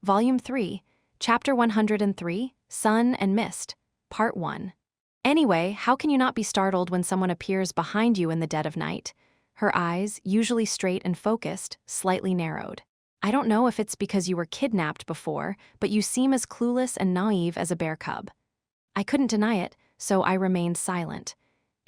Volume 3, Chapter 103, Sun and Mist, Part 1. Anyway, how can you not be startled when someone appears behind you in the dead of night? Her eyes, usually straight and focused, slightly narrowed. I don't know if it's because you were kidnapped before, but you seem as clueless and naive as a bear cub. I couldn't deny it, so I remained silent.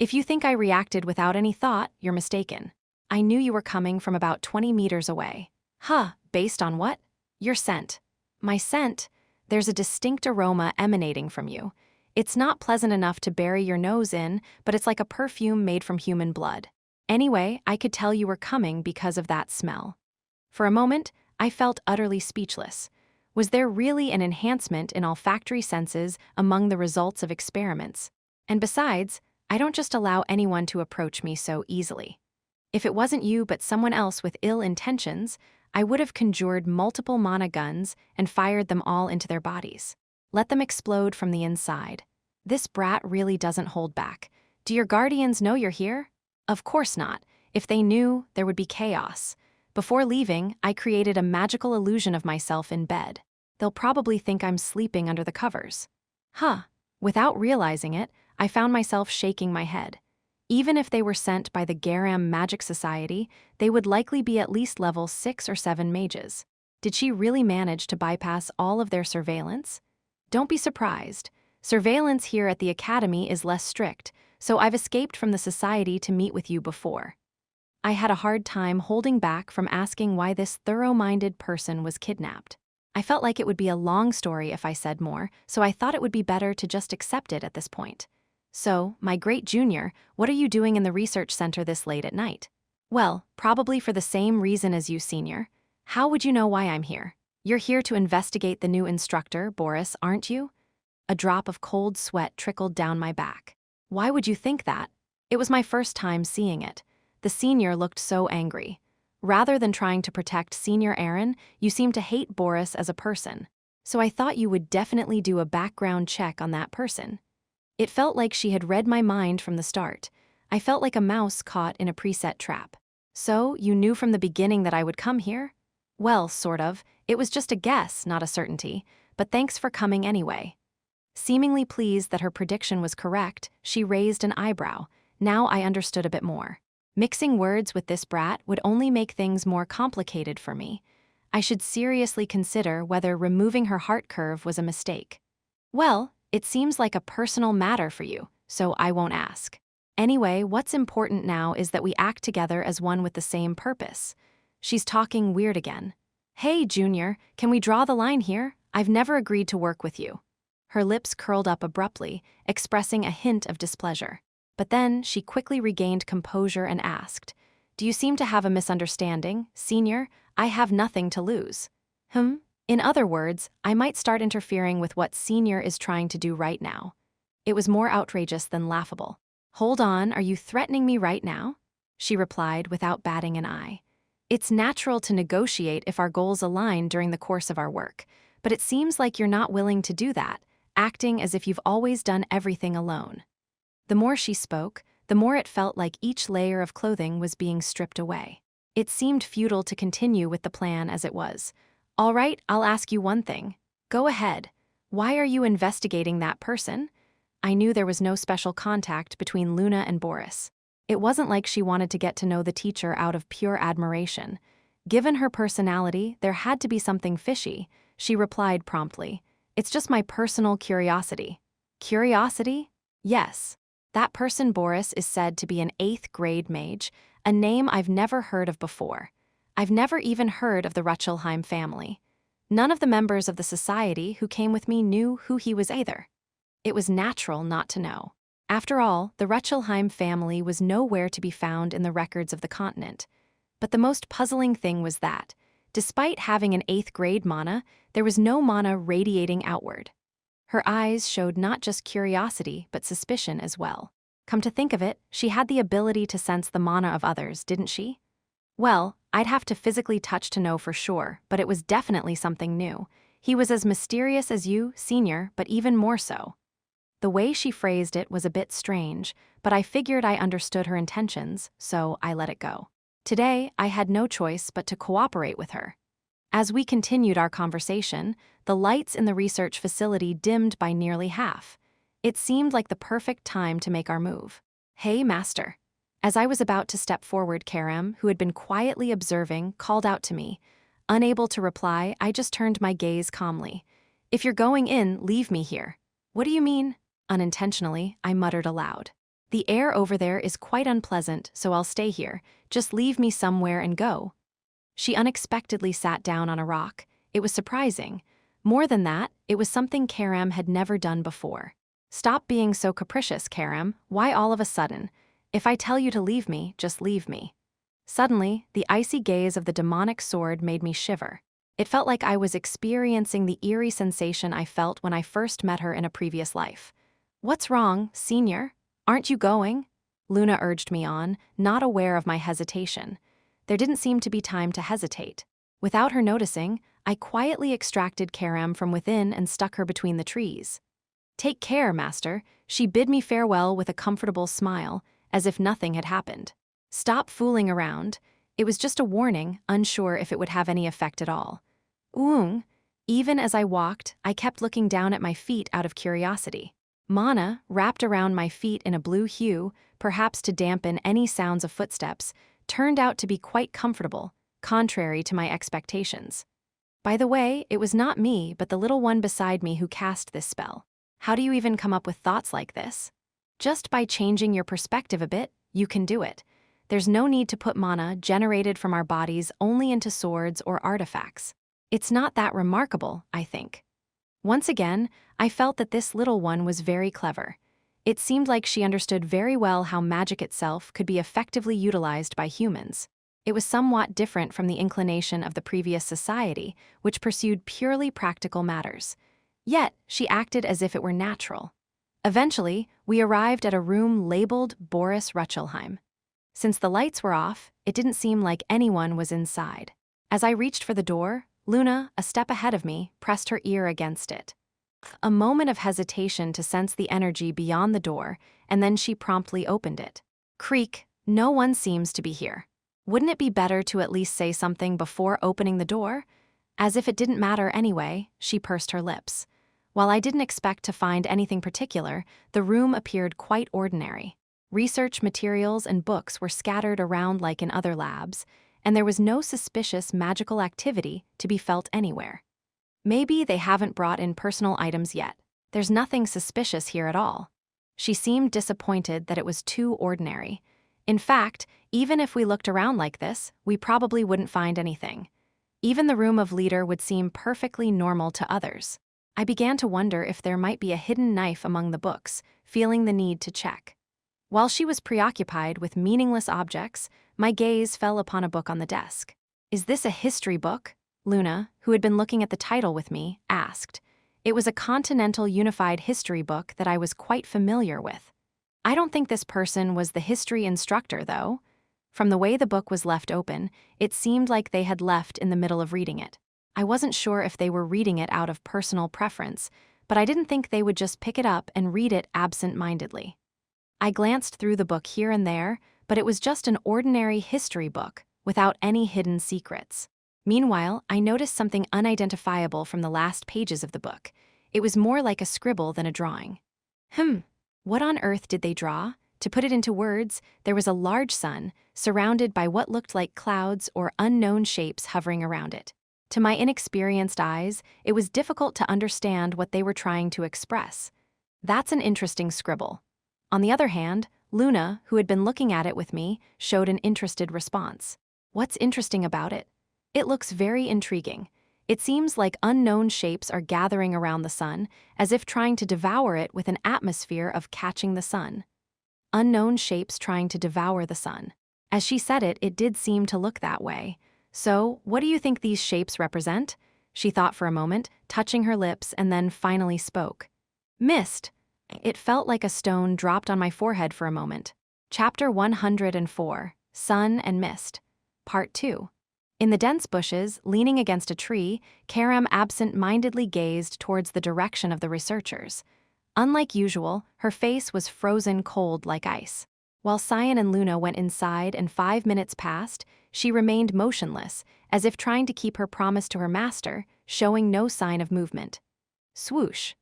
If you think I reacted without any thought, you're mistaken. I knew you were coming from about 20 meters away. Huh, based on what? Your scent. My scent? There's a distinct aroma emanating from you. It's not pleasant enough to bury your nose in, but it's like a perfume made from human blood. Anyway, I could tell you were coming because of that smell. For a moment, I felt utterly speechless. Was there really an enhancement in olfactory senses among the results of experiments? And besides, I don't just allow anyone to approach me so easily. If it wasn't you but someone else with ill intentions, I would have conjured multiple mana guns and fired them all into their bodies. Let them explode from the inside. This brat really doesn't hold back. Do your guardians know you're here? Of course not. If they knew, there would be chaos. Before leaving, I created a magical illusion of myself in bed. They'll probably think I'm sleeping under the covers. Huh. Without realizing it, I found myself shaking my head. Even if they were sent by the Garam Magic Society, they would likely be at least level 6 or 7 mages. Did she really manage to bypass all of their surveillance? Don't be surprised. Surveillance here at the Academy is less strict, so I've escaped from the Society to meet with you before. I had a hard time holding back from asking why this thorough-minded person was kidnapped. I felt like it would be a long story if I said more, so I thought it would be better to just accept it at this point. So, my great junior, what are you doing in the research center this late at night? Well, probably for the same reason as you, senior. How would you know why I'm here? You're here to investigate the new instructor, Boris, aren't you? A drop of cold sweat trickled down my back. Why would you think that? It was my first time seeing it. The senior looked so angry. Rather than trying to protect Senior Aaron, you seem to hate Boris as a person. So I thought you would definitely do a background check on that person. It felt like she had read my mind from the start. I felt like a mouse caught in a preset trap. So, you knew from the beginning that I would come here? Well, sort of. It was just a guess, not a certainty, but thanks for coming anyway. Seemingly pleased that her prediction was correct, she raised an eyebrow. Now I understood a bit more. Mixing words with this brat would only make things more complicated for me. I should seriously consider whether removing her heart curve was a mistake. Well, it seems like a personal matter for you, so I won't ask. Anyway, what's important now is that we act together as one with the same purpose. She's talking weird again. Hey, Junior, can we draw the line here? I've never agreed to work with you. Her lips curled up abruptly, expressing a hint of displeasure. But then she quickly regained composure and asked, "Do you seem to have a misunderstanding, Senior? I have nothing to lose." In other words, I might start interfering with what Senior is trying to do right now. It was more outrageous than laughable. Hold on, are you threatening me right now? She replied without batting an eye. It's natural to negotiate if our goals align during the course of our work, but it seems like you're not willing to do that, acting as if you've always done everything alone. The more she spoke, the more it felt like each layer of clothing was being stripped away. It seemed futile to continue with the plan as it was. All right, I'll ask you one thing. Go ahead. Why are you investigating that person? I knew there was no special contact between Luna and Boris. It wasn't like she wanted to get to know the teacher out of pure admiration. Given her personality, there had to be something fishy. She replied promptly. It's just my personal curiosity. Curiosity? Yes. That person, Boris, is said to be an 8th grade mage, a name I've never heard of before. I've never even heard of the Rutschelheim family. None of the members of the society who came with me knew who he was either. It was natural not to know. After all, the Rutschelheim family was nowhere to be found in the records of the continent. But the most puzzling thing was that, despite having an 8th grade mana, there was no mana radiating outward. Her eyes showed not just curiosity, but suspicion as well. Come to think of it, she had the ability to sense the mana of others, didn't she? Well, I'd have to physically touch to know for sure, but it was definitely something new. He was as mysterious as you, Senior, but even more so. The way she phrased it was a bit strange, but I figured I understood her intentions, so I let it go. Today, I had no choice but to cooperate with her. As we continued our conversation, the lights in the research facility dimmed by nearly half. It seemed like the perfect time to make our move. "Hey, Master." As I was about to step forward, Karam, who had been quietly observing, called out to me. Unable to reply, I just turned my gaze calmly. "If you're going in, leave me here." "What do you mean?" Unintentionally, I muttered aloud. "The air over there is quite unpleasant, so I'll stay here. Just leave me somewhere and go." She unexpectedly sat down on a rock. It was surprising. More than that, it was something Karam had never done before. "Stop being so capricious, Karam. Why all of a sudden? If I tell you to leave me, just leave me." Suddenly, the icy gaze of the demonic sword made me shiver. It felt like I was experiencing the eerie sensation I felt when I first met her in a previous life. "What's wrong, Senior? Aren't you going?" Luna urged me on, not aware of my hesitation. There didn't seem to be time to hesitate. Without her noticing, I quietly extracted Karam from within and stuck her between the trees. "Take care, Master," she bid me farewell with a comfortable smile, as if nothing had happened. "Stop fooling around." It was just a warning, unsure if it would have any effect at all. Oong. Even as I walked, I kept looking down at my feet out of curiosity. Mana, wrapped around my feet in a blue hue, perhaps to dampen any sounds of footsteps, turned out to be quite comfortable, contrary to my expectations. By the way, it was not me, but the little one beside me who cast this spell. How do you even come up with thoughts like this? Just by changing your perspective a bit, you can do it. There's no need to put mana generated from our bodies only into swords or artifacts. It's not that remarkable, I think. Once again, I felt that this little one was very clever. It seemed like she understood very well how magic itself could be effectively utilized by humans. It was somewhat different from the inclination of the previous society, which pursued purely practical matters. Yet, she acted as if it were natural. Eventually, we arrived at a room labeled Boris Ruchelheim. Since the lights were off, it didn't seem like anyone was inside. As I reached for the door, Luna, a step ahead of me, pressed her ear against it. A moment of hesitation to sense the energy beyond the door, and then she promptly opened it. "Creak, no one seems to be here. Wouldn't it be better to at least say something before opening the door?" As if it didn't matter anyway, she pursed her lips. While I didn't expect to find anything particular, the room appeared quite ordinary. Research materials and books were scattered around like in other labs, and there was no suspicious magical activity to be felt anywhere. Maybe they haven't brought in personal items yet. There's nothing suspicious here at all. She seemed disappointed that it was too ordinary. In fact, even if we looked around like this, we probably wouldn't find anything. Even the room of leader would seem perfectly normal to others. I began to wonder if there might be a hidden knife among the books, feeling the need to check. While she was preoccupied with meaningless objects, my gaze fell upon a book on the desk. "Is this a history book?" Luna, who had been looking at the title with me, asked. It was a Continental Unified History book that I was quite familiar with. I don't think this person was the history instructor, though. From the way the book was left open, it seemed like they had left in the middle of reading it. I wasn't sure if they were reading it out of personal preference, but I didn't think they would just pick it up and read it absent-mindedly. I glanced through the book here and there, but it was just an ordinary history book, without any hidden secrets. Meanwhile, I noticed something unidentifiable from the last pages of the book. It was more like a scribble than a drawing. What on earth did they draw? To put it into words, there was a large sun, surrounded by what looked like clouds or unknown shapes hovering around it. To my inexperienced eyes, it was difficult to understand what they were trying to express. That's an interesting scribble. On the other hand, Luna, who had been looking at it with me, showed an interested response. "What's interesting about it?" "It looks very intriguing. It seems like unknown shapes are gathering around the sun, as if trying to devour it with an atmosphere of catching the sun." Unknown shapes trying to devour the sun. As she said it, it did seem to look that way. "So, what do you think these shapes represent?" She thought for a moment, touching her lips, and then finally spoke. "Mist." It felt like a stone dropped on my forehead for a moment. Chapter 104, Sun and Mist. Part 2. In the dense bushes, leaning against a tree, Karam absent-mindedly gazed towards the direction of the researchers. Unlike usual, her face was frozen cold like ice. While Cyan and Luna went inside and 5 minutes passed, she remained motionless, as if trying to keep her promise to her master, showing no sign of movement. Swoosh.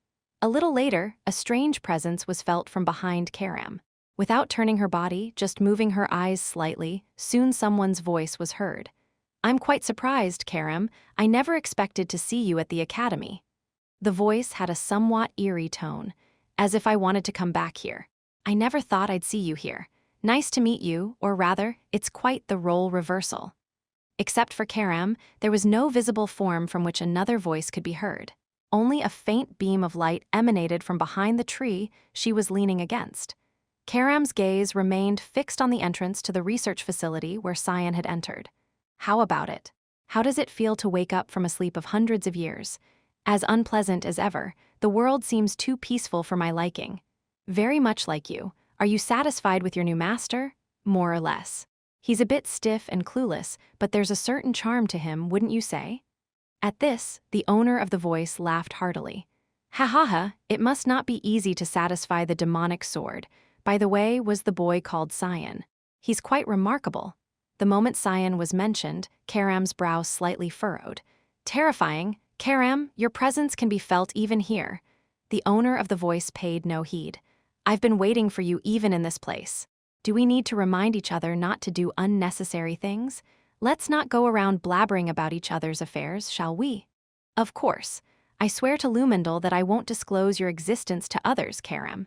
A little later, a strange presence was felt from behind Karam. Without turning her body, just moving her eyes slightly, soon someone's voice was heard. "I'm quite surprised, Karam. I never expected to see you at the academy." The voice had a somewhat eerie tone, as if I wanted to come back here. "I never thought I'd see you here. Nice to meet you, or rather, it's quite the role reversal." Except for Karam, there was no visible form from which another voice could be heard. Only a faint beam of light emanated from behind the tree she was leaning against. Karam's gaze remained fixed on the entrance to the research facility where Cyan had entered. How about it? How does it feel to wake up from a sleep of hundreds of years? As unpleasant as ever, the world seems too peaceful for my liking. Very much like you. Are you satisfied with your new master? More or less. He's a bit stiff and clueless, but there's a certain charm to him, wouldn't you say? At this, the owner of the voice laughed heartily. "Ha ha ha, it must not be easy to satisfy the demonic sword. By the way, was the boy called Cyan. He's quite remarkable." The moment Cyan was mentioned, Karam's brow slightly furrowed. "Terrifying. Karam, your presence can be felt even here." The owner of the voice paid no heed. "I've been waiting for you even in this place. Do we need to remind each other not to do unnecessary things? Let's not go around blabbering about each other's affairs, shall we?" "Of course. I swear to Lumendal that I won't disclose your existence to others, Karam."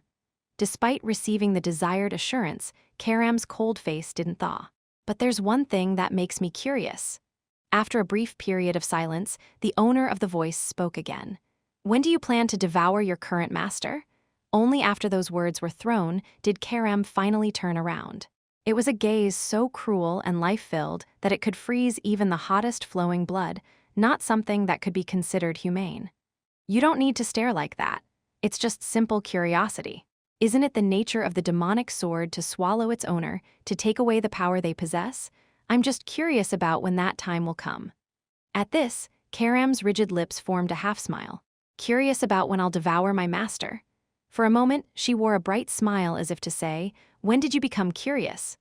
Despite receiving the desired assurance, Karam's cold face didn't thaw. "But there's one thing that makes me curious." After a brief period of silence, the owner of the voice spoke again. "When do you plan to devour your current master?" Only after those words were thrown did Karam finally turn around. It was a gaze so cruel and life-filled that it could freeze even the hottest flowing blood, not something that could be considered humane. "You don't need to stare like that. It's just simple curiosity. Isn't it the nature of the demonic sword to swallow its owner, to take away the power they possess? I'm just curious about when that time will come." At this, Karam's rigid lips formed a half-smile. "Curious about when I'll devour my master?" For a moment, she wore a bright smile as if to say, "When did you become curious?"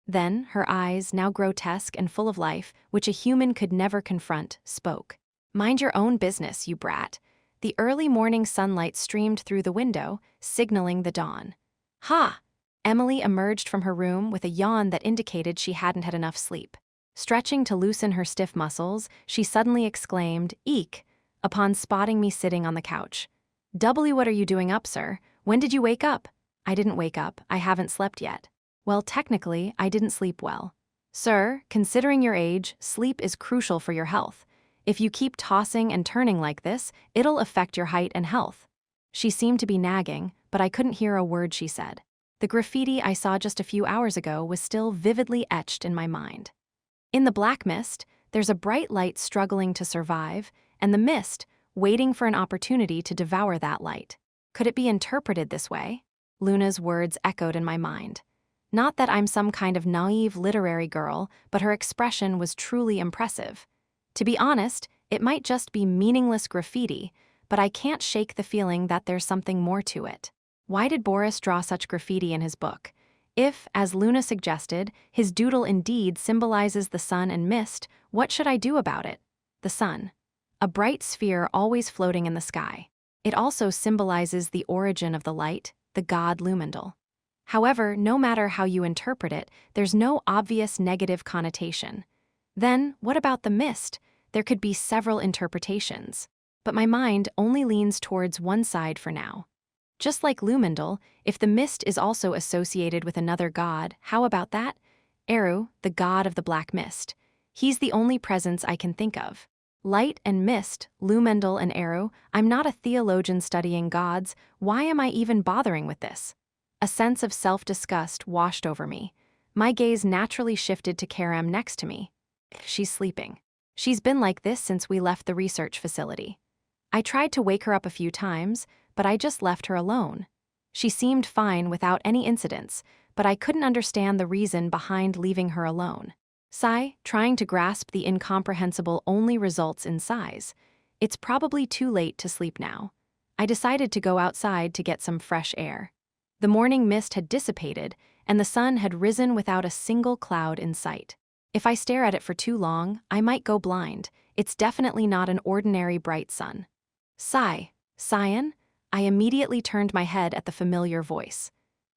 Then, her eyes, now grotesque and full of life, which a human could never confront, spoke. "Mind your own business, you brat." The early morning sunlight streamed through the window, signaling the dawn. "Ha!" Emily emerged from her room with a yawn that indicated she hadn't had enough sleep. Stretching to loosen her stiff muscles, she suddenly exclaimed, "Eek!" upon spotting me sitting on the couch. What are you doing up, sir? When did you wake up?" "I didn't wake up. I haven't slept yet." "Well, technically, I didn't sleep well." "Sir, considering your age, sleep is crucial for your health. If you keep tossing and turning like this, it'll affect your height and health." She seemed to be nagging, but I couldn't hear a word she said. The graffiti I saw just a few hours ago was still vividly etched in my mind. In the black mist, there's a bright light struggling to survive, and the mist, waiting for an opportunity to devour that light. Could it be interpreted this way? Luna's words echoed in my mind. Not that I'm some kind of naive literary girl, but her expression was truly impressive. To be honest, it might just be meaningless graffiti, but I can't shake the feeling that there's something more to it. Why did Boris draw such graffiti in his book? If, as Luna suggested, his doodle indeed symbolizes the sun and mist, what should I do about it? The sun. A bright sphere always floating in the sky. It also symbolizes the origin of the light, the god Lumendal. However, no matter how you interpret it, there's no obvious negative connotation. Then, what about the mist? There could be several interpretations. But my mind only leans towards one side for now. Just like Lumendal, if the mist is also associated with another god, how about that? Eru, the god of the black mist. He's the only presence I can think of. Light and mist, Lumendal and Eru, I'm not a theologian studying gods. Why am I even bothering with this? A sense of self-disgust washed over me. My gaze naturally shifted to Karam next to me. She's sleeping. She's been like this since we left the research facility. I tried to wake her up a few times, but I just left her alone. She seemed fine without any incidents, but I couldn't understand the reason behind leaving her alone. Sigh, trying to grasp the incomprehensible only results in sighs. It's probably too late to sleep now. I decided to go outside to get some fresh air. The morning mist had dissipated, and the sun had risen without a single cloud in sight. If I stare at it for too long, I might go blind. It's definitely not an ordinary bright sun. Cyan? I immediately turned my head at the familiar voice.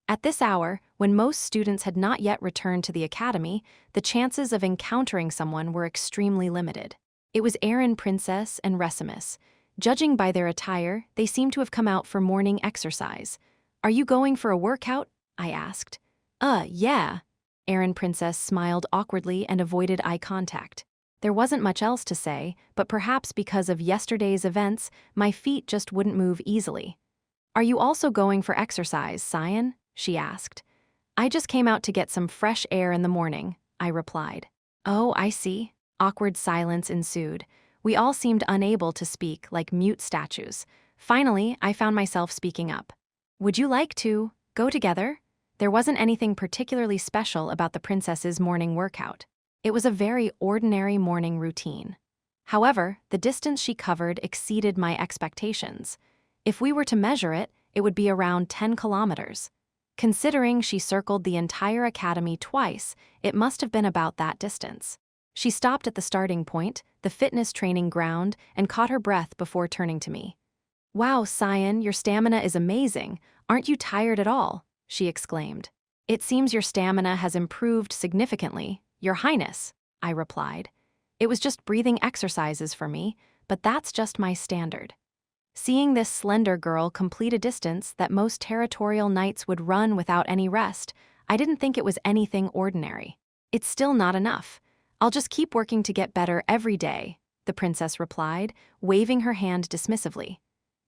At this hour, when most students had not yet returned to the academy, the chances of encountering someone were extremely limited. It was Aaron, Princess, and Resimus. Judging by their attire, they seemed to have come out for morning exercise. "Are you going for a workout?" I asked. Yeah." Aaron Princess smiled awkwardly and avoided eye contact. There wasn't much else to say, but perhaps because of yesterday's events, my feet just wouldn't move easily. "Are you also going for exercise, Cyan?" she asked. "I just came out to get some fresh air in the morning," I replied. "Oh, I see." Awkward silence ensued. We all seemed unable to speak, like mute statues. Finally, I found myself speaking up. "Would you like to go together?" There wasn't anything particularly special about the princess's morning workout. It was a very ordinary morning routine. However, the distance she covered exceeded my expectations. If we were to measure it, it would be around 10 kilometers. Considering she circled the entire academy twice, it must have been about that distance. She stopped at the starting point, the fitness training ground, and caught her breath before turning to me. "Wow, Cyan, your stamina is amazing. Aren't you tired at all?" she exclaimed. "It seems your stamina has improved significantly, Your Highness," I replied. "It was just breathing exercises for me, but that's just my standard." Seeing this slender girl complete a distance that most territorial knights would run without any rest, I didn't think it was anything ordinary. "It's still not enough. I'll just keep working to get better every day," the princess replied, waving her hand dismissively.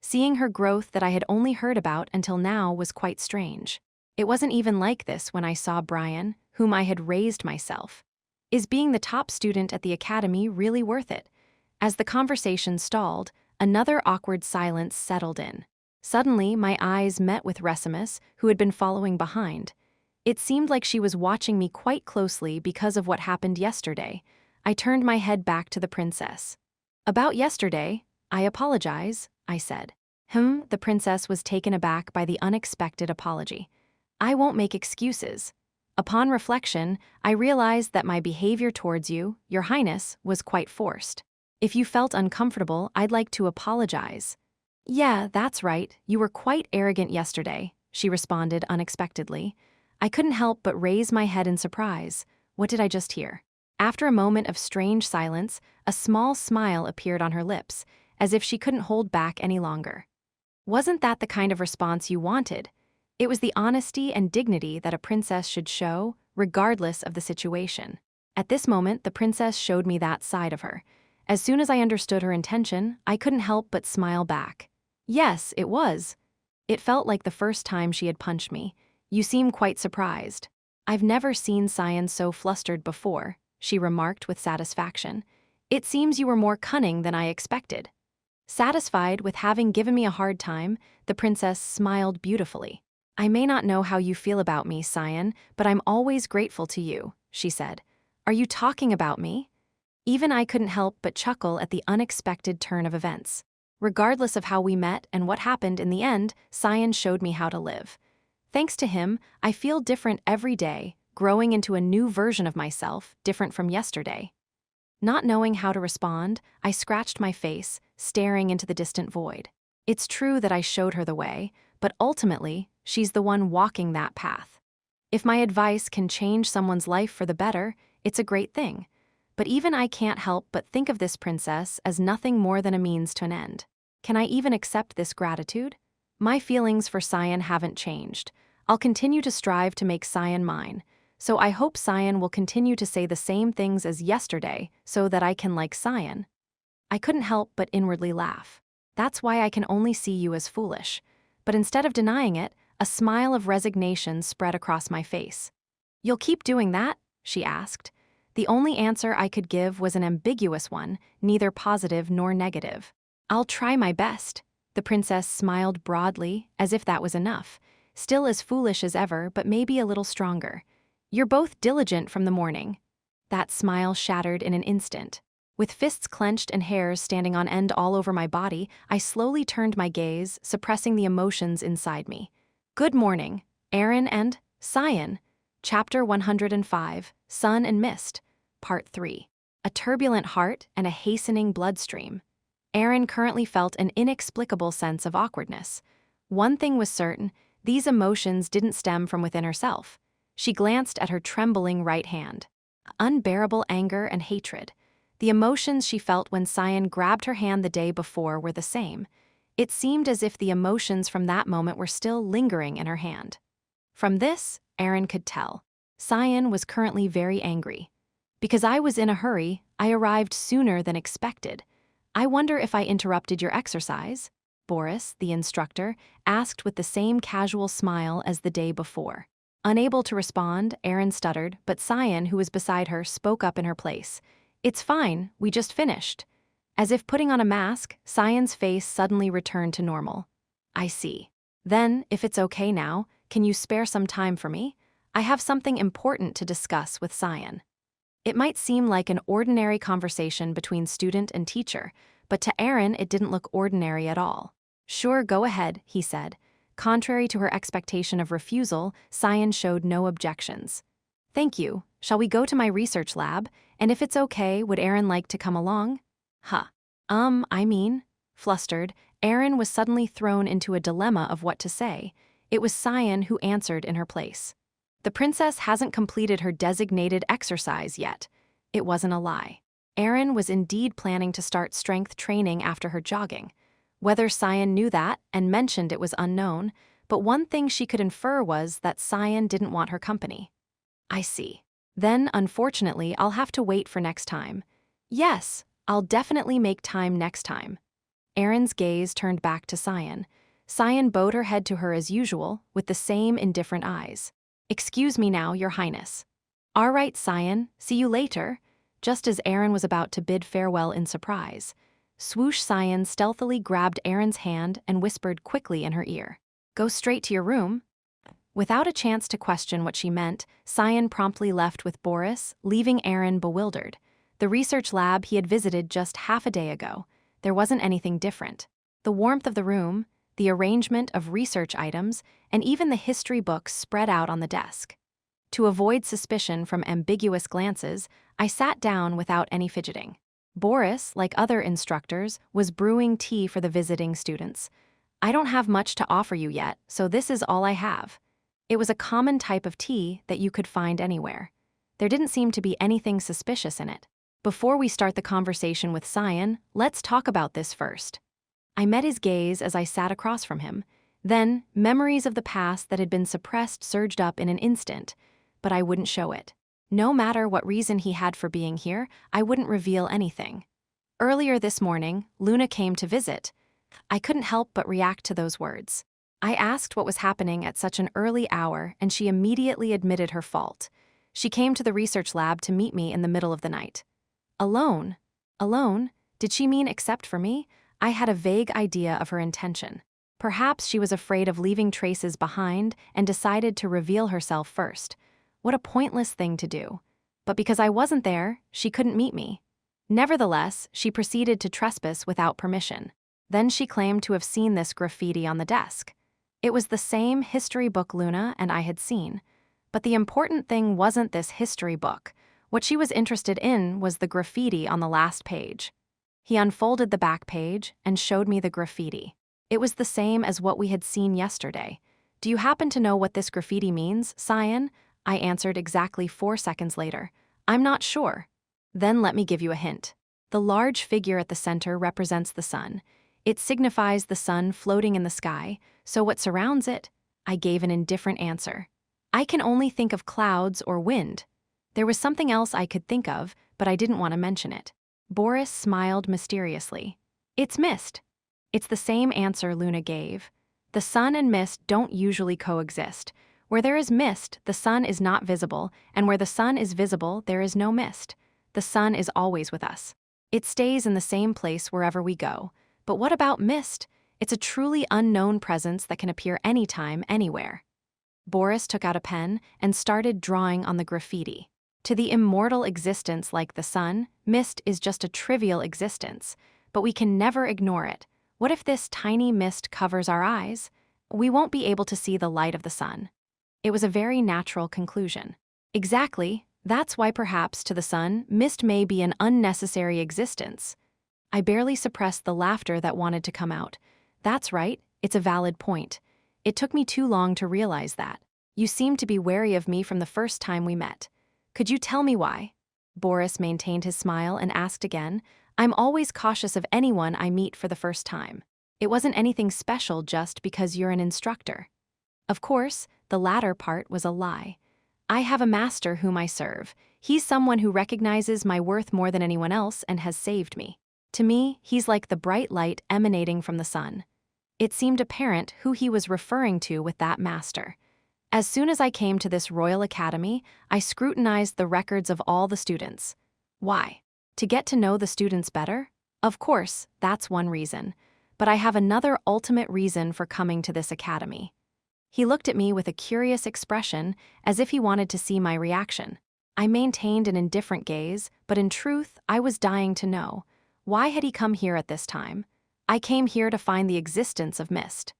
Seeing her growth that I had only heard about until now was quite strange. It wasn't even like this when I saw Brian, whom I had raised myself. Is being the top student at the academy really worth it? As the conversation stalled, another awkward silence settled in. Suddenly, my eyes met with Resimus, who had been following behind. It seemed like she was watching me quite closely because of what happened yesterday. I turned my head back to the princess. "About yesterday, I apologize," I said. The princess was taken aback by the unexpected apology. "I won't make excuses. Upon reflection, I realized that my behavior towards you, Your Highness, was quite forced. If you felt uncomfortable, I'd like to apologize." "Yeah, that's right. You were quite arrogant yesterday," she responded unexpectedly. I couldn't help but raise my head in surprise. What did I just hear? After a moment of strange silence, a small smile appeared on her lips, as if she couldn't hold back any longer. Wasn't that the kind of response you wanted? It was the honesty and dignity that a princess should show, regardless of the situation. At this moment, the princess showed me that side of her. As soon as I understood her intention, I couldn't help but smile back. "Yes, it was." It felt like the first time she had punched me. "You seem quite surprised." "I've never seen Cyan so flustered before," she remarked with satisfaction. "It seems you were more cunning than I expected." Satisfied with having given me a hard time, the princess smiled beautifully. "I may not know how you feel about me, Cyan, but I'm always grateful to you," she said. "Are you talking about me?" Even I couldn't help but chuckle at the unexpected turn of events. Regardless of how we met and what happened in the end, Cyan showed me how to live. Thanks to him, I feel different every day, growing into a new version of myself, different from yesterday. Not knowing how to respond, I scratched my face, staring into the distant void. It's true that I showed her the way, but ultimately, she's the one walking that path. If my advice can change someone's life for the better, it's a great thing. But even I can't help but think of this princess as nothing more than a means to an end. Can I even accept this gratitude? My feelings for Cyan haven't changed. I'll continue to strive to make Cyan mine. So I hope Cyan will continue to say the same things as yesterday so that I can like Cyan. I couldn't help but inwardly laugh. That's why I can only see you as foolish. But instead of denying it, a smile of resignation spread across my face. "You'll keep doing that?" she asked. The only answer I could give was an ambiguous one, neither positive nor negative. "I'll try my best." The princess smiled broadly, as if that was enough. Still as foolish as ever, but maybe a little stronger. "You're both diligent from the morning." That smile shattered in an instant. With fists clenched and hairs standing on end all over my body, I slowly turned my gaze, suppressing the emotions inside me. "Good morning, Aaron and Cyan." Chapter 105, Sun and Mist, Part 3. A turbulent heart and a hastening bloodstream. Erin currently felt an inexplicable sense of awkwardness. One thing was certain, these emotions didn't stem from within herself. She glanced at her trembling right hand. Unbearable anger and hatred. The emotions she felt when Cyan grabbed her hand the day before were the same. It seemed as if the emotions from that moment were still lingering in her hand. From this, Erin could tell. Cyan was currently very angry. Because I was in a hurry, I arrived sooner than expected. I wonder if I interrupted your exercise? Boris, the instructor, asked with the same casual smile as the day before. Unable to respond, Erin stuttered, but Cyan, who was beside her, spoke up in her place. It's fine, we just finished. As if putting on a mask, Cyan's face suddenly returned to normal. I see. Then, if it's okay now, can you spare some time for me? I have something important to discuss with Cyan. It might seem like an ordinary conversation between student and teacher, but to Erin it didn't look ordinary at all. Sure, go ahead, he said. Contrary to her expectation of refusal, Cyan showed no objections. Thank you. Shall we go to my research lab? And if it's okay, would Erin like to come along? Flustered, Erin was suddenly thrown into a dilemma of what to say. It was Cyan who answered in her place. The princess hasn't completed her designated exercise yet. It wasn't a lie. Erin was indeed planning to start strength training after her jogging. Whether Cyan knew that and mentioned it was unknown, but one thing she could infer was that Cyan didn't want her company. I see. Then, unfortunately, I'll have to wait for next time. Yes, I'll definitely make time next time. Erin's gaze turned back to Cyan. Cyan bowed her head to her as usual, with the same indifferent eyes. Excuse me now, Your Highness. All right, Cyan, see you later. Just as Erin was about to bid farewell in surprise, Swoosh Cyan stealthily grabbed Erin's hand and whispered quickly in her ear. Go straight to your room. Without a chance to question what she meant, Cyan promptly left with Boris, leaving Erin bewildered. The research lab he had visited just half a day ago. There wasn't anything different. The warmth of the room, the arrangement of research items, and even the history books spread out on the desk. To avoid suspicion from ambiguous glances, I sat down without any fidgeting. Boris, like other instructors, was brewing tea for the visiting students. I don't have much to offer you yet, so this is all I have. It was a common type of tea that you could find anywhere. There didn't seem to be anything suspicious in it. Before we start the conversation with Cyan, let's talk about this first. I met his gaze as I sat across from him. Then, memories of the past that had been suppressed surged up in an instant, but I wouldn't show it. No matter what reason he had for being here, I wouldn't reveal anything. Earlier this morning, Luna came to visit. I couldn't help but react to those words. I asked what was happening at such an early hour, and she immediately admitted her fault. She came to the research lab to meet me in the middle of the night. Alone? Alone? Did she mean except for me? I had a vague idea of her intention. Perhaps she was afraid of leaving traces behind and decided to reveal herself first. What a pointless thing to do. But because I wasn't there, she couldn't meet me. Nevertheless, she proceeded to trespass without permission. Then she claimed to have seen this graffiti on the desk. It was the same history book Luna and I had seen. But the important thing wasn't this history book. What she was interested in was the graffiti on the last page. He unfolded the back page and showed me the graffiti. It was the same as what we had seen yesterday. Do you happen to know what this graffiti means, Cyan? I answered exactly 4 seconds later. I'm not sure. Then let me give you a hint. The large figure at the center represents the sun. It signifies the sun floating in the sky, so what surrounds it? I gave an indifferent answer. I can only think of clouds or wind. There was something else I could think of, but I didn't want to mention it. Boris smiled mysteriously. It's mist. It's the same answer Luna gave. The sun and mist don't usually coexist. Where there is mist, the sun is not visible, and where the sun is visible, there is no mist. The sun is always with us. It stays in the same place wherever we go. But what about mist? It's a truly unknown presence that can appear anytime, anywhere. Boris took out a pen and started drawing on the graffiti. To the immortal existence like the sun, mist is just a trivial existence, but we can never ignore it. What if this tiny mist covers our eyes? We won't be able to see the light of the sun. It was a very natural conclusion. Exactly, that's why perhaps to the sun, mist may be an unnecessary existence. I barely suppressed the laughter that wanted to come out. That's right, it's a valid point. It took me too long to realize that. You seemed to be wary of me from the first time we met. Could you tell me why? Boris maintained his smile and asked again. I'm always cautious of anyone I meet for the first time. It wasn't anything special just because you're an instructor. Of course, the latter part was a lie. I have a master whom I serve. He's someone who recognizes my worth more than anyone else and has saved me. To me, he's like the bright light emanating from the sun. It seemed apparent who he was referring to with that master. As soon as I came to this Royal Academy, I scrutinized the records of all the students. Why? To get to know the students better? Of course, that's one reason. But I have another ultimate reason for coming to this academy. He looked at me with a curious expression, as if he wanted to see my reaction. I maintained an indifferent gaze, but in truth, I was dying to know. Why had he come here at this time? I came here to find the existence of mist.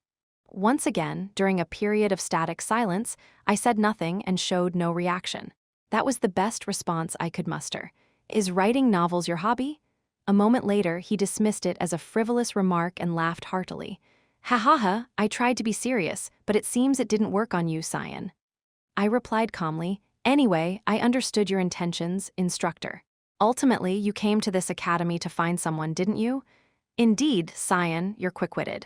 Once again, during a period of static silence, I said nothing and showed no reaction. That was the best response I could muster. Is writing novels your hobby? A moment later, he dismissed it as a frivolous remark and laughed heartily. Ha ha ha, I tried to be serious, but it seems it didn't work on you, Cyan. I replied calmly, anyway, I understood your intentions, instructor. Ultimately, you came to this academy to find someone, didn't you? Indeed, Cyan, you're quick-witted.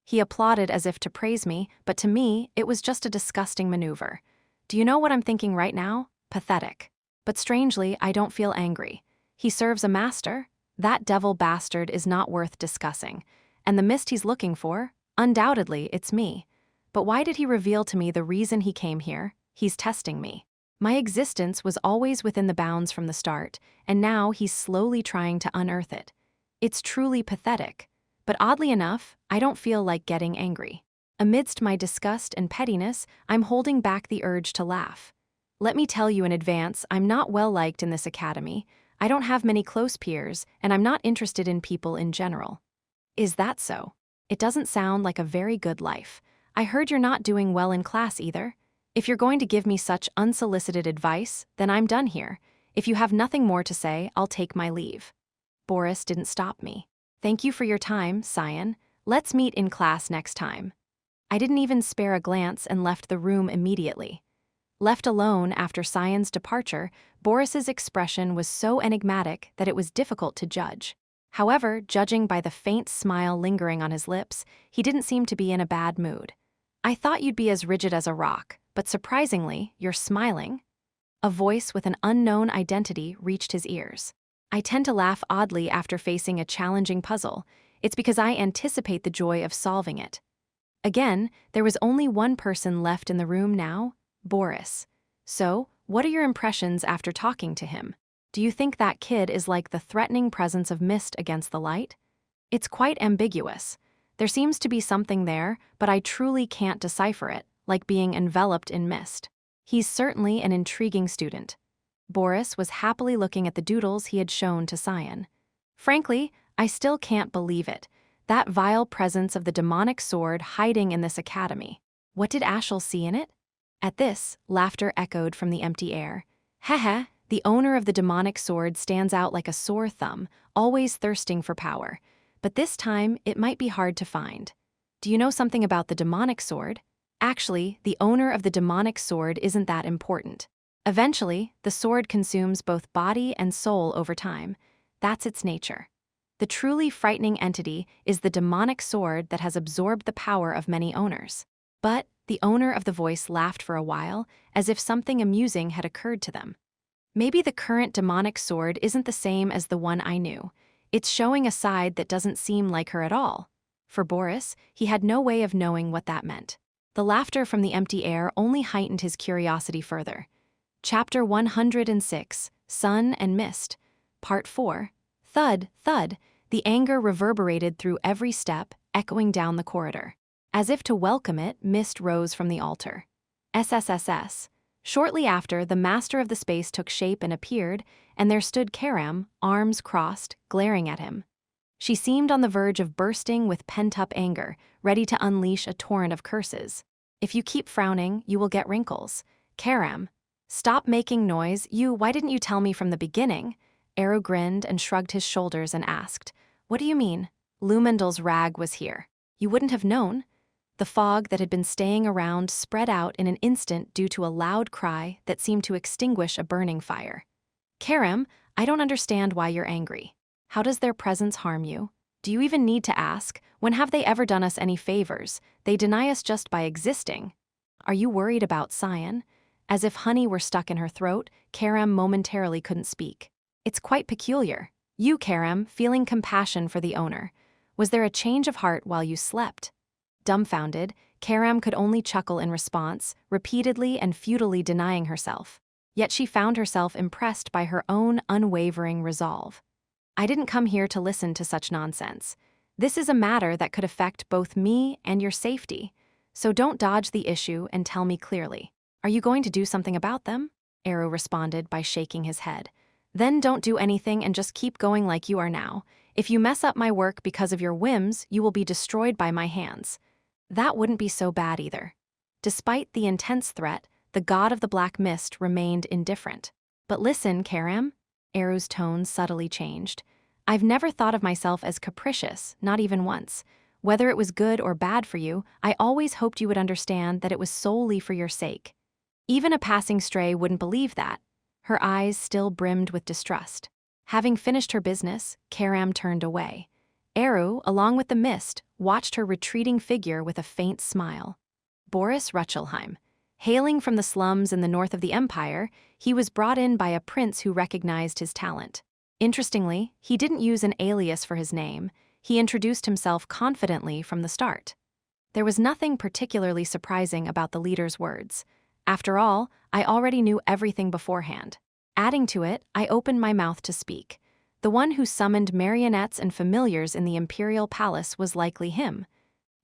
He applauded as if to praise me, but to me, it was just a disgusting maneuver. Do you know what I'm thinking right now? Pathetic. But strangely, I don't feel angry. He serves a master? That devil bastard is not worth discussing. And the mist he's looking for? Undoubtedly, it's me. But why did he reveal to me the reason he came here? He's testing me. My existence was always within the bounds from the start, and now he's slowly trying to unearth it. It's truly pathetic. But oddly enough, I don't feel like getting angry. Amidst my disgust and pettiness, I'm holding back the urge to laugh. Let me tell you in advance, I'm not well liked in this academy. I don't have many close peers, and I'm not interested in people in general. Is that so? It doesn't sound like a very good life. I heard you're not doing well in class either. If you're going to give me such unsolicited advice, then I'm done here. If you have nothing more to say, I'll take my leave. Boris didn't stop me. Thank you for your time, Cyan. Let's meet in class next time. I didn't even spare a glance and left the room immediately. Left alone after Cyan's departure, Boris's expression was so enigmatic that it was difficult to judge. However, judging by the faint smile lingering on his lips, he didn't seem to be in a bad mood. I thought you'd be as rigid as a rock, but surprisingly, you're smiling. A voice with an unknown identity reached his ears. I tend to laugh oddly after facing a challenging puzzle. It's because I anticipate the joy of solving it. Again, there was only one person left in the room now, Boris. So, what are your impressions after talking to him? Do you think that kid is like the threatening presence of mist against the light? It's quite ambiguous. There seems to be something there, but I truly can't decipher it, like being enveloped in mist. He's certainly an intriguing student. Boris was happily looking at the doodles he had shown to Cyan. Frankly, I still can't believe it. That vile presence of the demonic sword hiding in this academy. What did Ashel see in it? At this, laughter echoed from the empty air. Heh, the owner of the demonic sword stands out like a sore thumb, always thirsting for power. But this time, it might be hard to find. Do you know something about the demonic sword? Actually, the owner of the demonic sword isn't that important. Eventually, the sword consumes both body and soul over time. That's its nature. The truly frightening entity is the demonic sword that has absorbed the power of many owners. But the owner of the voice laughed for a while, as if something amusing had occurred to them. Maybe the current demonic sword isn't the same as the one I knew. It's showing a side that doesn't seem like her at all. For Boris, he had no way of knowing what that meant. The laughter from the empty air only heightened his curiosity further. Chapter 106, Sun and Mist. Part 4. Thud, thud. The anger reverberated through every step, echoing down the corridor. As if to welcome it, mist rose from the altar. SSSS. Shortly after, the master of the space took shape and appeared, and there stood Karam, arms crossed, glaring at him. She seemed on the verge of bursting with pent-up anger, ready to unleash a torrent of curses. If you keep frowning, you will get wrinkles. Karam, stop making noise. Why didn't you tell me from the beginning? Eru grinned and shrugged his shoulders and asked, what do you mean? Lumendel's rag was here. You wouldn't have known? The fog that had been staying around spread out in an instant due to a loud cry that seemed to extinguish a burning fire. Karam, I don't understand why you're angry. How does their presence harm you? Do you even need to ask? When have they ever done us any favors? They deny us just by existing. Are you worried about Cyan? As if honey were stuck in her throat, Karam momentarily couldn't speak. It's quite peculiar. You, Karam, feeling compassion for the owner. Was there a change of heart while you slept? Dumbfounded, Karam could only chuckle in response, repeatedly and futilely denying herself. Yet she found herself impressed by her own unwavering resolve. I didn't come here to listen to such nonsense. This is a matter that could affect both me and your safety. So don't dodge the issue and tell me clearly. Are you going to do something about them? Eru responded by shaking his head. Then don't do anything and just keep going like you are now. If you mess up my work because of your whims, you will be destroyed by my hands. That wouldn't be so bad either. Despite the intense threat, the god of the black mist remained indifferent. But listen, Karam. Eru's tone subtly changed. I've never thought of myself as capricious, not even once. Whether it was good or bad for you, I always hoped you would understand that it was solely for your sake. Even a passing stray wouldn't believe that. Her eyes still brimmed with distrust. Having finished her business, Karam turned away. Eru, along with the mist, watched her retreating figure with a faint smile. Boris Ruchelheim. Hailing from the slums in the north of the empire, he was brought in by a prince who recognized his talent. Interestingly, he didn't use an alias for his name. He introduced himself confidently from the start. There was nothing particularly surprising about the leader's words. After all, I already knew everything beforehand. Adding to it, I opened my mouth to speak. The one who summoned marionettes and familiars in the imperial palace was likely him.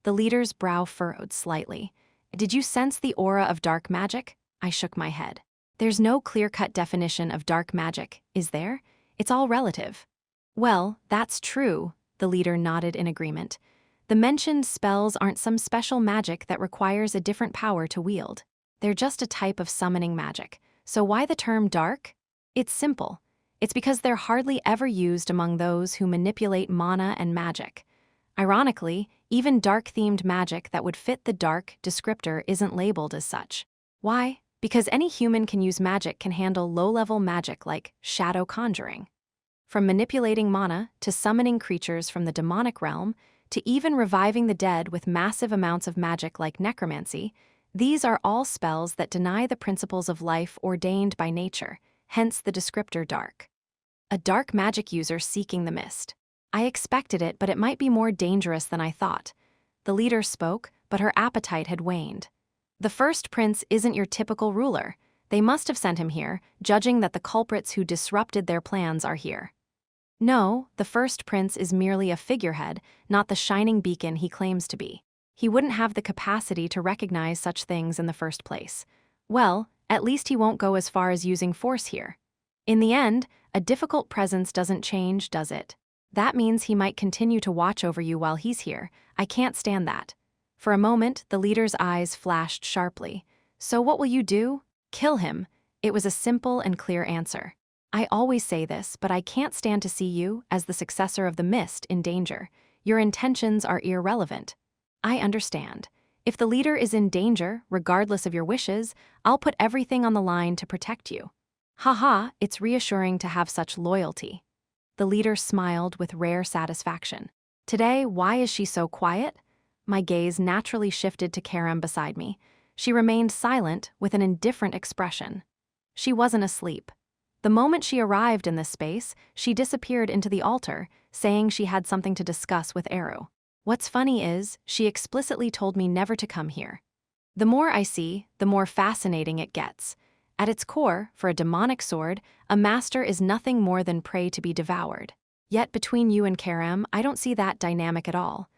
The leader's brow furrowed slightly. Did you sense the aura of dark magic? I shook my head. There's no clear-cut definition of dark magic, is there? It's all relative. Well, that's true, the leader nodded in agreement. The mentioned spells aren't some special magic that requires a different power to wield. They're just a type of summoning magic. So why the term dark? It's simple. It's because they're hardly ever used among those who manipulate mana and magic. Ironically, even dark-themed magic that would fit the dark descriptor isn't labeled as such. Why? Because any human can use magic can handle low-level magic like shadow conjuring. From manipulating mana to summoning creatures from the demonic realm to even reviving the dead with massive amounts of magic like necromancy, these are all spells that deny the principles of life ordained by nature, hence the descriptor dark. A dark magic user seeking the mist. I expected it, but it might be more dangerous than I thought. The leader spoke, but her appetite had waned. The first prince isn't your typical ruler. They must have sent him here, judging that the culprits who disrupted their plans are here. No, the first prince is merely a figurehead, not the shining beacon he claims to be. He wouldn't have the capacity to recognize such things in the first place. Well, at least he won't go as far as using force here. In the end, a difficult presence doesn't change, does it? That means he might continue to watch over you while he's here. I can't stand that. For a moment, the leader's eyes flashed sharply. So what will you do? Kill him. It was a simple and clear answer. I always say this, but I can't stand to see you, as the successor of the Mist, in danger. Your intentions are irrelevant. I understand. If the leader is in danger, regardless of your wishes, I'll put everything on the line to protect you. Haha, it's reassuring to have such loyalty. The leader smiled with rare satisfaction. Today, why is she so quiet? My gaze naturally shifted to Karam beside me. She remained silent with an indifferent expression. She wasn't asleep. The moment she arrived in this space, she disappeared into the altar, saying she had something to discuss with Eru. What's funny is, she explicitly told me never to come here. The more I see, the more fascinating it gets. At its core, for a demonic sword, a master is nothing more than prey to be devoured. Yet between you and Karam, I don't see that dynamic at all.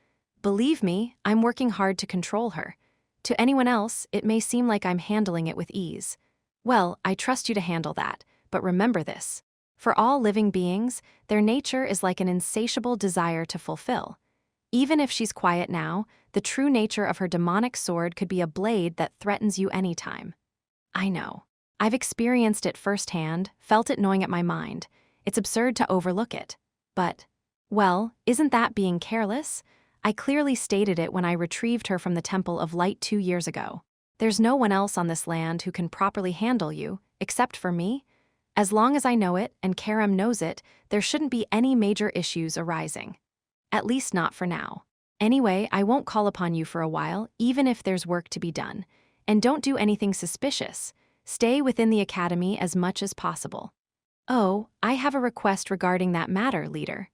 Believe me, I'm working hard to control her. To anyone else, it may seem like I'm handling it with ease. Well, I trust you to handle that, but remember this. For all living beings, their nature is like an insatiable desire to fulfill. Even if she's quiet now, the true nature of her demonic sword could be a blade that threatens you anytime. I know. I've experienced it firsthand, felt it gnawing at my mind. It's absurd to overlook it. But, well, isn't that being careless? I clearly stated it when I retrieved her from the Temple of Light 2 years ago. There's no one else on this land who can properly handle you, except for me. As long as I know it and Karam knows it, there shouldn't be any major issues arising. At least not for now. Anyway, I won't call upon you for a while, even if there's work to be done. And don't do anything suspicious. Stay within the academy as much as possible. Oh, I have a request regarding that matter, leader.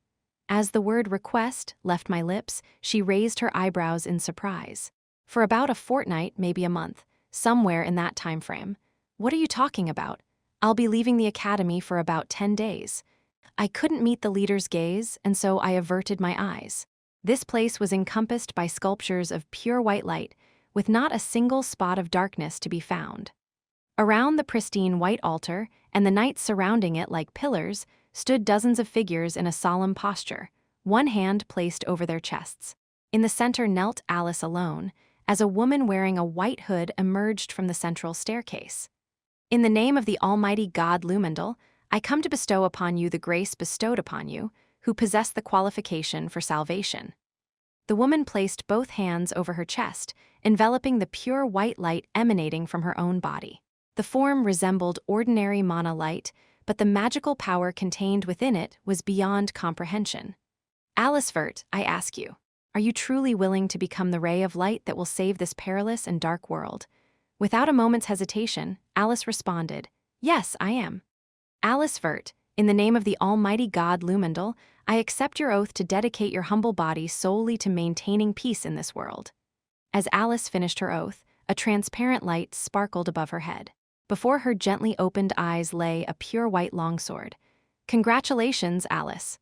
As the word request left my lips, she raised her eyebrows in surprise. For about a fortnight, maybe a month, somewhere in that time frame. What are you talking about? I'll be leaving the academy for about 10 days. I couldn't meet the leader's gaze, and so I averted my eyes. This place was encompassed by sculptures of pure white light, with not a single spot of darkness to be found. Around the pristine white altar, and the knights surrounding it like pillars, stood dozens of figures in a solemn posture, one hand placed over their chests. In the center knelt Alice alone, as a woman wearing a white hood emerged from the central staircase. In the name of the Almighty God Lumendal, I come to bestow upon you the grace bestowed upon you, who possess the qualification for salvation. The woman placed both hands over her chest, enveloping the pure white light emanating from her own body. The form resembled ordinary mana light, but the magical power contained within it was beyond comprehension. Alice Vert, I ask you, are you truly willing to become the ray of light that will save this perilous and dark world? Without a moment's hesitation, Alice responded, yes, I am. Alice Vert, in the name of the Almighty God Lumendal, I accept your oath to dedicate your humble body solely to maintaining peace in this world. As Alice finished her oath, a transparent light sparkled above her head. Before her gently opened eyes lay a pure white longsword. Congratulations, Alice.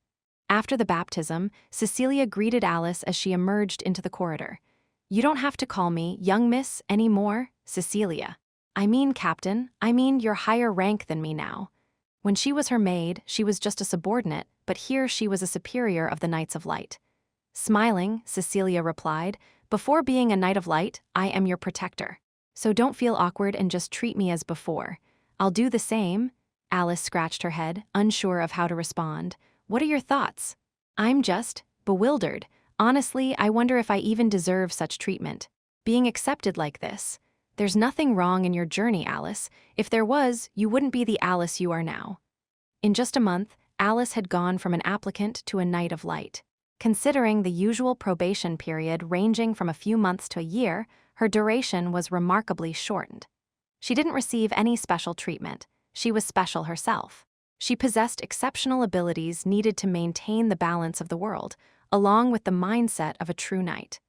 After the baptism, Cecilia greeted Alice as she emerged into the corridor. You don't have to call me young miss anymore, Cecilia. I mean, Captain, you're higher rank than me now. When she was her maid, she was just a subordinate, but here she was a superior of the Knights of Light. Smiling, Cecilia replied, before being a Knight of Light, I am your protector. So don't feel awkward and just treat me as before. I'll do the same. Alice scratched her head, unsure of how to respond. What are your thoughts? I'm just bewildered. Honestly, I wonder if I even deserve such treatment. Being accepted like this. There's nothing wrong in your journey, Alice. If there was, you wouldn't be the Alice you are now. In just a month, Alice had gone from an applicant to a Knight of Light. Considering the usual probation period ranging from a few months to a year, her duration was remarkably shortened. She didn't receive any special treatment. She was special herself. She possessed exceptional abilities needed to maintain the balance of the world, along with the mindset of a true knight.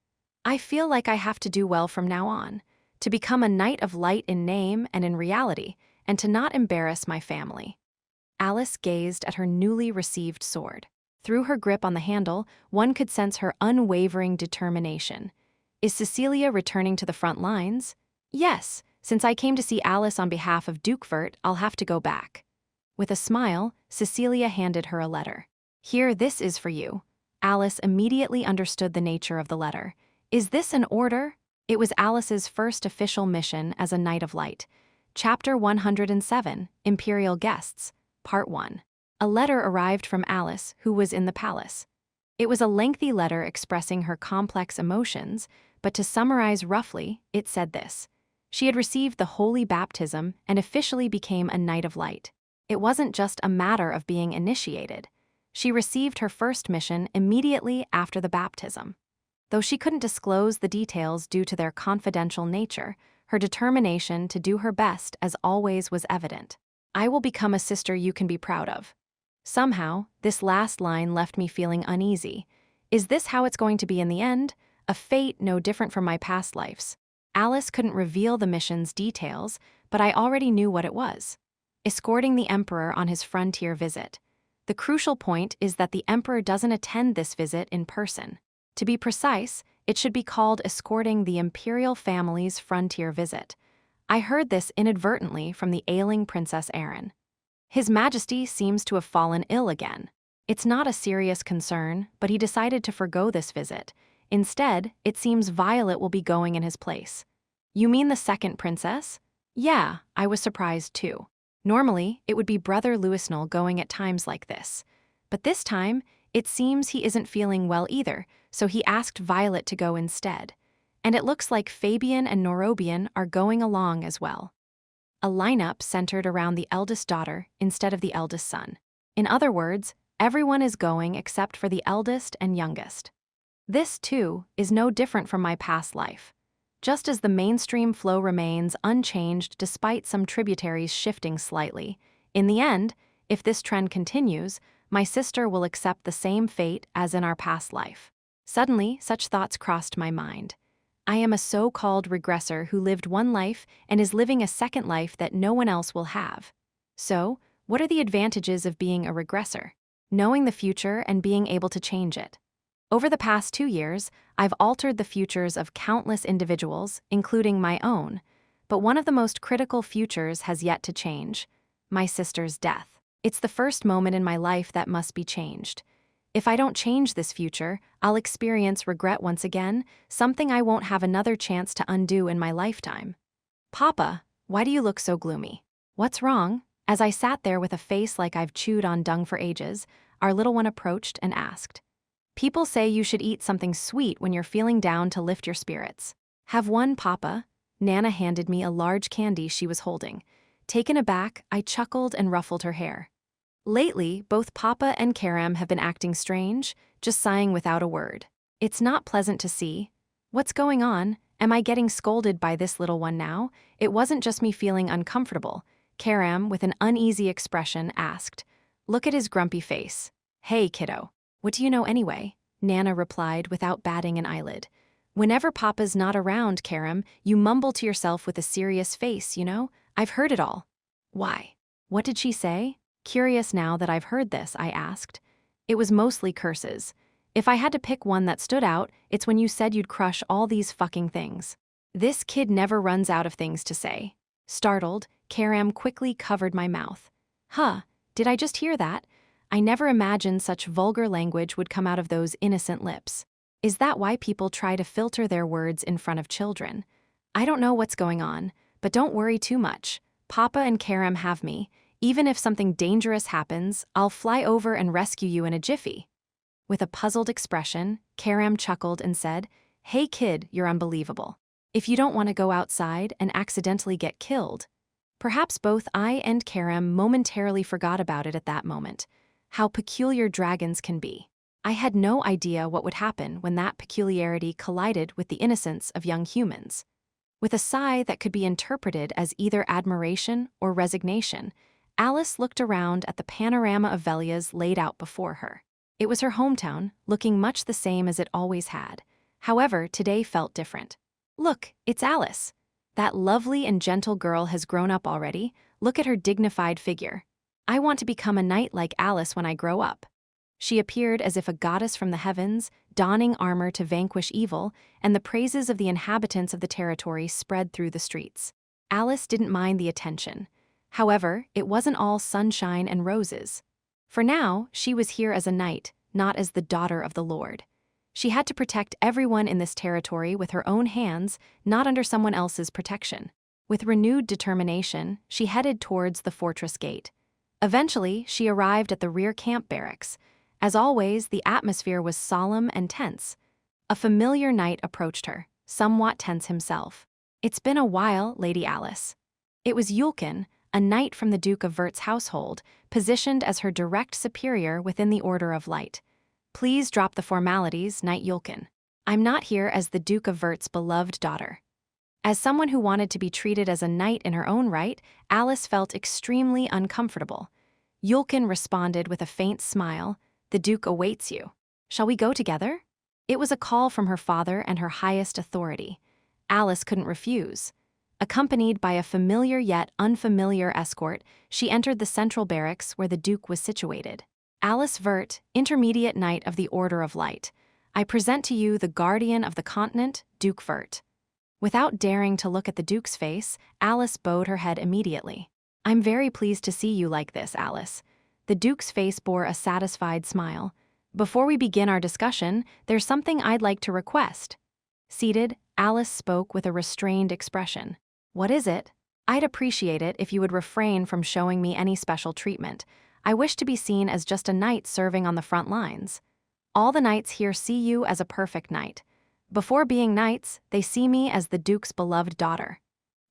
I feel like I have to do well from now on, to become a Knight of Light in name and in reality, and to not embarrass my family. Alice gazed at her newly received sword. Through her grip on the handle, one could sense her unwavering determination. Is Cecilia returning to the front lines? Yes, since I came to see Alice on behalf of Duke Vert, I'll have to go back. With a smile, Cecilia handed her a letter. Here, this is for you. Alice immediately understood the nature of the letter. Is this an order? It was Alice's first official mission as a Knight of Light. Chapter 107, Imperial Guests, Part 1. A letter arrived from Alice, who was in the palace. It was a lengthy letter expressing her complex emotions, but to summarize roughly, it said this. She had received the holy baptism and officially became a Knight of Light. It wasn't just a matter of being initiated. She received her first mission immediately after the baptism. Though she couldn't disclose the details due to their confidential nature, her determination to do her best as always was evident. I will become a sister you can be proud of. Somehow, this last line left me feeling uneasy. Is this how it's going to be in the end? A fate no different from my past lives. Alice couldn't reveal the mission's details, but I already knew what it was. Escorting the Emperor on his frontier visit. The crucial point is that the Emperor doesn't attend this visit in person. To be precise, it should be called escorting the Imperial family's frontier visit. I heard this inadvertently from the ailing Princess Erin. His Majesty seems to have fallen ill again. It's not a serious concern, but he decided to forgo this visit. Instead, it seems Violet will be going in his place. You mean the second princess? Yeah, I was surprised too. Normally, it would be Brother Louisnell going at times like this. But this time, it seems he isn't feeling well either, so he asked Violet to go instead. And it looks like Fabian and Norobian are going along as well. A lineup centered around the eldest daughter instead of the eldest son. In other words, everyone is going except for the eldest and youngest. This, too, is no different from my past life. Just as the mainstream flow remains unchanged despite some tributaries shifting slightly, in the end, if this trend continues, my sister will accept the same fate as in our past life. Suddenly, such thoughts crossed my mind. I am a so-called regressor who lived one life and is living a second life that no one else will have. So, what are the advantages of being a regressor? Knowing the future and being able to change it. Over the past 2 years, I've altered the futures of countless individuals, including my own. But one of the most critical futures has yet to change: my sister's death. It's the first moment in my life that must be changed. If I don't change this future, I'll experience regret once again, something I won't have another chance to undo in my lifetime. Papa, why do you look so gloomy? What's wrong? As I sat there with a face like I've chewed on dung for ages, our little one approached and asked, "People say you should eat something sweet when you're feeling down to lift your spirits. Have one, Papa." Nana handed me a large candy she was holding. Taken aback, I chuckled and ruffled her hair. Lately, both Papa and Karam have been acting strange, just sighing without a word. It's not pleasant to see. What's going on? Am I getting scolded by this little one now? It wasn't just me feeling uncomfortable. Karam, with an uneasy expression, asked. Look at his grumpy face. Hey, kiddo. What do you know anyway? Nana replied without batting an eyelid. Whenever Papa's not around, Karam, you mumble to yourself with a serious face, you know? I've heard it all. Why? What did she say? Curious now that I've heard this, I asked. It was mostly curses. If I had to pick one that stood out, it's when you said you'd crush all these fucking things. This kid never runs out of things to say. Startled, Karam quickly covered my mouth. Huh, did I just hear that? I never imagined such vulgar language would come out of those innocent lips. Is that why people try to filter their words in front of children? I don't know what's going on, but don't worry too much. Papa and Karam have me. Even if something dangerous happens, I'll fly over and rescue you in a jiffy. With a puzzled expression, Karam chuckled and said, Hey kid, you're unbelievable. If you don't want to go outside and accidentally get killed. Perhaps both I and Karam momentarily forgot about it at that moment. How peculiar dragons can be. I had no idea what would happen when that peculiarity collided with the innocence of young humans. With a sigh that could be interpreted as either admiration or resignation, Alice looked around at the panorama of Velias laid out before her. It was her hometown, looking much the same as it always had. However, today felt different. Look, it's Alice. That lovely and gentle girl has grown up already. Look at her dignified figure. I want to become a knight like Alice when I grow up. She appeared as if a goddess from the heavens, donning armor to vanquish evil, and the praises of the inhabitants of the territory spread through the streets. Alice didn't mind the attention. However, it wasn't all sunshine and roses. For now, she was here as a knight, not as the daughter of the Lord. She had to protect everyone in this territory with her own hands, not under someone else's protection. With renewed determination, she headed towards the fortress gate. Eventually, she arrived at the rear camp barracks. As always, the atmosphere was solemn and tense. A familiar knight approached her, somewhat tense himself. It's been a while, Lady Alice. It was Yulkin, a knight from the Duke of Vert's household, positioned as her direct superior within the Order of Light. Please drop the formalities, Knight Yulkin. I'm not here as the Duke of Vert's beloved daughter. As someone who wanted to be treated as a knight in her own right, Alice felt extremely uncomfortable. Yulkin responded with a faint smile. The Duke awaits you. Shall we go together? It was a call from her father and her highest authority. Alice couldn't refuse. Accompanied by a familiar yet unfamiliar escort, she entered the central barracks where the Duke was situated. Alice Vert, Intermediate Knight of the Order of Light. I present to you the Guardian of the Continent, Duke Vert. Without daring to look at the Duke's face, Alice bowed her head immediately. I'm very pleased to see you like this, Alice. The Duke's face bore a satisfied smile. "Before we begin our discussion, there's something I'd like to request." Seated, Alice spoke with a restrained expression. "What is it?" "I'd appreciate it if you would refrain from showing me any special treatment. I wish to be seen as just a knight serving on the front lines. All the knights here see you as a perfect knight. Before being knights, they see me as the Duke's beloved daughter."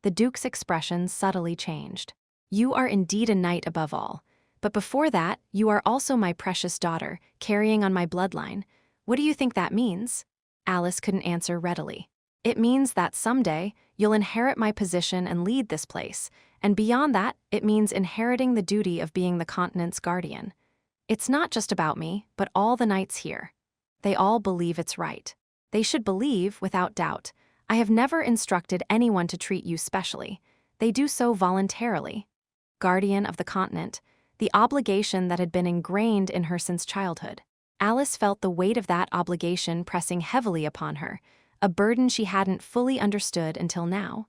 The Duke's expression subtly changed. "You are indeed a knight above all. But before that, you are also my precious daughter, carrying on my bloodline. What do you think that means?" Alice couldn't answer readily. "It means that someday, you'll inherit my position and lead this place, and beyond that, it means inheriting the duty of being the continent's guardian. It's not just about me, but all the knights here. They all believe it's right. They should believe, without doubt. I have never instructed anyone to treat you specially. They do so voluntarily. Guardian of the continent, the obligation that had been ingrained in her since childhood. Alice felt the weight of that obligation pressing heavily upon her, a burden she hadn't fully understood until now.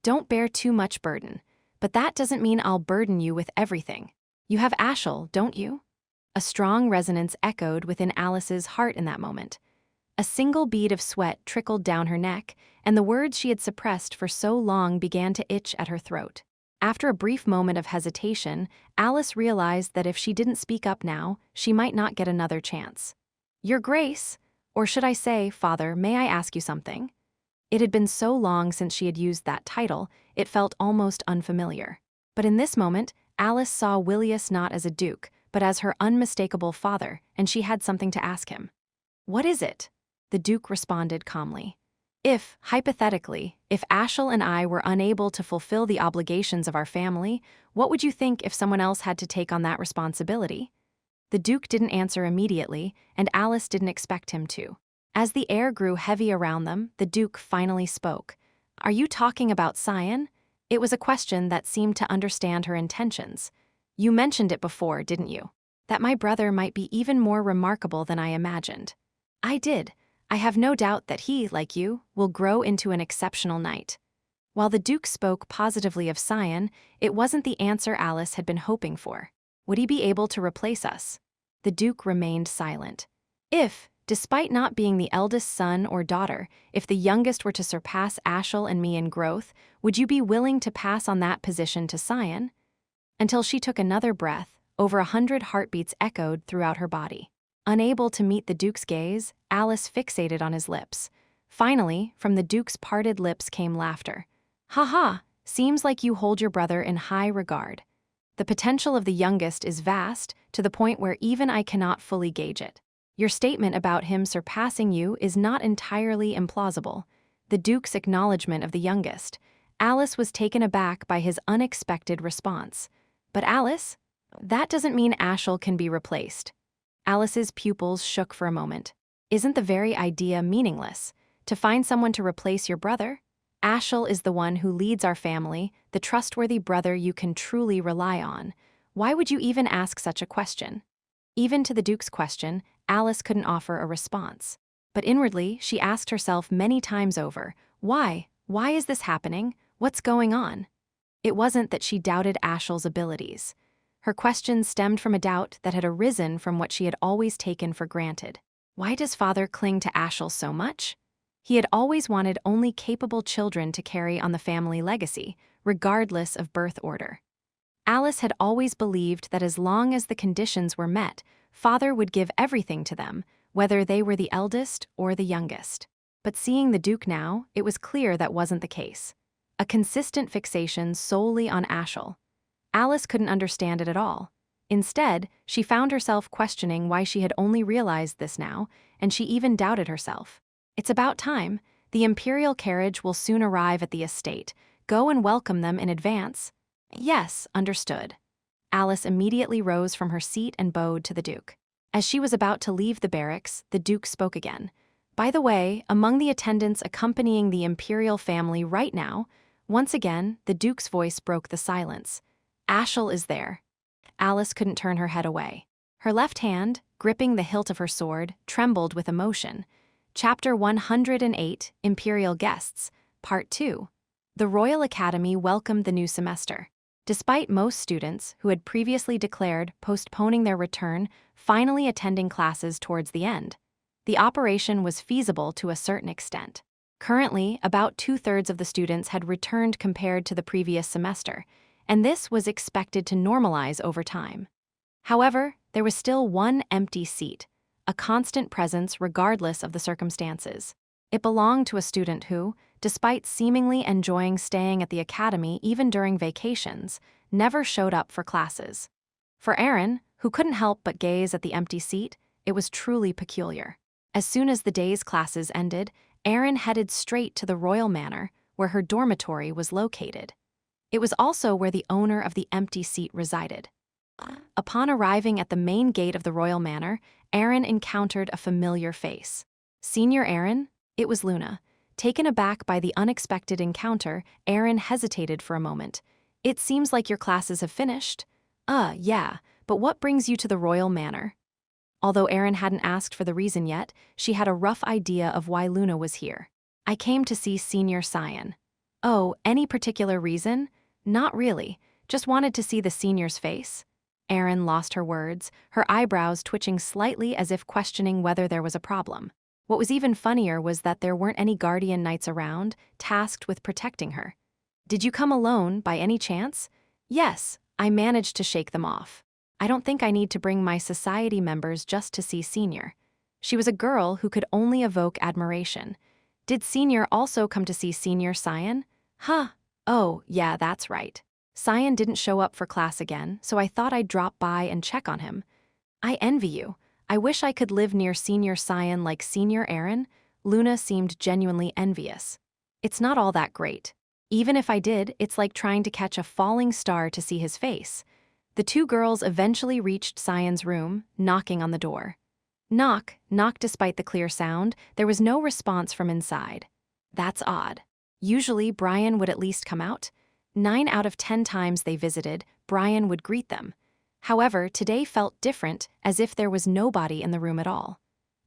"Don't bear too much burden, but that doesn't mean I'll burden you with everything. You have Ashel, don't you?" A strong resonance echoed within Alice's heart in that moment. A single bead of sweat trickled down her neck, and the words she had suppressed for so long began to itch at her throat. After a brief moment of hesitation, Alice realized that if she didn't speak up now, she might not get another chance. "Your Grace, or should I say, Father, may I ask you something?" It had been so long since she had used that title, it felt almost unfamiliar. But in this moment, Alice saw Willius not as a duke, but as her unmistakable father, and she had something to ask him. "What is it?" The Duke responded calmly. "If, hypothetically, if Ashel and I were unable to fulfill the obligations of our family, what would you think if someone else had to take on that responsibility?" The Duke didn't answer immediately, and Alice didn't expect him to. As the air grew heavy around them, the Duke finally spoke. "Are you talking about Cyan?" It was a question that seemed to understand her intentions. "You mentioned it before, didn't you? That my brother might be even more remarkable than I imagined." "I did. I have no doubt that he, like you, will grow into an exceptional knight." While the Duke spoke positively of Cyan, it wasn't the answer Alice had been hoping for. "Would he be able to replace us?" The Duke remained silent. "If, despite not being the eldest son or daughter, if the youngest were to surpass Ashel and me in growth, would you be willing to pass on that position to Cyan?" Until she took another breath, over 100 heartbeats echoed throughout her body. Unable to meet the Duke's gaze, Alice fixated on his lips. Finally, from the Duke's parted lips came laughter. "Ha ha, seems like you hold your brother in high regard. The potential of the youngest is vast, to the point where even I cannot fully gauge it. Your statement about him surpassing you is not entirely implausible." The Duke's acknowledgement of the youngest. Alice was taken aback by his unexpected response. "But Alice, that doesn't mean Ashel can be replaced." Alice's pupils shook for a moment. "Isn't the very idea meaningless? To find someone to replace your brother? Ashel is the one who leads our family, the trustworthy brother you can truly rely on. Why would you even ask such a question?" Even to the Duke's question, Alice couldn't offer a response. But inwardly, she asked herself many times over, "Why? Why is this happening? What's going on?" It wasn't that she doubted Ashel's abilities. Her question stemmed from a doubt that had arisen from what she had always taken for granted. Why does father cling to Ashel so much? He had always wanted only capable children to carry on the family legacy, regardless of birth order. Alice had always believed that as long as the conditions were met, father would give everything to them, whether they were the eldest or the youngest. But seeing the Duke now, it was clear that wasn't the case. A consistent fixation solely on Ashel. Alice couldn't understand it at all. Instead, she found herself questioning why she had only realized this now, and she even doubted herself. "It's about time. The imperial carriage will soon arrive at the estate. Go and welcome them in advance." "Yes, understood." Alice immediately rose from her seat and bowed to the Duke. As she was about to leave the barracks, the Duke spoke again. "By the way, among the attendants accompanying the imperial family right now," once again, the Duke's voice broke the silence. "Ashel is there." Alice couldn't turn her head away. Her left hand, gripping the hilt of her sword, trembled with emotion. Chapter 108, Imperial Guests, Part 2. The Royal Academy welcomed the new semester. Despite most students who had previously declared postponing their return finally attending classes towards the end, the operation was feasible to a certain extent. Currently, about 2/3 of the students had returned compared to the previous semester, and this was expected to normalize over time. However, there was still one empty seat, a constant presence regardless of the circumstances. It belonged to a student who, despite seemingly enjoying staying at the academy even during vacations, never showed up for classes. For Aaron, who couldn't help but gaze at the empty seat, it was truly peculiar. As soon as the day's classes ended, Aaron headed straight to the Royal Manor, where her dormitory was located. It was also where the owner of the empty seat resided. Upon arriving at the main gate of the Royal Manor, Aaron encountered a familiar face. Senior Aaron? It was Luna. Taken aback by the unexpected encounter, Aaron hesitated for a moment. "It seems like your classes have finished." Yeah, but what brings you to the Royal Manor?" Although Aaron hadn't asked for the reason yet, she had a rough idea of why Luna was here. "I came to see Senior Cyan." "Oh, any particular reason?" "Not really. Just wanted to see the senior's face." Aaron lost her words, her eyebrows twitching slightly as if questioning whether there was a problem. What was even funnier was that there weren't any guardian knights around, tasked with protecting her. "Did you come alone, by any chance?" "Yes, I managed to shake them off. I don't think I need to bring my society members just to see Senior." She was a girl who could only evoke admiration. "Did Senior also come to see Senior Cyan?" "Huh. Oh, yeah, that's right. Cyan didn't show up for class again, so I thought I'd drop by and check on him." "I envy you. I wish I could live near Senior Cyan like Senior Aaron." Luna seemed genuinely envious. "It's not all that great. Even if I did, it's like trying to catch a falling star to see his face." The two girls eventually reached Cyan's room, knocking on the door. Knock, knock. Despite the clear sound, there was no response from inside. That's odd. Usually, Brian would at least come out. 9 out of 10 times they visited, Brian would greet them. However, today felt different, as if there was nobody in the room at all.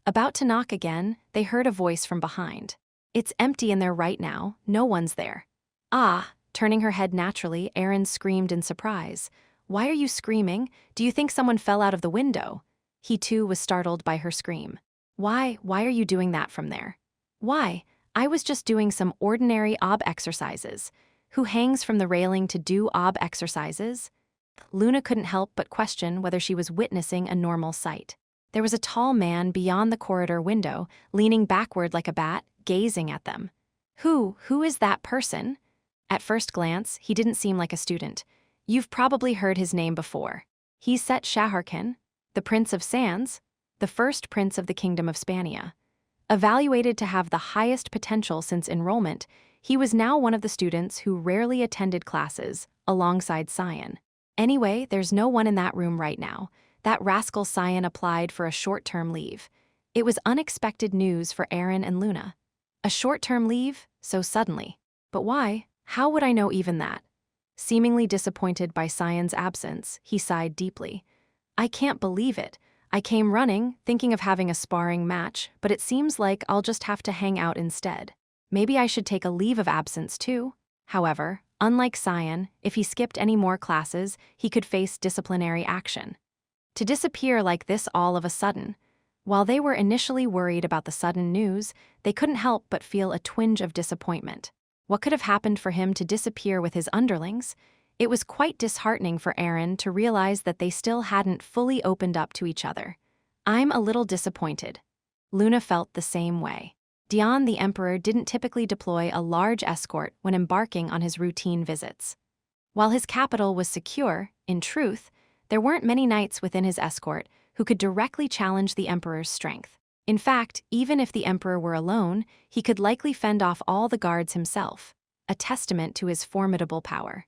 About to knock again, they heard a voice from behind. "It's empty in there right now, no one's there." "Ah!" Turning her head naturally, Aaron screamed in surprise. "Why are you screaming? Do you think someone fell out of the window?" He too was startled by her scream. Why are you doing that from there?" "Why? I was just doing some ordinary ob exercises." "Who hangs from the railing to do ob exercises?" Luna couldn't help but question whether she was witnessing a normal sight. There was a tall man beyond the corridor window, leaning backward like a bat, gazing at them. Who is that person?" At first glance, he didn't seem like a student. "You've probably heard his name before. He's Set Shaharkin, the Prince of Sands, the first prince of the Kingdom of Spania. Evaluated to have the highest potential since enrollment, he was now one of the students who rarely attended classes, alongside Cyan. Anyway, there's no one in that room right now. That rascal Cyan applied for a short-term leave." It was unexpected news for Aaron and Luna. A short-term leave? So suddenly. "But why? How would I know even that?" Seemingly disappointed by Cyan's absence, he sighed deeply. "I can't believe it. I came running, thinking of having a sparring match, but it seems like I'll just have to hang out instead. Maybe I should take a leave of absence too." However, unlike Cyan, if he skipped any more classes, he could face disciplinary action. To disappear like this all of a sudden. While they were initially worried about the sudden news, they couldn't help but feel a twinge of disappointment. What could have happened for him to disappear with his underlings? It was quite disheartening for Aaron to realize that they still hadn't fully opened up to each other. "I'm a little disappointed." Luna felt the same way. Dion the Emperor didn't typically deploy a large escort when embarking on his routine visits. While his capital was secure, in truth, there weren't many knights within his escort who could directly challenge the Emperor's strength. In fact, even if the Emperor were alone, he could likely fend off all the guards himself, a testament to his formidable power.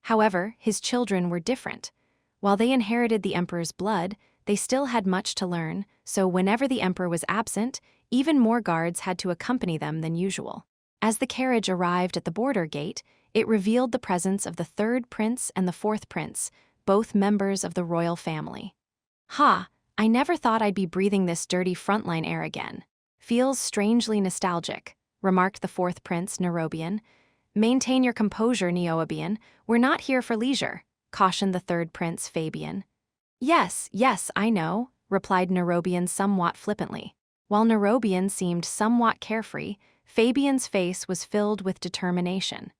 However, his children were different. While they inherited the Emperor's blood, they still had much to learn, so whenever the Emperor was absent, even more guards had to accompany them than usual. As the carriage arrived at the border gate, it revealed the presence of the third prince and the fourth prince, both members of the royal family. "Ha! I never thought I'd be breathing this dirty frontline air again. Feels strangely nostalgic," remarked the fourth prince, Nerobian. Maintain your composure, Neobian. We're not here for leisure, cautioned the third prince, Fabian. Yes, yes, I know, replied Nerobian somewhat flippantly. While Nerobian seemed somewhat carefree, Fabian's face was filled with determination.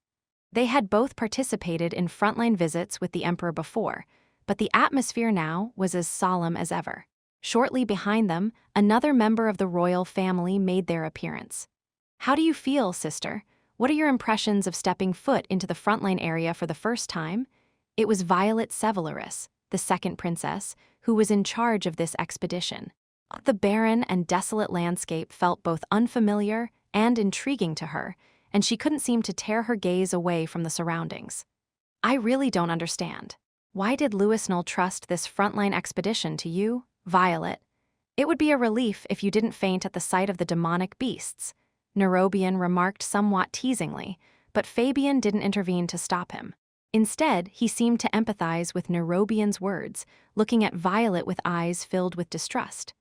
They had both participated in frontline visits with the emperor before, but the atmosphere now was as solemn as ever. Shortly behind them, another member of the royal family made their appearance. How do you feel, sister? What are your impressions of stepping foot into the frontline area for the first time? It was Violet Sevelarus, the second princess, who was in charge of this expedition. The barren and desolate landscape felt both unfamiliar and intriguing to her, and she couldn't seem to tear her gaze away from the surroundings. I really don't understand. Why did Louisnel trust this frontline expedition to you, Violet? It would be a relief if you didn't faint at the sight of the demonic beasts, Nerobian remarked somewhat teasingly, but Fabian didn't intervene to stop him. Instead, he seemed to empathize with Nerobian's words, looking at Violet with eyes filled with distrust.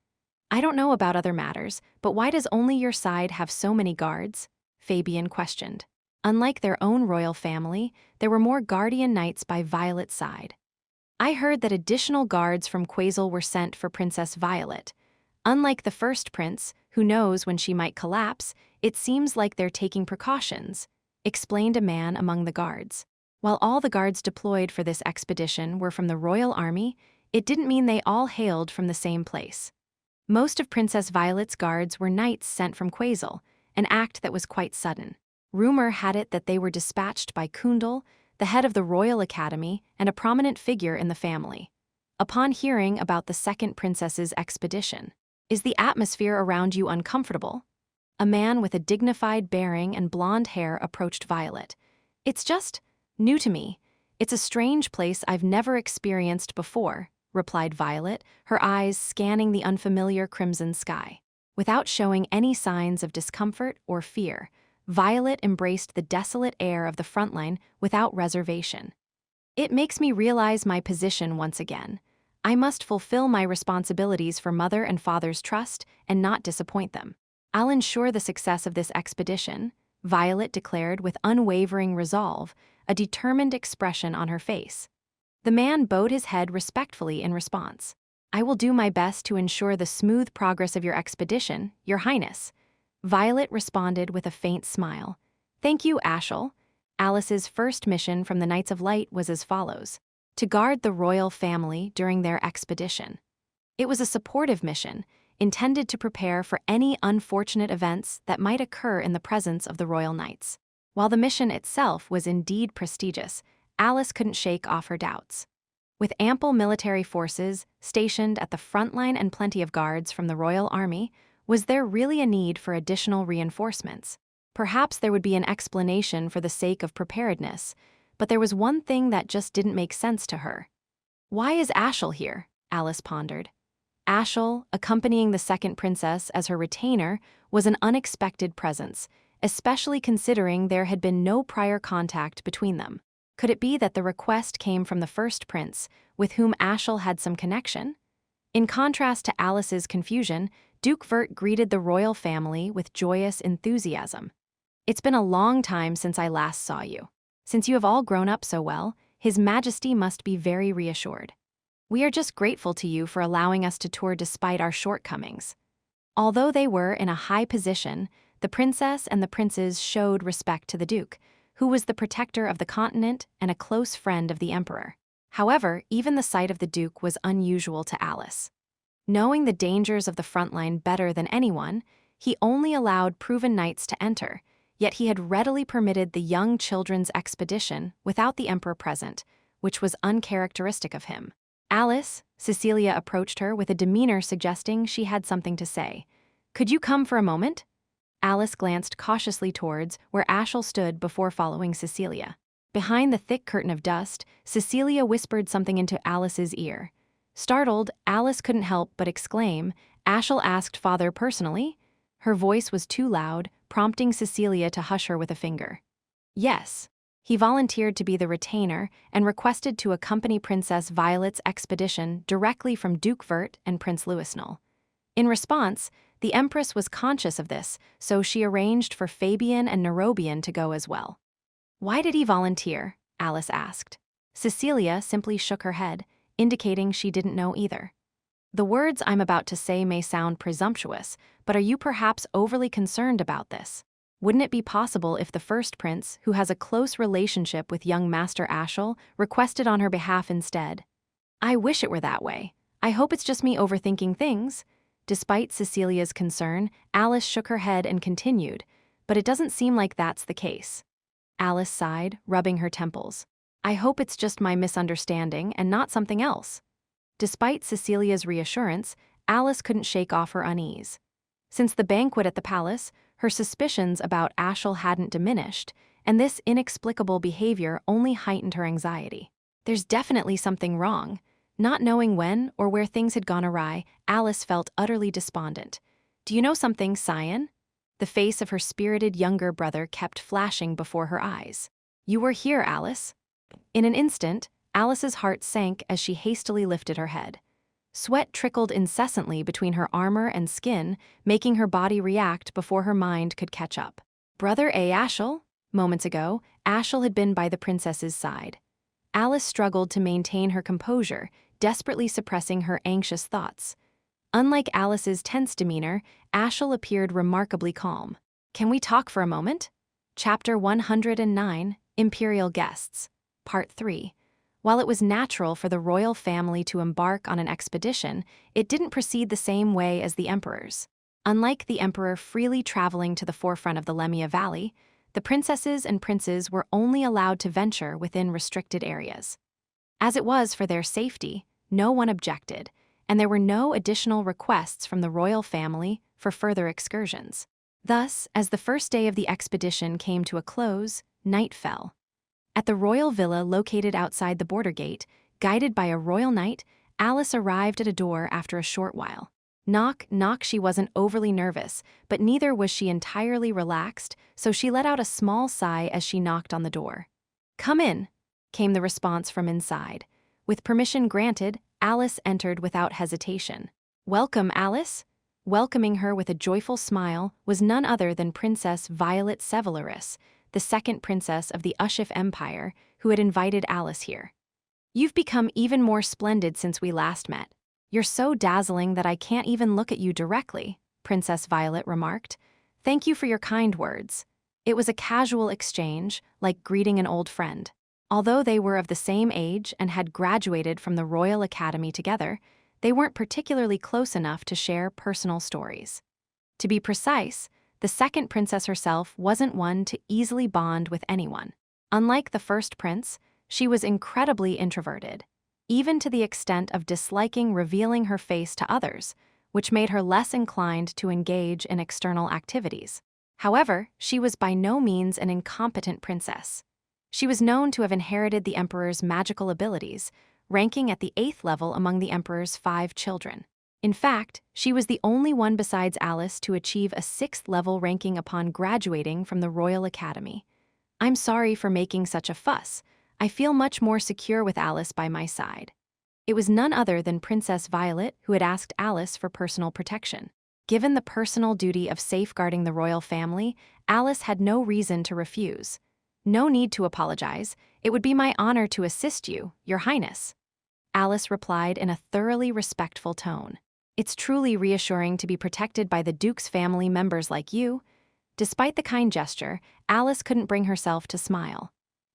I don't know about other matters, but why does only your side have so many guards? Fabian questioned. Unlike their own royal family, there were more guardian knights by Violet's side. I heard that additional guards from Quasel were sent for Princess Violet. Unlike the first prince, who knows when she might collapse, it seems like they're taking precautions, explained a man among the guards. While all the guards deployed for this expedition were from the royal army, it didn't mean they all hailed from the same place. Most of Princess Violet's guards were knights sent from Quasel, an act that was quite sudden. Rumor had it that they were dispatched by Kundal, the head of the Royal Academy and a prominent figure in the family. Upon hearing about the second princess's expedition, is the atmosphere around you uncomfortable? A man with a dignified bearing and blonde hair approached Violet. It's just new to me. It's a strange place I've never experienced before, replied Violet, her eyes scanning the unfamiliar crimson sky. Without showing any signs of discomfort or fear, Violet embraced the desolate air of the frontline without reservation. It makes me realize my position once again. I must fulfill my responsibilities for mother and father's trust and not disappoint them. I'll ensure the success of this expedition, Violet declared with unwavering resolve, a determined expression on her face. The man bowed his head respectfully in response. I will do my best to ensure the smooth progress of your expedition, Your Highness. Violet responded with a faint smile. Thank you, Ashel. Alice's first mission from the Knights of Light was as follows: to guard the royal family during their expedition. It was a supportive mission, intended to prepare for any unfortunate events that might occur in the presence of the royal knights. While the mission itself was indeed prestigious, Alice couldn't shake off her doubts. With ample military forces stationed at the front line and plenty of guards from the royal army, was there really a need for additional reinforcements? Perhaps there would be an explanation for the sake of preparedness, but there was one thing that just didn't make sense to her. Why is Ashel here? Alice pondered. Ashel, accompanying the second princess as her retainer, was an unexpected presence, especially considering there had been no prior contact between them. Could it be that the request came from the first prince, with whom Ashel had some connection? In contrast to Alice's confusion, Duke Vert greeted the royal family with joyous enthusiasm. It's been a long time since I last saw you. Since you have all grown up so well, His Majesty must be very reassured. We are just grateful to you for allowing us to tour despite our shortcomings. Although they were in a high position, the princess and the princes showed respect to the Duke, who was the protector of the continent and a close friend of the Emperor. However, even the sight of the Duke was unusual to Alice. Knowing the dangers of the front line better than anyone, he only allowed proven knights to enter, yet he had readily permitted the young children's expedition without the Emperor present, which was uncharacteristic of him. Alice, Cecilia approached her with a demeanor suggesting she had something to say. Could you come for a moment? Alice glanced cautiously towards where Ashel stood before following Cecilia. Behind the thick curtain of dust, Cecilia whispered something into Alice's ear. Startled, Alice couldn't help but exclaim, Ashel asked Father personally? Her voice was too loud, prompting Cecilia to hush her with a finger. Yes. He volunteered to be the retainer and requested to accompany Princess Violet's expedition directly from Duke Vert and Prince Louisnel. In response, the Empress was conscious of this, so she arranged for Fabian and Nerobian to go as well. Why did he volunteer? Alice asked. Cecilia simply shook her head, indicating she didn't know either. The words I'm about to say may sound presumptuous, but are you perhaps overly concerned about this? Wouldn't it be possible if the first prince, who has a close relationship with young Master Ashel, requested on her behalf instead? I wish it were that way. I hope it's just me overthinking things. Despite Cecilia's concern, Alice shook her head and continued, but it doesn't seem like that's the case. Alice sighed, rubbing her temples. I hope it's just my misunderstanding and not something else. Despite Cecilia's reassurance, Alice couldn't shake off her unease. Since the banquet at the palace, her suspicions about Ashel hadn't diminished, and this inexplicable behavior only heightened her anxiety. There's definitely something wrong. Not knowing when or where things had gone awry, Alice felt utterly despondent. Do you know something, Cyan? The face of her spirited younger brother kept flashing before her eyes. You were here, Alice. In an instant, Alice's heart sank as she hastily lifted her head. Sweat trickled incessantly between her armor and skin, making her body react before her mind could catch up. Brother Ashel? Moments ago, Ashel had been by the princess's side. Alice struggled to maintain her composure, desperately suppressing her anxious thoughts. Unlike Alice's tense demeanor, Ashel appeared remarkably calm. Can we talk for a moment? Chapter 109, Imperial Guests. Part 3. While it was natural for the royal family to embark on an expedition, it didn't proceed the same way as the emperor's. Unlike the emperor freely traveling to the forefront of the Lemia Valley, the princesses and princes were only allowed to venture within restricted areas. As it was for their safety, no one objected, and there were no additional requests from the royal family for further excursions. Thus, as the first day of the expedition came to a close, night fell. At the royal villa located outside the border gate, guided by a royal knight, Alice arrived at a door after a short while. Knock, knock, she wasn't overly nervous, but neither was she entirely relaxed, so she let out a small sigh as she knocked on the door. Come in, came the response from inside. With permission granted, Alice entered without hesitation. Welcome, Alice. Welcoming her with a joyful smile was none other than Princess Violet Sevelaris, the second princess of the Ushif Empire, who had invited Alice here. You've become even more splendid since we last met. You're so dazzling that I can't even look at you directly, Princess Violet remarked. Thank you for your kind words. It was a casual exchange, like greeting an old friend. Although they were of the same age and had graduated from the Royal Academy together, they weren't particularly close enough to share personal stories. To be precise, the second princess herself wasn't one to easily bond with anyone. Unlike the first prince, she was incredibly introverted, even to the extent of disliking revealing her face to others, which made her less inclined to engage in external activities. However, she was by no means an incompetent princess. She was known to have inherited the emperor's magical abilities, ranking at the 8th level among the emperor's 5 children. In fact, she was the only one besides Alice to achieve a 6th level ranking upon graduating from the Royal Academy. I'm sorry for making such a fuss. I feel much more secure with Alice by my side. It was none other than Princess Violet who had asked Alice for personal protection. Given the personal duty of safeguarding the royal family, Alice had no reason to refuse. No need to apologize. It would be my honor to assist you, Your Highness. Alice replied in a thoroughly respectful tone. It's truly reassuring to be protected by the Duke's family members like you. Despite the kind gesture, Alice couldn't bring herself to smile.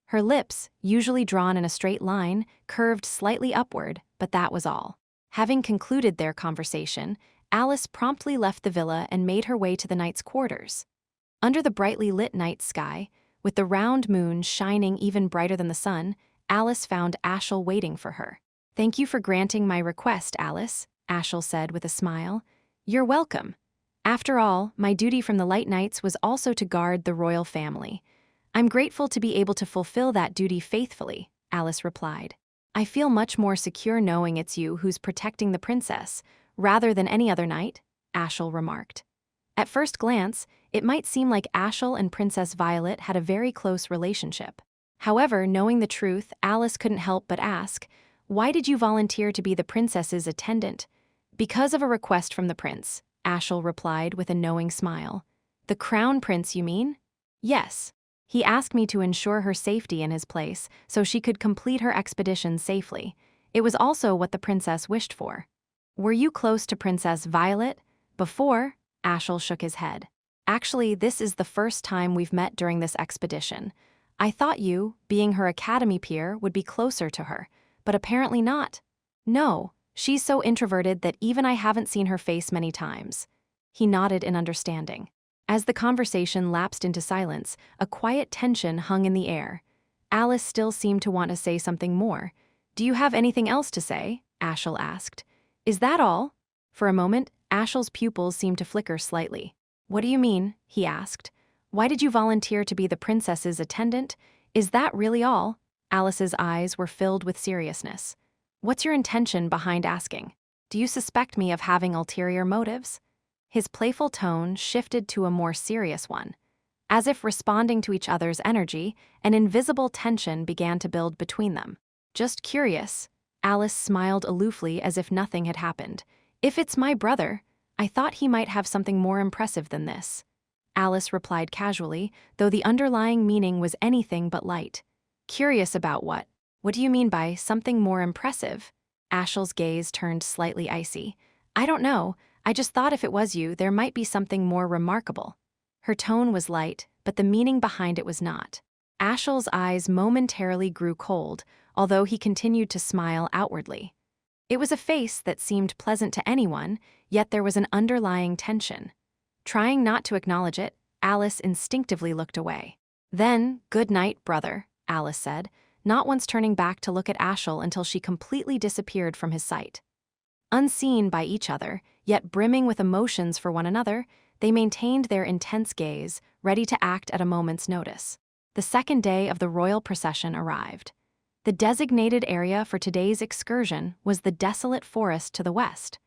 Her lips, usually drawn in a straight line, curved slightly upward, but that was all. Having concluded their conversation, Alice promptly left the villa and made her way to the knight's quarters. Under the brightly lit night sky, with the round moon shining even brighter than the sun, Alice found Ashel waiting for her. Thank you for granting my request, Alice, Ashel said with a smile. You're welcome. After all, my duty from the Light Knights was also to guard the royal family. I'm grateful to be able to fulfill that duty faithfully, Alice replied. I feel much more secure knowing it's you who's protecting the princess, rather than any other knight, Ashel remarked. At first glance, it might seem like Ashel and Princess Violet had a very close relationship. However, knowing the truth, Alice couldn't help but ask, why did you volunteer to be the princess's attendant? Because of a request from the prince, Ashel replied with a knowing smile. The crown prince, you mean? Yes. He asked me to ensure her safety in his place so she could complete her expedition safely. It was also what the princess wished for. Were you close to Princess Violet? Before? Ashel shook his head. Actually, this is the first time we've met during this expedition. I thought you, being her academy peer, would be closer to her, but apparently not. No, she's so introverted that even I haven't seen her face many times. He nodded in understanding. As the conversation lapsed into silence, a quiet tension hung in the air. Alice still seemed to want to say something more. Do you have anything else to say? Ashel asked. Is that all? For a moment, Ashel's pupils seemed to flicker slightly. What do you mean? He asked. Why did you volunteer to be the princess's attendant? Is that really all? Alice's eyes were filled with seriousness. What's your intention behind asking? Do you suspect me of having ulterior motives? His playful tone shifted to a more serious one. As if responding to each other's energy, an invisible tension began to build between them. Just curious. Alice smiled aloofly as if nothing had happened. If it's my brother, I thought he might have something more impressive than this. Alice replied casually, though the underlying meaning was anything but light. Curious about what? What do you mean by something more impressive? Ashel's gaze turned slightly icy. I don't know. I just thought if it was you, there might be something more remarkable. Her tone was light, but the meaning behind it was not. Ashel's eyes momentarily grew cold, although he continued to smile outwardly. It was a face that seemed pleasant to anyone, yet there was an underlying tension. Trying not to acknowledge it, Alice instinctively looked away. Then, good night, brother, Alice said, not once turning back to look at Ashel until she completely disappeared from his sight. Unseen by each other, yet brimming with emotions for one another, they maintained their intense gaze, ready to act at a moment's notice. The second day of the royal procession arrived. The designated area for today's excursion was the desolate forest to the west.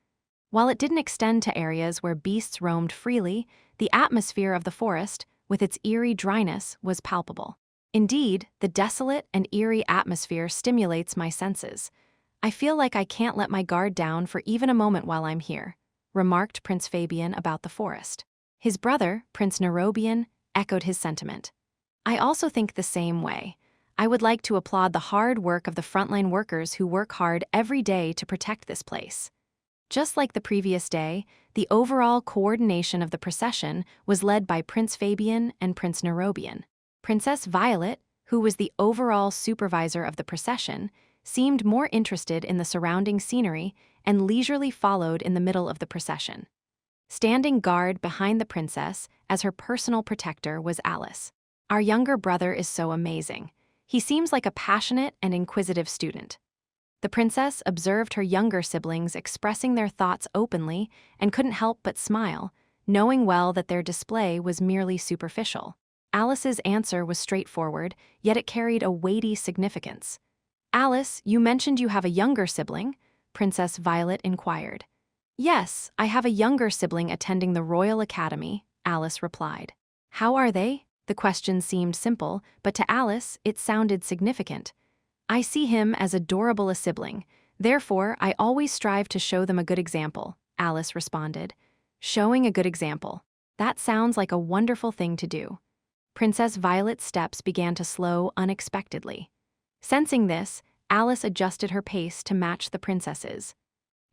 While it didn't extend to areas where beasts roamed freely, the atmosphere of the forest, with its eerie dryness, was palpable. Indeed, the desolate and eerie atmosphere stimulates my senses. I feel like I can't let my guard down for even a moment while I'm here, remarked Prince Fabian about the forest. His brother, Prince Nerobian, echoed his sentiment. I also think the same way. I would like to applaud the hard work of the frontline workers who work hard every day to protect this place. Just like the previous day, the overall coordination of the procession was led by Prince Fabian and Prince Nerobian. Princess Violet, who was the overall supervisor of the procession, seemed more interested in the surrounding scenery and leisurely followed in the middle of the procession. Standing guard behind the princess as her personal protector was Alice. Our younger brother is so amazing. He seems like a passionate and inquisitive student. The princess observed her younger siblings expressing their thoughts openly and couldn't help but smile, knowing well that their display was merely superficial. Alice's answer was straightforward, yet it carried a weighty significance. Alice, you mentioned you have a younger sibling, Princess Violet inquired. Yes, I have a younger sibling attending the Royal Academy, Alice replied. How are they? The question seemed simple, but to Alice, it sounded significant. I see him as adorable a sibling, therefore I always strive to show them a good example, Alice responded. Showing a good example. That sounds like a wonderful thing to do. Princess Violet's steps began to slow unexpectedly. Sensing this, Alice adjusted her pace to match the princess's.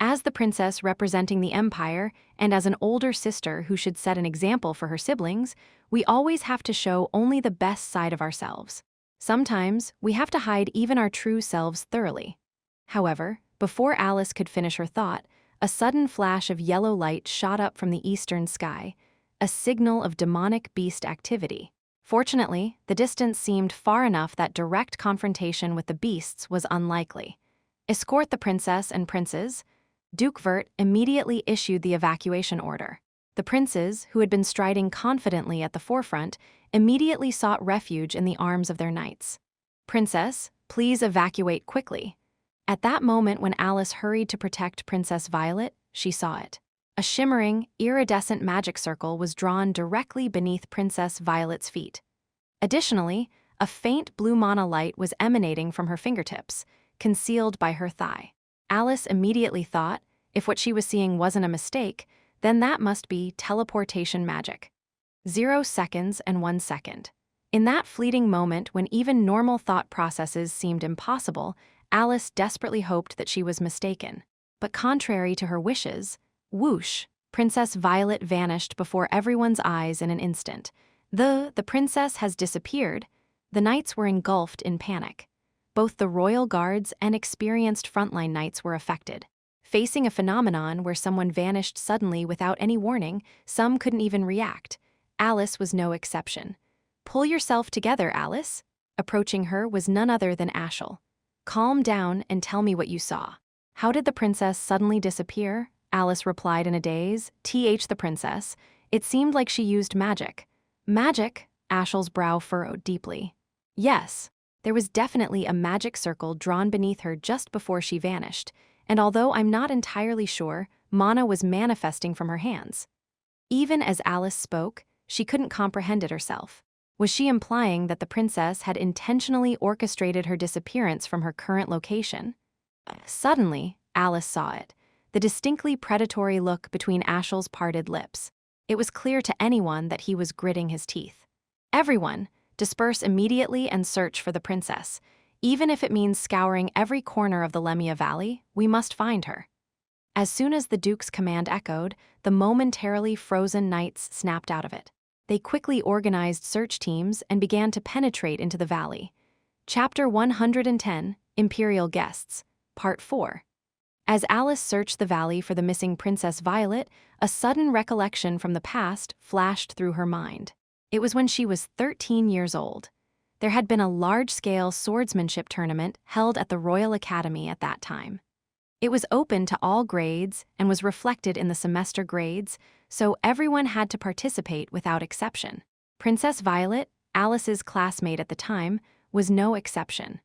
As the princess representing the empire, and as an older sister who should set an example for her siblings, we always have to show only the best side of ourselves. Sometimes, we have to hide even our true selves thoroughly. However, before Alice could finish her thought, a sudden flash of yellow light shot up from the eastern sky, a signal of demonic beast activity. Fortunately, the distance seemed far enough that direct confrontation with the beasts was unlikely. Escort the princess and princes. Duke Vert immediately issued the evacuation order. The princes, who had been striding confidently at the forefront, immediately sought refuge in the arms of their knights. Princess, please evacuate quickly. At that moment when Alice hurried to protect Princess Violet, she saw it. A shimmering, iridescent magic circle was drawn directly beneath Princess Violet's feet. Additionally, a faint blue mana light was emanating from her fingertips, concealed by her thigh. Alice immediately thought, if what she was seeing wasn't a mistake, then that must be teleportation magic. 0 seconds and 1 second. In that fleeting moment when even normal thought processes seemed impossible, Alice desperately hoped that she was mistaken. But contrary to her wishes, whoosh, Princess Violet vanished before everyone's eyes in an instant. The princess has disappeared. The knights were engulfed in panic. Both the royal guards and experienced frontline knights were affected. Facing a phenomenon where someone vanished suddenly without any warning, some couldn't even react. Alice was no exception. "Pull yourself together, Alice." Approaching her was none other than Ashel. "Calm down and tell me what you saw." "How did the princess suddenly disappear?" Alice replied in a daze. The princess. "It seemed like she used magic." "Magic?" Ashel's brow furrowed deeply. "Yes, there was definitely a magic circle drawn beneath her just before she vanished, and although I'm not entirely sure, mana was manifesting from her hands." Even as Alice spoke, she couldn't comprehend it herself. Was she implying that the princess had intentionally orchestrated her disappearance from her current location? Suddenly, Alice saw it. The distinctly predatory look between Ashel's parted lips. It was clear to anyone that he was gritting his teeth. "Everyone, disperse immediately and search for the princess. Even if it means scouring every corner of the Lemia Valley, we must find her." As soon as the Duke's command echoed, the momentarily frozen knights snapped out of it. They quickly organized search teams and began to penetrate into the valley. Chapter 110, Imperial Guests, Part 4. As Alice searched the valley for the missing Princess Violet, a sudden recollection from the past flashed through her mind. It was when she was 13 years old. There had been a large-scale swordsmanship tournament held at the Royal Academy at that time. It was open to all grades and was reflected in the semester grades, so everyone had to participate without exception. Princess Violet, Alice's classmate at the time, was no exception.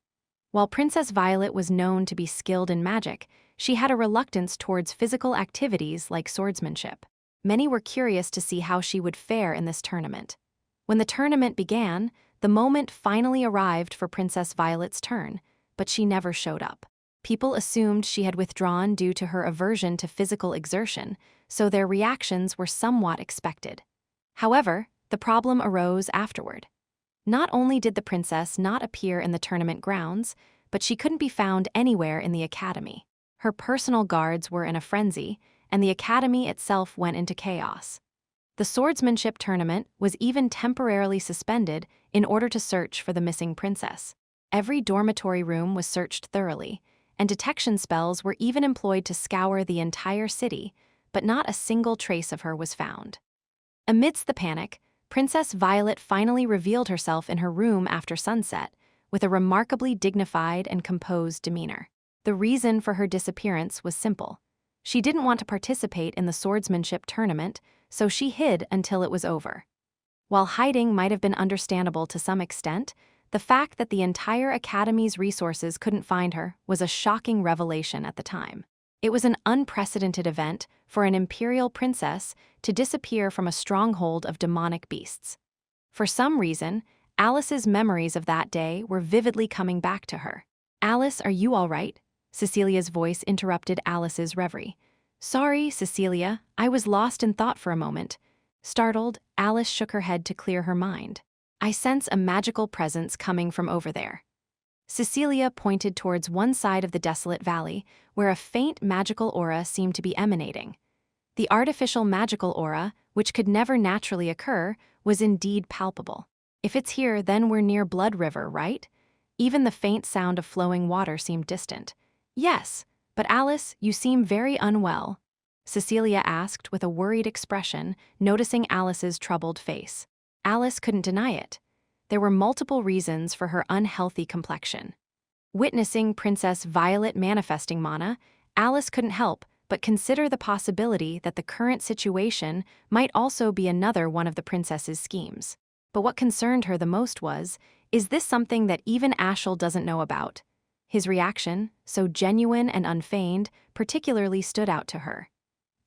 While Princess Violet was known to be skilled in magic, she had a reluctance towards physical activities like swordsmanship. Many were curious to see how she would fare in this tournament. When the tournament began, the moment finally arrived for Princess Violet's turn, but she never showed up. People assumed she had withdrawn due to her aversion to physical exertion, so their reactions were somewhat expected. However, the problem arose afterward. Not only did the princess not appear in the tournament grounds, but she couldn't be found anywhere in the academy. Her personal guards were in a frenzy, and the academy itself went into chaos. The swordsmanship tournament was even temporarily suspended in order to search for the missing princess. Every dormitory room was searched thoroughly, and detection spells were even employed to scour the entire city, but not a single trace of her was found. Amidst the panic, Princess Violet finally revealed herself in her room after sunset, with a remarkably dignified and composed demeanor. The reason for her disappearance was simple. She didn't want to participate in the swordsmanship tournament, so she hid until it was over. While hiding might have been understandable to some extent, the fact that the entire Academy's resources couldn't find her was a shocking revelation at the time. It was an unprecedented event for an imperial princess to disappear from a stronghold of demonic beasts. For some reason, Alice's memories of that day were vividly coming back to her. "Alice, are you all right?" Cecilia's voice interrupted Alice's reverie. "Sorry, Cecilia, I was lost in thought for a moment." Startled, Alice shook her head to clear her mind. "I sense a magical presence coming from over there." Cecilia pointed towards one side of the desolate valley, where a faint magical aura seemed to be emanating. The artificial magical aura, which could never naturally occur, was indeed palpable. "If it's here, then we're near Blood River, right?" Even the faint sound of flowing water seemed distant. "Yes, but Alice, you seem very unwell," Cecilia asked with a worried expression, noticing Alice's troubled face. Alice couldn't deny it. There were multiple reasons for her unhealthy complexion. Witnessing Princess Violet manifesting mana, Alice couldn't help but consider the possibility that the current situation might also be another one of the princess's schemes. But what concerned her the most was, is this something that even Ashel doesn't know about? His reaction, so genuine and unfeigned, particularly stood out to her.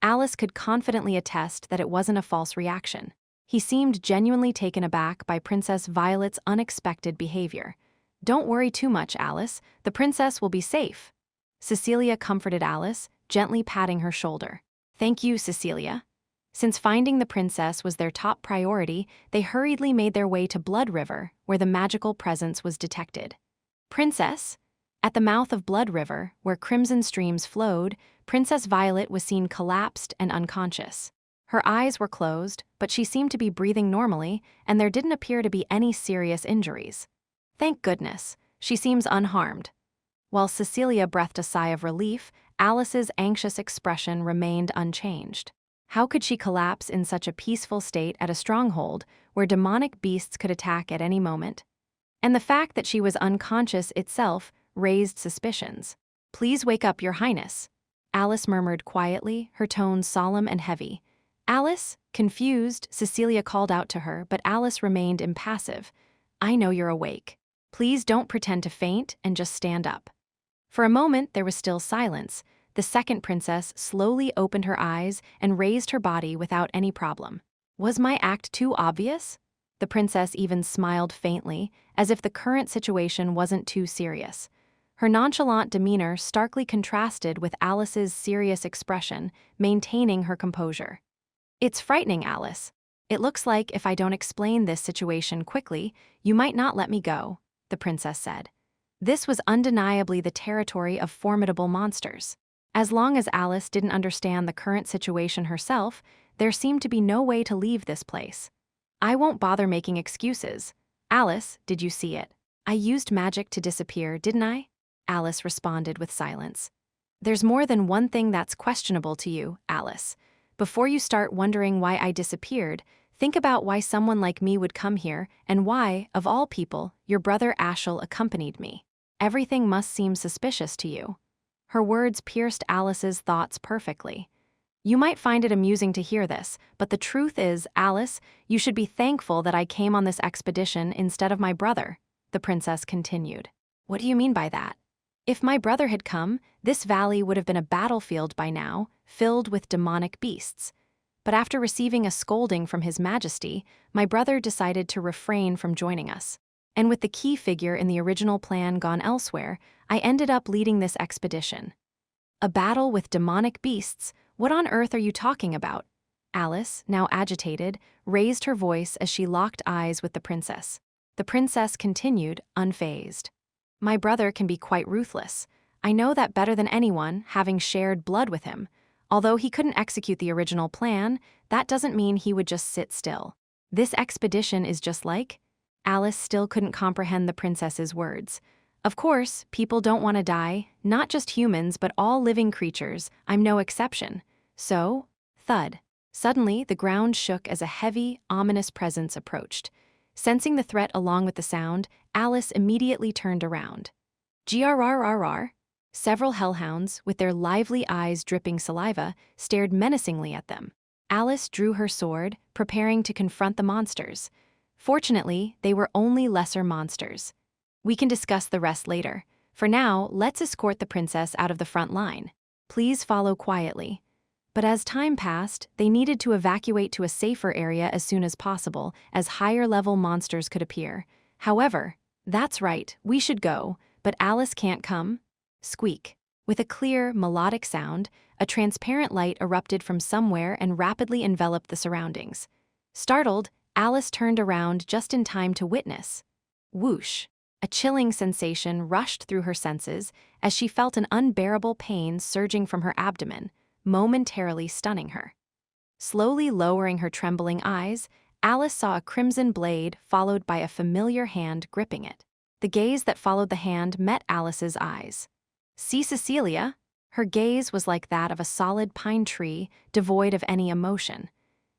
Alice could confidently attest that it wasn't a false reaction. He seemed genuinely taken aback by Princess Violet's unexpected behavior. "Don't worry too much, Alice. The princess will be safe." Cecilia comforted Alice, gently patting her shoulder. "Thank you, Cecilia." Since finding the princess was their top priority, they hurriedly made their way to Blood River, where the magical presence was detected. Princess? At the mouth of Blood River, where crimson streams flowed, Princess Violet was seen collapsed and unconscious. Her eyes were closed, but she seemed to be breathing normally, and there didn't appear to be any serious injuries. Thank goodness, she seems unharmed. While Cecilia breathed a sigh of relief, Alice's anxious expression remained unchanged. How could she collapse in such a peaceful state at a stronghold where demonic beasts could attack at any moment? And the fact that she was unconscious itself raised suspicions. "Please wake up, Your Highness," Alice murmured quietly, her tone solemn and heavy. "Alice?" Confused, Cecilia called out to her, but Alice remained impassive. "I know you're awake. Please don't pretend to faint and just stand up." For a moment there was still silence. The second princess slowly opened her eyes and raised her body without any problem. Was my act too obvious? The princess even smiled faintly, as if the current situation wasn't too serious. Her nonchalant demeanor starkly contrasted with Alice's serious expression, maintaining her composure. "It's frightening, Alice. It looks like if I don't explain this situation quickly, you might not let me go," the princess said. This was undeniably the territory of formidable monsters. As long as Alice didn't understand the current situation herself, there seemed to be no way to leave this place. "I won't bother making excuses. Alice, did you see it? I used magic to disappear, didn't I?" Alice responded with silence. "There's more than one thing that's questionable to you, Alice. Before you start wondering why I disappeared, think about why someone like me would come here and why, of all people, your brother Ashel accompanied me. Everything must seem suspicious to you." Her words pierced Alice's thoughts perfectly. "You might find it amusing to hear this, but the truth is, Alice, you should be thankful that I came on this expedition instead of my brother," the princess continued. "What do you mean by that?" "If my brother had come, this valley would have been a battlefield by now, filled with demonic beasts. But after receiving a scolding from His Majesty, my brother decided to refrain from joining us. And with the key figure in the original plan gone elsewhere, I ended up leading this expedition." "A battle with demonic beasts? What on earth are you talking about?" Alice, now agitated, raised her voice as she locked eyes with the princess. The princess continued, unfazed. "My brother can be quite ruthless. I know that better than anyone, having shared blood with him. Although he couldn't execute the original plan, that doesn't mean he would just sit still. This expedition is just like—" Alice still couldn't comprehend the princess's words. "Of course, people don't want to die, not just humans but all living creatures, I'm no exception. So," thud. Suddenly, the ground shook as a heavy, ominous presence approached. Sensing the threat along with the sound, Alice immediately turned around. Grrrr. Several hellhounds, with their lively eyes dripping saliva, stared menacingly at them. Alice drew her sword, preparing to confront the monsters. Fortunately, they were only lesser monsters. "We can discuss the rest later. For now, let's escort the princess out of the front line. Please follow quietly." But as time passed, they needed to evacuate to a safer area as soon as possible, as higher-level monsters could appear. However, "That's right, we should go, but Alice can't come." Squeak. With a clear, melodic sound, a transparent light erupted from somewhere and rapidly enveloped the surroundings. Startled, Alice turned around just in time to witness. Whoosh! A chilling sensation rushed through her senses as she felt an unbearable pain surging from her abdomen, momentarily stunning her. Slowly lowering her trembling eyes, Alice saw a crimson blade followed by a familiar hand gripping it. The gaze that followed the hand met Alice's eyes. "See, Cecilia?" Her gaze was like that of a solid pine tree, devoid of any emotion.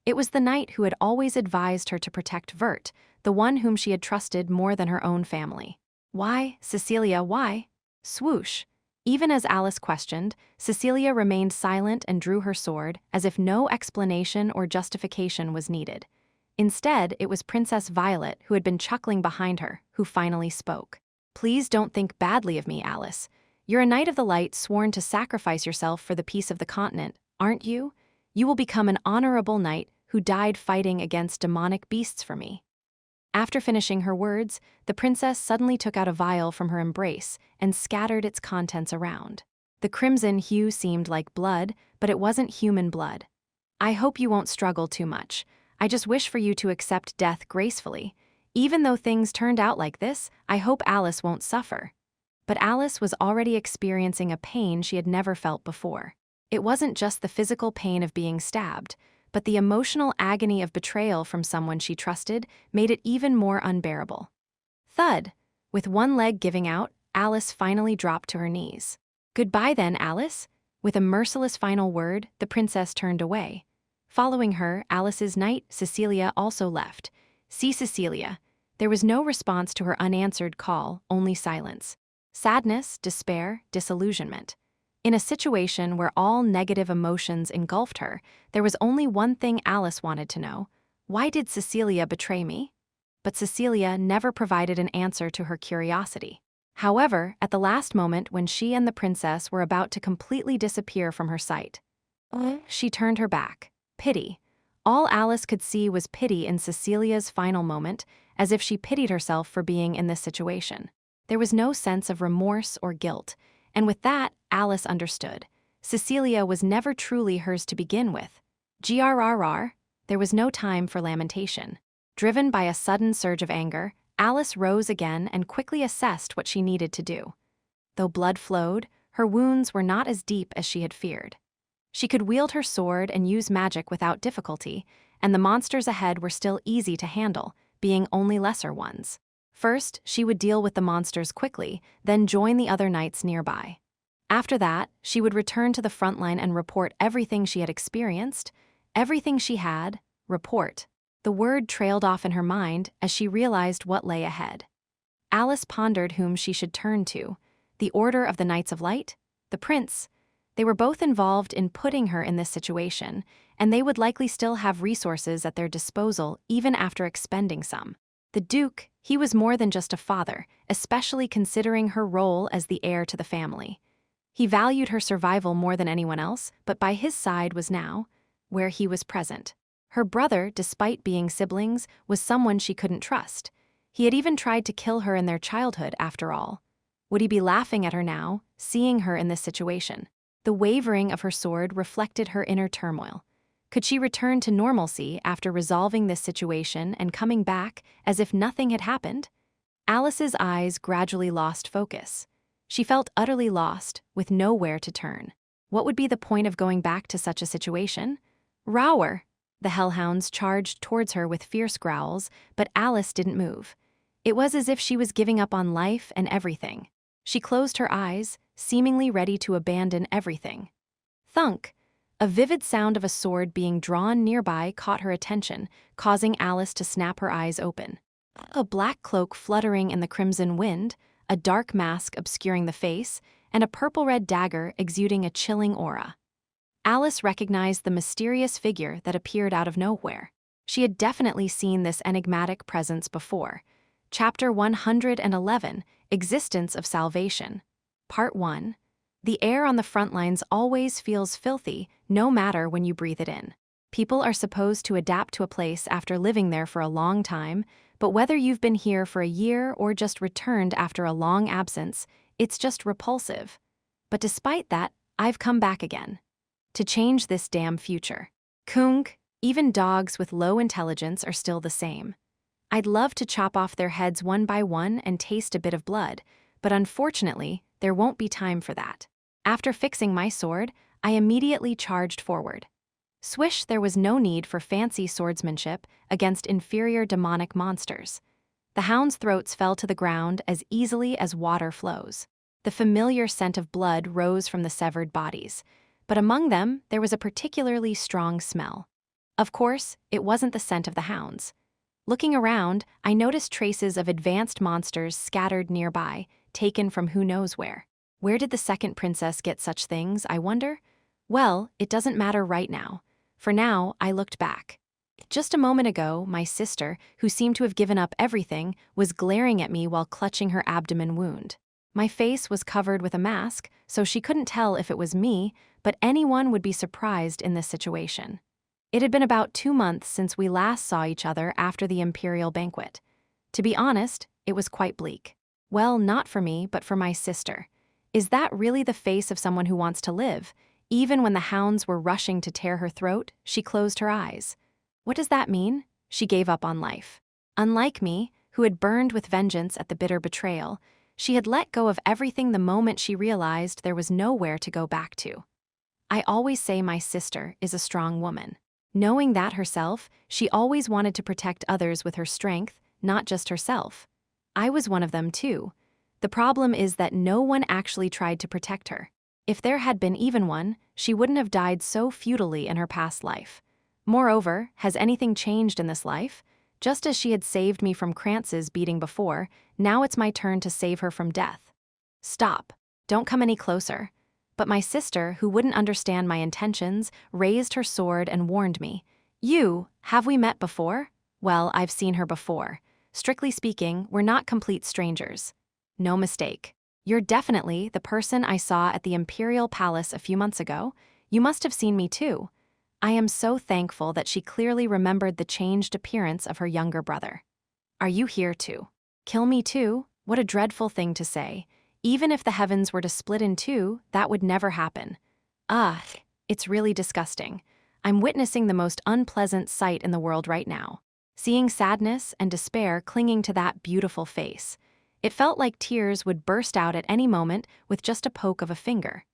It was the knight who had always advised her to protect Vert, the one whom she had trusted more than her own family. "Why, Cecilia, why?" Swoosh! Even as Alice questioned, Cecilia remained silent and drew her sword, as if no explanation or justification was needed. Instead, it was Princess Violet, who had been chuckling behind her, who finally spoke. "Please don't think badly of me, Alice. You're a Knight of the Light sworn to sacrifice yourself for the peace of the continent, aren't you? You will become an honorable knight who died fighting against demonic beasts for me." After finishing her words, the princess suddenly took out a vial from her embrace and scattered its contents around. The crimson hue seemed like blood, but it wasn't human blood. I hope you won't struggle too much. I just wish for you to accept death gracefully. Even though things turned out like this, I hope Alice won't suffer." But Alice was already experiencing a pain she had never felt before. It wasn't just the physical pain of being stabbed, but the emotional agony of betrayal from someone she trusted made it even more unbearable. Thud! With one leg giving out, Alice finally dropped to her knees. "Goodbye then, Alice." With a merciless final word, the princess turned away. Following her, Alice's knight, Cecilia, also left. See Cecilia. There was no response to her unanswered call, only silence. Sadness, despair, disillusionment. In a situation where all negative emotions engulfed her, there was only one thing Alice wanted to know. Why did Cecilia betray me? But Cecilia never provided an answer to her curiosity. However, at the last moment when she and the princess were about to completely disappear from her sight, she turned her back. Pity. All Alice could see was pity in Cecilia's final moment, as if she pitied herself for being in this situation. There was no sense of remorse or guilt, and with that, Alice understood. Cecilia was never truly hers to begin with. Grrr. There was no time for lamentation. Driven by a sudden surge of anger, Alice rose again and quickly assessed what she needed to do. Though blood flowed, her wounds were not as deep as she had feared. She could wield her sword and use magic without difficulty, and the monsters ahead were still easy to handle, being only lesser ones. First, she would deal with the monsters quickly, then join the other knights nearby. After that, she would return to the front line and report everything she had experienced. Everything she had, report. The word trailed off in her mind as she realized what lay ahead. Alice pondered whom she should turn to. The Order of the Knights of Light? The Prince? They were both involved in putting her in this situation, and they would likely still have resources at their disposal even after expending some. The Duke, he was more than just a father, especially considering her role as the heir to the family. He valued her survival more than anyone else, but by his side was now, where he was present. Her brother, despite being siblings, was someone she couldn't trust. He had even tried to kill her in their childhood, after all. Would he be laughing at her now, seeing her in this situation? The wavering of her sword reflected her inner turmoil. Could she return to normalcy after resolving this situation and coming back as if nothing had happened? Alice's eyes gradually lost focus. She felt utterly lost, with nowhere to turn. What would be the point of going back to such a situation? Rower! The hellhounds charged towards her with fierce growls, but Alice didn't move. It was as if she was giving up on life and everything. She closed her eyes, seemingly ready to abandon everything. Thunk! A vivid sound of a sword being drawn nearby caught her attention, causing Alice to snap her eyes open. A black cloak fluttering in the crimson wind, a dark mask obscuring the face, and a purple-red dagger exuding a chilling aura. Alice recognized the mysterious figure that appeared out of nowhere. She had definitely seen this enigmatic presence before. Chapter 111, Existence of Salvation. Part 1. The air on the front lines always feels filthy, no matter when you breathe it in. People are supposed to adapt to a place after living there for a long time, but whether you've been here for a year or just returned after a long absence, it's just repulsive. But despite that, I've come back again. To change this damn future. Kunk, even dogs with low intelligence are still the same. I'd love to chop off their heads one by one and taste a bit of blood, but unfortunately, there won't be time for that. After fixing my sword, I immediately charged forward. Swish, there was no need for fancy swordsmanship against inferior demonic monsters. The hounds' throats fell to the ground as easily as water flows. The familiar scent of blood rose from the severed bodies, but among them there was a particularly strong smell. Of course, it wasn't the scent of the hounds. Looking around, I noticed traces of advanced monsters scattered nearby, taken from who knows where. Where did the second princess get such things, I wonder? Well, it doesn't matter right now. For now, I looked back. Just a moment ago, my sister, who seemed to have given up everything, was glaring at me while clutching her abdomen wound. My face was covered with a mask, so she couldn't tell if it was me, but anyone would be surprised in this situation. It had been about 2 months since we last saw each other after the imperial banquet. To be honest, it was quite bleak. Well, not for me, but for my sister. Is that really the face of someone who wants to live? Even when the hounds were rushing to tear her throat, she closed her eyes. What does that mean? She gave up on life. Unlike me, who had burned with vengeance at the bitter betrayal, she had let go of everything the moment she realized there was nowhere to go back to. I always say my sister is a strong woman. Knowing that herself, she always wanted to protect others with her strength, not just herself. I was one of them too. The problem is that no one actually tried to protect her. If there had been even one, she wouldn't have died so futilely in her past life. Moreover, has anything changed in this life? Just as she had saved me from Krantz's beating before, now it's my turn to save her from death. Stop. Don't come any closer. But my sister, who wouldn't understand my intentions, raised her sword and warned me. Have we met before? Well, I've seen her before. Strictly speaking, we're not complete strangers. No mistake. You're definitely the person I saw at the Imperial Palace a few months ago. You must have seen me too. I am so thankful that she clearly remembered the changed appearance of her younger brother. Are you here to kill me too? What a dreadful thing to say. Even if the heavens were to split in two, that would never happen. Ugh, it's really disgusting. I'm witnessing the most unpleasant sight in the world right now. Seeing sadness and despair clinging to that beautiful face. It felt like tears would burst out at any moment with just a poke of a finger.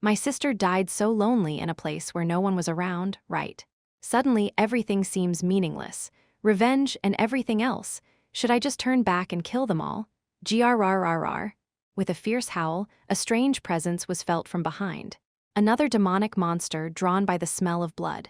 My sister died so lonely in a place where no one was around, right? Suddenly, everything seems meaningless. Revenge and everything else. Should I just turn back and kill them all? Grrrrrr. With a fierce howl, a strange presence was felt from behind. Another demonic monster drawn by the smell of blood.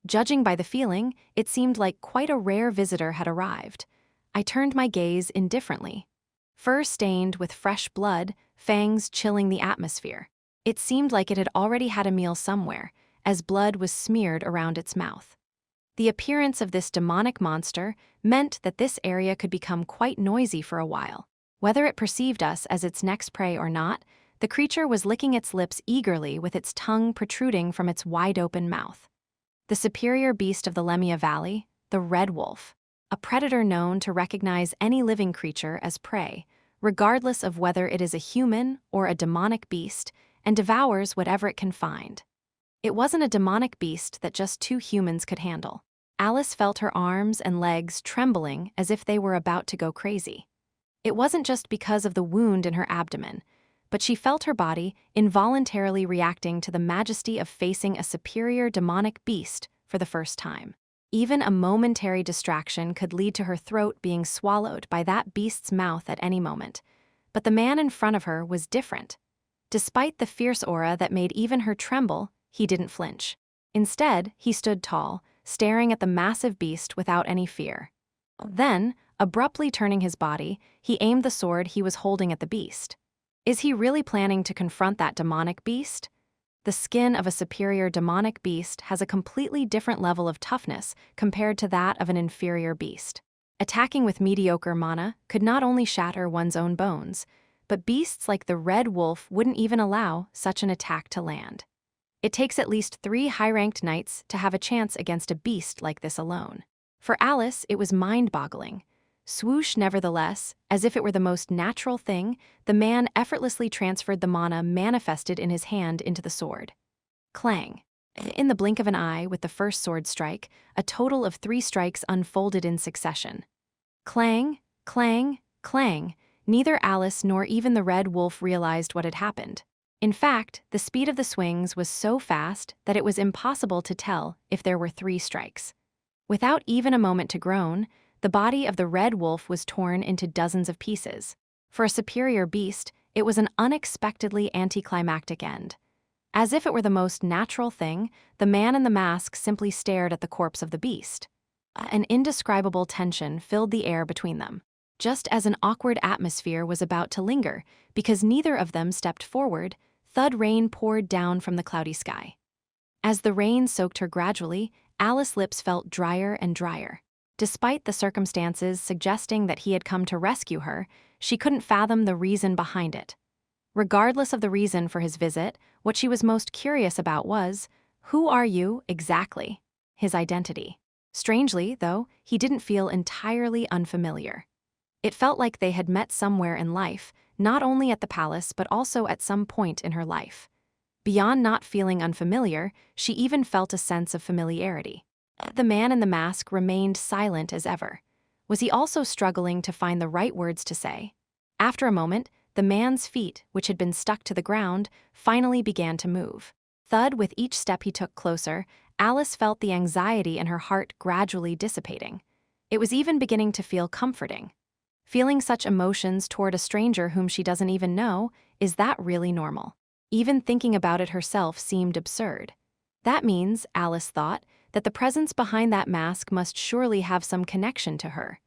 Judging by the feeling, it seemed like quite a rare visitor had arrived. I turned my gaze indifferently. Fur stained with fresh blood, fangs chilling the atmosphere. It seemed like it had already had a meal somewhere, as blood was smeared around its mouth. The appearance of this demonic monster meant that this area could become quite noisy for a while. Whether it perceived us as its next prey or not, the creature was licking its lips eagerly with its tongue protruding from its wide-open mouth. The superior beast of the Lemia Valley, the red wolf, a predator known to recognize any living creature as prey, regardless of whether it is a human or a demonic beast, and devours whatever it can find. It wasn't a demonic beast that just two humans could handle. Alice felt her arms and legs trembling as if they were about to go crazy. It wasn't just because of the wound in her abdomen, but she felt her body involuntarily reacting to the majesty of facing a superior demonic beast for the first time. Even a momentary distraction could lead to her throat being swallowed by that beast's mouth at any moment. But the man in front of her was different. Despite the fierce aura that made even her tremble, he didn't flinch. Instead, he stood tall, staring at the massive beast without any fear. Then, abruptly turning his body, he aimed the sword he was holding at the beast. Is he really planning to confront that demonic beast? The skin of a superior demonic beast has a completely different level of toughness compared to that of an inferior beast. Attacking with mediocre mana could not only shatter one's own bones, but beasts like the red wolf wouldn't even allow such an attack to land. It takes at least 3 high-ranked knights to have a chance against a beast like this alone. For Alice, it was mind-boggling. Swoosh, nevertheless, as if it were the most natural thing, the man effortlessly transferred the mana manifested in his hand into the sword. Clang. In the blink of an eye, with the first sword strike, a total of 3 strikes unfolded in succession. Clang, clang, clang. Neither Alice nor even the red wolf realized what had happened. In fact, the speed of the swings was so fast that it was impossible to tell if there were 3 strikes. Without even a moment to groan, the body of the red wolf was torn into dozens of pieces. For a superior beast, it was an unexpectedly anticlimactic end. As if it were the most natural thing, the man in the mask simply stared at the corpse of the beast. An indescribable tension filled the air between them, just as an awkward atmosphere was about to linger, because neither of them stepped forward. Thud rain poured down from the cloudy sky. As the rain soaked her gradually, Alice's lips felt drier and drier. Despite the circumstances suggesting that he had come to rescue her, she couldn't fathom the reason behind it. Regardless of the reason for his visit, what she was most curious about was, who are you, exactly? His identity. Strangely, though, he didn't feel entirely unfamiliar. It felt like they had met somewhere in life, not only at the palace but also at some point in her life. Beyond not feeling unfamiliar, she even felt a sense of familiarity. The man in the mask remained silent as ever. Was he also struggling to find the right words to say? After a moment, the man's feet, which had been stuck to the ground, finally began to move. Thud with each step he took closer, Alice felt the anxiety in her heart gradually dissipating. It was even beginning to feel comforting. Feeling such emotions toward a stranger whom she doesn't even know, is that really normal? Even thinking about it herself seemed absurd. That means, Alice thought, that the presence behind that mask must surely have some connection to her.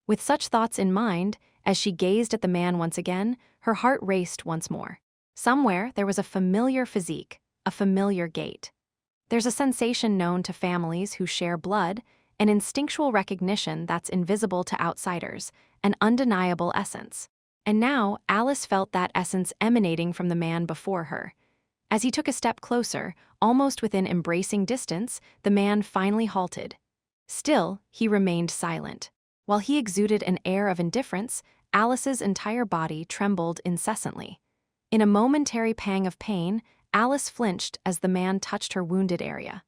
With such thoughts in mind, as she gazed at the man once again, her heart raced once more. Somewhere there was a familiar physique, a familiar gait. There's a sensation known to families who share blood, an instinctual recognition that's invisible to outsiders, an undeniable essence. And now Alice felt that essence emanating from the man before her. As he took a step closer, almost within embracing distance, the man finally halted. Still, he remained silent. While he exuded an air of indifference, Alice's entire body trembled incessantly. In a momentary pang of pain, Alice flinched as the man touched her wounded area.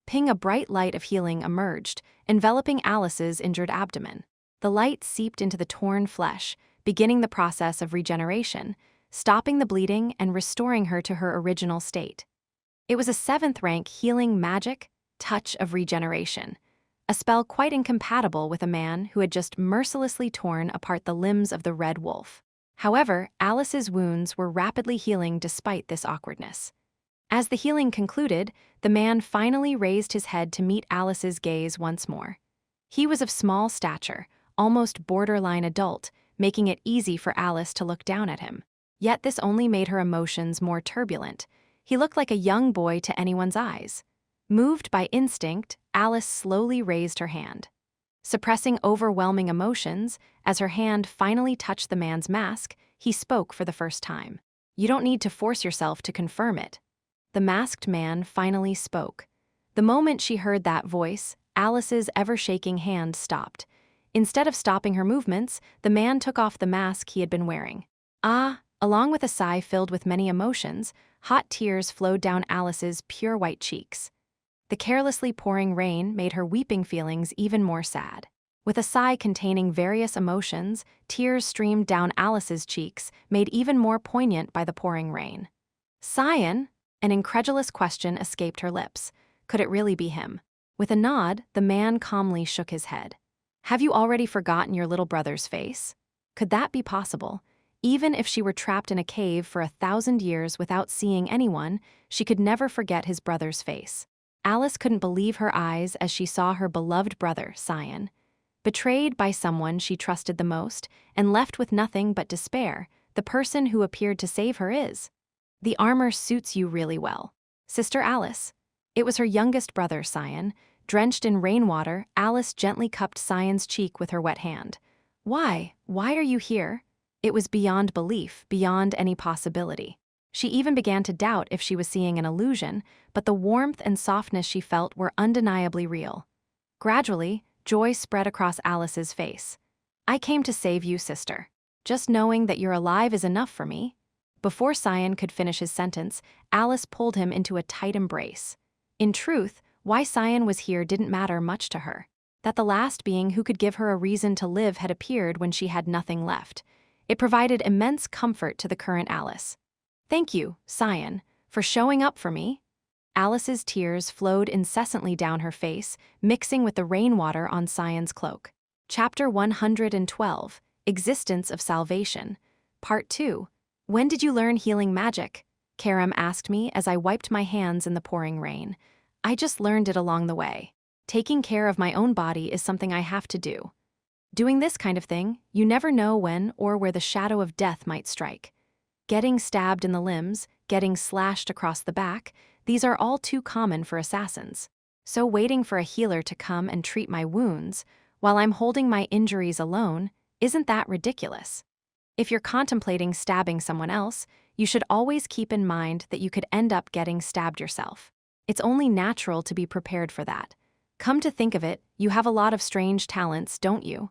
Ping, a bright light of healing emerged, enveloping Alice's injured abdomen. The light seeped into the torn flesh, beginning the process of regeneration, stopping the bleeding and restoring her to her original state. It was a 7th-rank healing magic, touch of regeneration, a spell quite incompatible with a man who had just mercilessly torn apart the limbs of the Red Wolf. However, Alice's wounds were rapidly healing despite this awkwardness. As the healing concluded, the man finally raised his head to meet Alice's gaze once more. He was of small stature, almost borderline adult, making it easy for Alice to look down at him. Yet this only made her emotions more turbulent. He looked like a young boy to anyone's eyes. Moved by instinct, Alice slowly raised her hand. Suppressing overwhelming emotions, as her hand finally touched the man's mask, he spoke for the first time. "You don't need to force yourself to confirm it." The masked man finally spoke. The moment she heard that voice, Alice's ever-shaking hand stopped. Instead of stopping her movements, the man took off the mask he had been wearing. Along with a sigh filled with many emotions, hot tears flowed down Alice's pure white cheeks. The carelessly pouring rain made her weeping feelings even more sad. With a sigh containing various emotions, tears streamed down Alice's cheeks, made even more poignant by the pouring rain. "Cyan?" An incredulous question escaped her lips. Could it really be him? With a nod, the man calmly shook his head. "Have you already forgotten your little brother's face?" Could that be possible? Even if she were trapped in a cave for 1,000 years without seeing anyone, she could never forget his brother's face. Alice couldn't believe her eyes as she saw her beloved brother, Cyan. Betrayed by someone she trusted the most, and left with nothing but despair, the person who appeared to save her is. "The armor suits you really well. Sister Alice." It was her youngest brother, Cyan. Drenched in rainwater, Alice gently cupped Cyan's cheek with her wet hand. Why are you here?" It was beyond belief, beyond any possibility. She even began to doubt if she was seeing an illusion, but the warmth and softness she felt were undeniably real. Gradually, joy spread across Alice's face. "I came to save you, sister. Just knowing that you're alive is enough for me." Before Cyan could finish his sentence, Alice pulled him into a tight embrace. In truth, why Cyan was here didn't matter much to her. That the last being who could give her a reason to live had appeared when she had nothing left. It provided immense comfort to the current Alice. "Thank you, Cyan, for showing up for me." Alice's tears flowed incessantly down her face, mixing with the rainwater on Cyan's cloak. Chapter 112, Existence of Salvation. Part 2. "When did you learn healing magic?" Karam asked me as I wiped my hands in the pouring rain. "I just learned it along the way. Taking care of my own body is something I have to do. Doing this kind of thing, you never know when or where the shadow of death might strike. Getting stabbed in the limbs, getting slashed across the back, these are all too common for assassins. So waiting for a healer to come and treat my wounds, while I'm holding my injuries alone, isn't that ridiculous? If you're contemplating stabbing someone else, you should always keep in mind that you could end up getting stabbed yourself. It's only natural to be prepared for that. Come to think of it, you have a lot of strange talents, don't you?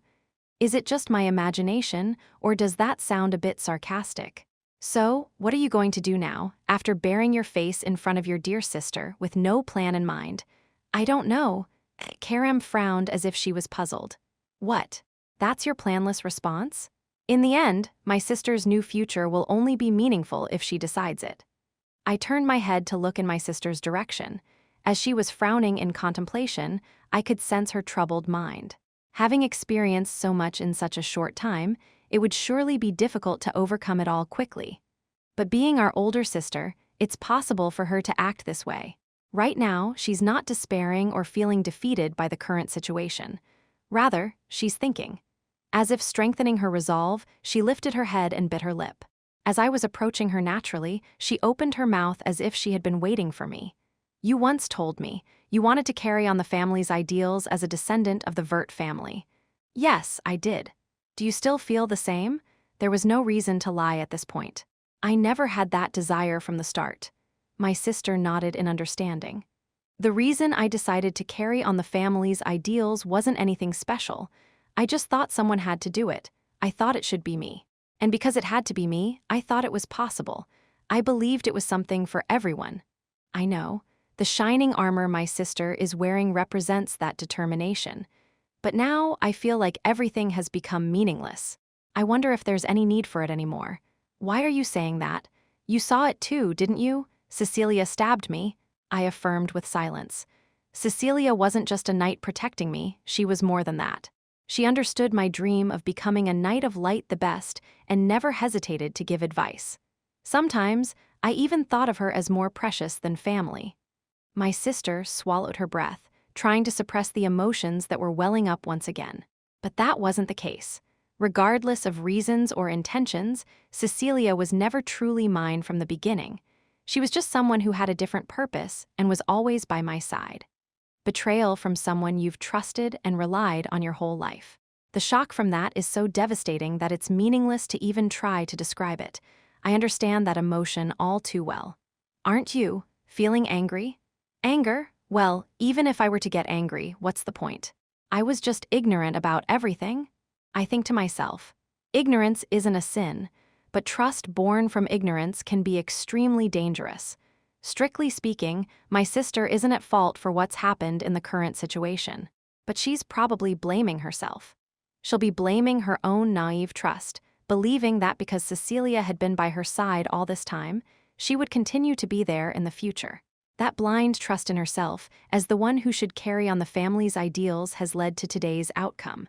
Is it just my imagination, or does that sound a bit sarcastic?" So, what are you going to do now, after bearing your face in front of your dear sister with no plan in mind? I don't know. Karam frowned as if she was puzzled. What? That's your planless response? In the end, my sister's new future will only be meaningful if she decides it. I turned my head to look in my sister's direction. As she was frowning in contemplation, I could sense her troubled mind. Having experienced so much in such a short time, it would surely be difficult to overcome it all quickly. But being our older sister, it's possible for her to act this way. Right now, she's not despairing or feeling defeated by the current situation. Rather, she's thinking. As if strengthening her resolve, she lifted her head and bit her lip. As I was approaching her naturally, she opened her mouth as if she had been waiting for me. You once told me you wanted to carry on the family's ideals as a descendant of the Vert family. Yes, I did. Do you still feel the same? There was no reason to lie at this point. I never had that desire from the start. My sister nodded in understanding. The reason I decided to carry on the family's ideals wasn't anything special. I just thought someone had to do it. I thought it should be me. And because it had to be me, I thought it was possible. I believed it was something for everyone. I know. The shining armor my sister is wearing represents that determination. But now I feel like everything has become meaningless. I wonder if there's any need for it anymore. Why are you saying that? You saw it too, didn't you? Cecilia stabbed me, I affirmed with silence. Cecilia wasn't just a knight protecting me, she was more than that. She understood my dream of becoming a knight of light the best and never hesitated to give advice. Sometimes, I even thought of her as more precious than family. My sister swallowed her breath, trying to suppress the emotions that were welling up once again. But that wasn't the case. Regardless of reasons or intentions, Cecilia was never truly mine from the beginning. She was just someone who had a different purpose and was always by my side. Betrayal from someone you've trusted and relied on your whole life. The shock from that is so devastating that it's meaningless to even try to describe it. I understand that emotion all too well. Aren't you feeling angry? Anger? Well, even if I were to get angry, what's the point? I was just ignorant about everything. I think to myself, ignorance isn't a sin, but trust born from ignorance can be extremely dangerous. Strictly speaking, my sister isn't at fault for what's happened in the current situation, but she's probably blaming herself. She'll be blaming her own naive trust, believing that because Cecilia had been by her side all this time, she would continue to be there in the future. That blind trust in herself, as the one who should carry on the family's ideals, has led to today's outcome.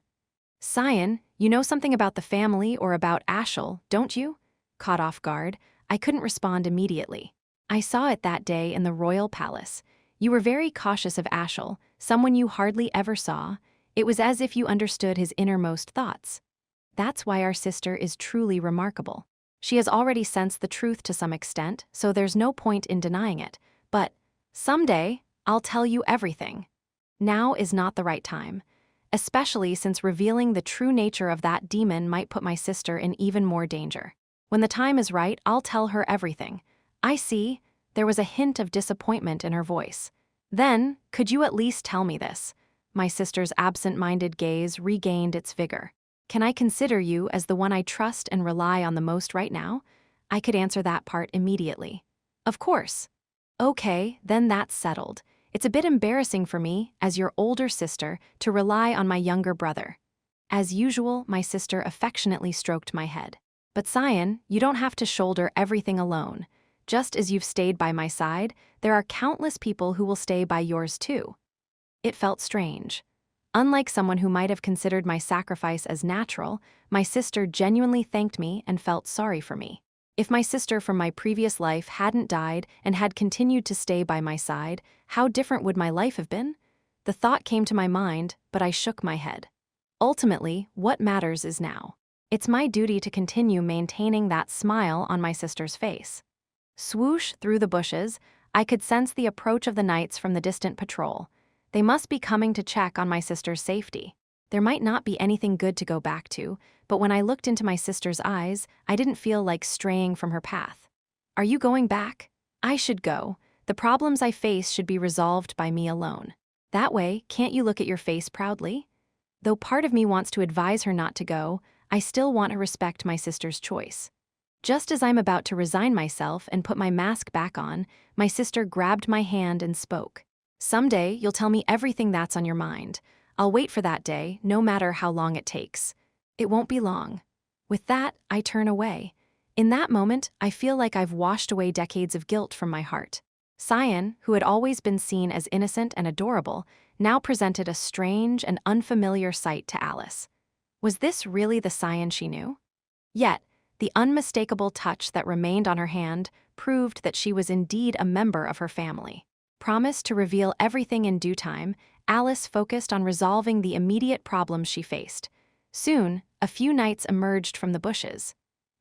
Cyan, you know something about the family or about Ashel, don't you? Caught off guard, I couldn't respond immediately. I saw it that day in the royal palace. You were very cautious of Ashel, someone you hardly ever saw. It was as if you understood his innermost thoughts. That's why our sister is truly remarkable. She has already sensed the truth to some extent, so there's no point in denying it. But someday, I'll tell you everything. Now is not the right time, especially since revealing the true nature of that demon might put my sister in even more danger. When the time is right, I'll tell her everything. I see. There was a hint of disappointment in her voice. Then, could you at least tell me this? My sister's absent-minded gaze regained its vigor. Can I consider you as the one I trust and rely on the most right now? I could answer that part immediately. Of course. Okay, then that's settled. It's a bit embarrassing for me, as your older sister, to rely on my younger brother. As usual, my sister affectionately stroked my head. But Cyan, you don't have to shoulder everything alone. Just as you've stayed by my side, there are countless people who will stay by yours too. It felt strange. Unlike someone who might have considered my sacrifice as natural, my sister genuinely thanked me and felt sorry for me. If my sister from my previous life hadn't died and had continued to stay by my side, how different would my life have been? The thought came to my mind, but I shook my head. Ultimately, what matters is now. It's my duty to continue maintaining that smile on my sister's face. Swoosh through the bushes, I could sense the approach of the knights from the distant patrol. They must be coming to check on my sister's safety. There might not be anything good to go back to, but when I looked into my sister's eyes, I didn't feel like straying from her path. Are you going back? I should go. The problems I face should be resolved by me alone. That way, can't you look at your face proudly? Though part of me wants to advise her not to go, I still want to respect my sister's choice. Just as I'm about to resign myself and put my mask back on, my sister grabbed my hand and spoke. Someday, you'll tell me everything that's on your mind. I'll wait for that day, no matter how long it takes. It won't be long. With that, I turn away. In that moment, I feel like I've washed away decades of guilt from my heart. Cyan, who had always been seen as innocent and adorable, now presented a strange and unfamiliar sight to Alice. Was this really the Cyan she knew? Yet, the unmistakable touch that remained on her hand proved that she was indeed a member of her family. Promised to reveal everything in due time, Alice focused on resolving the immediate problems she faced. Soon, a few knights emerged from the bushes.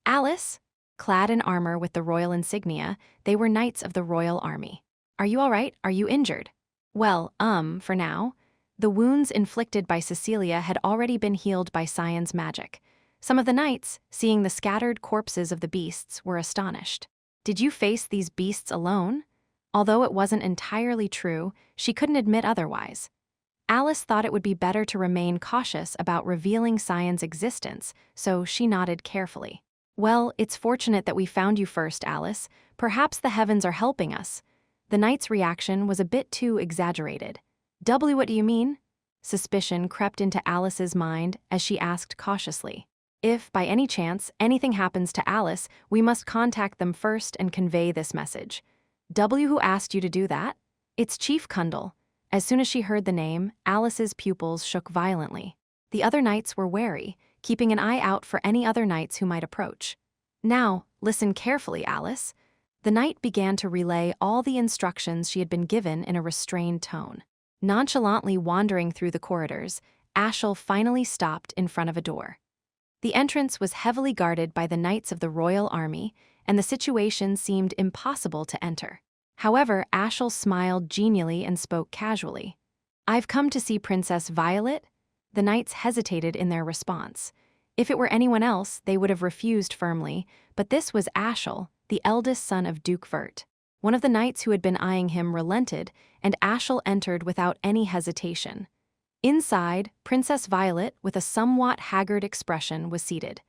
Alice? Clad in armor with the royal insignia, they were knights of the royal army. Are you all right? Are you injured? Well, for now. The wounds inflicted by Cecilia had already been healed by Cyan's magic. Some of the knights, seeing the scattered corpses of the beasts, were astonished. Did you face these beasts alone? Although it wasn't entirely true, she couldn't admit otherwise. Alice thought it would be better to remain cautious about revealing Cyan's existence, so she nodded carefully. Well, it's fortunate that we found you first, Alice. Perhaps the heavens are helping us. The knight's reaction was a bit too exaggerated. What do you mean? Suspicion crept into Alice's mind as she asked cautiously. If, by any chance, anything happens to Alice, we must contact them first and convey this message. Who asked you to do that? It's Chief Kundal. As soon as she heard the name, Alice's pupils shook violently. The other knights were wary, keeping an eye out for any other knights who might approach. Now, listen carefully, Alice. The knight began to relay all the instructions she had been given in a restrained tone. Nonchalantly wandering through the corridors, Ashel finally stopped in front of a door. The entrance was heavily guarded by the knights of the royal army, and the situation seemed impossible to enter. However, Ashel smiled genially and spoke casually. I've come to see Princess Violet? The knights hesitated in their response. If it were anyone else, they would have refused firmly, but this was Ashel, the eldest son of Duke Vert. One of the knights who had been eyeing him relented, and Ashel entered without any hesitation. Inside, Princess Violet, with a somewhat haggard expression, was seated.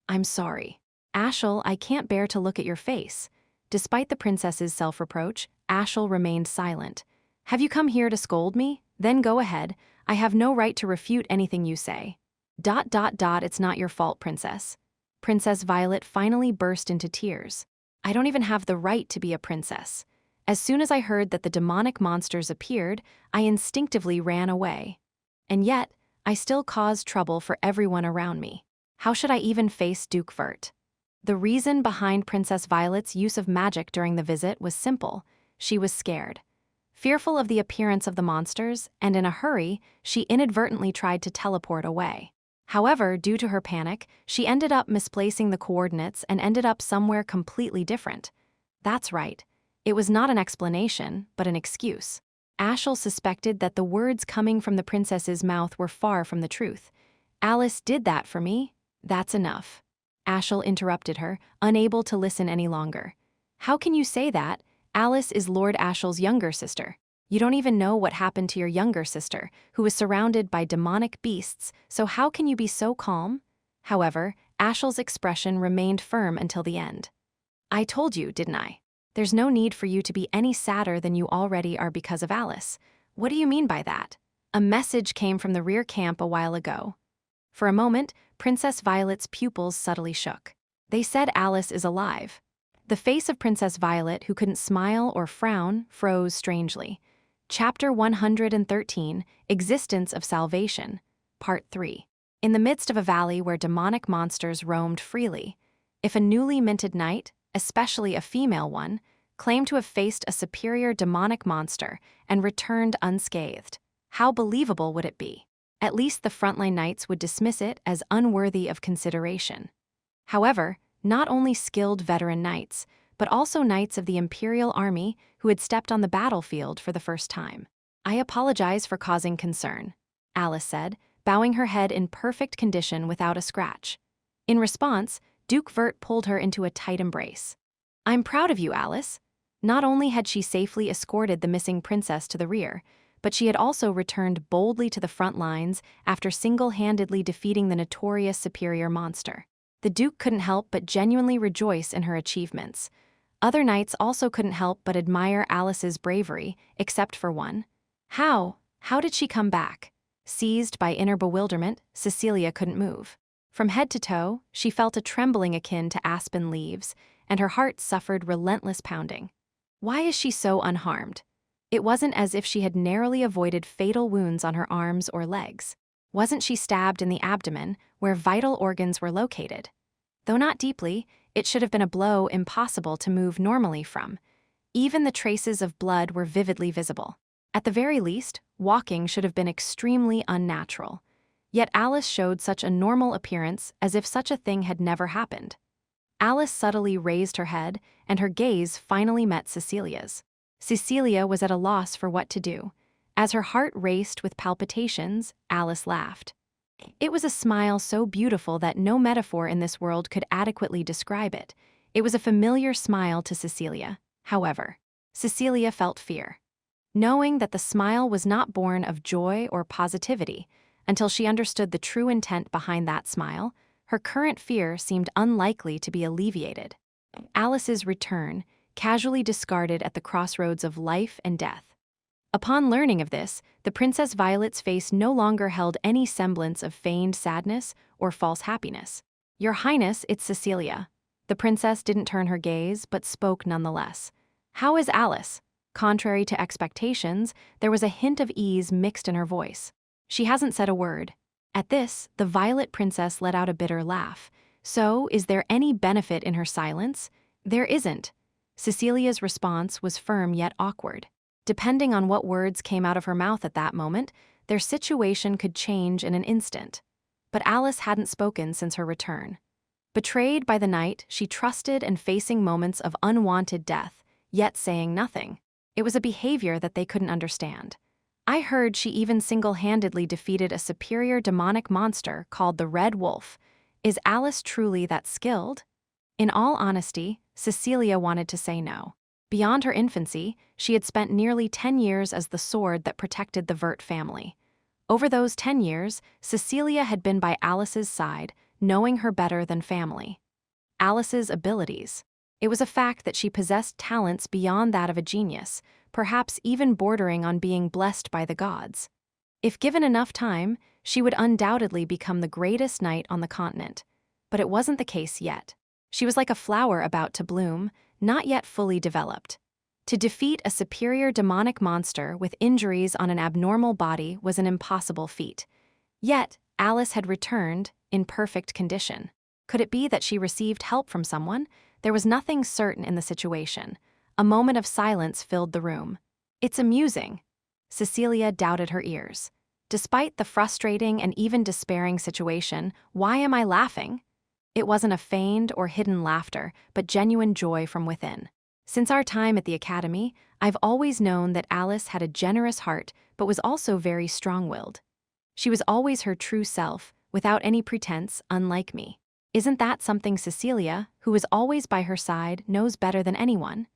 I'm sorry. Ashel, I can't bear to look at your face. Despite the princess's self-reproach, Ashel remained silent. Have you come here to scold me? Then go ahead. I have no right to refute anything you say. It's not your fault, princess. Princess Violet finally burst into tears. I don't even have the right to be a princess. As soon as I heard that the demonic monsters appeared, I instinctively ran away. And yet, I still caused trouble for everyone around me. How should I even face Duke Vert? The reason behind Princess Violet's use of magic during the visit was simple. She was scared. Fearful of the appearance of the monsters, and in a hurry, she inadvertently tried to teleport away. However, due to her panic, she ended up misplacing the coordinates and ended up somewhere completely different. That's right. It was not an explanation, but an excuse. Ashel suspected that the words coming from the princess's mouth were far from the truth. Alice did that for me. That's enough. Ashel interrupted her, unable to listen any longer. How can you say that? Alice is Lord Ashel's younger sister. You don't even know what happened to your younger sister, who was surrounded by demonic beasts, so how can you be so calm? However, Ashel's expression remained firm until the end. I told you, didn't I? There's no need for you to be any sadder than you already are because of Alice. What do you mean by that? A message came from the rear camp a while ago. For a moment, Princess Violet's pupils subtly shook. They said Alice is alive. The face of Princess Violet, who couldn't smile or frown, froze strangely. Chapter 113, Existence of Salvation, Part 3. In the midst of a valley where demonic monsters roamed freely, if a newly minted knight, especially a female one, claimed to have faced a superior demonic monster and returned unscathed, how believable would it be? At least the frontline knights would dismiss it as unworthy of consideration. However, not only skilled veteran knights, but also knights of the Imperial Army who had stepped on the battlefield for the first time. I apologize for causing concern, Alice said, bowing her head in perfect condition without a scratch. In response, Duke Vert pulled her into a tight embrace. I'm proud of you, Alice. Not only had she safely escorted the missing princess to the rear, but she had also returned boldly to the front lines after single-handedly defeating the notorious superior monster. The Duke couldn't help but genuinely rejoice in her achievements. Other knights also couldn't help but admire Alice's bravery, except for one. How did she come back? Seized by inner bewilderment, Cecilia couldn't move. From head to toe, she felt a trembling akin to aspen leaves, and her heart suffered relentless pounding. Why is she so unharmed? It wasn't as if she had narrowly avoided fatal wounds on her arms or legs. Wasn't she stabbed in the abdomen, where vital organs were located? Though not deeply, it should have been a blow impossible to move normally from. Even the traces of blood were vividly visible. At the very least, walking should have been extremely unnatural. Yet Alice showed such a normal appearance as if such a thing had never happened. Alice subtly raised her head, and her gaze finally met Cecilia's. Cecilia was at a loss for what to do. As her heart raced with palpitations, Alice laughed. It was a smile so beautiful that no metaphor in this world could adequately describe it. It was a familiar smile to Cecilia. However, Cecilia felt fear, knowing that the smile was not born of joy or positivity. Until she understood the true intent behind that smile, her current fear seemed unlikely to be alleviated. Alice's return, casually discarded at the crossroads of life and death. Upon learning of this, the Princess Violet's face no longer held any semblance of feigned sadness or false happiness. "Your Highness, it's Cecilia." The princess didn't turn her gaze, but spoke nonetheless. "How is Alice?" Contrary to expectations, there was a hint of ease mixed in her voice. "She hasn't said a word." At this, the Violet Princess let out a bitter laugh. "So, is there any benefit in her silence?" "There isn't." Cecilia's response was firm yet awkward. Depending on what words came out of her mouth at that moment, their situation could change in an instant. But Alice hadn't spoken since her return. Betrayed by the knight she trusted and facing moments of unwanted death, yet saying nothing. It was a behavior that they couldn't understand. "I heard she even single-handedly defeated a superior demonic monster called the Red Wolf. Is Alice truly that skilled?" In all honesty, Cecilia wanted to say no. Beyond her infancy, she had spent nearly 10 years as the sword that protected the Vert family. Over those 10 years, Cecilia had been by Alice's side, knowing her better than family. Alice's abilities. It was a fact that she possessed talents beyond that of a genius, perhaps even bordering on being blessed by the gods. If given enough time, she would undoubtedly become the greatest knight on the continent. But it wasn't the case yet. She was like a flower about to bloom, not yet fully developed. To defeat a superior demonic monster with injuries on an abnormal body was an impossible feat. Yet, Alice had returned, in perfect condition. Could it be that she received help from someone? There was nothing certain in the situation. A moment of silence filled the room. "It's amusing." Cecilia doubted her ears. Despite the frustrating and even despairing situation, why am I laughing? It wasn't a feigned or hidden laughter, but genuine joy from within. Since our time at the academy, I've always known that Alice had a generous heart, but was also very strong-willed. She was always her true self, without any pretense, unlike me. Isn't that something Cecilia, who is always by her side, knows better than anyone?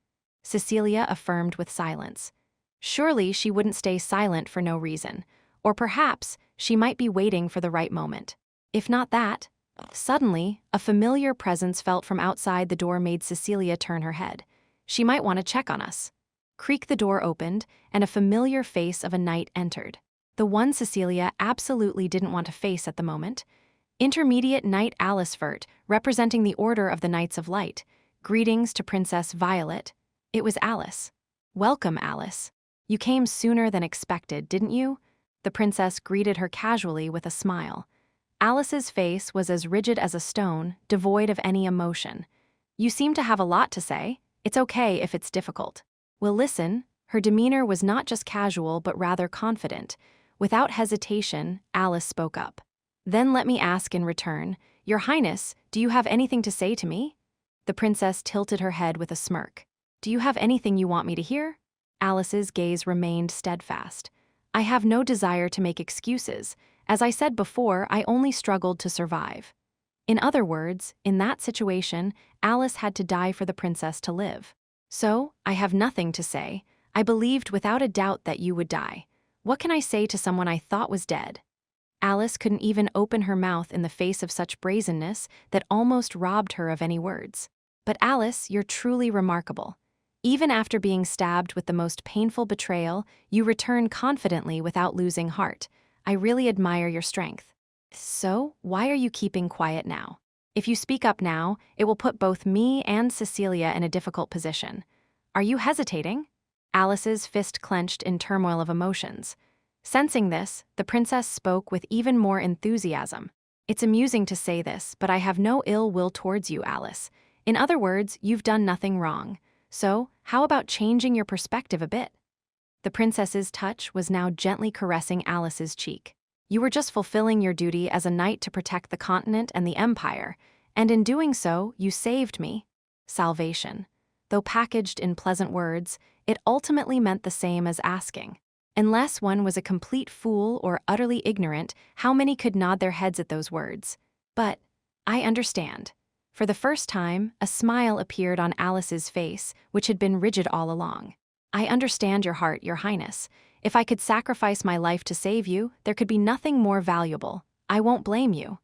Cecilia affirmed with silence. Surely she wouldn't stay silent for no reason, or perhaps she might be waiting for the right moment. If not that, suddenly, a familiar presence felt from outside the door made Cecilia turn her head. She might want to check on us. Creak, the door opened, and a familiar face of a knight entered. The one Cecilia absolutely didn't want to face at the moment. Intermediate Knight Alice Vert, representing the Order of the Knights of Light. Greetings to Princess Violet. It was Alice. "Welcome, Alice. You came sooner than expected, didn't you?" The princess greeted her casually with a smile. Alice's face was as rigid as a stone, devoid of any emotion. "You seem to have a lot to say. It's okay if it's difficult." "Well, listen." Her demeanor was not just casual but rather confident. Without hesitation, Alice spoke up. "Then let me ask in return, Your Highness, do you have anything to say to me?" The princess tilted her head with a smirk. "Do you have anything you want me to hear?" Alice's gaze remained steadfast. "I have no desire to make excuses. As I said before, I only struggled to survive." In other words, in that situation, Alice had to die for the princess to live. "So, I have nothing to say. I believed without a doubt that you would die. What can I say to someone I thought was dead?" Alice couldn't even open her mouth in the face of such brazenness that almost robbed her of any words. But Alice, you're truly remarkable. Even after being stabbed with the most painful betrayal, you return confidently without losing heart. I really admire your strength. So, why are you keeping quiet now? If you speak up now, it will put both me and Cecilia in a difficult position. Are you hesitating? Alice's fist clenched in turmoil of emotions. Sensing this, the princess spoke with even more enthusiasm. It's amusing to say this, but I have no ill will towards you, Alice. In other words, you've done nothing wrong. So, how about changing your perspective a bit? The princess's touch was now gently caressing Alice's cheek. You were just fulfilling your duty as a knight to protect the continent and the empire, and in doing so, you saved me. Salvation. Though packaged in pleasant words, it ultimately meant the same as asking. Unless one was a complete fool or utterly ignorant, how many could nod their heads at those words? But, I understand. For the first time, a smile appeared on Alice's face, which had been rigid all along. I understand your heart, your highness. If I could sacrifice my life to save you, there could be nothing more valuable. I won't blame you.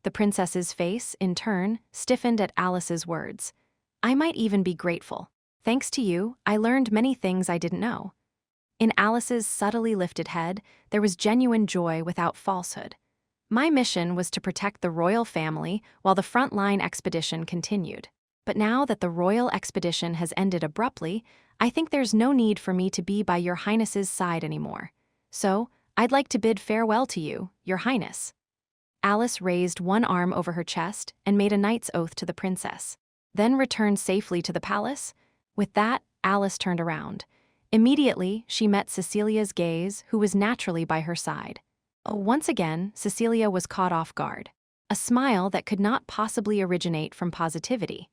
The princess's face, in turn, stiffened at Alice's words. I might even be grateful. Thanks to you, I learned many things I didn't know. In Alice's subtly lifted head, there was genuine joy without falsehood. My mission was to protect the royal family while the frontline expedition continued. But now that the royal expedition has ended abruptly, I think there's no need for me to be by your highness's side anymore. So, I'd like to bid farewell to you, your highness. Alice raised one arm over her chest and made a knight's oath to the princess. Then returned safely to the palace. With that, Alice turned around. Immediately, she met Cecilia's gaze, who was naturally by her side. Once again, Cecilia was caught off guard. A smile that could not possibly originate from positivity.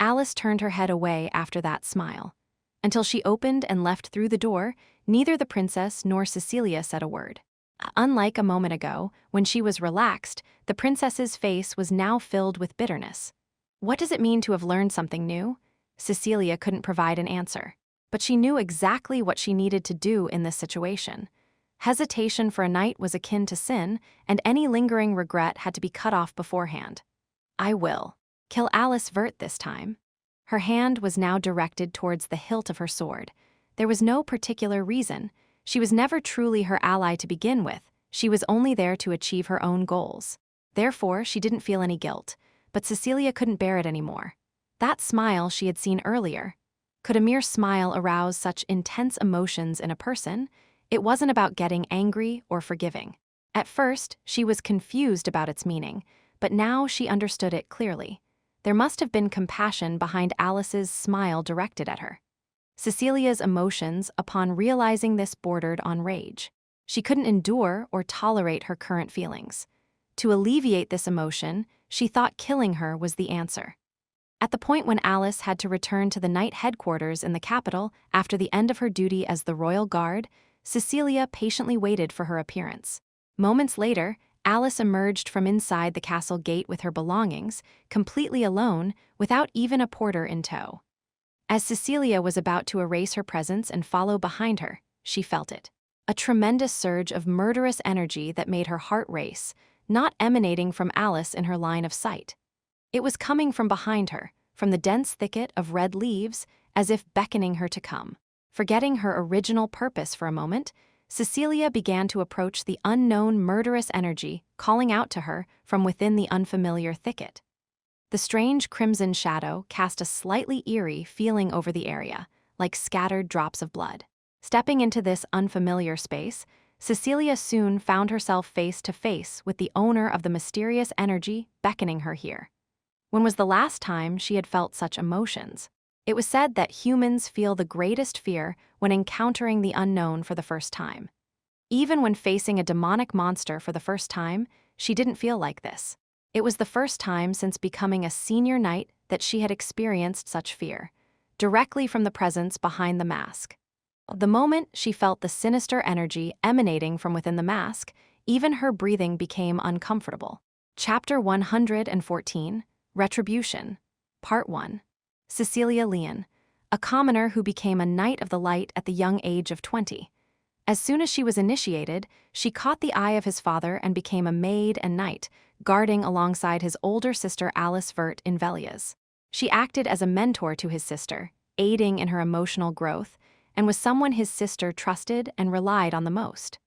Alice turned her head away after that smile. Until she opened and left through the door, neither the princess nor Cecilia said a word. Unlike a moment ago, when she was relaxed, the princess's face was now filled with bitterness. What does it mean to have learned something new? Cecilia couldn't provide an answer. But she knew exactly what she needed to do in this situation. Hesitation for a knight was akin to sin, and any lingering regret had to be cut off beforehand. I will. Kill Alice Vert this time. Her hand was now directed towards the hilt of her sword. There was no particular reason. She was never truly her ally to begin with. She was only there to achieve her own goals. Therefore, she didn't feel any guilt. But Cecilia couldn't bear it anymore. That smile she had seen earlier. Could a mere smile arouse such intense emotions in a person? It wasn't about getting angry or forgiving. At first, she was confused about its meaning, but now she understood it clearly. There must have been compassion behind Alice's smile directed at her. Cecilia's emotions, upon realizing this, bordered on rage. She couldn't endure or tolerate her current feelings. To alleviate this emotion, she thought killing her was the answer. At the point when Alice had to return to the knight headquarters in the capital after the end of her duty as the royal guard, Cecilia patiently waited for her appearance. Moments later, Alice emerged from inside the castle gate with her belongings, completely alone, without even a porter in tow. As Cecilia was about to erase her presence and follow behind her, she felt it. A tremendous surge of murderous energy that made her heart race, not emanating from Alice in her line of sight. It was coming from behind her, from the dense thicket of red leaves, as if beckoning her to come. Forgetting her original purpose for a moment, Cecilia began to approach the unknown murderous energy calling out to her from within the unfamiliar thicket. The strange crimson shadow cast a slightly eerie feeling over the area, like scattered drops of blood. Stepping into this unfamiliar space, Cecilia soon found herself face to face with the owner of the mysterious energy beckoning her here. When was the last time she had felt such emotions? It was said that humans feel the greatest fear when encountering the unknown for the first time. Even when facing a demonic monster for the first time, she didn't feel like this. It was the first time since becoming a senior knight that she had experienced such fear, directly from the presence behind the mask. The moment she felt the sinister energy emanating from within the mask, even her breathing became uncomfortable. Chapter 114, Retribution, Part 1. Cecilia Leon, a commoner who became a Knight of the Light at the young age of 20. As soon as she was initiated, she caught the eye of his father and became a maid and knight, guarding alongside his older sister Alice Vert in Velia's. She acted as a mentor to his sister, aiding in her emotional growth, and was someone his sister trusted and relied on the most.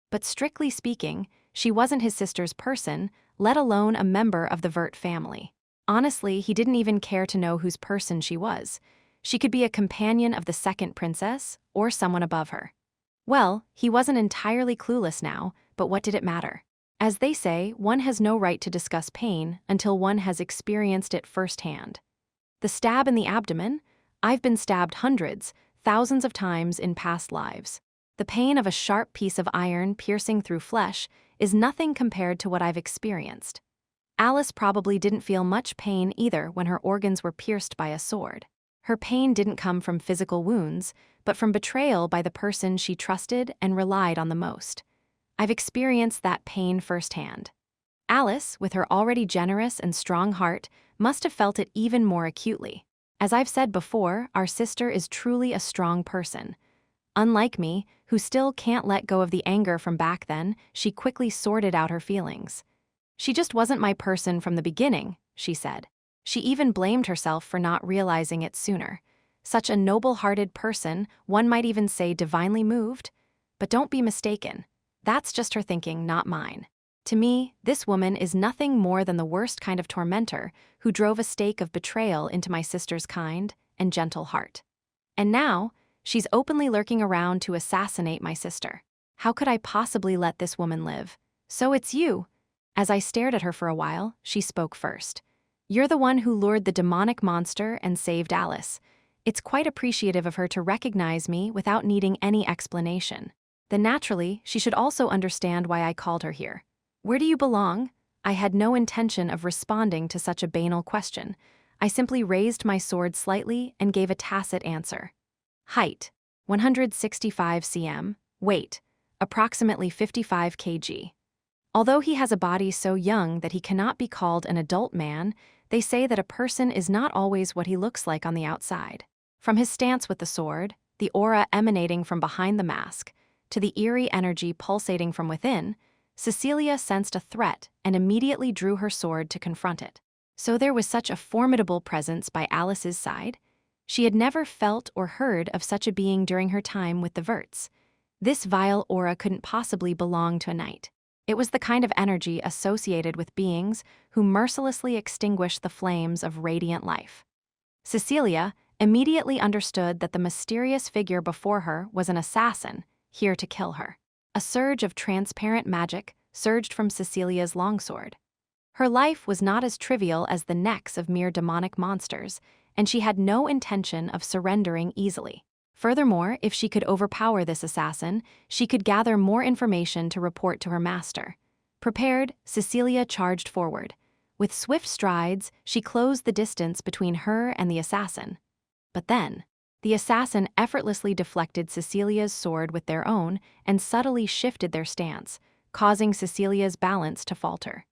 But strictly speaking, she wasn't his sister's person, let alone a member of the Vert family. Honestly, he didn't even care to know whose person she was. She could be a companion of the second princess, or someone above her. Well, he wasn't entirely clueless now, but what did it matter? As they say, one has no right to discuss pain until one has experienced it firsthand. The stab in the abdomen? I've been stabbed hundreds, thousands of times in past lives. The pain of a sharp piece of iron piercing through flesh is nothing compared to what I've experienced. Alice probably didn't feel much pain either when her organs were pierced by a sword. Her pain didn't come from physical wounds, but from betrayal by the person she trusted and relied on the most. I've experienced that pain firsthand. Alice, with her already generous and strong heart, must have felt it even more acutely. As I've said before, our sister is truly a strong person. Unlike me, who still can't let go of the anger from back then, she quickly sorted out her feelings. She just wasn't my person from the beginning, she said. She even blamed herself for not realizing it sooner. Such a noble-hearted person, one might even say divinely moved. But don't be mistaken. That's just her thinking, not mine. To me, this woman is nothing more than the worst kind of tormentor who drove a stake of betrayal into my sister's kind and gentle heart. And now, she's openly lurking around to assassinate my sister. How could I possibly let this woman live? So it's you. As I stared at her for a while, she spoke first. You're the one who lured the demonic monster and saved Alice. It's quite appreciative of her to recognize me without needing any explanation. Then naturally, she should also understand why I called her here. Where do you belong? I had no intention of responding to such a banal question. I simply raised my sword slightly and gave a tacit answer. Height, 165 cm. Weight, approximately 55 kg. Although he has a body so young that he cannot be called an adult man, they say that a person is not always what he looks like on the outside. From his stance with the sword, the aura emanating from behind the mask, to the eerie energy pulsating from within, Cecilia sensed a threat and immediately drew her sword to confront it. So there was such a formidable presence by Alice's side. She had never felt or heard of such a being during her time with the Verts. This vile aura couldn't possibly belong to a knight. It was the kind of energy associated with beings who mercilessly extinguish the flames of radiant life. Cecilia immediately understood that the mysterious figure before her was an assassin, here to kill her. A surge of transparent magic surged from Cecilia's longsword. Her life was not as trivial as the necks of mere demonic monsters, and she had no intention of surrendering easily. Furthermore, if she could overpower this assassin, she could gather more information to report to her master. Prepared, Cecilia charged forward. With swift strides, she closed the distance between her and the assassin. But then, the assassin effortlessly deflected Cecilia's sword with their own and subtly shifted their stance, causing Cecilia's balance to falter.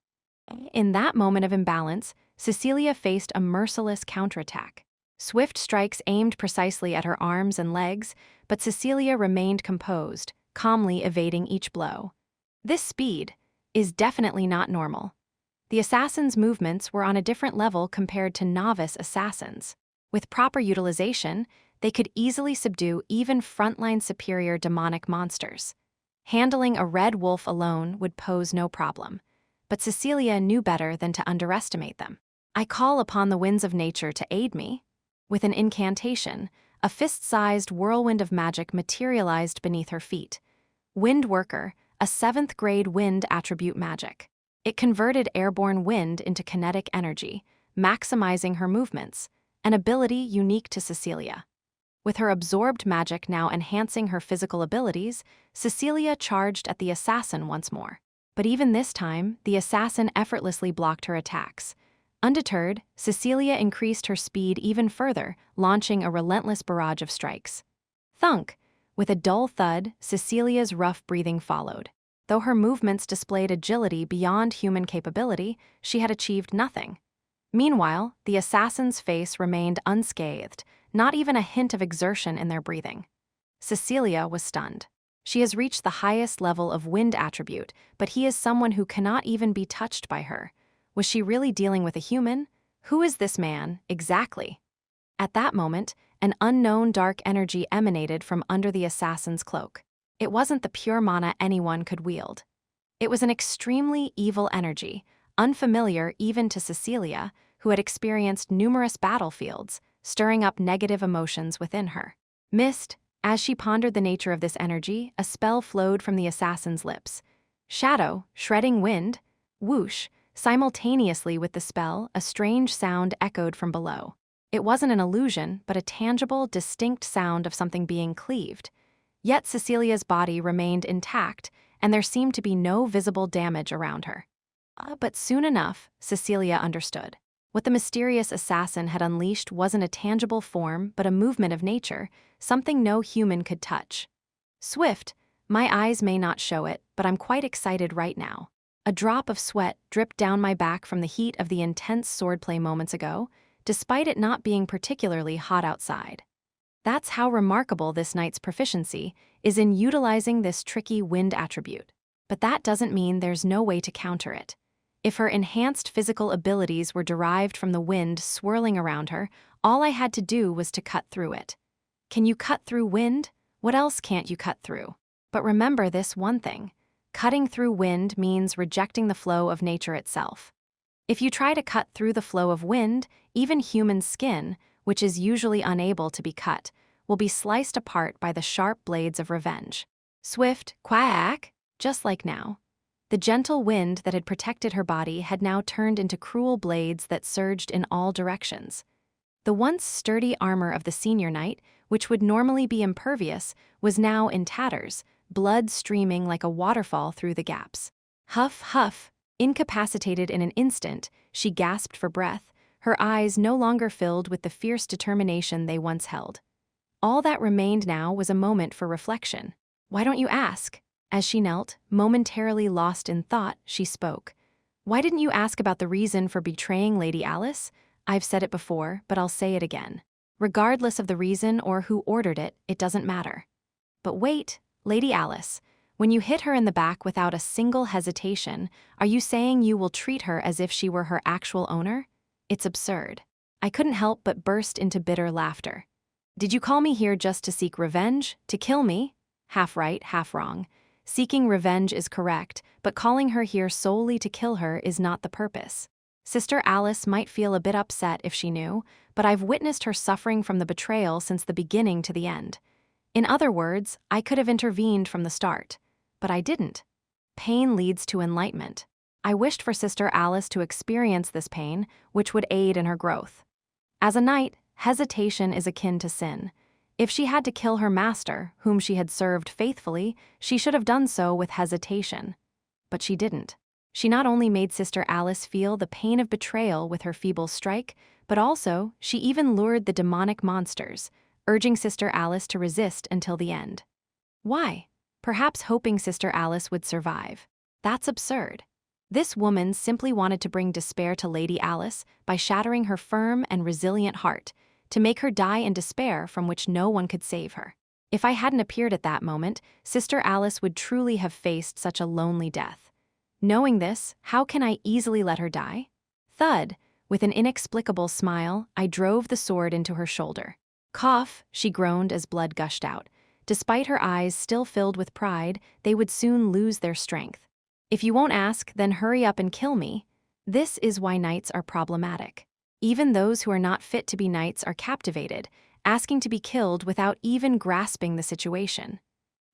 In that moment of imbalance, Cecilia faced a merciless counterattack. Swift strikes aimed precisely at her arms and legs, but Cecilia remained composed, calmly evading each blow. This speed is definitely not normal. The assassin's movements were on a different level compared to novice assassins. With proper utilization, they could easily subdue even frontline superior demonic monsters. Handling a red wolf alone would pose no problem, but Cecilia knew better than to underestimate them. I call upon the winds of nature to aid me. With an incantation, a fist-sized whirlwind of magic materialized beneath her feet. Wind Worker, a 7th grade wind attribute magic. It converted airborne wind into kinetic energy, maximizing her movements, an ability unique to Cecilia. With her absorbed magic now enhancing her physical abilities, Cecilia charged at the assassin once more. But even this time, the assassin effortlessly blocked her attacks. Undeterred, Cecilia increased her speed even further, launching a relentless barrage of strikes. Thunk! With a dull thud, Cecilia's rough breathing followed. Though her movements displayed agility beyond human capability, she had achieved nothing. Meanwhile, the assassin's face remained unscathed, not even a hint of exertion in their breathing. Cecilia was stunned. She has reached the highest level of wind attribute, but he is someone who cannot even be touched by her. Was she really dealing with a human? Who is this man, exactly? At that moment, an unknown dark energy emanated from under the assassin's cloak. It wasn't the pure mana anyone could wield. It was an extremely evil energy, unfamiliar even to Cecilia, who had experienced numerous battlefields, stirring up negative emotions within her. Mist, as she pondered the nature of this energy, a spell flowed from the assassin's lips. Shadow, shredding wind, whoosh, simultaneously with the spell, a strange sound echoed from below. It wasn't an illusion, but a tangible, distinct sound of something being cleaved. Yet Cecilia's body remained intact, and there seemed to be no visible damage around her. But soon enough, Cecilia understood. What the mysterious assassin had unleashed wasn't a tangible form, but a movement of nature, something no human could touch. Swift, my eyes may not show it, but I'm quite excited right now. A drop of sweat dripped down my back from the heat of the intense swordplay moments ago, despite it not being particularly hot outside. That's how remarkable this knight's proficiency is in utilizing this tricky wind attribute. But that doesn't mean there's no way to counter it. If her enhanced physical abilities were derived from the wind swirling around her, all I had to do was to cut through it. Can you cut through wind? What else can't you cut through? But remember this one thing. Cutting through wind means rejecting the flow of nature itself. If you try to cut through the flow of wind, even human skin, which is usually unable to be cut, will be sliced apart by the sharp blades of revenge. Swift, quack, just like now. The gentle wind that had protected her body had now turned into cruel blades that surged in all directions. The once sturdy armor of the senior knight, which would normally be impervious, was now in tatters, blood streaming like a waterfall through the gaps. Huff, huff. Incapacitated in an instant, she gasped for breath, her eyes no longer filled with the fierce determination they once held. All that remained now was a moment for reflection. Why don't you ask? As she knelt, momentarily lost in thought, she spoke. Why didn't you ask about the reason for betraying Lady Alice? I've said it before, but I'll say it again. Regardless of the reason or who ordered it, it doesn't matter. But wait, Lady Alice. When you hit her in the back without a single hesitation, are you saying you will treat her as if she were her actual owner? It's absurd. I couldn't help but burst into bitter laughter. Did you call me here just to seek revenge? To kill me? Half right, half wrong. Seeking revenge is correct, but calling her here solely to kill her is not the purpose. Sister Alice might feel a bit upset if she knew, but I've witnessed her suffering from the betrayal since the beginning to the end. In other words, I could have intervened from the start. But I didn't. Pain leads to enlightenment. I wished for Sister Alice to experience this pain, which would aid in her growth. As a knight, hesitation is akin to sin. If she had to kill her master, whom she had served faithfully, she should have done so with hesitation. But she didn't. She not only made Sister Alice feel the pain of betrayal with her feeble strike, but also she even lured the demonic monsters, urging Sister Alice to resist until the end. Why? Perhaps hoping Sister Alice would survive. That's absurd. This woman simply wanted to bring despair to Lady Alice by shattering her firm and resilient heart, to make her die in despair from which no one could save her. If I hadn't appeared at that moment, Sister Alice would truly have faced such a lonely death. Knowing this, how can I easily let her die? Thud, with an inexplicable smile, I drove the sword into her shoulder. Cough, she groaned as blood gushed out. Despite her eyes still filled with pride, they would soon lose their strength. If you won't ask, then hurry up and kill me. This is why knights are problematic. Even those who are not fit to be knights are captivated, asking to be killed without even grasping the situation.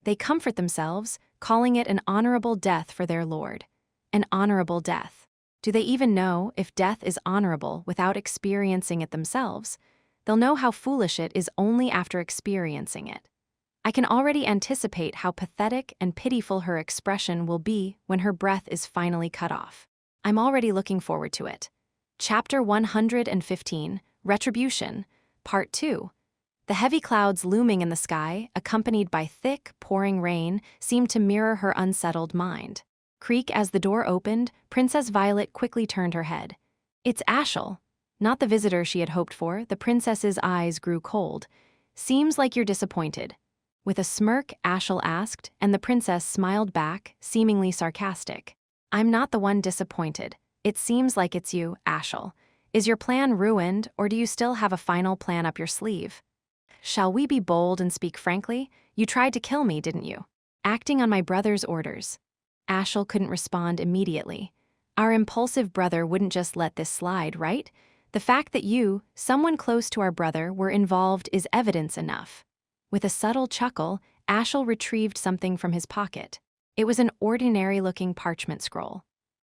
They comfort themselves, calling it an honorable death for their lord. An honorable death. Do they even know if death is honorable without experiencing it themselves? They'll know how foolish it is only after experiencing it. I can already anticipate how pathetic and pitiful her expression will be when her breath is finally cut off. I'm already looking forward to it. Chapter 115, Retribution, Part 2. The heavy clouds looming in the sky, accompanied by thick, pouring rain, seemed to mirror her unsettled mind. Creak as the door opened, Princess Violet quickly turned her head. It's Ashel. Not the visitor she had hoped for, the princess's eyes grew cold. Seems like you're disappointed. With a smirk, Ashel asked, and the princess smiled back, seemingly sarcastic. I'm not the one disappointed. It seems like it's you, Ashel. Is your plan ruined, or do you still have a final plan up your sleeve? Shall we be bold and speak frankly? You tried to kill me, didn't you? Acting on my brother's orders. Ashel couldn't respond immediately. Our impulsive brother wouldn't just let this slide, right? The fact that you, someone close to our brother, were involved is evidence enough. With a subtle chuckle, Ashel retrieved something from his pocket. It was an ordinary-looking parchment scroll.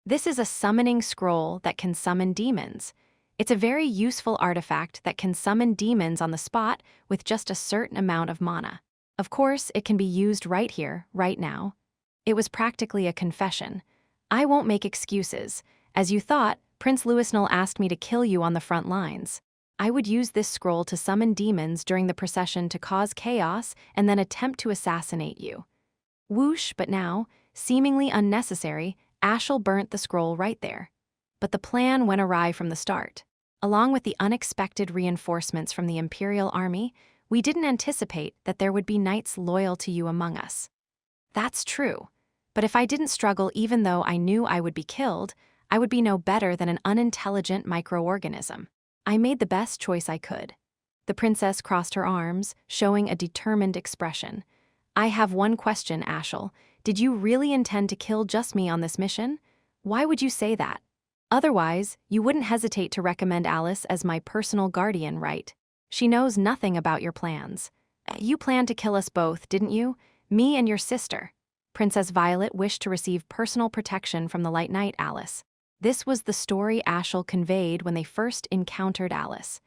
This is a summoning scroll that can summon demons. It's a very useful artifact that can summon demons on the spot with just a certain amount of mana. Of course, it can be used right here, right now. It was practically a confession. I won't make excuses. As you thought, Prince Louisnel asked me to kill you on the front lines. I would use this scroll to summon demons during the procession to cause chaos and then attempt to assassinate you. Whoosh, but now, seemingly unnecessary, Ashel burnt the scroll right there. But the plan went awry from the start. Along with the unexpected reinforcements from the Imperial Army, we didn't anticipate that there would be knights loyal to you among us. That's true. But if I didn't struggle even though I knew I would be killed, I would be no better than an unintelligent microorganism. I made the best choice I could. The princess crossed her arms, showing a determined expression. I have one question, Ashel. Did you really intend to kill just me on this mission? Why would you say that? Otherwise, you wouldn't hesitate to recommend Alice as my personal guardian, right? She knows nothing about your plans. You planned to kill us both, didn't you? Me and your sister. Princess Violet wished to receive personal protection from the Light Knight, Alice. This was the story Ashel conveyed when they first encountered Alice.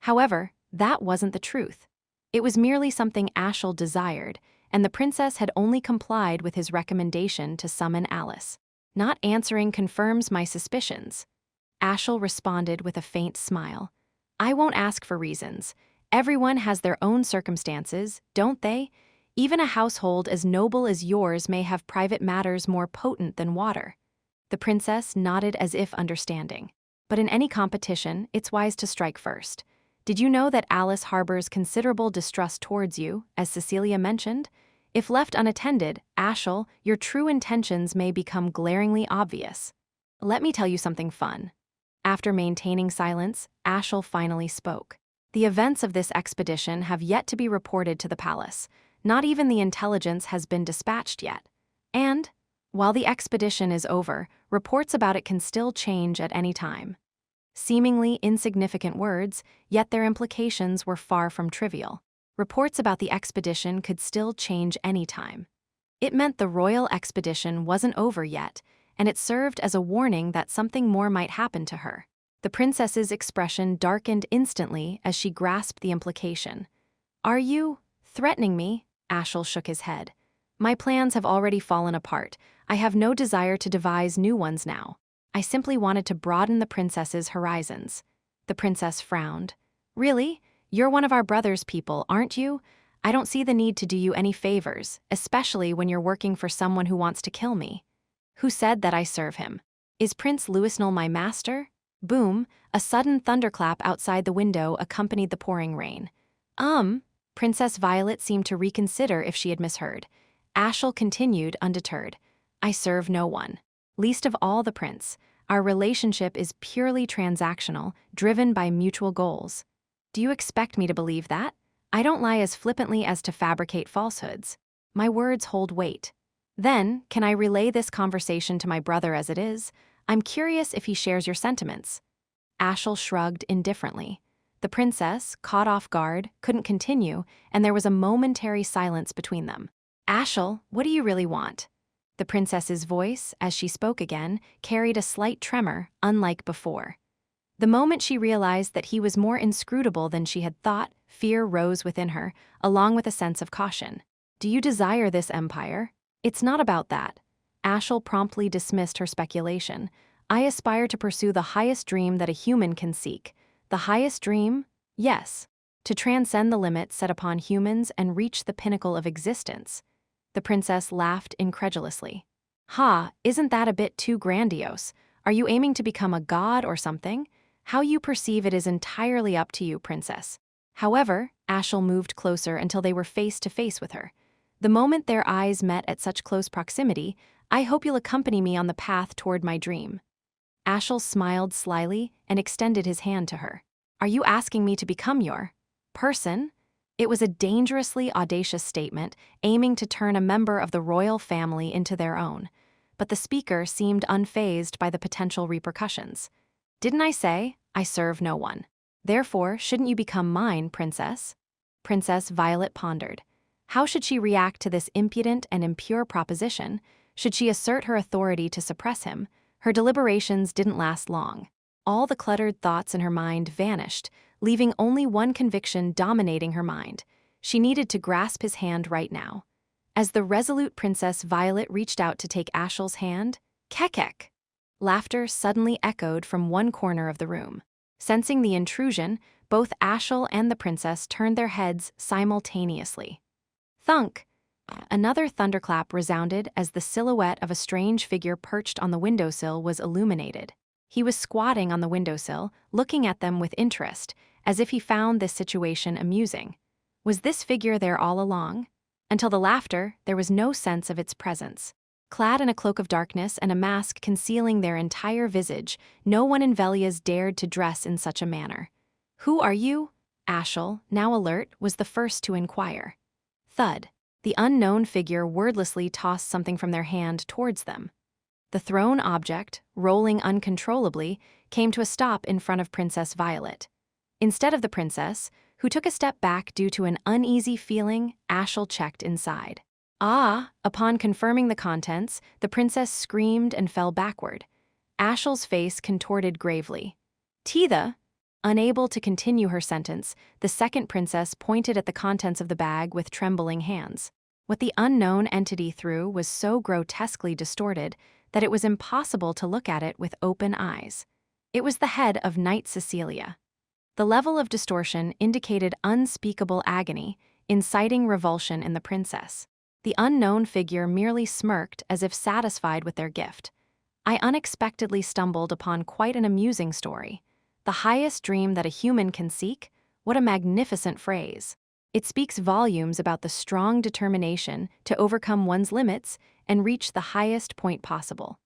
However, that wasn't the truth. It was merely something Ashel desired, and the princess had only complied with his recommendation to summon Alice. Not answering confirms my suspicions. Ashel responded with a faint smile. I won't ask for reasons. Everyone has their own circumstances, don't they? Even a household as noble as yours may have private matters more potent than water. The princess nodded as if understanding. But in any competition, it's wise to strike first. Did you know that Alice harbors considerable distrust towards you, as Cecilia mentioned? If left unattended, Ashel, your true intentions may become glaringly obvious. Let me tell you something fun. After maintaining silence, Ashel finally spoke. The events of this expedition have yet to be reported to the palace. Not even the intelligence has been dispatched yet. And, while the expedition is over, reports about it can still change at any time. Seemingly insignificant words, yet their implications were far from trivial. Reports about the expedition could still change any time. It meant the royal expedition wasn't over yet, and it served as a warning that something more might happen to her. The princess's expression darkened instantly as she grasped the implication. Are you threatening me? Ashel shook his head. My plans have already fallen apart. I have no desire to devise new ones now. I simply wanted to broaden the princess's horizons. The princess frowned. Really? You're one of our brother's people, aren't you? I don't see the need to do you any favors, especially when you're working for someone who wants to kill me. Who said that I serve him? Is Prince Louisnel my master? Boom, a sudden thunderclap outside the window accompanied the pouring rain. Princess Violet seemed to reconsider if she had misheard. Ashel continued, undeterred. I serve no one. Least of all the prince. Our relationship is purely transactional, driven by mutual goals. Do you expect me to believe that? I don't lie as flippantly as to fabricate falsehoods. My words hold weight. Then, can I relay this conversation to my brother as it is? I'm curious if he shares your sentiments. Ashel shrugged indifferently. The princess, caught off guard, couldn't continue, and there was a momentary silence between them. Ashel, what do you really want? The princess's voice, as she spoke again, carried a slight tremor, unlike before. The moment she realized that he was more inscrutable than she had thought, fear rose within her, along with a sense of caution. Do you desire this empire? It's not about that. Ashel promptly dismissed her speculation. I aspire to pursue the highest dream that a human can seek. The highest dream? Yes. To transcend the limits set upon humans and reach the pinnacle of existence. The princess laughed incredulously. Ha, isn't that a bit too grandiose? Are you aiming to become a god or something? How you perceive it is entirely up to you, princess. However, Ashel moved closer until they were face to face with her. The moment their eyes met at such close proximity, "I hope you'll accompany me on the path toward my dream." Ashel smiled slyly and extended his hand to her. "Are you asking me to become your person?" It was a dangerously audacious statement, aiming to turn a member of the royal family into their own. But the speaker seemed unfazed by the potential repercussions. "Didn't I say, I serve no one? Therefore, shouldn't you become mine, princess?" Princess Violet pondered. How should she react to this impudent and impure proposition? Should she assert her authority to suppress him? Her deliberations didn't last long. All the cluttered thoughts in her mind vanished, leaving only one conviction dominating her mind. She needed to grasp his hand right now. As the resolute Princess Violet reached out to take Ashel's hand, "Kekek!" Laughter suddenly echoed from one corner of the room. Sensing the intrusion, both Ashel and the princess turned their heads simultaneously. Thunk! Another thunderclap resounded as the silhouette of a strange figure perched on the windowsill was illuminated. He was squatting on the windowsill, looking at them with interest, as if he found this situation amusing. Was this figure there all along? Until the laughter, there was no sense of its presence. Clad in a cloak of darkness and a mask concealing their entire visage, no one in Velia's dared to dress in such a manner. "Who are you?" Ashel, now alert, was the first to inquire. Thud. The unknown figure wordlessly tossed something from their hand towards them. The thrown object, rolling uncontrollably, came to a stop in front of Princess Violet. Instead of the princess, who took a step back due to an uneasy feeling, Ashel checked inside. Ah! Upon confirming the contents, the princess screamed and fell backward. Ashel's face contorted gravely. "Titha!" Unable to continue her sentence, the second princess pointed at the contents of the bag with trembling hands. What the unknown entity threw was so grotesquely distorted that it was impossible to look at it with open eyes. It was the head of Knight Cecilia. The level of distortion indicated unspeakable agony, inciting revulsion in the princess. The unknown figure merely smirked as if satisfied with their gift. "I unexpectedly stumbled upon quite an amusing story. The highest dream that a human can seek? What a magnificent phrase. It speaks volumes about the strong determination to overcome one's limits and reach the highest point possible."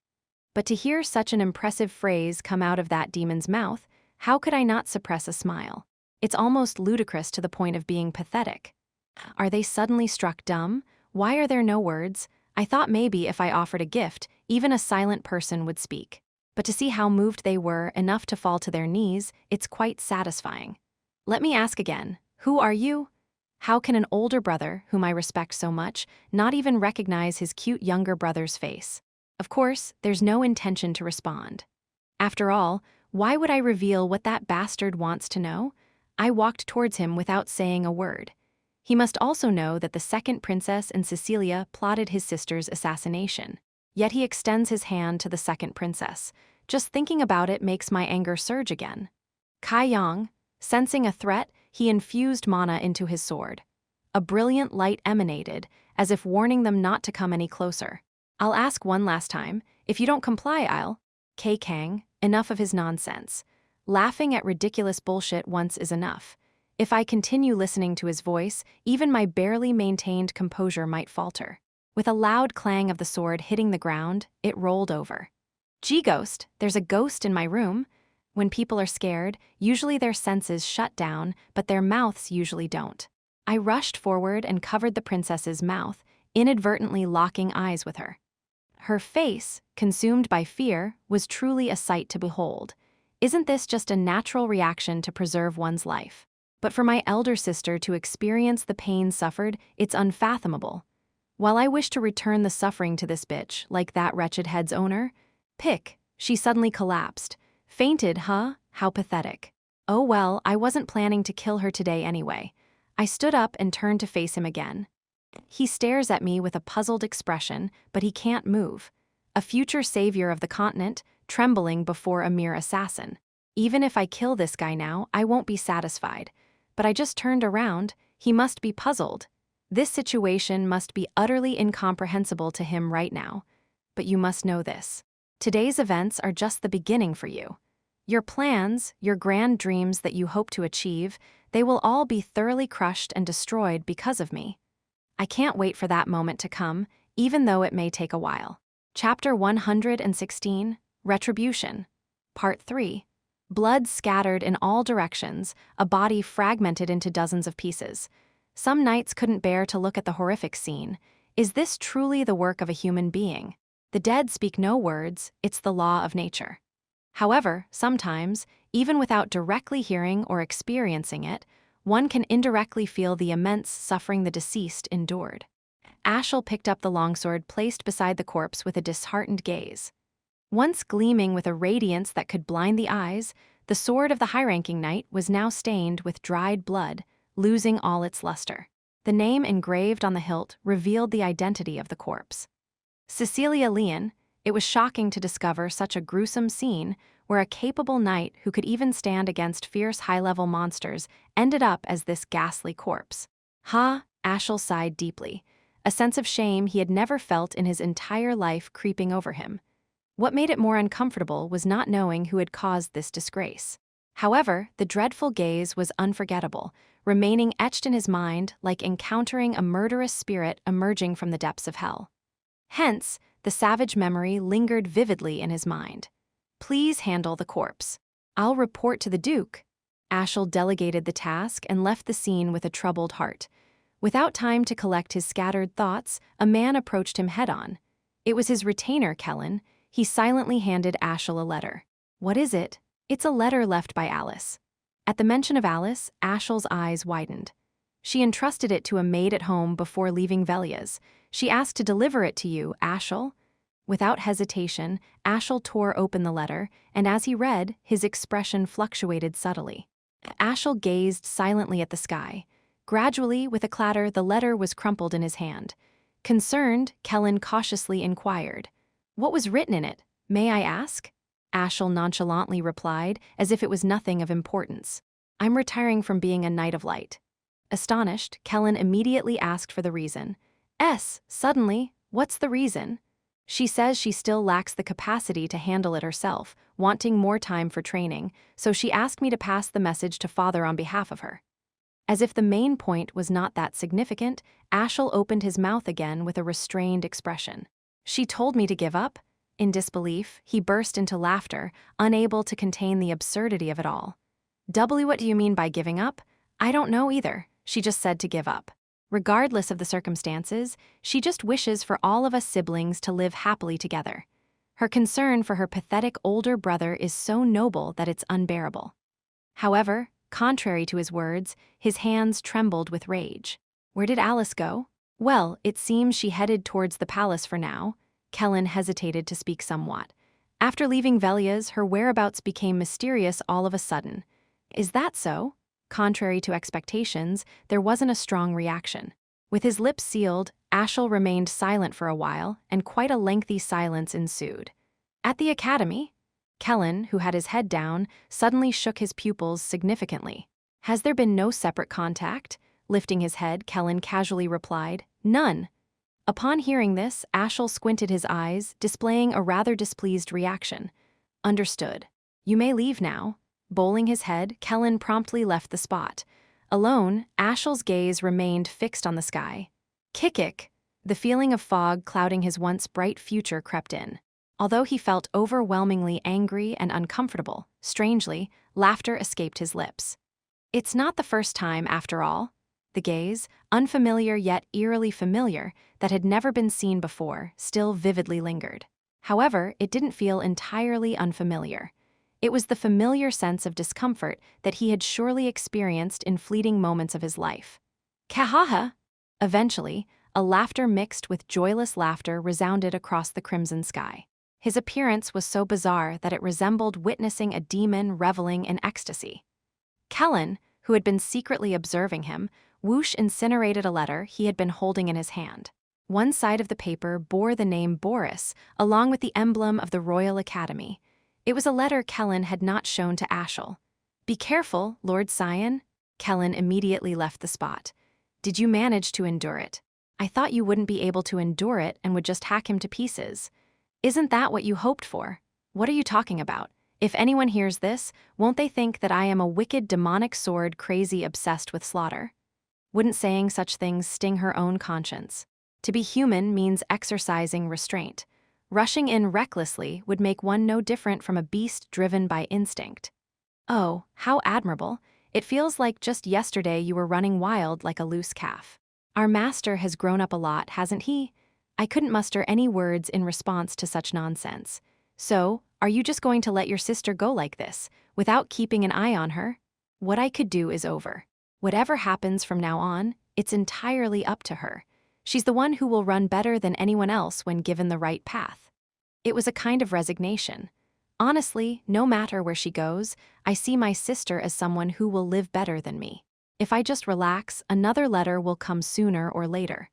But to hear such an impressive phrase come out of that demon's mouth, how could I not suppress a smile? It's almost ludicrous to the point of being pathetic. Are they suddenly struck dumb? Why are there no words? I thought maybe if I offered a gift, even a silent person would speak. But to see how moved they were enough to fall to their knees, it's quite satisfying. Let me ask again, who are you? How can an older brother, whom I respect so much, not even recognize his cute younger brother's face? Of course, there's no intention to respond. After all, why would I reveal what that bastard wants to know? I walked towards him without saying a word. He must also know that the second princess and Cecilia plotted his sister's assassination. Yet he extends his hand to the second princess. Just thinking about it makes my anger surge again. Kai Yang, sensing a threat, he infused mana into his sword. A brilliant light emanated, as if warning them not to come any closer. "I'll ask one last time. If you don't comply, I'll..." Kei Kang, enough of his nonsense. Laughing at ridiculous bullshit once is enough. If I continue listening to his voice, even my barely maintained composure might falter. With a loud clang of the sword hitting the ground, it rolled over. "G-Ghost, there's a ghost in my room." When people are scared, usually their senses shut down, but their mouths usually don't. I rushed forward and covered the princess's mouth, inadvertently locking eyes with her. Her face, consumed by fear, was truly a sight to behold. Isn't this just a natural reaction to preserve one's life? But for my elder sister to experience the pain suffered, it's unfathomable. While I wish to return the suffering to this bitch, like that wretched head's owner, she suddenly collapsed. Fainted, huh? How pathetic. Oh well, I wasn't planning to kill her today anyway. I stood up and turned to face him again. He stares at me with a puzzled expression, but he can't move. A future savior of the continent, trembling before a mere assassin. Even if I kill this guy now, I won't be satisfied. But I just turned around. He must be puzzled. This situation must be utterly incomprehensible to him right now. But you must know this. Today's events are just the beginning for you. Your plans, your grand dreams that you hope to achieve, they will all be thoroughly crushed and destroyed because of me. I can't wait for that moment to come, even though it may take a while. Chapter 116, Retribution. Part 3. Blood scattered in all directions, a body fragmented into dozens of pieces. Some knights couldn't bear to look at the horrific scene. Is this truly the work of a human being? The dead speak no words, it's the law of nature. However, sometimes, even without directly hearing or experiencing it, one can indirectly feel the immense suffering the deceased endured. Ashel picked up the longsword placed beside the corpse with a disheartened gaze. Once gleaming with a radiance that could blind the eyes, the sword of the high-ranking knight was now stained with dried blood, losing all its luster. The name engraved on the hilt revealed the identity of the corpse. Cecilia Leon. It was shocking to discover such a gruesome scene where a capable knight who could even stand against fierce high-level monsters ended up as this ghastly corpse. Ashel sighed deeply, a sense of shame he had never felt in his entire life creeping over him. What made it more uncomfortable was not knowing who had caused this disgrace. However, the dreadful gaze was unforgettable, remaining etched in his mind like encountering a murderous spirit emerging from the depths of hell. Hence, the savage memory lingered vividly in his mind. Please handle the corpse. I'll report to the Duke. Ashel delegated the task and left the scene with a troubled heart. Without time to collect his scattered thoughts, a man approached him head-on. It was his retainer, Kellen. He silently handed Ashel a letter. What is it? It's a letter left by Alice. At the mention of Alice, Ashel's eyes widened. She entrusted it to a maid at home before leaving Velia's. She asked to deliver it to you, Ashel. Without hesitation, Ashel tore open the letter, and as he read, his expression fluctuated subtly. Ashel gazed silently at the sky. Gradually, with a clatter, the letter was crumpled in his hand. Concerned, Kellen cautiously inquired, "What was written in it? May I ask?" Ashel nonchalantly replied, as if it was nothing of importance. "I'm retiring from being a Knight of Light." Astonished, Kellen immediately asked for the reason. Suddenly, what's the reason? She says she still lacks the capacity to handle it herself, wanting more time for training, so she asked me to pass the message to Father on behalf of her. As if the main point was not that significant, Ashel opened his mouth again with a restrained expression. She told me to give up? In disbelief, he burst into laughter, unable to contain the absurdity of it all. What do you mean by giving up? I don't know either. She just said to give up. Regardless of the circumstances, she just wishes for all of us siblings to live happily together. Her concern for her pathetic older brother is so noble that it's unbearable. However, contrary to his words, his hands trembled with rage. Where did Alice go? Well, it seems she headed towards the palace for now. Kellen hesitated to speak somewhat. After leaving Velia's, her whereabouts became mysterious all of a sudden. Is that so? Contrary to expectations, there wasn't a strong reaction. With his lips sealed, Ashel remained silent for a while, and quite a lengthy silence ensued. At the academy? Kellen, who had his head down, suddenly shook his pupils significantly. Has there been no separate contact? Lifting his head, Kellen casually replied, None. Upon hearing this, Ashel squinted his eyes, displaying a rather displeased reaction. Understood. You may leave now. Bowling his head, Kellen promptly left the spot. Alone, Ashel's gaze remained fixed on the sky. Kick! The feeling of fog clouding his once bright future crept in. Although he felt overwhelmingly angry and uncomfortable, strangely, laughter escaped his lips. It's not the first time, after all. The gaze, unfamiliar yet eerily familiar, that had never been seen before, still vividly lingered. However, it didn't feel entirely unfamiliar. It was the familiar sense of discomfort that he had surely experienced in fleeting moments of his life. Kahaha! Eventually, a laughter mixed with joyless laughter resounded across the crimson sky. His appearance was so bizarre that it resembled witnessing a demon reveling in ecstasy. Kellen, who had been secretly observing him, whoosh incinerated a letter he had been holding in his hand. One side of the paper bore the name Boris, along with the emblem of the Royal Academy. It was a letter Kellen had not shown to Ashel. Be careful, Lord Cyan. Kellen immediately left the spot. Did you manage to endure it? I thought you wouldn't be able to endure it and would just hack him to pieces. Isn't that what you hoped for? What are you talking about? If anyone hears this, won't they think that I am a wicked demonic sword crazy obsessed with slaughter? Wouldn't saying such things sting her own conscience? To be human means exercising restraint. Rushing in recklessly would make one no different from a beast driven by instinct. Oh, how admirable. It feels like just yesterday you were running wild like a loose calf. Our master has grown up a lot, hasn't he? I couldn't muster any words in response to such nonsense. So, are you just going to let your sister go like this, without keeping an eye on her? What I could do is over. Whatever happens from now on, it's entirely up to her. She's the one who will run better than anyone else when given the right path. It was a kind of resignation. Honestly, no matter where she goes, I see my sister as someone who will live better than me. If I just relax, another letter will come sooner or later.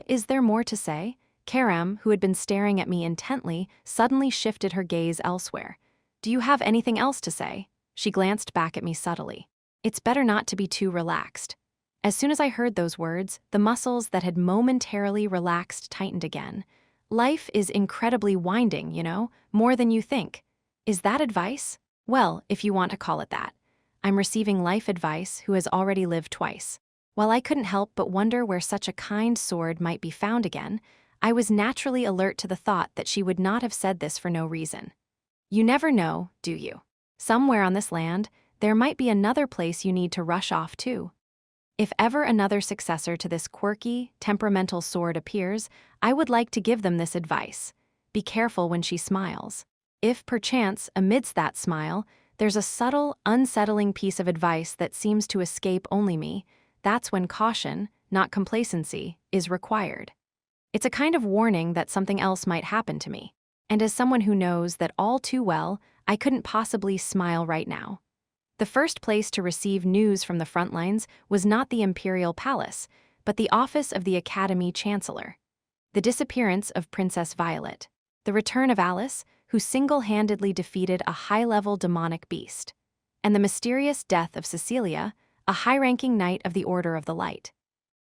Is there more to say? Karam, who had been staring at me intently, suddenly shifted her gaze elsewhere. Do you have anything else to say? She glanced back at me subtly. It's better not to be too relaxed. As soon as I heard those words, the muscles that had momentarily relaxed tightened again. Life is incredibly winding, you know, more than you think. Is that advice? Well, if you want to call it that. I'm receiving life advice who has already lived twice. While I couldn't help but wonder where such a kind sword might be found again, I was naturally alert to the thought that she would not have said this for no reason. You never know, do you? Somewhere on this land, there might be another place you need to rush off to. If ever another successor to this quirky, temperamental sword appears, I would like to give them this advice. Be careful when she smiles. If, perchance, amidst that smile, there's a subtle, unsettling piece of advice that seems to escape only me, that's when caution, not complacency, is required. It's a kind of warning that something else might happen to me. And as someone who knows that all too well, I couldn't possibly smile right now. The first place to receive news from the front lines was not the Imperial Palace, but the office of the Academy Chancellor. The disappearance of Princess Violet. The return of Alice, who single-handedly defeated a high-level demonic beast. And the mysterious death of Cecilia, a high-ranking knight of the Order of the Light.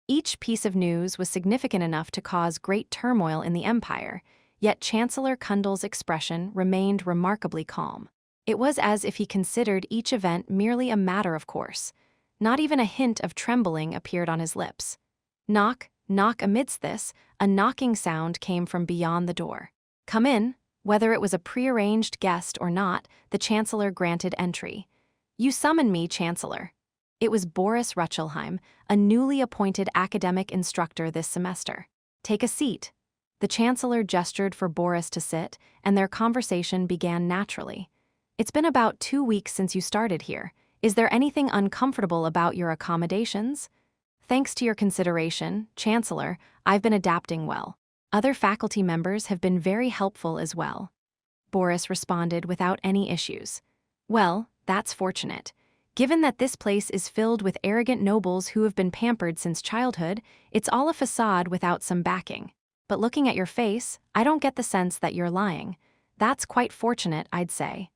Each piece of news was significant enough to cause great turmoil in the Empire, yet Chancellor Kundal's expression remained remarkably calm. It was as if he considered each event merely a matter of course. Not even a hint of trembling appeared on his lips. Knock, knock. Amidst this, a knocking sound came from beyond the door. Come in. Whether it was a prearranged guest or not, the Chancellor granted entry. You summon me, Chancellor. It was Boris Ruchelheim, a newly appointed academic instructor this semester. Take a seat. The Chancellor gestured for Boris to sit, and their conversation began naturally. It's been about 2 weeks since you started here. Is there anything uncomfortable about your accommodations? Thanks to your consideration, Chancellor, I've been adapting well. Other faculty members have been very helpful as well. Boris responded without any issues. Well, that's fortunate. Given that this place is filled with arrogant nobles who have been pampered since childhood, it's all a facade without some backing. But looking at your face, I don't get the sense that you're lying. That's quite fortunate, I'd say.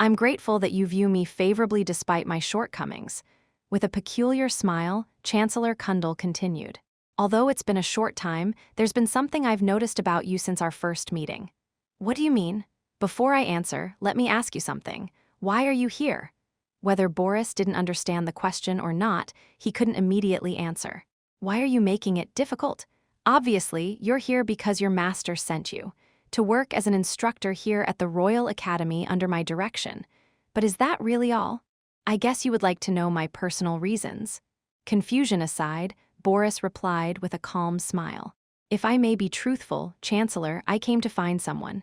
I'm grateful that you view me favorably despite my shortcomings. With a peculiar smile, Chancellor Kundal continued. Although it's been a short time, there's been something I've noticed about you since our first meeting. What do you mean? Before I answer, let me ask you something. Why are you here? Whether Boris didn't understand the question or not, he couldn't immediately answer. Why are you making it difficult? Obviously, you're here because your master sent you, to work as an instructor here at the Royal Academy under my direction. But is that really all? I guess you would like to know my personal reasons. Confusion aside, Boris replied with a calm smile. If I may be truthful, Chancellor, I came to find someone.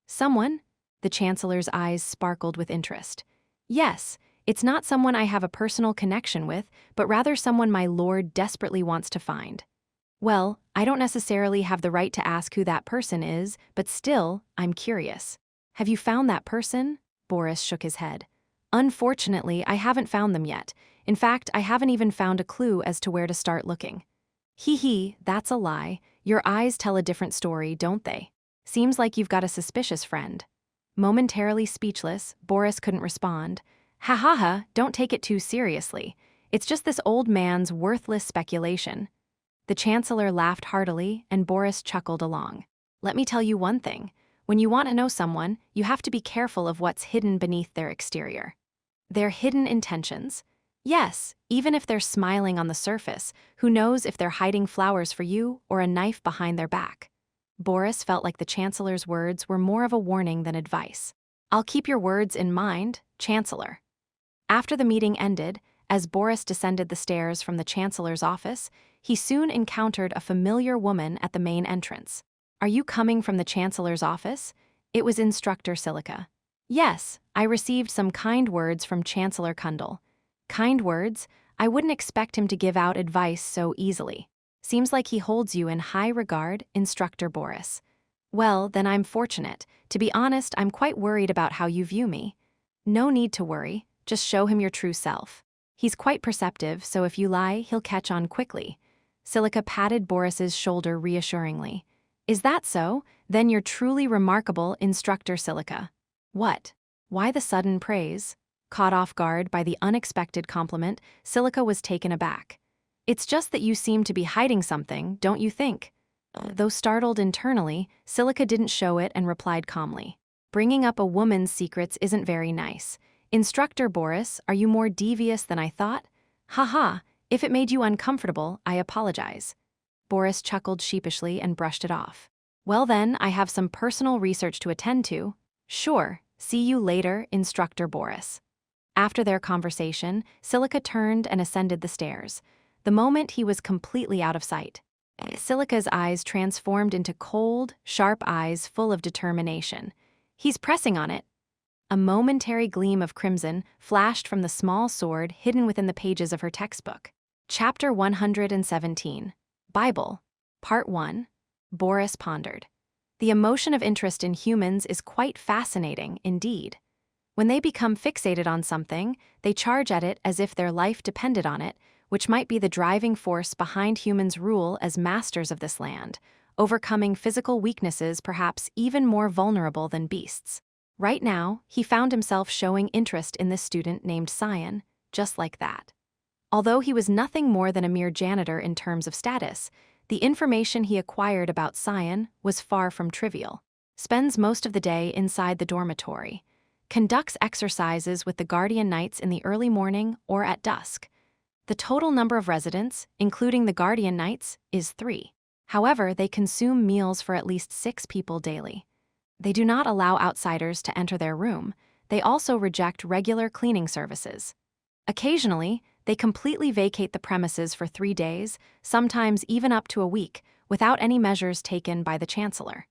Someone? The Chancellor's eyes sparkled with interest. Yes. It's not someone I have a personal connection with, but rather someone my lord desperately wants to find. Well, I don't necessarily have the right to ask who that person is, but still, I'm curious. Have you found that person? Boris shook his head. Unfortunately, I haven't found them yet. In fact, I haven't even found a clue as to where to start looking. Hee, that's a lie. Your eyes tell a different story, don't they? Seems like you've got a suspicious friend. Momentarily speechless, Boris couldn't respond. Ha, don't take it too seriously. It's just this old man's worthless speculation. The Chancellor laughed heartily, and Boris chuckled along. Let me tell you one thing. When you want to know someone, you have to be careful of what's hidden beneath their exterior. Their hidden intentions. Yes, even if they're smiling on the surface, who knows if they're hiding flowers for you or a knife behind their back? Boris felt like the Chancellor's words were more of a warning than advice. I'll keep your words in mind, Chancellor. After the meeting ended, as Boris descended the stairs from the Chancellor's office, he soon encountered a familiar woman at the main entrance. Are you coming from the Chancellor's office? It was Instructor Silica. Yes, I received some kind words from Chancellor Kundal. Kind words? I wouldn't expect him to give out advice so easily. Seems like he holds you in high regard, Instructor Boris. Well, then I'm fortunate. To be honest, I'm quite worried about how you view me. No need to worry, just show him your true self. He's quite perceptive, so if you lie, he'll catch on quickly. Silica patted Boris's shoulder reassuringly. Is that so? Then you're truly remarkable, Instructor Silica. What? Why the sudden praise? Caught off guard by the unexpected compliment, Silica was taken aback. It's just that you seem to be hiding something, don't you think? Though startled internally, Silica didn't show it and replied calmly. Bringing up a woman's secrets isn't very nice. Instructor Boris, are you more devious than I thought? Haha, if it made you uncomfortable, I apologize. Boris chuckled sheepishly and brushed it off. Well then, I have some personal research to attend to. Sure, see you later, Instructor Boris. After their conversation, Silica turned and ascended the stairs. The moment he was completely out of sight. Silica's eyes transformed into cold, sharp eyes full of determination. He's pressing on it. A momentary gleam of crimson flashed from the small sword hidden within the pages of her textbook. Chapter 117. Bible. Part 1. Boris pondered. The emotion of interest in humans is quite fascinating indeed. When they become fixated on something, they charge at it as if their life depended on it, which might be the driving force behind humans' rule as masters of this land, overcoming physical weaknesses perhaps even more vulnerable than beasts. Right now, he found himself showing interest in this student named Cyan, just like that. Although he was nothing more than a mere janitor in terms of status, the information he acquired about Cyan was far from trivial. Spends most of the day inside the dormitory. Conducts exercises with the Guardian Knights in the early morning or at dusk. The total number of residents, including the Guardian Knights, is 3. However, they consume meals for at least 6 people daily. They do not allow outsiders to enter their room. They also reject regular cleaning services. Occasionally, they completely vacate the premises for 3 days, sometimes even up to a week, without any measures taken by the Chancellor.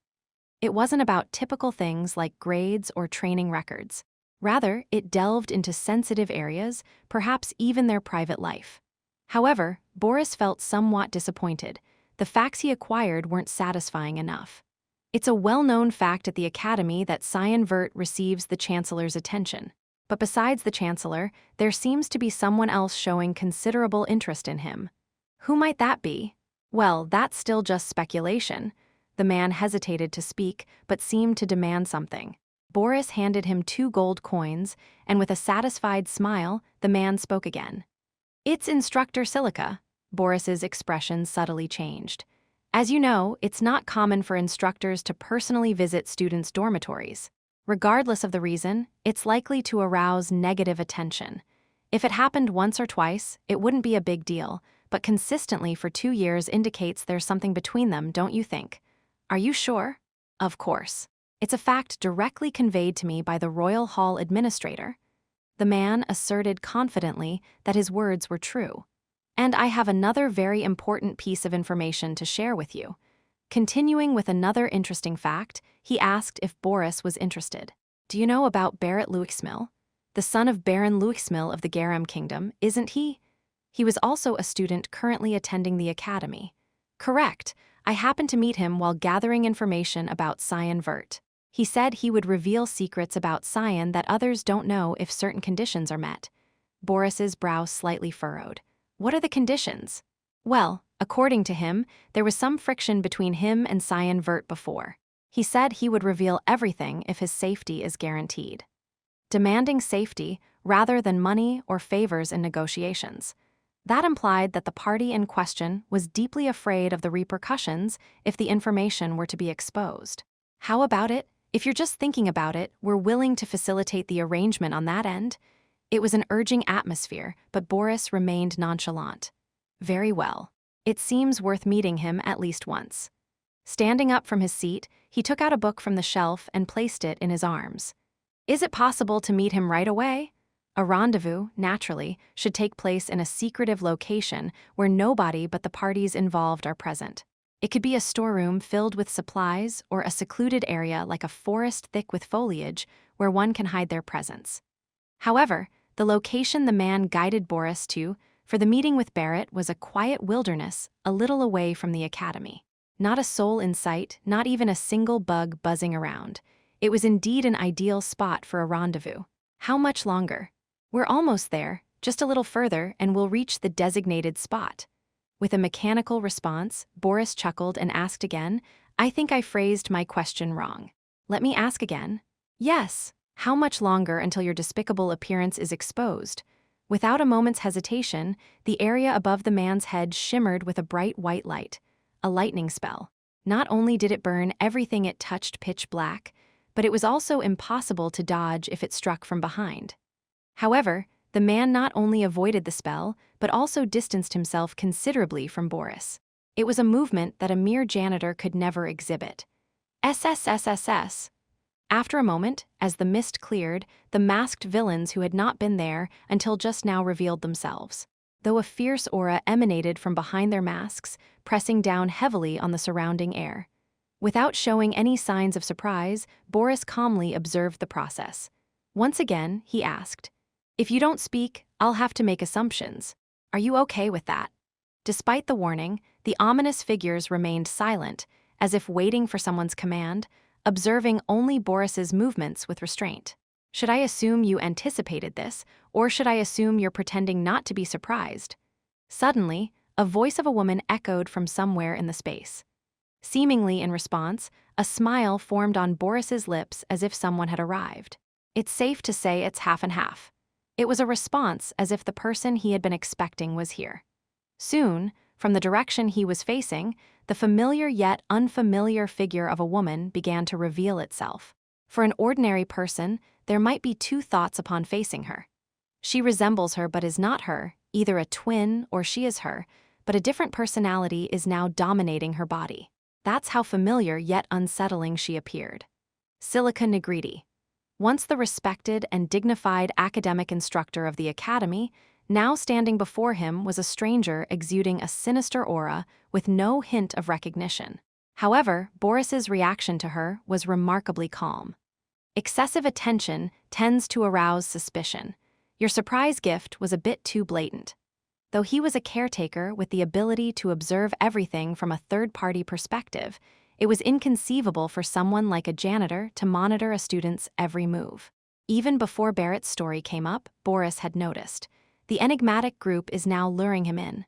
It wasn't about typical things like grades or training records. Rather, it delved into sensitive areas, perhaps even their private life. However, Boris felt somewhat disappointed. The facts he acquired weren't satisfying enough. It's a well-known fact at the Academy that Cyan Vert receives the Chancellor's attention. But besides the Chancellor, there seems to be someone else showing considerable interest in him. Who might that be? Well, that's still just speculation. The man hesitated to speak, but seemed to demand something. Boris handed him 2 gold coins, and with a satisfied smile, the man spoke again. It's Instructor Silica. Boris's expression subtly changed. As you know, it's not common for instructors to personally visit students' dormitories. Regardless of the reason, it's likely to arouse negative attention. If it happened once or twice, it wouldn't be a big deal, but consistently for 2 years indicates there's something between them, don't you think? Are you sure? Of course. It's a fact directly conveyed to me by the Royal Hall Administrator. The man asserted confidently that his words were true. And I have another very important piece of information to share with you. Continuing with another interesting fact, he asked if Boris was interested. Do you know about Baron Luixmil? The son of Baron Luixmil of the Garam Kingdom, isn't he? He was also a student currently attending the academy. Correct. I happened to meet him while gathering information about Cyan Vert. He said he would reveal secrets about Cyan that others don't know if certain conditions are met. Boris's brow slightly furrowed. What are the conditions? Well, according to him, there was some friction between him and Cyan Vert before. He said he would reveal everything if his safety is guaranteed. Demanding safety rather than money or favors in negotiations. That implied that the party in question was deeply afraid of the repercussions if the information were to be exposed. How about it? If you're just thinking about it, we're willing to facilitate the arrangement on that end. It was an urging atmosphere, but Boris remained nonchalant. Very well. It seems worth meeting him at least once. Standing up from his seat, he took out a book from the shelf and placed it in his arms. Is it possible to meet him right away? A rendezvous, naturally, should take place in a secretive location where nobody but the parties involved are present. It could be a storeroom filled with supplies or a secluded area like a forest thick with foliage where one can hide their presence. However, the location the man guided Boris to for the meeting with Barrett was a quiet wilderness a little away from the academy. Not a soul in sight, not even a single bug buzzing around. It was indeed an ideal spot for a rendezvous. How much longer? We're almost there, just a little further, and we'll reach the designated spot. With a mechanical response, Boris chuckled and asked again, I think I phrased my question wrong. Let me ask again. Yes. How much longer until your despicable appearance is exposed? Without a moment's hesitation, the area above the man's head shimmered with a bright white light. A lightning spell. Not only did it burn everything it touched pitch black, but it was also impossible to dodge if it struck from behind. However, the man not only avoided the spell, but also distanced himself considerably from Boris. It was a movement that a mere janitor could never exhibit. SSSSS. After a moment, as the mist cleared, the masked villains who had not been there until just now revealed themselves. Though a fierce aura emanated from behind their masks, pressing down heavily on the surrounding air. Without showing any signs of surprise, Boris calmly observed the process. Once again, he asked, If you don't speak, I'll have to make assumptions. Are you okay with that? Despite the warning, the ominous figures remained silent, as if waiting for someone's command, observing only Boris's movements with restraint. Should I assume you anticipated this, or should I assume you're pretending not to be surprised? Suddenly, a voice of a woman echoed from somewhere in the space. Seemingly in response, a smile formed on Boris's lips as if someone had arrived. It's safe to say it's half and half. It was a response as if the person he had been expecting was here. Soon, from the direction he was facing, the familiar yet unfamiliar figure of a woman began to reveal itself. For an ordinary person, there might be two thoughts upon facing her. She resembles her but is not her, either a twin or she is her, but a different personality is now dominating her body. That's how familiar yet unsettling she appeared. Silica Negriti. Once the respected and dignified academic instructor of the academy, now standing before him was a stranger exuding a sinister aura with no hint of recognition. However, Boris's reaction to her was remarkably calm. Excessive attention tends to arouse suspicion. Your surprise gift was a bit too blatant. Though he was a caretaker with the ability to observe everything from a third-party perspective, it was inconceivable for someone like a janitor to monitor a student's every move. Even before Barrett's story came up, Boris had noticed. The enigmatic group is now luring him in.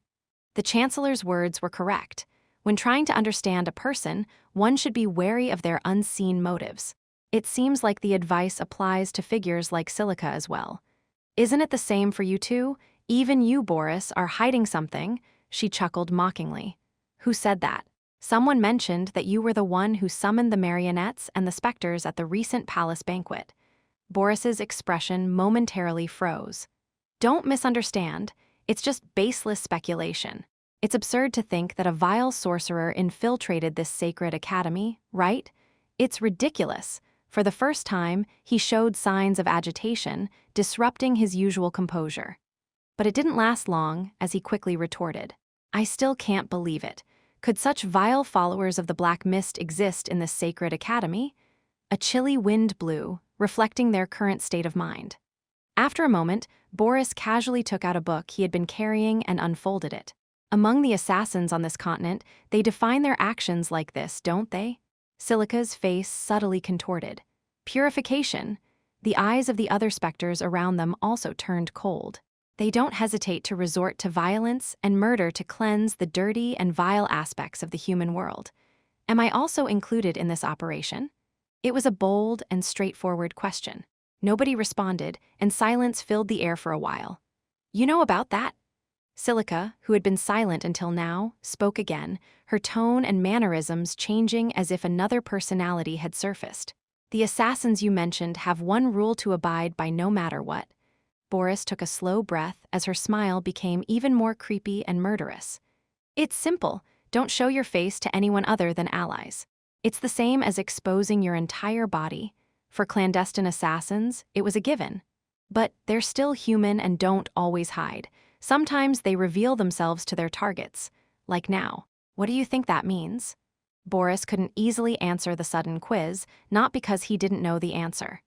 The Chancellor's words were correct. When trying to understand a person, one should be wary of their unseen motives. It seems like the advice applies to figures like Silica as well. Isn't it the same for you too? Even you, Boris, are hiding something, she chuckled mockingly. Who said that? Someone mentioned that you were the one who summoned the marionettes and the specters at the recent palace banquet. Boris's expression momentarily froze. Don't misunderstand, it's just baseless speculation. It's absurd to think that a vile sorcerer infiltrated this sacred academy, right? It's ridiculous. For the first time, he showed signs of agitation, disrupting his usual composure. But it didn't last long, as he quickly retorted. I still can't believe it. Could such vile followers of the Black Mist exist in this sacred academy? A chilly wind blew, reflecting their current state of mind. After a moment, Boris casually took out a book he had been carrying and unfolded it. Among the assassins on this continent, they define their actions like this, don't they? Silica's face subtly contorted. Purification. The eyes of the other specters around them also turned cold. They don't hesitate to resort to violence and murder to cleanse the dirty and vile aspects of the human world. Am I also included in this operation? It was a bold and straightforward question. Nobody responded, and silence filled the air for a while. You know about that? Silica, who had been silent until now, spoke again, her tone and mannerisms changing as if another personality had surfaced. The assassins you mentioned have one rule to abide by no matter what. Boris took a slow breath as her smile became even more creepy and murderous. It's simple. Don't show your face to anyone other than allies. It's the same as exposing your entire body. For clandestine assassins, it was a given. But they're still human and don't always hide. Sometimes they reveal themselves to their targets. Like now. What do you think that means? Boris couldn't easily answer the sudden quiz, not because he didn't know the answer.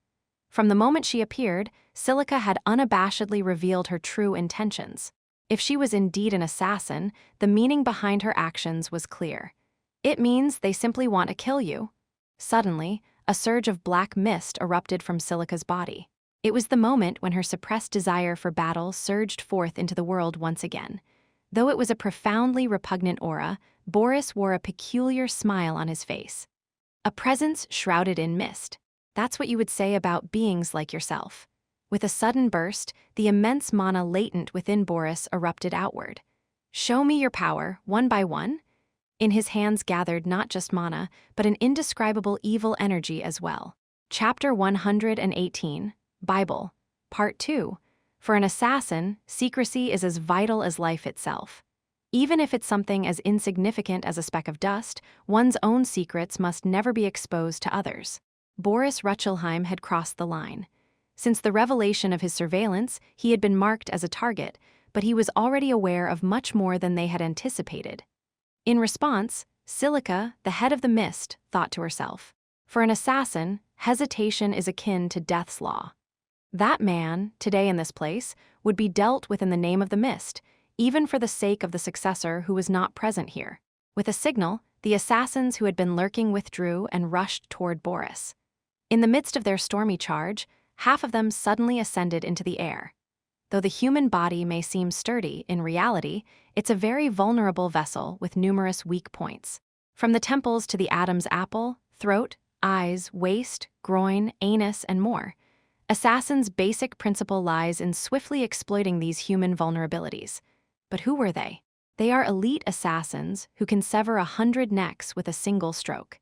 From the moment she appeared, Silica had unabashedly revealed her true intentions. If she was indeed an assassin, the meaning behind her actions was clear. It means they simply want to kill you. Suddenly, a surge of black mist erupted from Silica's body. It was the moment when her suppressed desire for battle surged forth into the world once again. Though it was a profoundly repugnant aura, Boris wore a peculiar smile on his face. A presence shrouded in mist. That's what you would say about beings like yourself. With a sudden burst, the immense mana latent within Boris erupted outward. Show me your power, one by one. In his hands gathered not just mana, but an indescribable evil energy as well. Chapter 118, Bible, Part 2. For an assassin, secrecy is as vital as life itself. Even if it's something as insignificant as a speck of dust, one's own secrets must never be exposed to others. Boris Ruchelheim had crossed the line. Since the revelation of his surveillance, he had been marked as a target, but he was already aware of much more than they had anticipated. In response, Silica, the head of the mist, thought to herself, for an assassin, hesitation is akin to death's law. That man, today in this place, would be dealt with in the name of the mist, even for the sake of the successor who was not present here. With a signal, the assassins who had been lurking withdrew and rushed toward Boris. In the midst of their stormy charge, half of them suddenly ascended into the air. Though the human body may seem sturdy, in reality, it's a very vulnerable vessel with numerous weak points. From the temples to the Adam's apple, throat, eyes, waist, groin, anus, and more. Assassins' basic principle lies in swiftly exploiting these human vulnerabilities. But who were they? They are elite assassins who can sever 100 necks with a single stroke.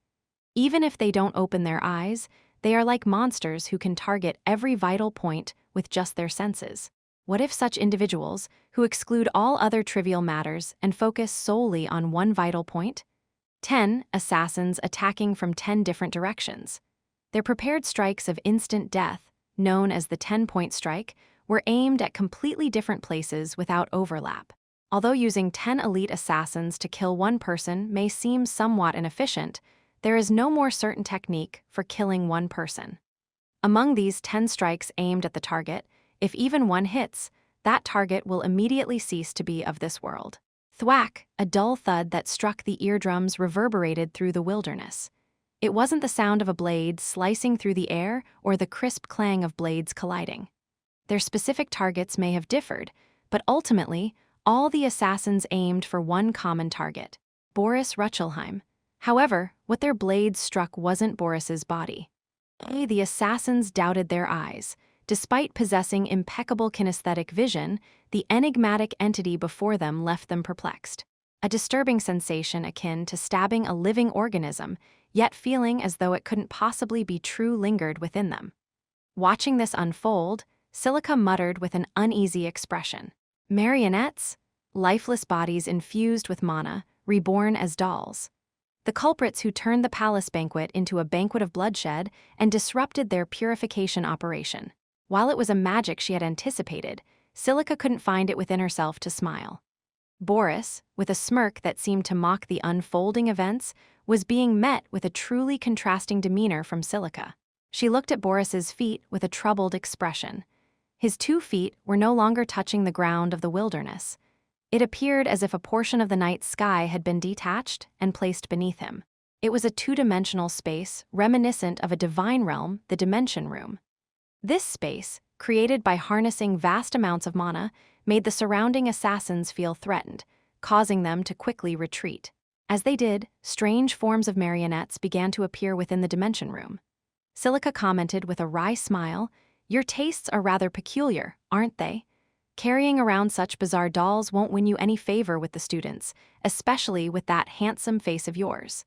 Even if they don't open their eyes, they are like monsters who can target every vital point with just their senses. What if such individuals, who exclude all other trivial matters and focus solely on one vital point? 10 assassins attacking from 10 different directions. Their prepared strikes of instant death, known as the 10-point strike, were aimed at completely different places without overlap. Although using 10 elite assassins to kill one person may seem somewhat inefficient, there is no more certain technique for killing one person. Among these 10 strikes aimed at the target, if even one hits, that target will immediately cease to be of this world. Thwack, a dull thud that struck the eardrums reverberated through the wilderness. It wasn't the sound of a blade slicing through the air or the crisp clang of blades colliding. Their specific targets may have differed, but ultimately, all the assassins aimed for one common target, Boris Ruchelheim. However, what their blades struck wasn't Boris's body. The assassins doubted their eyes. Despite possessing impeccable kinesthetic vision, the enigmatic entity before them left them perplexed. A disturbing sensation akin to stabbing a living organism, yet feeling as though it couldn't possibly be true lingered within them. Watching this unfold, Silica muttered with an uneasy expression. Marionettes? Lifeless bodies infused with mana, reborn as dolls. The culprits who turned the palace banquet into a banquet of bloodshed and disrupted their purification operation. While it was a magic she had anticipated, Silica couldn't find it within herself to smile. Boris, with a smirk that seemed to mock the unfolding events, was being met with a truly contrasting demeanor from Silica. She looked at Boris's feet with a troubled expression. His 2 feet were no longer touching the ground of the wilderness. It appeared as if a portion of the night sky had been detached and placed beneath him. It was a 2-dimensional space reminiscent of a divine realm, the Dimension Room. This space, created by harnessing vast amounts of mana, made the surrounding assassins feel threatened, causing them to quickly retreat. As they did, strange forms of marionettes began to appear within the Dimension Room. Silica commented with a wry smile, "Your tastes are rather peculiar, aren't they? Carrying around such bizarre dolls won't win you any favor with the students, especially with that handsome face of yours."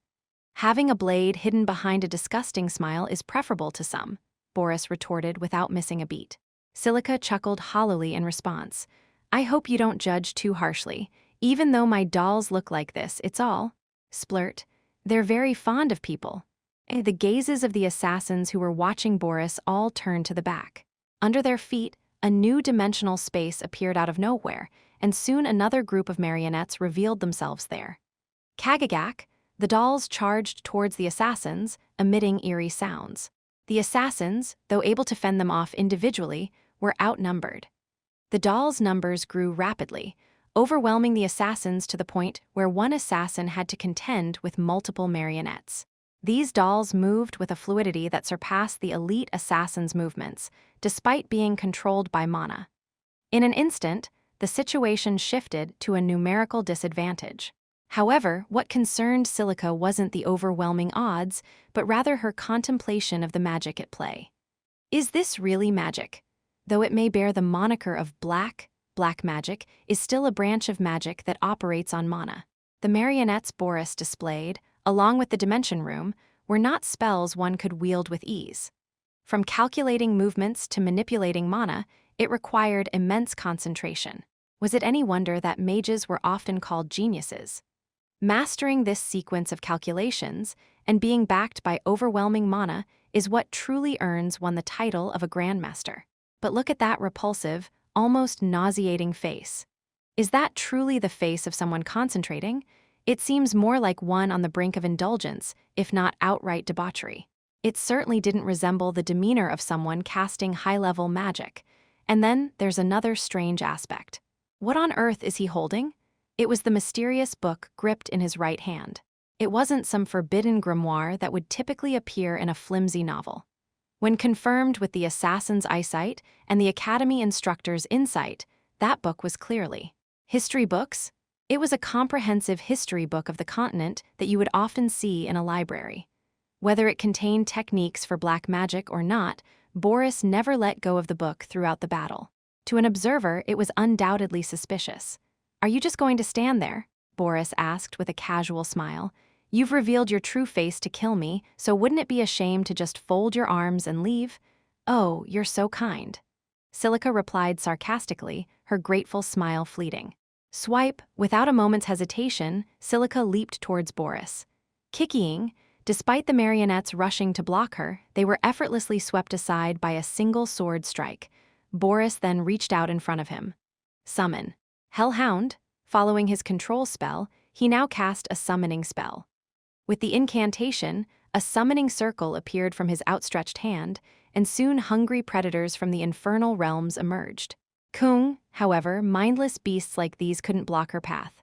Having a blade hidden behind a disgusting smile is preferable to some, Boris retorted without missing a beat. Silica chuckled hollowly in response. I hope you don't judge too harshly. Even though my dolls look like this, it's all. Splurt. They're very fond of people. The gazes of the assassins who were watching Boris all turned to the back. Under their feet, a new dimensional space appeared out of nowhere, and soon another group of marionettes revealed themselves there. Kagagak, the dolls charged towards the assassins, emitting eerie sounds. The assassins, though able to fend them off individually, were outnumbered. The dolls' numbers grew rapidly, overwhelming the assassins to the point where one assassin had to contend with multiple marionettes. These dolls moved with a fluidity that surpassed the elite assassin's movements, despite being controlled by mana. In an instant, the situation shifted to a numerical disadvantage. However, what concerned Silica wasn't the overwhelming odds, but rather her contemplation of the magic at play. Is this really magic? Though it may bear the moniker of black magic is still a branch of magic that operates on mana. The marionettes Boris displayed, along with the Dimension Room, were not spells one could wield with ease. From calculating movements to manipulating mana, it required immense concentration. Was it any wonder that mages were often called geniuses? Mastering this sequence of calculations and being backed by overwhelming mana is what truly earns one the title of a grandmaster. But look at that repulsive, almost nauseating face. Is that truly the face of someone concentrating? It seems more like one on the brink of indulgence, if not outright debauchery. It certainly didn't resemble the demeanor of someone casting high-level magic. And then there's another strange aspect. What on earth is he holding? It was the mysterious book gripped in his right hand. It wasn't some forbidden grimoire that would typically appear in a flimsy novel. When confirmed with the assassin's eyesight and the academy instructor's insight, that book was clearly history books. It was a comprehensive history book of the continent that you would often see in a library. Whether it contained techniques for black magic or not, Boris never let go of the book throughout the battle. To an observer, it was undoubtedly suspicious. Are you just going to stand there? Boris asked with a casual smile. You've revealed your true face to kill me, so wouldn't it be a shame to just fold your arms and leave? Oh, you're so kind. Silica replied sarcastically, her grateful smile fleeting. Swipe, without a moment's hesitation, Silica leaped towards Boris. Kicking, despite the marionettes rushing to block her, they were effortlessly swept aside by a single sword strike. Boris then reached out in front of him. Summon. Hellhound, following his control spell, he now cast a summoning spell. With the incantation, a summoning circle appeared from his outstretched hand, and soon hungry predators from the infernal realms emerged. Kung, however, mindless beasts like these couldn't block her path.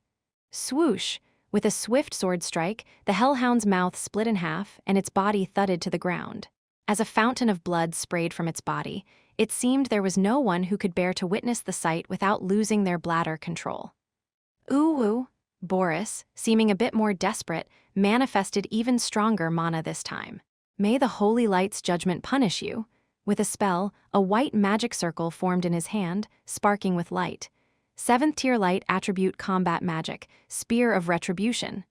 Swoosh! With a swift sword strike, the hellhound's mouth split in half and its body thudded to the ground. As a fountain of blood sprayed from its body, it seemed there was no one who could bear to witness the sight without losing their bladder control. Ooh! Boris, seeming a bit more desperate, manifested even stronger mana this time. May the holy light's judgment punish you. With a spell, a white magic circle formed in his hand, sparking with light. 7th tier light attribute combat magic, Spear of Retribution.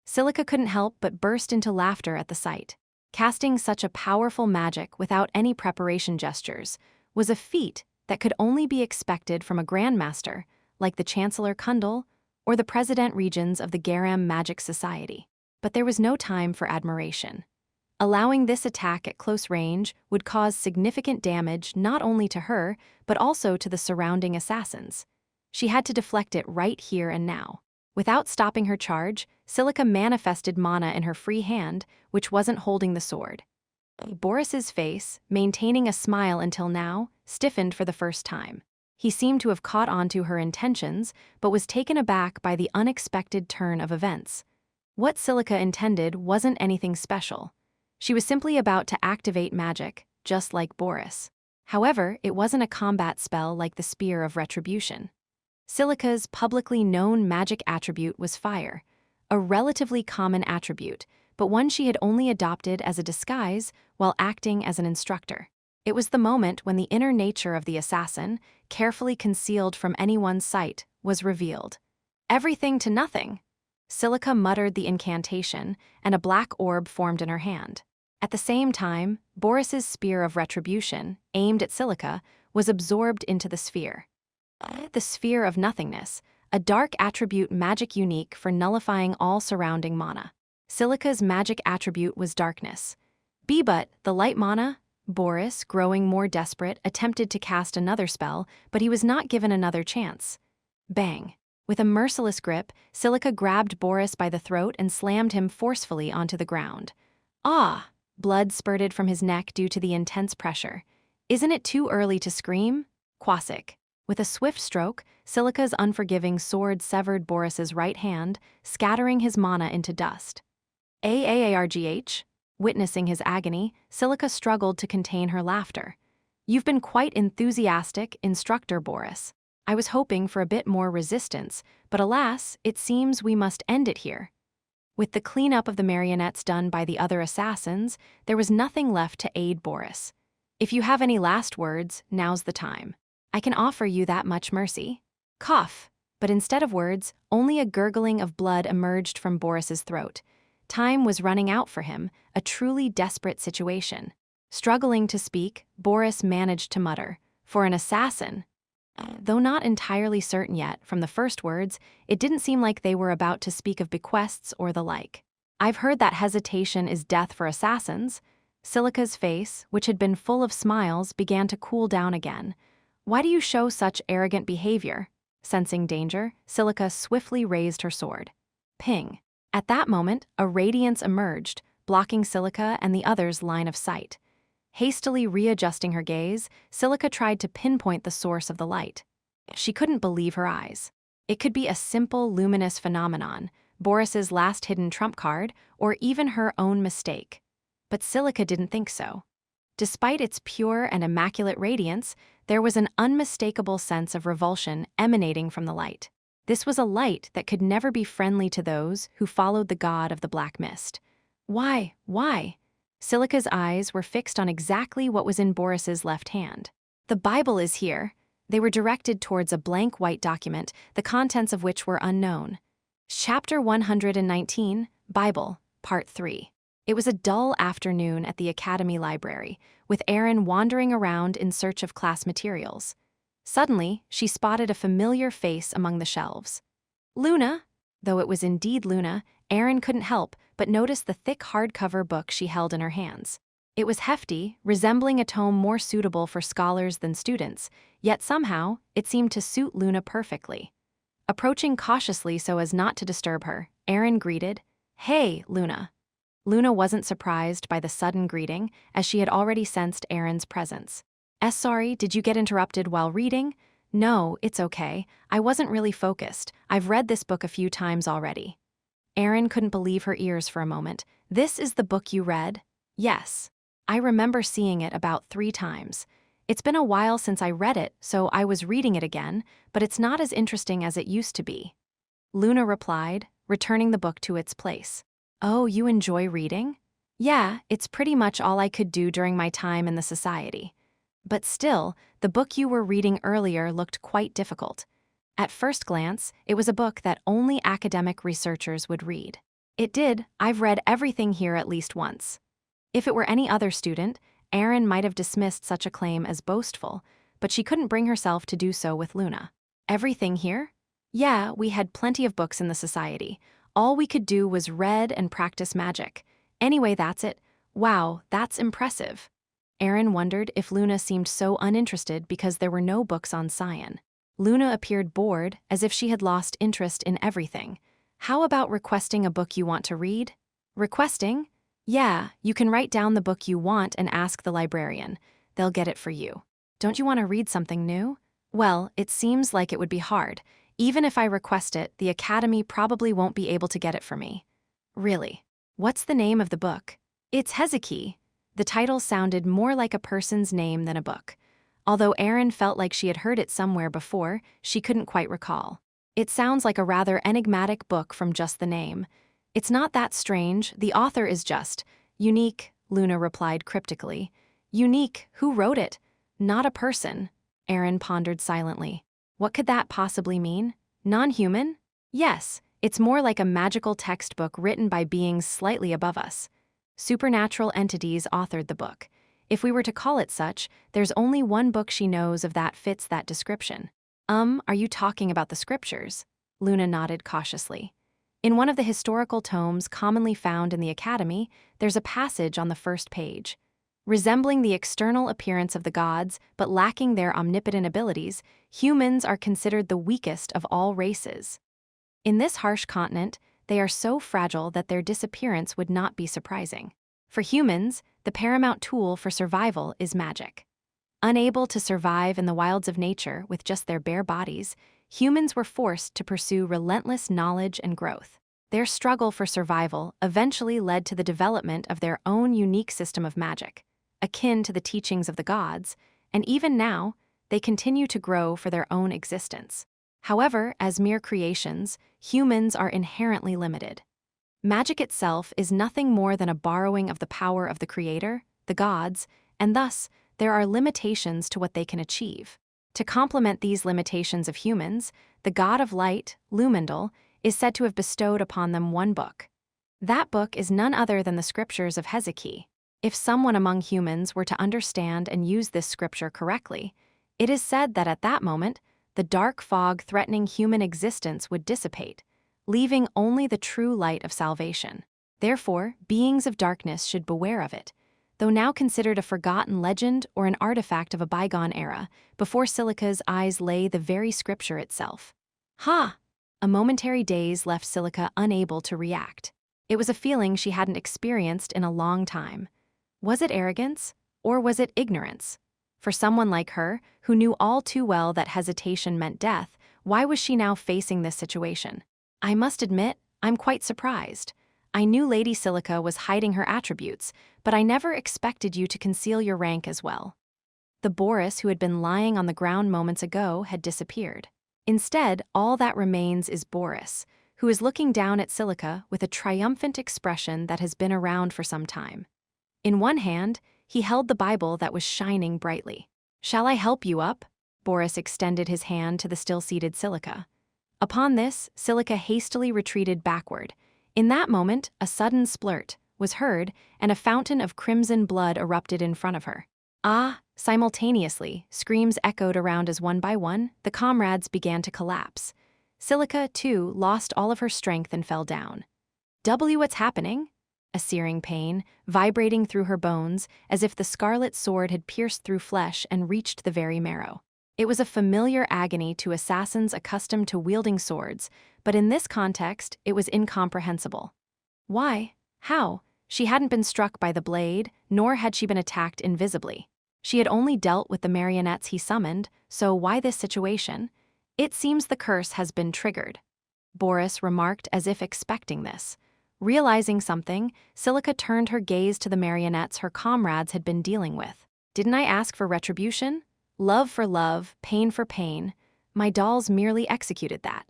Silica couldn't help but burst into laughter at the sight. Casting such a powerful magic without any preparation gestures was a feat that could only be expected from a grandmaster, like the Chancellor Kundal or the President Regents of the Garam Magic Society. But there was no time for admiration. Allowing this attack at close range would cause significant damage not only to her, but also to the surrounding assassins. She had to deflect it right here and now. Without stopping her charge, Silica manifested mana in her free hand, which wasn't holding the sword. Boris's face, maintaining a smile until now, stiffened for the first time. He seemed to have caught on to her intentions, but was taken aback by the unexpected turn of events. What Silica intended wasn't anything special. She was simply about to activate magic, just like Boris. However, it wasn't a combat spell like the Spear of Retribution. Silica's publicly known magic attribute was fire, a relatively common attribute, but one she had only adopted as a disguise while acting as an instructor. It was the moment when the inner nature of the assassin, carefully concealed from anyone's sight, was revealed. Everything to nothing. Silica muttered the incantation, and a black orb formed in her hand. At the same time, Boris's spear of retribution, aimed at Silica, was absorbed into the sphere. The sphere of nothingness, a dark attribute magic unique for nullifying all surrounding mana. Silica's magic attribute was darkness. But the light mana? Boris, growing more desperate, attempted to cast another spell, but he was not given another chance. Bang! With a merciless grip, Silica grabbed Boris by the throat and slammed him forcefully onto the ground. Ah! Blood spurted from his neck due to the intense pressure. Isn't it too early to scream? Quasic. With a swift stroke, Silica's unforgiving sword severed Boris's right hand, scattering his mana into dust. Aargh? Witnessing his agony, Silica struggled to contain her laughter. You've been quite enthusiastic, Instructor Boris. I was hoping for a bit more resistance, but alas, it seems we must end it here. With the cleanup of the marionettes done by the other assassins, there was nothing left to aid Boris. If you have any last words, now's the time. I can offer you that much mercy. Cough. But instead of words, only a gurgling of blood emerged from Boris's throat. Time was running out for him, a truly desperate situation. Struggling to speak, Boris managed to mutter, "For an assassin." Though not entirely certain yet, from the first words, it didn't seem like they were about to speak of bequests or the like. I've heard that hesitation is death for assassins. Silica's face, which had been full of smiles, began to cool down again. Why do you show such arrogant behavior? Sensing danger, Silica swiftly raised her sword. Ping. At that moment, a radiance emerged, blocking Silica and the others' line of sight. Hastily readjusting her gaze, Silica tried to pinpoint the source of the light. She couldn't believe her eyes. It could be a simple luminous phenomenon, Boris's last hidden trump card, or even her own mistake. But Silica didn't think so. Despite its pure and immaculate radiance, there was an unmistakable sense of revulsion emanating from the light. This was a light that could never be friendly to those who followed the god of the black mist. Why? Silica's eyes were fixed on exactly what was in Boris's left hand. The Bible is here. They were directed towards a blank white document, the contents of which were unknown. Chapter 119, Bible, Part 3. It was a dull afternoon at the Academy Library, with Erin wandering around in search of class materials. Suddenly, she spotted a familiar face among the shelves. Luna! Though it was indeed Luna, Erin couldn't help but notice the thick hardcover book she held in her hands. It was hefty, resembling a tome more suitable for scholars than students, yet somehow, it seemed to suit Luna perfectly. Approaching cautiously so as not to disturb her, Erin greeted, "Hey, Luna." Luna wasn't surprised by the sudden greeting, as she had already sensed Erin's presence. Sorry, did you get interrupted while reading? No, it's okay. I wasn't really focused. I've read this book a few times already. Erin couldn't believe her ears for a moment. This is the book you read? Yes. I remember seeing it about 3 times. It's been a while since I read it, so I was reading it again, but it's not as interesting as it used to be. Luna replied, returning the book to its place. Oh, you enjoy reading? Yeah, it's pretty much all I could do during my time in the society. But still, the book you were reading earlier looked quite difficult. At first glance, it was a book that only academic researchers would read. It did. I've read everything here at least once. If it were any other student, Erin might have dismissed such a claim as boastful, but she couldn't bring herself to do so with Luna. Everything here? Yeah, we had plenty of books in the society. All we could do was read and practice magic. Anyway, that's it. Wow, that's impressive. Erin wondered if Luna seemed so uninterested because there were no books on Cyan. Luna appeared bored, as if she had lost interest in everything. How about requesting a book you want to read? Requesting? Yeah, you can write down the book you want and ask the librarian. They'll get it for you. Don't you want to read something new? Well, it seems like it would be hard. Even if I request it, the Academy probably won't be able to get it for me. Really? What's the name of the book? It's Hezekiah. The title sounded more like a person's name than a book. Although Erin felt like she had heard it somewhere before, she couldn't quite recall. It sounds like a rather enigmatic book from just the name. It's not that strange, the author is just unique, Luna replied cryptically. Unique? Who wrote it? Not a person. Erin pondered silently. What could that possibly mean? Non-human? Yes, It's more like a magical textbook written by beings slightly above us. Supernatural entities authored the book. If we were to call it such, there's only one book she knows of that fits that description. Are you talking about the scriptures? Luna nodded cautiously. In one of the historical tomes commonly found in the Academy, there's a passage on the first page. Resembling the external appearance of the gods, but lacking their omnipotent abilities, humans are considered the weakest of all races. In this harsh continent, they are so fragile that their disappearance would not be surprising. For humans, the paramount tool for survival is magic. Unable to survive in the wilds of nature with just their bare bodies, humans were forced to pursue relentless knowledge and growth. Their struggle for survival eventually led to the development of their own unique system of magic, akin to the teachings of the gods, and even now, they continue to grow for their own existence. However, as mere creations, humans are inherently limited. Magic itself is nothing more than a borrowing of the power of the Creator, the gods, and thus, there are limitations to what they can achieve. To complement these limitations of humans, the god of light, Lumendal, is said to have bestowed upon them one book. That book is none other than the scriptures of Hezekiah. If someone among humans were to understand and use this scripture correctly, it is said that at that moment, the dark fog threatening human existence would dissipate, leaving only the true light of salvation. Therefore, beings of darkness should beware of it, though now considered a forgotten legend or an artifact of a bygone era, before Silica's eyes lay the very scripture itself. Ha! A momentary daze left Silica unable to react. It was a feeling she hadn't experienced in a long time. Was it arrogance, or was it ignorance? For someone like her, who knew all too well that hesitation meant death, why was she now facing this situation? I must admit, I'm quite surprised. I knew Lady Silica was hiding her attributes, but I never expected you to conceal your rank as well. The Boris who had been lying on the ground moments ago had disappeared. Instead, all that remains is Boris, who is looking down at Silica with a triumphant expression that has been around for some time. In one hand, he held the Bible that was shining brightly. "Shall I help you up?" Boris extended his hand to the still-seated Silica. Upon this, Silica hastily retreated backward. In that moment, a sudden splurt was heard, and a fountain of crimson blood erupted in front of her. Ah! Simultaneously, screams echoed around as one by one, the comrades began to collapse. Silica, too, lost all of her strength and fell down. What's happening? A searing pain, vibrating through her bones, as if the scarlet sword had pierced through flesh and reached the very marrow. It was a familiar agony to assassins accustomed to wielding swords, but in this context, it was incomprehensible. Why? How? She hadn't been struck by the blade, nor had she been attacked invisibly. She had only dealt with the marionettes he summoned, so why this situation? It seems the curse has been triggered. Boris remarked as if expecting this. Realizing something, Silica turned her gaze to the marionettes her comrades had been dealing with. Didn't I ask for retribution? Love for love, pain for pain. My dolls merely executed that.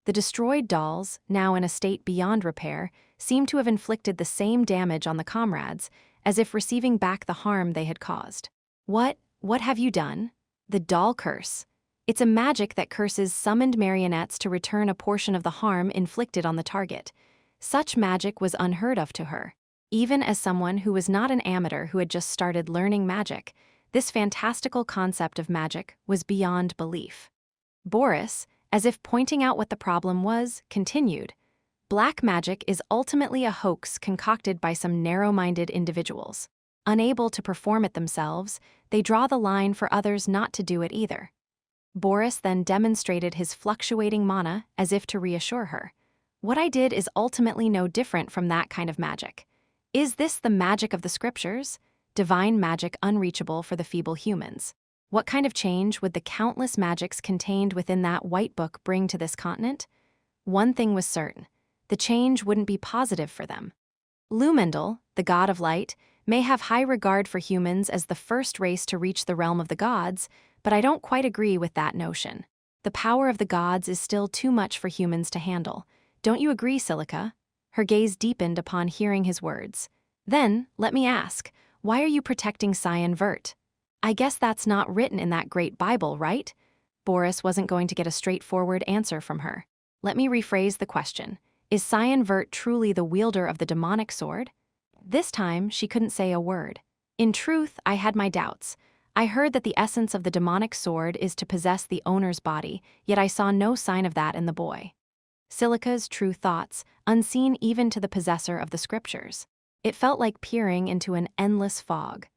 The destroyed dolls, now in a state beyond repair, seemed to have inflicted the same damage on the comrades, as if receiving back the harm they had caused. What have you done? The doll curse. It's a magic that curses summoned marionettes to return a portion of the harm inflicted on the target. Such magic was unheard of to her. Even as someone who was not an amateur who had just started learning magic, this fantastical concept of magic was beyond belief. Boris, as if pointing out what the problem was, continued. Black magic is ultimately a hoax concocted by some narrow-minded individuals. Unable to perform it themselves, they draw the line for others not to do it either. Boris then demonstrated his fluctuating mana as if to reassure her. What I did is ultimately no different from that kind of magic. Is this the magic of the scriptures? Divine magic unreachable for the feeble humans. What kind of change would the countless magics contained within that white book bring to this continent? One thing was certain. The change wouldn't be positive for them. Lumendal, the god of light, may have high regard for humans as the first race to reach the realm of the gods, but I don't quite agree with that notion. The power of the gods is still too much for humans to handle. Don't you agree, Silica? Her gaze deepened upon hearing his words. Then, let me ask, why are you protecting Cyan Vert? I guess that's not written in that great Bible, right? Boris wasn't going to get a straightforward answer from her. Let me rephrase the question. Is Cyan Vert truly the wielder of the demonic sword? This time, she couldn't say a word. In truth, I had my doubts. I heard that the essence of the demonic sword is to possess the owner's body, yet I saw no sign of that in the boy. Silica's true thoughts, unseen even to the possessor of the scriptures. It felt like peering into an endless fog.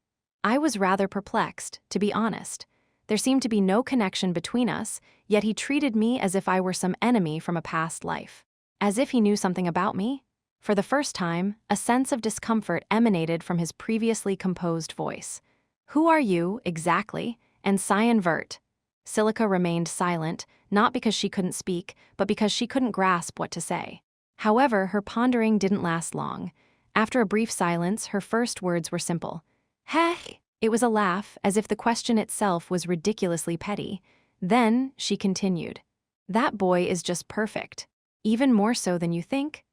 I was rather perplexed, to be honest. There seemed to be no connection between us, yet he treated me as if I were some enemy from a past life. As if he knew something about me. For the first time, a sense of discomfort emanated from his previously composed voice. Who are you, exactly, and Cyan Vert? Silica remained silent, not because she couldn't speak, but because she couldn't grasp what to say. However, her pondering didn't last long. After a brief silence, her first words were simple. Hey! It was a laugh, as if the question itself was ridiculously petty. Then, she continued. That boy is just perfect. Even more so than you think?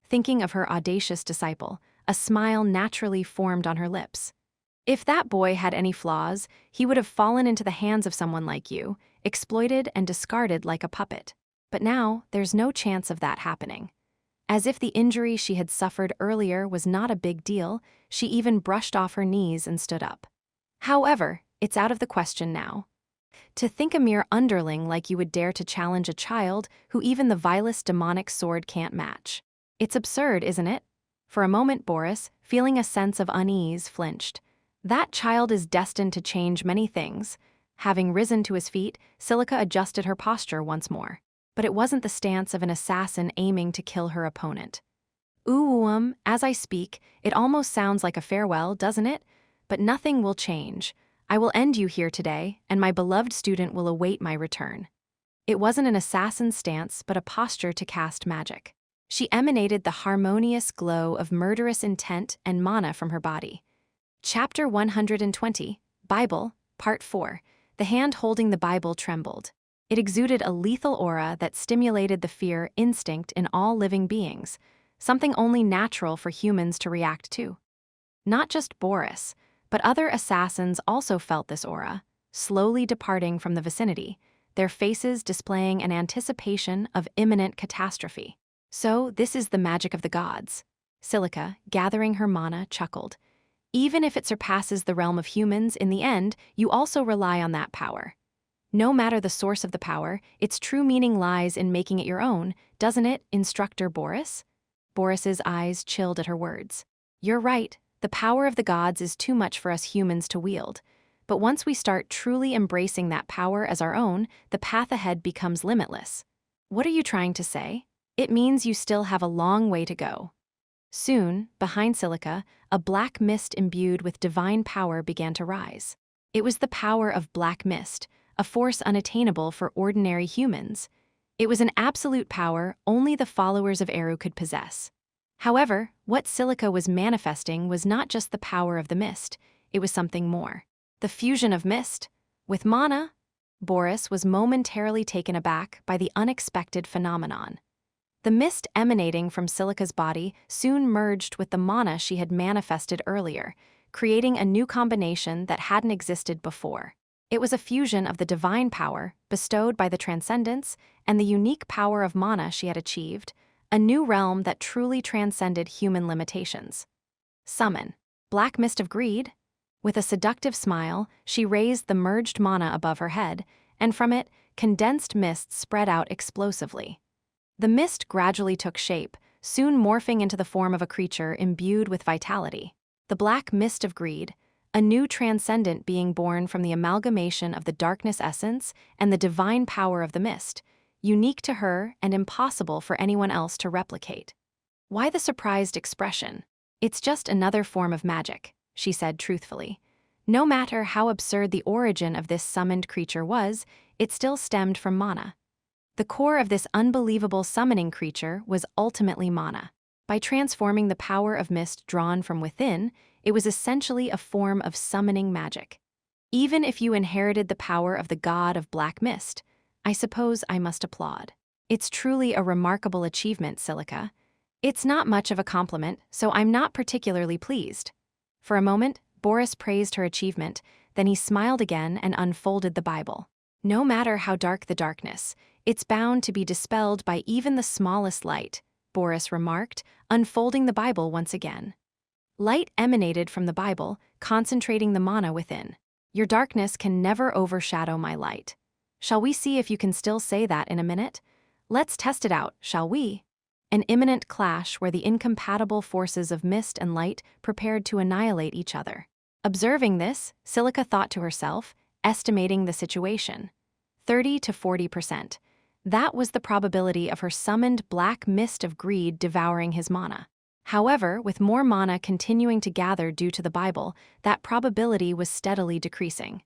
Thinking of her audacious disciple, a smile naturally formed on her lips. If that boy had any flaws, he would have fallen into the hands of someone like you, exploited and discarded like a puppet. But now, there's no chance of that happening. As if the injury she had suffered earlier was not a big deal, she even brushed off her knees and stood up. However, it's out of the question now. To think a mere underling like you would dare to challenge a child who even the vilest demonic sword can't match. It's absurd, isn't it? For a moment, Boris, feeling a sense of unease, flinched. That child is destined to change many things. Having risen to his feet, Silica adjusted her posture once more. But it wasn't the stance of an assassin aiming to kill her opponent. As I speak, it almost sounds like a farewell, doesn't it? But nothing will change. I will end you here today, and my beloved student will await my return. It wasn't an assassin's stance, but a posture to cast magic. She emanated the harmonious glow of murderous intent and mana from her body. Chapter 120, Bible, Part 4. The hand holding the Bible trembled. It exuded a lethal aura that stimulated the fear instinct in all living beings, something only natural for humans to react to. Not just Boris, but other assassins also felt this aura, slowly departing from the vicinity, their faces displaying an anticipation of imminent catastrophe. So, this is the magic of the gods. Silica, gathering her mana, chuckled. Even if it surpasses the realm of humans, in the end, you also rely on that power. No matter the source of the power, its true meaning lies in making it your own, doesn't it, Instructor Boris? Boris's eyes chilled at her words. You're right, the power of the gods is too much for us humans to wield. But once we start truly embracing that power as our own, the path ahead becomes limitless. What are you trying to say? It means you still have a long way to go. Soon, behind Silica, a black mist imbued with divine power began to rise. It was the power of black mist, a force unattainable for ordinary humans. It was an absolute power only the followers of Eru could possess. However, what Silica was manifesting was not just the power of the mist, it was something more. The fusion of mist with mana. Boris was momentarily taken aback by the unexpected phenomenon. The mist emanating from Silica's body soon merged with the mana she had manifested earlier, creating a new combination that hadn't existed before. It was a fusion of the divine power bestowed by the transcendence and the unique power of mana she had achieved, a new realm that truly transcended human limitations. Summon. Black mist of greed? With a seductive smile, she raised the merged mana above her head, and from it, condensed mist spread out explosively. The mist gradually took shape, soon morphing into the form of a creature imbued with vitality. The black mist of greed, a new transcendent being born from the amalgamation of the darkness essence and the divine power of the mist, unique to her and impossible for anyone else to replicate. Why the surprised expression? It's just another form of magic, she said truthfully. No matter how absurd the origin of this summoned creature was, it still stemmed from mana. The core of this unbelievable summoning creature was ultimately mana. By transforming the power of mist drawn from within, it was essentially a form of summoning magic. Even if you inherited the power of the god of black mist, I suppose I must applaud. It's truly a remarkable achievement, Silica. It's not much of a compliment, so I'm not particularly pleased. For a moment, Boris praised her achievement, then he smiled again and unfolded the Bible. No matter how dark the darkness, It's bound to be dispelled by even the smallest light, Boris remarked, unfolding the Bible once again. Light emanated from the Bible, concentrating the mana within. Your darkness can never overshadow my light. Shall we see if you can still say that in a minute? Let's test it out, shall we? An imminent clash where the incompatible forces of mist and light prepared to annihilate each other. Observing this, Silica thought to herself, estimating the situation. 30 to 40%. That was the probability of her summoned black mist of greed devouring his mana. However, with more mana continuing to gather due to the Bible, that probability was steadily decreasing.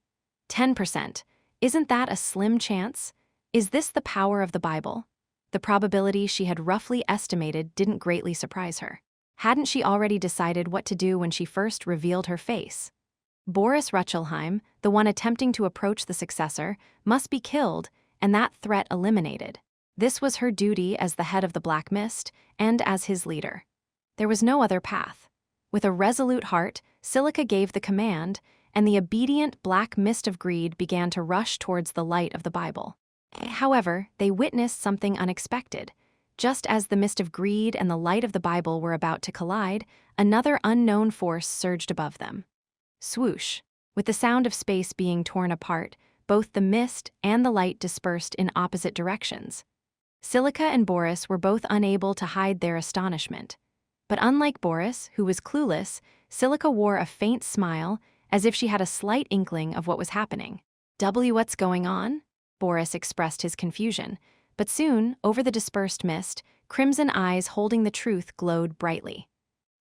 10%. Isn't that a slim chance? Is this the power of the Bible? The probability she had roughly estimated didn't greatly surprise her. Hadn't she already decided what to do when she first revealed her face? Boris Ruchelheim, the one attempting to approach the successor, must be killed, and that threat eliminated. This was her duty as the head of the Black Mist, and as his leader. There was no other path. With a resolute heart, Silica gave the command, and the obedient black mist of greed began to rush towards the light of the Bible. However, they witnessed something unexpected. Just as the mist of greed and the light of the Bible were about to collide, another unknown force surged above them. Swoosh! With the sound of space being torn apart, both the mist and the light dispersed in opposite directions. Silica and Boris were both unable to hide their astonishment. But unlike Boris, who was clueless, Silica wore a faint smile, as if she had a slight inkling of what was happening. What's going on? Boris expressed his confusion, but soon, over the dispersed mist, crimson eyes holding the truth glowed brightly.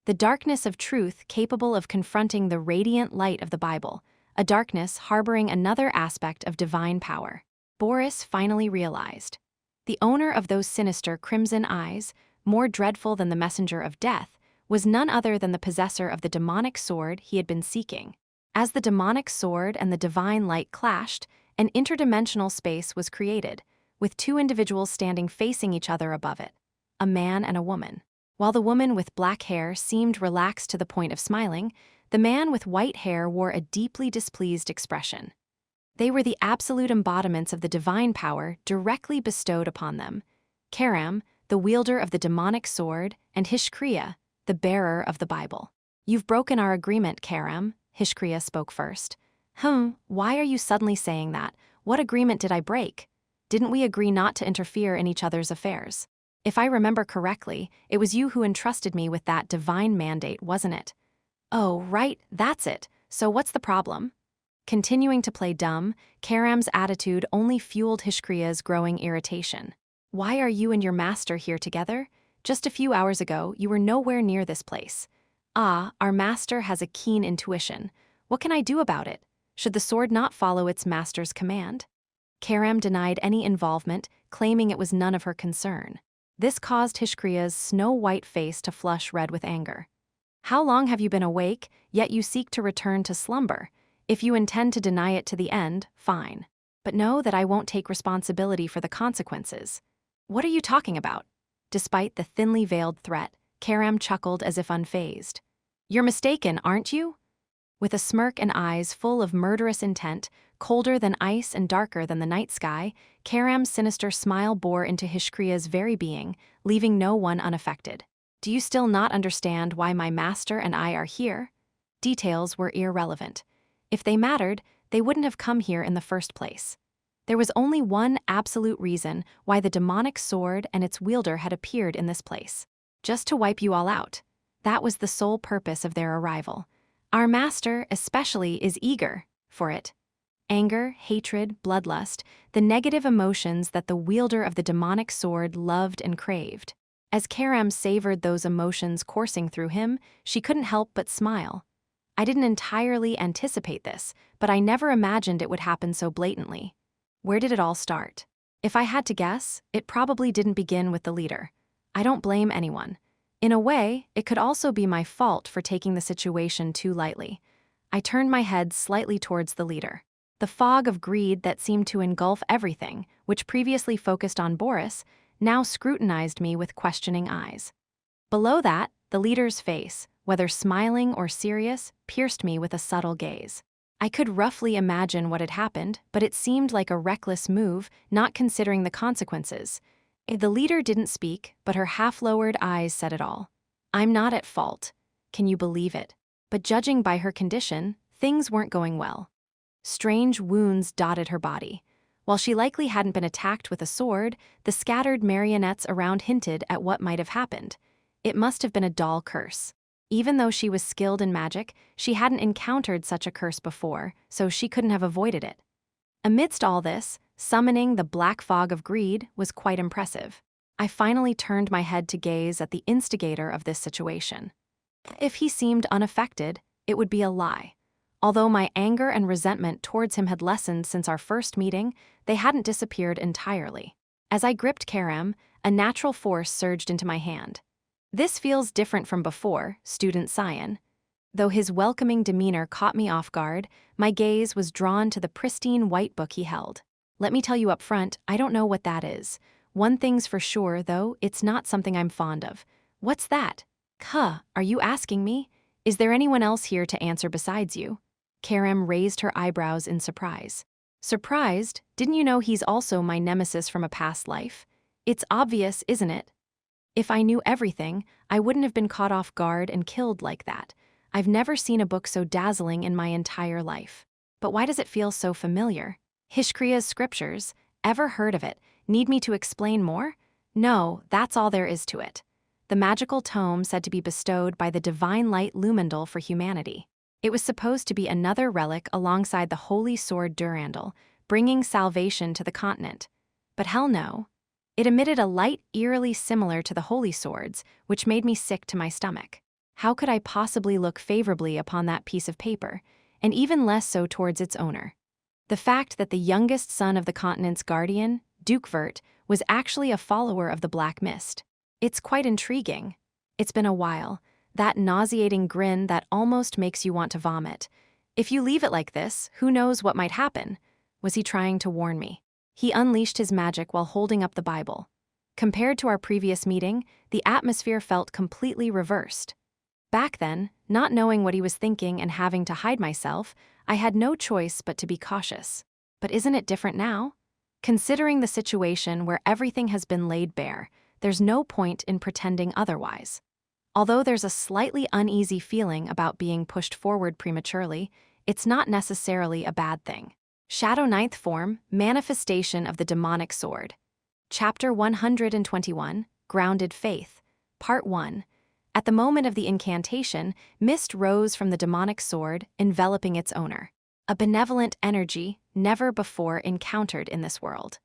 The darkness of truth capable of confronting the radiant light of the Bible, a darkness harboring another aspect of divine power. Boris finally realized. The owner of those sinister crimson eyes, more dreadful than the messenger of death, was none other than the possessor of the demonic sword he had been seeking. As the demonic sword and the divine light clashed, an interdimensional space was created, with two individuals standing facing each other above it, a man and a woman. While the woman with black hair seemed relaxed to the point of smiling, the man with white hair wore a deeply displeased expression. They were the absolute embodiments of the divine power directly bestowed upon them. Karam, the wielder of the demonic sword, and Hishkriya, the bearer of the Bible. You've broken our agreement, Karam, Hishkriya spoke first. Why are you suddenly saying that? What agreement did I break? Didn't we agree not to interfere in each other's affairs? If I remember correctly, it was you who entrusted me with that divine mandate, wasn't it? Oh, right, that's it. So what's the problem? Continuing to play dumb, Karam's attitude only fueled Hishkriya's growing irritation. Why are you and your master here together? Just a few hours ago, you were nowhere near this place. Our master has a keen intuition. What can I do about it? Should the sword not follow its master's command? Karam denied any involvement, claiming it was none of her concern. This caused Hishkriya's snow-white face to flush red with anger. How long have you been awake, yet you seek to return to slumber? If you intend to deny it to the end, fine. But know that I won't take responsibility for the consequences. What are you talking about? Despite the thinly veiled threat, Karam chuckled as if unfazed. You're mistaken, aren't you? With a smirk and eyes full of murderous intent, colder than ice and darker than the night sky, Karam's sinister smile bore into Hishkriya's very being, leaving no one unaffected. Do you still not understand why my master and I are here? Details were irrelevant. If they mattered, they wouldn't have come here in the first place. There was only one absolute reason why the demonic sword and its wielder had appeared in this place. Just to wipe you all out. That was the sole purpose of their arrival. Our master, especially, is eager for it. Anger, hatred, bloodlust, the negative emotions that the wielder of the demonic sword loved and craved. As Karam savored those emotions coursing through him, she couldn't help but smile. I didn't entirely anticipate this, but I never imagined it would happen so blatantly. Where did it all start? If I had to guess, it probably didn't begin with the leader. I don't blame anyone. In a way, it could also be my fault for taking the situation too lightly. I turned my head slightly towards the leader. The fog of greed that seemed to engulf everything, which previously focused on Boris, now scrutinized me with questioning eyes. Below that, the leader's face, whether smiling or serious, pierced me with a subtle gaze. I could roughly imagine what had happened, but it seemed like a reckless move, not considering the consequences. The leader didn't speak, but her half-lowered eyes said it all. I'm not at fault. Can you believe it? But judging by her condition, things weren't going well. Strange wounds dotted her body. While she likely hadn't been attacked with a sword, the scattered marionettes around hinted at what might have happened. It must have been a doll curse. Even though she was skilled in magic, she hadn't encountered such a curse before, so she couldn't have avoided it. Amidst all this, summoning the black fog of greed was quite impressive. I finally turned my head to gaze at the instigator of this situation. If he seemed unaffected, it would be a lie. Although my anger and resentment towards him had lessened since our first meeting, they hadn't disappeared entirely. As I gripped Karam, a natural force surged into my hand. This feels different from before, student Cyan. Though his welcoming demeanor caught me off guard, my gaze was drawn to the pristine white book he held. Let me tell you up front, I don't know what that is. One thing's for sure, though, it's not something I'm fond of. What's that? Are you asking me? Is there anyone else here to answer besides you? Karam raised her eyebrows in surprise. Surprised? Didn't you know he's also my nemesis from a past life? It's obvious, isn't it? If I knew everything, I wouldn't have been caught off guard and killed like that. I've never seen a book so dazzling in my entire life. But why does it feel so familiar? Hishkriya's scriptures. Ever heard of it? Need me to explain more? No, that's all there is to it. The magical tome said to be bestowed by the divine light Lumendal for humanity. It was supposed to be another relic alongside the holy sword Durandal, bringing salvation to the continent. But hell no. It emitted a light eerily similar to the holy swords, which made me sick to my stomach. How could I possibly look favorably upon that piece of paper, and even less so towards its owner? The fact that the youngest son of the continent's guardian, Duke Vert, was actually a follower of the Black Mist. It's quite intriguing. It's been a while. That nauseating grin that almost makes you want to vomit. If you leave it like this, who knows what might happen? Was he trying to warn me? He unleashed his magic while holding up the Bible. Compared to our previous meeting, the atmosphere felt completely reversed. Back then, not knowing what he was thinking and having to hide myself, I had no choice but to be cautious. But isn't it different now? Considering the situation where everything has been laid bare, there's no point in pretending otherwise. Although there's a slightly uneasy feeling about being pushed forward prematurely, it's not necessarily a bad thing. Shadow Ninth Form, Manifestation of the Demonic Sword. Chapter 121, Grounded Faith, Part 1. At the moment of the incantation, mist rose from the demonic sword, enveloping its owner. A benevolent energy never before encountered in this world.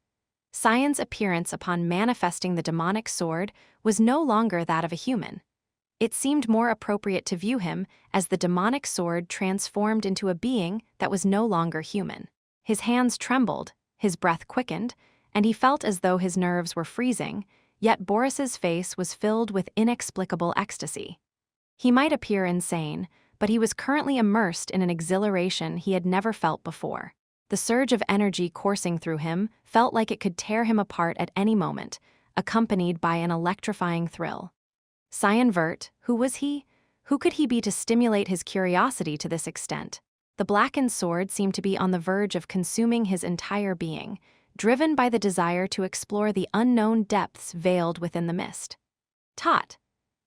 Cyan's appearance upon manifesting the demonic sword was no longer that of a human. It seemed more appropriate to view him as the demonic sword transformed into a being that was no longer human. His hands trembled, his breath quickened, and he felt as though his nerves were freezing, yet Boris's face was filled with inexplicable ecstasy. He might appear insane, but he was currently immersed in an exhilaration he had never felt before. The surge of energy coursing through him felt like it could tear him apart at any moment, accompanied by an electrifying thrill. Cyan Vert, who was he? Who could he be to stimulate his curiosity to this extent? The blackened sword seemed to be on the verge of consuming his entire being, driven by the desire to explore the unknown depths veiled within the mist.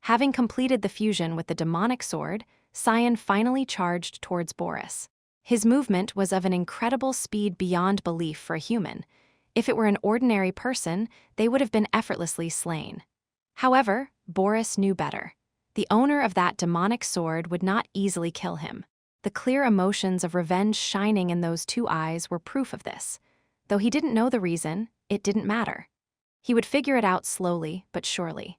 Having completed the fusion with the demonic sword, Cyan finally charged towards Boris. His movement was of an incredible speed beyond belief for a human. If it were an ordinary person, they would have been effortlessly slain. However, Boris knew better. The owner of that demonic sword would not easily kill him. The clear emotions of revenge shining in those two eyes were proof of this. Though he didn't know the reason, it didn't matter. He would figure it out slowly but surely.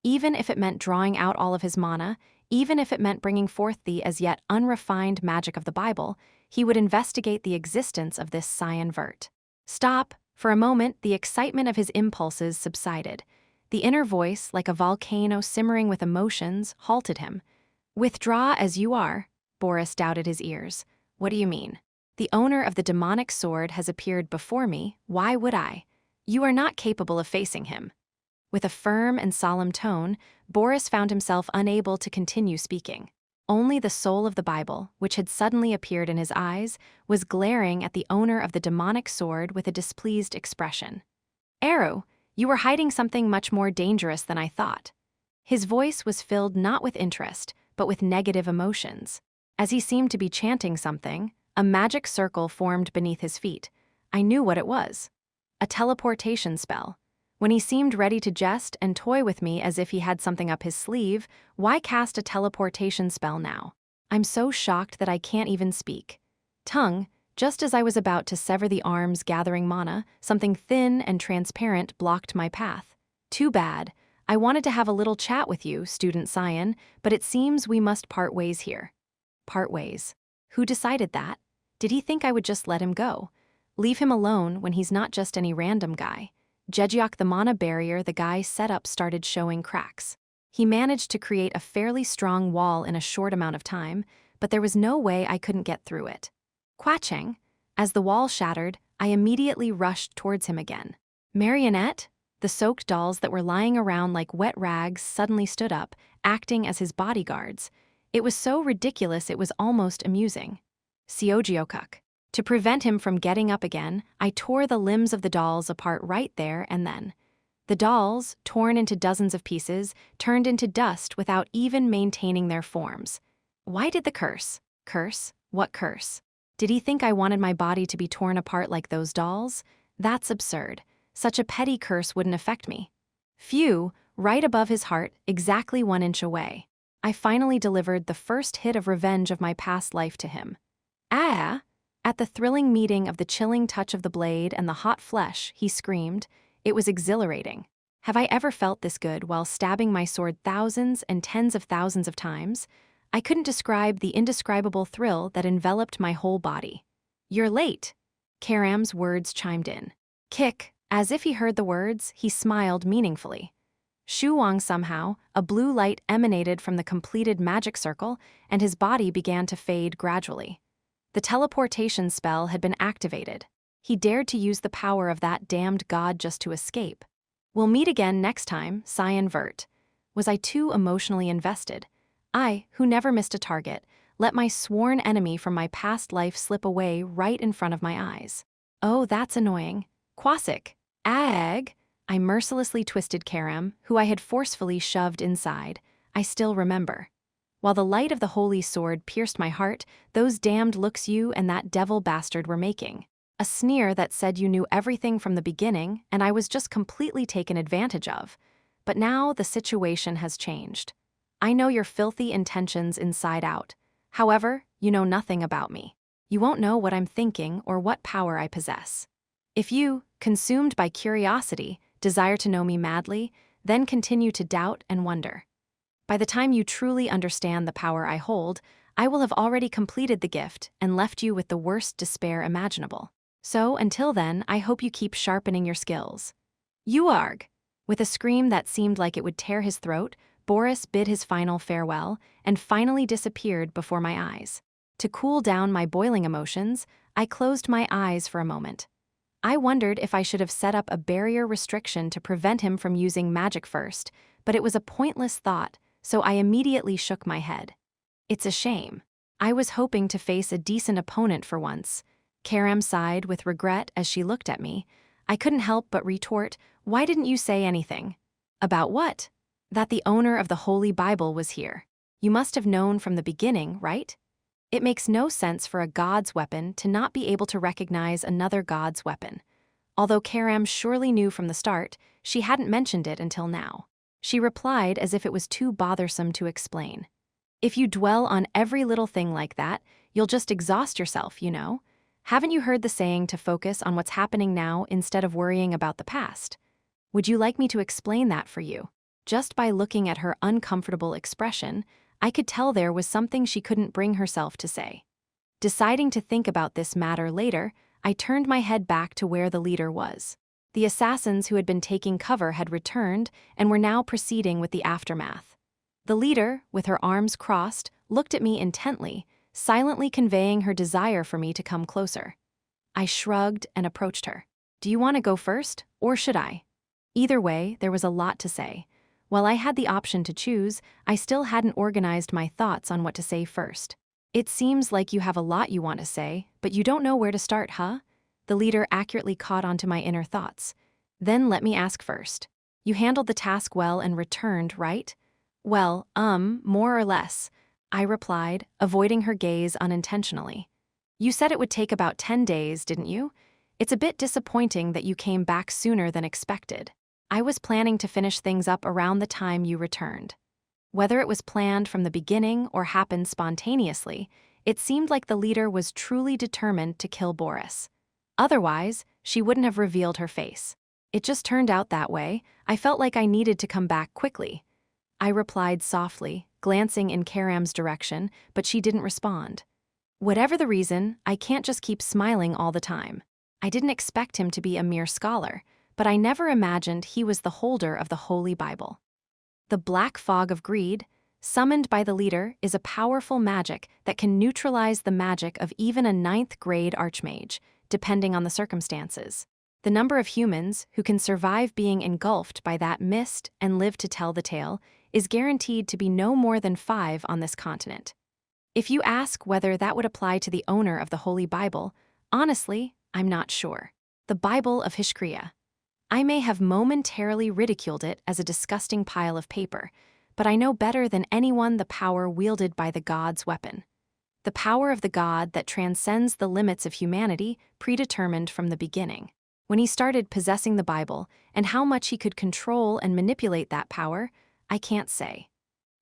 Even if it meant drawing out all of his mana, even if it meant bringing forth the as yet unrefined magic of the Bible, he would investigate the existence of this Cyan Vert. Stop. For a moment, the excitement of his impulses subsided. The inner voice, like a volcano simmering with emotions, halted him. Withdraw as you are. Boris doubted his ears. What do you mean? The owner of the demonic sword has appeared before me. Why would I? You are not capable of facing him. With a firm and solemn tone, Boris found himself unable to continue speaking. Only the soul of the Bible, which had suddenly appeared in his eyes, was glaring at the owner of the demonic sword with a displeased expression. "Eru, you were hiding something much more dangerous than I thought." His voice was filled not with interest, but with negative emotions. As he seemed to be chanting something, a magic circle formed beneath his feet. I knew what it was. A teleportation spell. When he seemed ready to jest and toy with me as if he had something up his sleeve, why cast a teleportation spell now? I'm so shocked that I can't even speak. Tongue, just as I was about to sever the arms gathering mana, something thin and transparent blocked my path. Too bad. I wanted to have a little chat with you, student Cyan, but it seems we must part ways here. Part ways. Who decided that? Did he think I would just let him go? Leave him alone when he's not just any random guy? Jejiok, the mana barrier the guy set up started showing cracks. He managed to create a fairly strong wall in a short amount of time, but there was no way I couldn't get through it. Quaching. As the wall shattered, I immediately rushed towards him again. Marionette? The soaked dolls that were lying around like wet rags suddenly stood up, acting as his bodyguards. It was so ridiculous it was almost amusing. Seojiokuk. To prevent him from getting up again, I tore the limbs of the dolls apart right there and then. The dolls, torn into dozens of pieces, turned into dust without even maintaining their forms. Why did the curse? Curse? What curse? Did he think I wanted my body to be torn apart like those dolls? That's absurd. Such a petty curse wouldn't affect me. Phew, right above his heart, exactly 1 inch away. I finally delivered the first hit of revenge of my past life to him. Ah! At the thrilling meeting of the chilling touch of the blade and the hot flesh, he screamed. It was exhilarating. Have I ever felt this good while stabbing my sword thousands and tens of thousands of times? I couldn't describe the indescribable thrill that enveloped my whole body. "You're late." Karam's words chimed in. Kick. As if he heard the words, he smiled meaningfully. Shuwang somehow, a blue light emanated from the completed magic circle, and his body began to fade gradually. The teleportation spell had been activated. He dared to use the power of that damned god just to escape. We'll meet again next time, Cyan Vert. Was I too emotionally invested? I, who never missed a target, let my sworn enemy from my past life slip away right in front of my eyes. Oh, that's annoying. Kwasik. Ag. I mercilessly twisted Karam, who I had forcefully shoved inside. I still remember. While the light of the holy sword pierced my heart, those damned looks you and that devil bastard were making. A sneer that said you knew everything from the beginning and I was just completely taken advantage of. But now the situation has changed. I know your filthy intentions inside out. However, you know nothing about me. You won't know what I'm thinking or what power I possess. If you, consumed by curiosity, desire to know me madly, then continue to doubt and wonder. By the time you truly understand the power I hold, I will have already completed the gift and left you with the worst despair imaginable. So, until then, I hope you keep sharpening your skills. Uarg! With a scream that seemed like it would tear his throat, Boris bid his final farewell and finally disappeared before my eyes. To cool down my boiling emotions, I closed my eyes for a moment. I wondered if I should have set up a barrier restriction to prevent him from using magic first, but it was a pointless thought, so I immediately shook my head. It's a shame. I was hoping to face a decent opponent for once. Karam sighed with regret as she looked at me. I couldn't help but retort, "Why didn't you say anything?" "About what?" "That the owner of the Holy Bible was here. You must have known from the beginning, right? It makes no sense for a god's weapon to not be able to recognize another god's weapon." Although Karam surely knew from the start, she hadn't mentioned it until now. She replied as if it was too bothersome to explain. "If you dwell on every little thing like that, you'll just exhaust yourself, you know? Haven't you heard the saying to focus on what's happening now instead of worrying about the past? Would you like me to explain that for you?" Just by looking at her uncomfortable expression, I could tell there was something she couldn't bring herself to say. Deciding to think about this matter later, I turned my head back to where the leader was. The assassins who had been taking cover had returned and were now proceeding with the aftermath. The leader, with her arms crossed, looked at me intently, silently conveying her desire for me to come closer. I shrugged and approached her. "Do you want to go first, or should I?" Either way, there was a lot to say. While I had the option to choose, I still hadn't organized my thoughts on what to say first. It seems like you have a lot you want to say, but you don't know where to start, huh? The leader accurately caught onto my inner thoughts. Then let me ask first. You handled the task well and returned, right? Well, more or less, I replied, avoiding her gaze unintentionally. You said it would take about 10 days, didn't you? It's a bit disappointing that you came back sooner than expected. I was planning to finish things up around the time you returned. Whether it was planned from the beginning or happened spontaneously, it seemed like the leader was truly determined to kill Boris. Otherwise, she wouldn't have revealed her face. It just turned out that way. I felt like I needed to come back quickly. I replied softly, glancing in Karam's direction, but she didn't respond. Whatever the reason, I can't just keep smiling all the time. I didn't expect him to be a mere scholar, but I never imagined he was the holder of the Holy Bible. The black fog of greed, summoned by the leader, is a powerful magic that can neutralize the magic of even a 9th-grade archmage, depending on the circumstances. The number of humans who can survive being engulfed by that mist and live to tell the tale is guaranteed to be no more than 5 on this continent. If you ask whether that would apply to the owner of the Holy Bible, honestly, I'm not sure. The Bible of xperrif. I may have momentarily ridiculed it as a disgusting pile of paper, but I know better than anyone the power wielded by the God's weapon. The power of the God that transcends the limits of humanity, predetermined from the beginning. When he started possessing the Bible and how much he could control and manipulate that power, I can't say.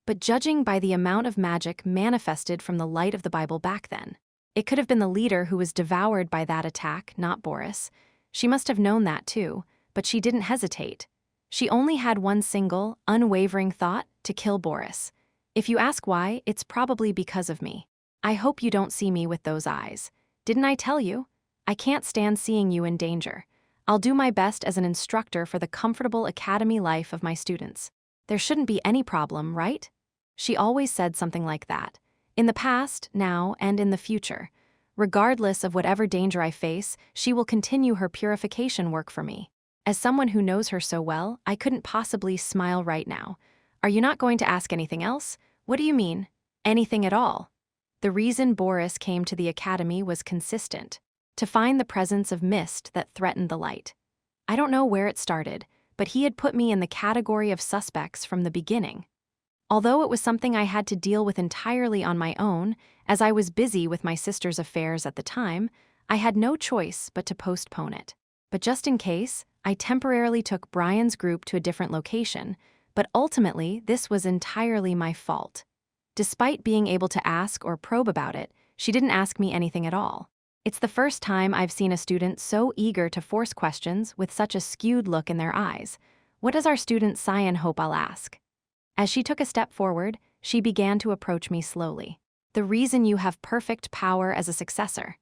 But judging by the amount of magic manifested from the light of the Bible back then, it could have been the leader who was devoured by that attack, not Boris. She must have known that too, but she didn't hesitate. She only had one single, unwavering thought: to kill Boris. If you ask why, it's probably because of me. I hope you don't see me with those eyes. Didn't I tell you? I can't stand seeing you in danger. I'll do my best as an instructor for the comfortable academy life of my students. There shouldn't be any problem, right? She always said something like that. In the past, now, and in the future. Regardless of whatever danger I face, she will continue her purification work for me. As someone who knows her so well, I couldn't possibly smile right now. Are you not going to ask anything else? What do you mean? Anything at all? The reason Boris came to the academy was consistent: to find the presence of mist that threatened the light. I don't know where it started, but he had put me in the category of suspects from the beginning. Although it was something I had to deal with entirely on my own, as I was busy with my sister's affairs at the time, I had no choice but to postpone it. But just in case, I temporarily took Brian's group to a different location, but ultimately this was entirely my fault. Despite being able to ask or probe about it, she didn't ask me anything at all. It's the first time I've seen a student so eager to force questions with such a skewed look in their eyes. What does our student Cyan hope I'll ask? As she took a step forward, she began to approach me slowly. The reason you have perfect power as a successor.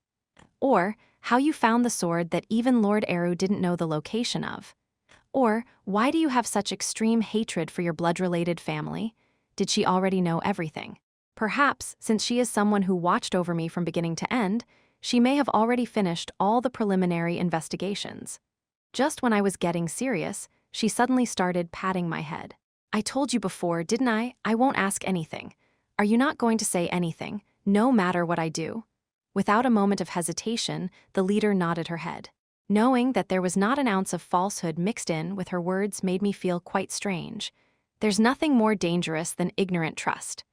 Or how you found the sword that even Lord Eru didn't know the location of. Or why do you have such extreme hatred for your blood-related family? Did she already know everything? Perhaps, since she is someone who watched over me from beginning to end, she may have already finished all the preliminary investigations. Just when I was getting serious, she suddenly started patting my head. I told you before, didn't I? I won't ask anything. Are you not going to say anything, no matter what I do? Without a moment of hesitation, the leader nodded her head. Knowing that there was not an ounce of falsehood mixed in with her words made me feel quite strange. There's nothing more dangerous than ignorant trust.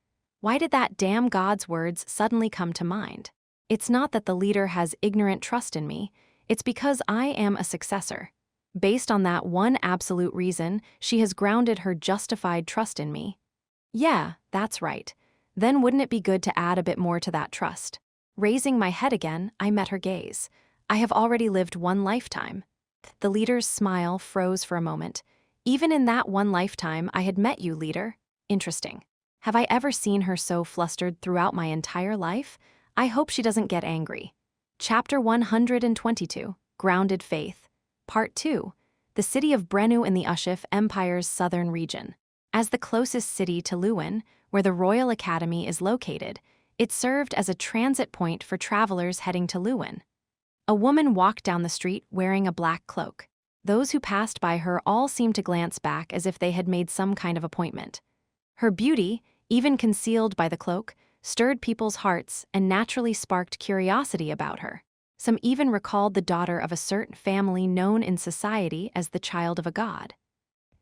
Why did that damn God's words suddenly come to mind? It's not that the leader has ignorant trust in me, it's because I am a successor. Based on that one absolute reason, she has grounded her justified trust in me. Yeah, that's right. Then wouldn't it be good to add a bit more to that trust? Raising my head again, I met her gaze. I have already lived one lifetime. The leader's smile froze for a moment. Even in that one lifetime, I had met you, leader. Interesting. Have I ever seen her so flustered throughout my entire life? I hope she doesn't get angry. Chapter 122, Grounded Faith. Part 2, the city of Brenu in the Ushif Empire's southern region. As the closest city to Lewin, where the Royal Academy is located, it served as a transit point for travelers heading to Lewin. A woman walked down the street wearing a black cloak. Those who passed by her all seemed to glance back as if they had made some kind of appointment. Her beauty, even concealed by the cloak, stirred people's hearts and naturally sparked curiosity about her. Some even recalled the daughter of a certain family known in society as the child of a god.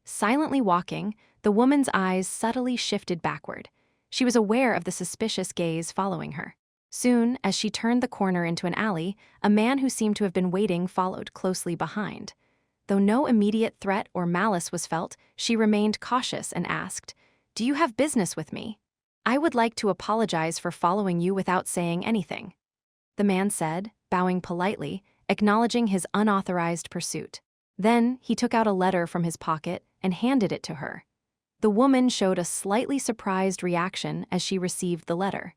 Silently walking, the woman's eyes subtly shifted backward. She was aware of the suspicious gaze following her. Soon, as she turned the corner into an alley, a man who seemed to have been waiting followed closely behind. Though no immediate threat or malice was felt, she remained cautious and asked, "Do you have business with me? I would like to apologize for following you without saying anything," the man said, bowing politely, acknowledging his unauthorized pursuit. Then he took out a letter from his pocket and handed it to her. The woman showed a slightly surprised reaction as she received the letter.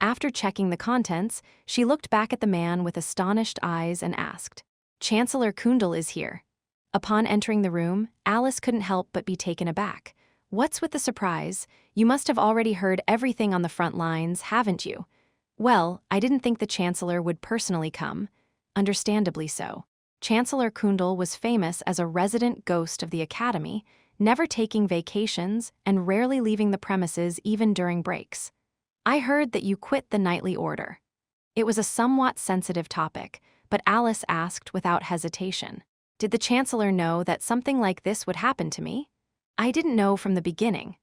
After checking the contents, she looked back at the man with astonished eyes and asked, "Chancellor Kundal is here." Upon entering the room, Alice couldn't help but be taken aback. "What's with the surprise? You must have already heard everything on the front lines, haven't you?" "Well, I didn't think the Chancellor would personally come." Understandably so. Chancellor Kundal was famous as a resident ghost of the Academy, never taking vacations and rarely leaving the premises even during breaks. "I heard that you quit the knightly order." It was a somewhat sensitive topic, but Alice asked without hesitation, "Did the Chancellor know that something like this would happen to me?" "I didn't know from the beginning."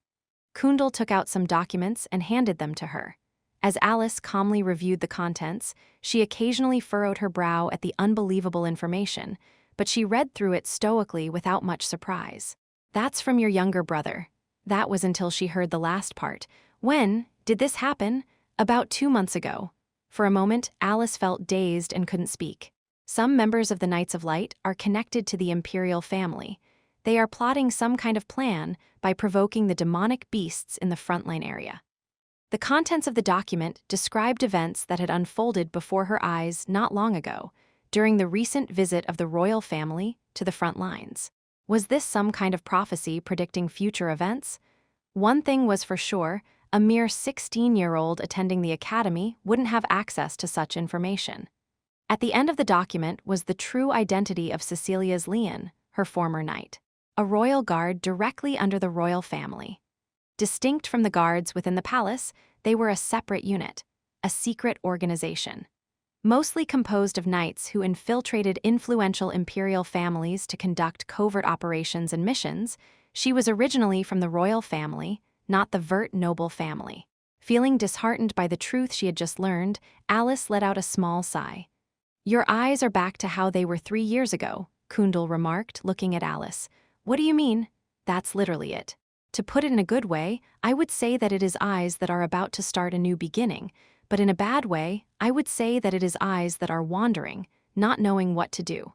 Kundal took out some documents and handed them to her. As Alice calmly reviewed the contents, she occasionally furrowed her brow at the unbelievable information, but she read through it stoically without much surprise. "That's from your younger brother." That was until she heard the last part. "When did this happen?" "About 2 months ago." For a moment, Alice felt dazed and couldn't speak. Some members of the Knights of Light are connected to the Imperial family. They are plotting some kind of plan by provoking the demonic beasts in the frontline area. The contents of the document described events that had unfolded before her eyes not long ago, during the recent visit of the royal family to the front lines. Was this some kind of prophecy predicting future events? One thing was for sure, a mere 16-year-old attending the academy wouldn't have access to such information. At the end of the document was the true identity of Cecilia's Leon, her former knight, a royal guard directly under the royal family. Distinct from the guards within the palace, they were a separate unit, a secret organization. Mostly composed of knights who infiltrated influential imperial families to conduct covert operations and missions, she was originally from the royal family, not the Vert noble family. Feeling disheartened by the truth she had just learned, Alice let out a small sigh. "Your eyes are back to how they were 3 years ago," Kundal remarked, looking at Alice. "What do you mean?" "That's literally it. To put it in a good way, I would say that it is eyes that are about to start a new beginning, but in a bad way, I would say that it is eyes that are wandering, not knowing what to do."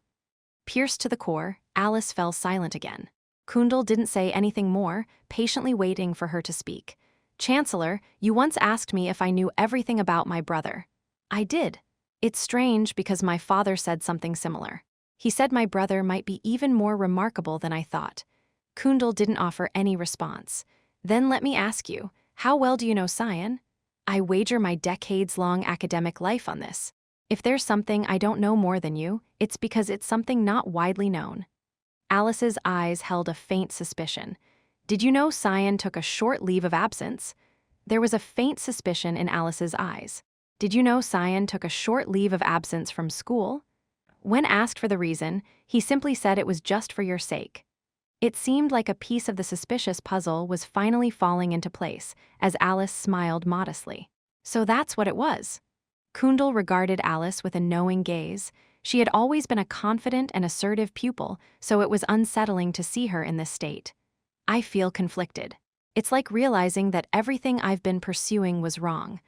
Pierced to the core, Alice fell silent again. Kundal didn't say anything more, patiently waiting for her to speak. "Chancellor, you once asked me if I knew everything about my brother." "I did. It's strange because my father said something similar. He said my brother might be even more remarkable than I thought." Kundal didn't offer any response. "Then let me ask you, how well do you know Cyan?" "I wager my decades-long academic life on this. If there's something I don't know more than you, it's because it's something not widely known." Alice's eyes held a faint suspicion. "Did you know Cyan took a short leave of absence?" There was a faint suspicion in Alice's eyes. "Did you know Cyan took a short leave of absence from school?" When asked for the reason, he simply said it was just for your sake. It seemed like a piece of the suspicious puzzle was finally falling into place, as Alice smiled modestly. "So that's what it was." Kundal regarded Alice with a knowing gaze. She had always been a confident and assertive pupil, so it was unsettling to see her in this state. "I feel conflicted. It's like realizing that everything I've been pursuing was wrong."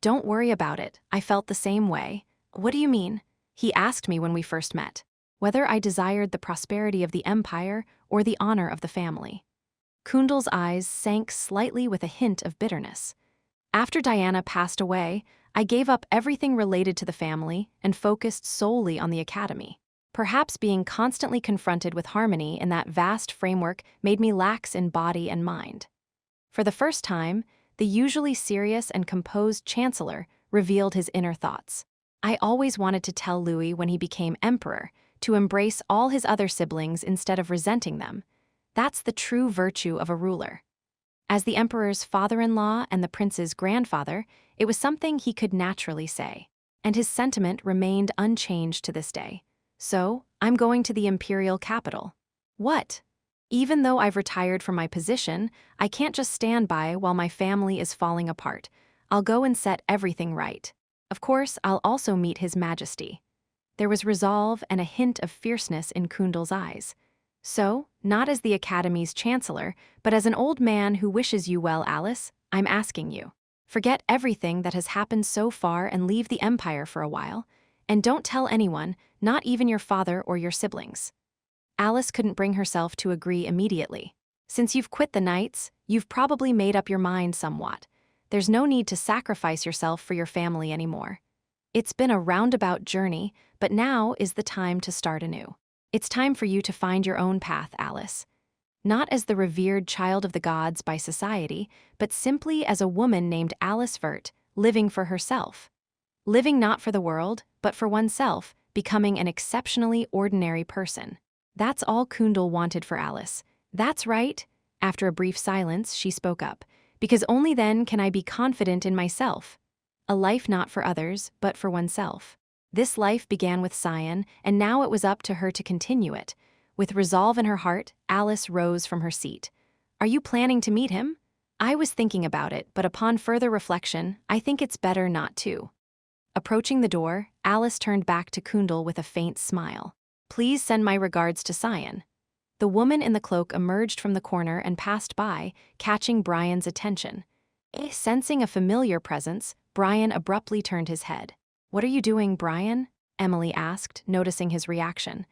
"Don't worry about it, I felt the same way." "What do you mean?" "He asked me when we first met whether I desired the prosperity of the empire or the honor of the family." Kundal's eyes sank slightly with a hint of bitterness. "After Diana passed away, I gave up everything related to the family and focused solely on the academy. Perhaps being constantly confronted with harmony in that vast framework made me lax in body and mind." For the first time, the usually serious and composed chancellor revealed his inner thoughts. "I always wanted to tell Louis when he became emperor, to embrace all his other siblings instead of resenting them. That's the true virtue of a ruler. As the emperor's father-in-law and the prince's grandfather, it was something he could naturally say. And his sentiment remained unchanged to this day. So, I'm going to the imperial capital. What? Even though I've retired from my position, I can't just stand by while my family is falling apart. I'll go and set everything right. Of course, I'll also meet His Majesty. There was resolve and a hint of fierceness in Kundal's eyes. So, not as the Academy's chancellor, but as an old man who wishes you well, Alice, I'm asking you. Forget everything that has happened so far and leave the Empire for a while. And don't tell anyone, not even your father or your siblings. Alice couldn't bring herself to agree immediately. Since you've quit the Knights, you've probably made up your mind somewhat. There's no need to sacrifice yourself for your family anymore. It's been a roundabout journey, but now is the time to start anew. It's time for you to find your own path, Alice. Not as the revered child of the gods by society, but simply as a woman named Alice Vert, living for herself. Living not for the world, but for oneself, becoming an exceptionally ordinary person. That's all Kundal wanted for Alice. That's right. After a brief silence, she spoke up. Because only then can I be confident in myself. A life not for others, but for oneself. This life began with Cyan, and now it was up to her to continue it. With resolve in her heart, Alice rose from her seat. Are you planning to meet him? I was thinking about it, but upon further reflection, I think it's better not to. Approaching the door, Alice turned back to Kundal with a faint smile. Please send my regards to Cyan. The woman in the cloak emerged from the corner and passed by, catching Brian's attention. Sensing a familiar presence, Brian abruptly turned his head. What are you doing, Brian? Emily asked, noticing his reaction.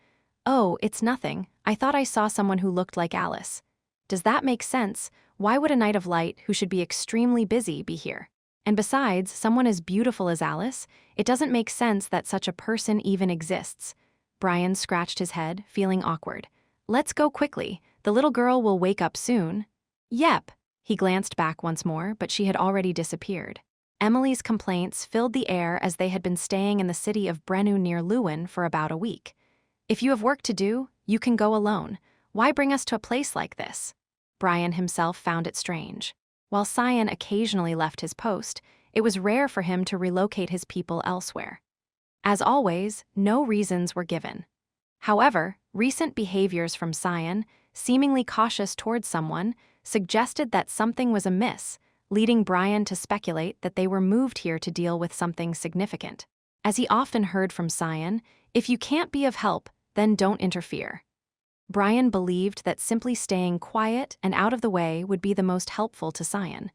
Oh, it's nothing. I thought I saw someone who looked like Alice. Does that make sense? Why would a Knight of Light who should be extremely busy be here? And besides, someone as beautiful as Alice, it doesn't make sense that such a person even exists. Brian scratched his head, feeling awkward. Let's go quickly. The little girl will wake up soon. Yep. He glanced back once more, but she had already disappeared. Emily's complaints filled the air as they had been staying in the city of Brennu near Lewin for about a week. If you have work to do, you can go alone. Why bring us to a place like this? Brian himself found it strange. While Cyan occasionally left his post, it was rare for him to relocate his people elsewhere. As always, no reasons were given. However, recent behaviors from Cyan, seemingly cautious towards someone, suggested that something was amiss, leading Brian to speculate that they were moved here to deal with something significant. As he often heard from Cyan, if you can't be of help, then don't interfere. Brian believed that simply staying quiet and out of the way would be the most helpful to Cyan.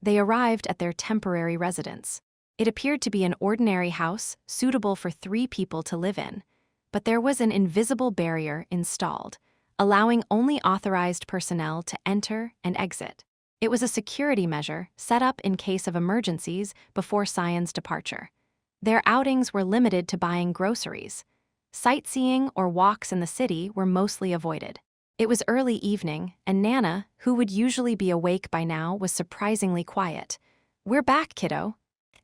They arrived at their temporary residence. It appeared to be an ordinary house, suitable for 3 people to live in. But there was an invisible barrier installed, allowing only authorized personnel to enter and exit. It was a security measure set up in case of emergencies before Cyan's departure. Their outings were limited to buying groceries. Sightseeing or walks in the city were mostly avoided. It was early evening, and Nana, who would usually be awake by now, was surprisingly quiet. We're back, kiddo.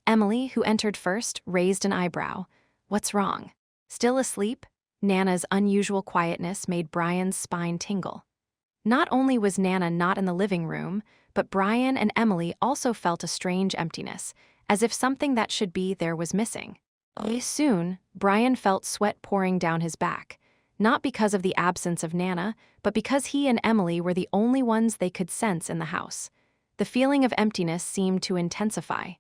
Emily, who entered first, raised an eyebrow. What's wrong? Still asleep? Nana's unusual quietness made Brian's spine tingle. Not only was Nana not in the living room, but Brian and Emily also felt a strange emptiness, as if something that should be there was missing. Soon, Brian felt sweat pouring down his back, not because of the absence of Nana, but because he and Emily were the only ones they could sense in the house. The feeling of emptiness seemed to intensify.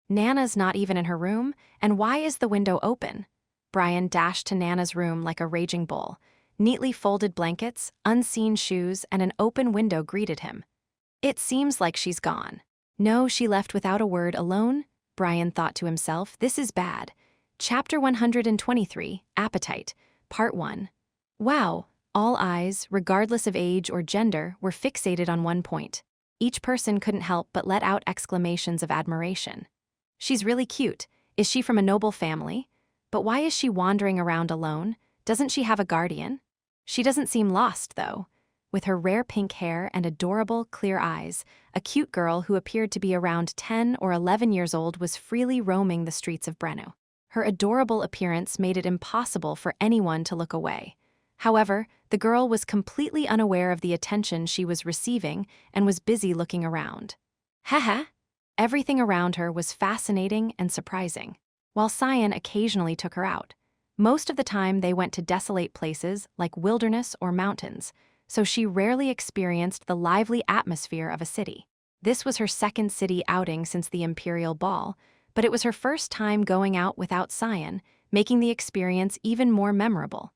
Nana's not even in her room, and why is the window open? Brian dashed to Nana's room like a raging bull. Neatly folded blankets, unseen shoes, and an open window greeted him. It seems like she's gone. No, she left without a word alone? Brian thought to himself, this is bad. Chapter 123, Appetite, Part 1. Wow, all eyes, regardless of age or gender, were fixated on one point. Each person couldn't help but let out exclamations of admiration. She's really cute. Is she from a noble family? But why is she wandering around alone? Doesn't she have a guardian? She doesn't seem lost, though. With her rare pink hair and adorable, clear eyes, a cute girl who appeared to be around 10 or 11 years old was freely roaming the streets of Brennu. Her adorable appearance made it impossible for anyone to look away. However, the girl was completely unaware of the attention she was receiving and was busy looking around. Haha! Everything around her was fascinating and surprising. While Cyan occasionally took her out, most of the time they went to desolate places like wilderness or mountains, so she rarely experienced the lively atmosphere of a city. This was her second city outing since the Imperial Ball, but it was her first time going out without Cyan, making the experience even more memorable.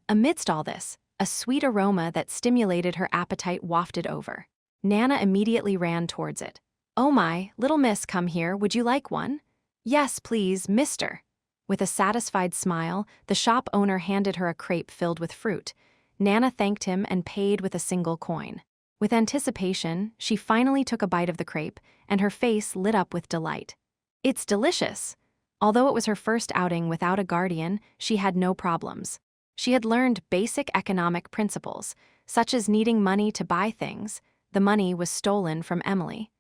Amidst all this, a sweet aroma that stimulated her appetite wafted over. Nana immediately ran towards it. "Oh my, little miss, come here, would you like one?" "Yes, please, mister." With a satisfied smile, the shop owner handed her a crepe filled with fruit. Nana thanked him and paid with a single coin. With anticipation, she finally took a bite of the crepe, and her face lit up with delight. "It's delicious." Although it was her first outing without a guardian, she had no problems. She had learned basic economic principles, such as needing money to buy things. The money was stolen from Emily,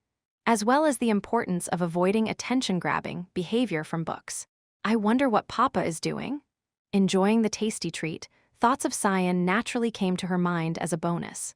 as well as the importance of avoiding attention-grabbing behavior from books. "I wonder what Papa is doing?" Enjoying the tasty treat, thoughts of Cyan naturally came to her mind as a bonus.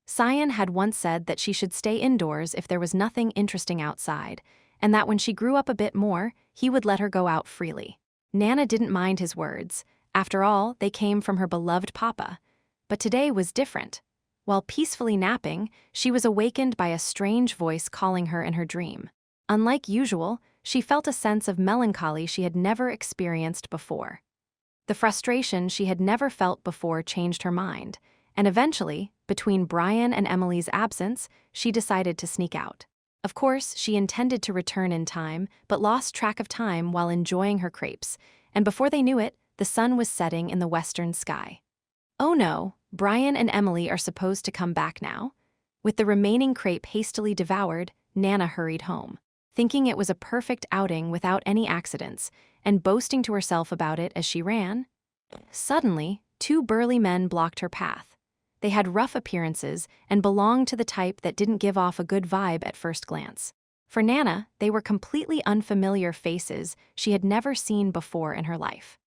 Cyan had once said that she should stay indoors if there was nothing interesting outside, and that when she grew up a bit more, he would let her go out freely. Nana didn't mind his words. After all, they came from her beloved Papa. But today was different. While peacefully napping, she was awakened by a strange voice calling her in her dream. Unlike usual, she felt a sense of melancholy she had never experienced before. The frustration she had never felt before changed her mind, and eventually, between Brian and Emily's absence, she decided to sneak out. Of course, she intended to return in time, but lost track of time while enjoying her crepes, and before they knew it, the sun was setting in the western sky. Oh no, Brian and Emily are supposed to come back now? With the remaining crepe hastily devoured, Nana hurried home, thinking it was a perfect outing without any accidents, and boasting to herself about it as she ran. Suddenly, two burly men blocked her path. They had rough appearances and belonged to the type that didn't give off a good vibe at first glance. For Nana, they were completely unfamiliar faces she had never seen before in her life.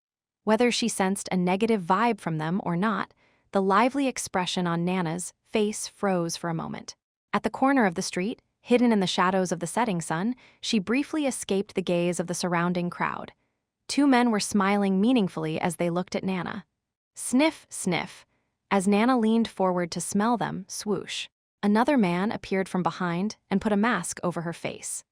Whether she sensed a negative vibe from them or not, the lively expression on Nana's face froze for a moment. At the corner of the street, hidden in the shadows of the setting sun, she briefly escaped the gaze of the surrounding crowd. Two men were smiling meaningfully as they looked at Nana. Sniff, sniff. As Nana leaned forward to smell them, swoosh. Another man appeared from behind and put a mask over her face.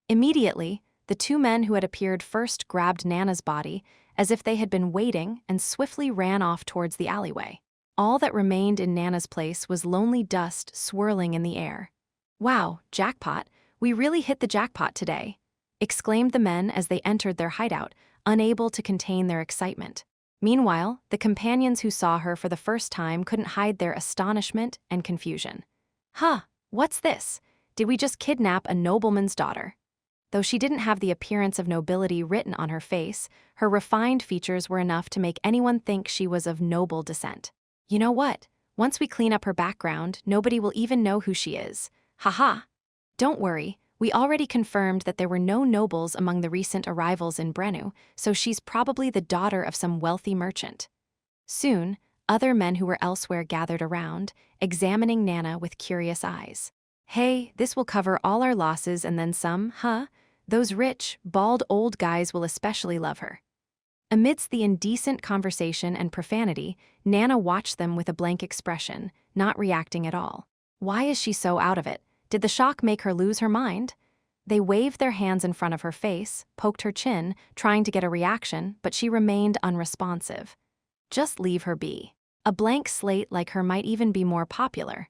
Immediately, the two men who had appeared first grabbed Nana's body as if they had been waiting and swiftly ran off towards the alleyway. All that remained in Nana's place was lonely dust swirling in the air. "Wow, jackpot, we really hit the jackpot today," exclaimed the men as they entered their hideout, unable to contain their excitement. Meanwhile, the companions who saw her for the first time couldn't hide their astonishment and confusion. "Huh, what's this? Did we just kidnap a nobleman's daughter?" Though she didn't have the appearance of nobility written on her face, her refined features were enough to make anyone think she was of noble descent. "You know what? Once we clean up her background, nobody will even know who she is. Haha. Don't worry, we already confirmed that there were no nobles among the recent arrivals in Brenu, so she's probably the daughter of some wealthy merchant." Soon, other men who were elsewhere gathered around, examining Nana with curious eyes. "Hey, this will cover all our losses and then some, huh? Those rich, bald old guys will especially love her." Amidst the indecent conversation and profanity, Nana watched them with a blank expression, not reacting at all. Why is she so out of it? Did the shock make her lose her mind? They waved their hands in front of her face, poked her chin, trying to get a reaction, but she remained unresponsive. Just leave her be. A blank slate like her might even be more popular.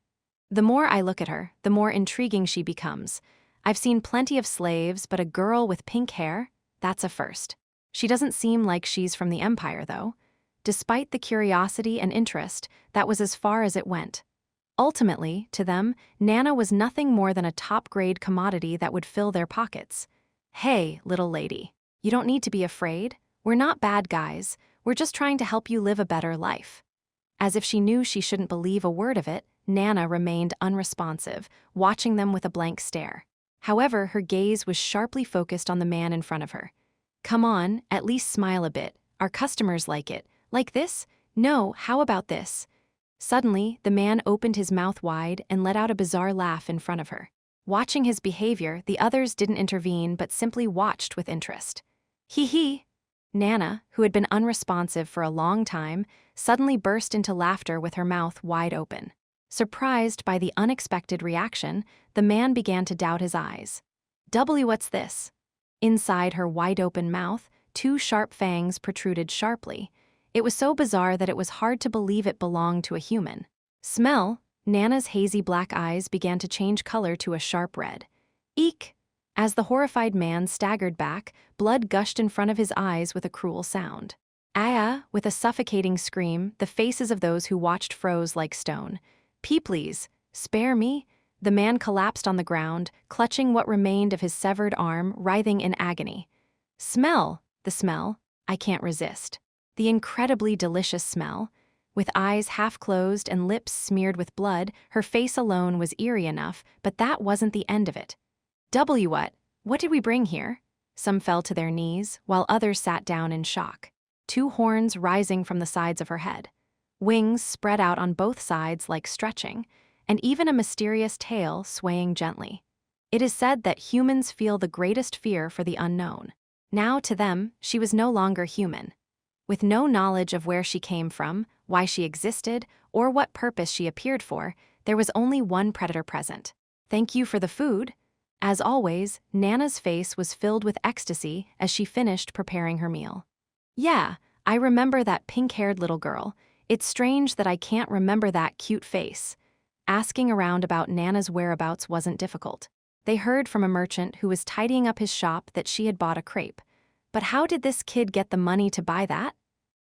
The more I look at her, the more intriguing she becomes. I've seen plenty of slaves, but a girl with pink hair? That's a first. She doesn't seem like she's from the Empire, though. Despite the curiosity and interest, that was as far as it went. Ultimately, to them, Nana was nothing more than a top-grade commodity that would fill their pockets. "Hey, little lady, you don't need to be afraid. We're not bad guys. We're just trying to help you live a better life." As if she knew she shouldn't believe a word of it, Nana remained unresponsive, watching them with a blank stare. However, her gaze was sharply focused on the man in front of her. Come on, at least smile a bit. Our customers like it. Like this? No, how about this? Suddenly, the man opened his mouth wide and let out a bizarre laugh in front of her. Watching his behavior, the others didn't intervene but simply watched with interest. Hee hee. Nana, who had been unresponsive for a long time, suddenly burst into laughter with her mouth wide open. Surprised by the unexpected reaction, the man began to doubt his eyes. What's this? Inside her wide-open mouth, two sharp fangs protruded sharply. It was so bizarre that it was hard to believe it belonged to a human. Smell? Nana's hazy black eyes began to change color to a sharp red. Eek! As the horrified man staggered back, blood gushed in front of his eyes with a cruel sound. Ah! With a suffocating scream, the faces of those who watched froze like stone. Please, spare me! The man collapsed on the ground, clutching what remained of his severed arm, writhing in agony. Smell! The smell. I can't resist. The incredibly delicious smell. With eyes half closed and lips smeared with blood, her face alone was eerie enough, but that wasn't the end of it. What did we bring here? Some fell to their knees, while others sat down in shock. Two horns rising from the sides of her head. Wings spread out on both sides like stretching, and even a mysterious tail swaying gently. It is said that humans feel the greatest fear for the unknown. Now, to them, she was no longer human. With no knowledge of where she came from, why she existed, or what purpose she appeared for, there was only one predator present. Thank you for the food. As always, Nana's face was filled with ecstasy as she finished preparing her meal. Yeah, I remember that pink-haired little girl. It's strange that I can't remember that cute face. Asking around about Nana's whereabouts wasn't difficult. They heard from a merchant who was tidying up his shop that she had bought a crepe. But how did this kid get the money to buy that?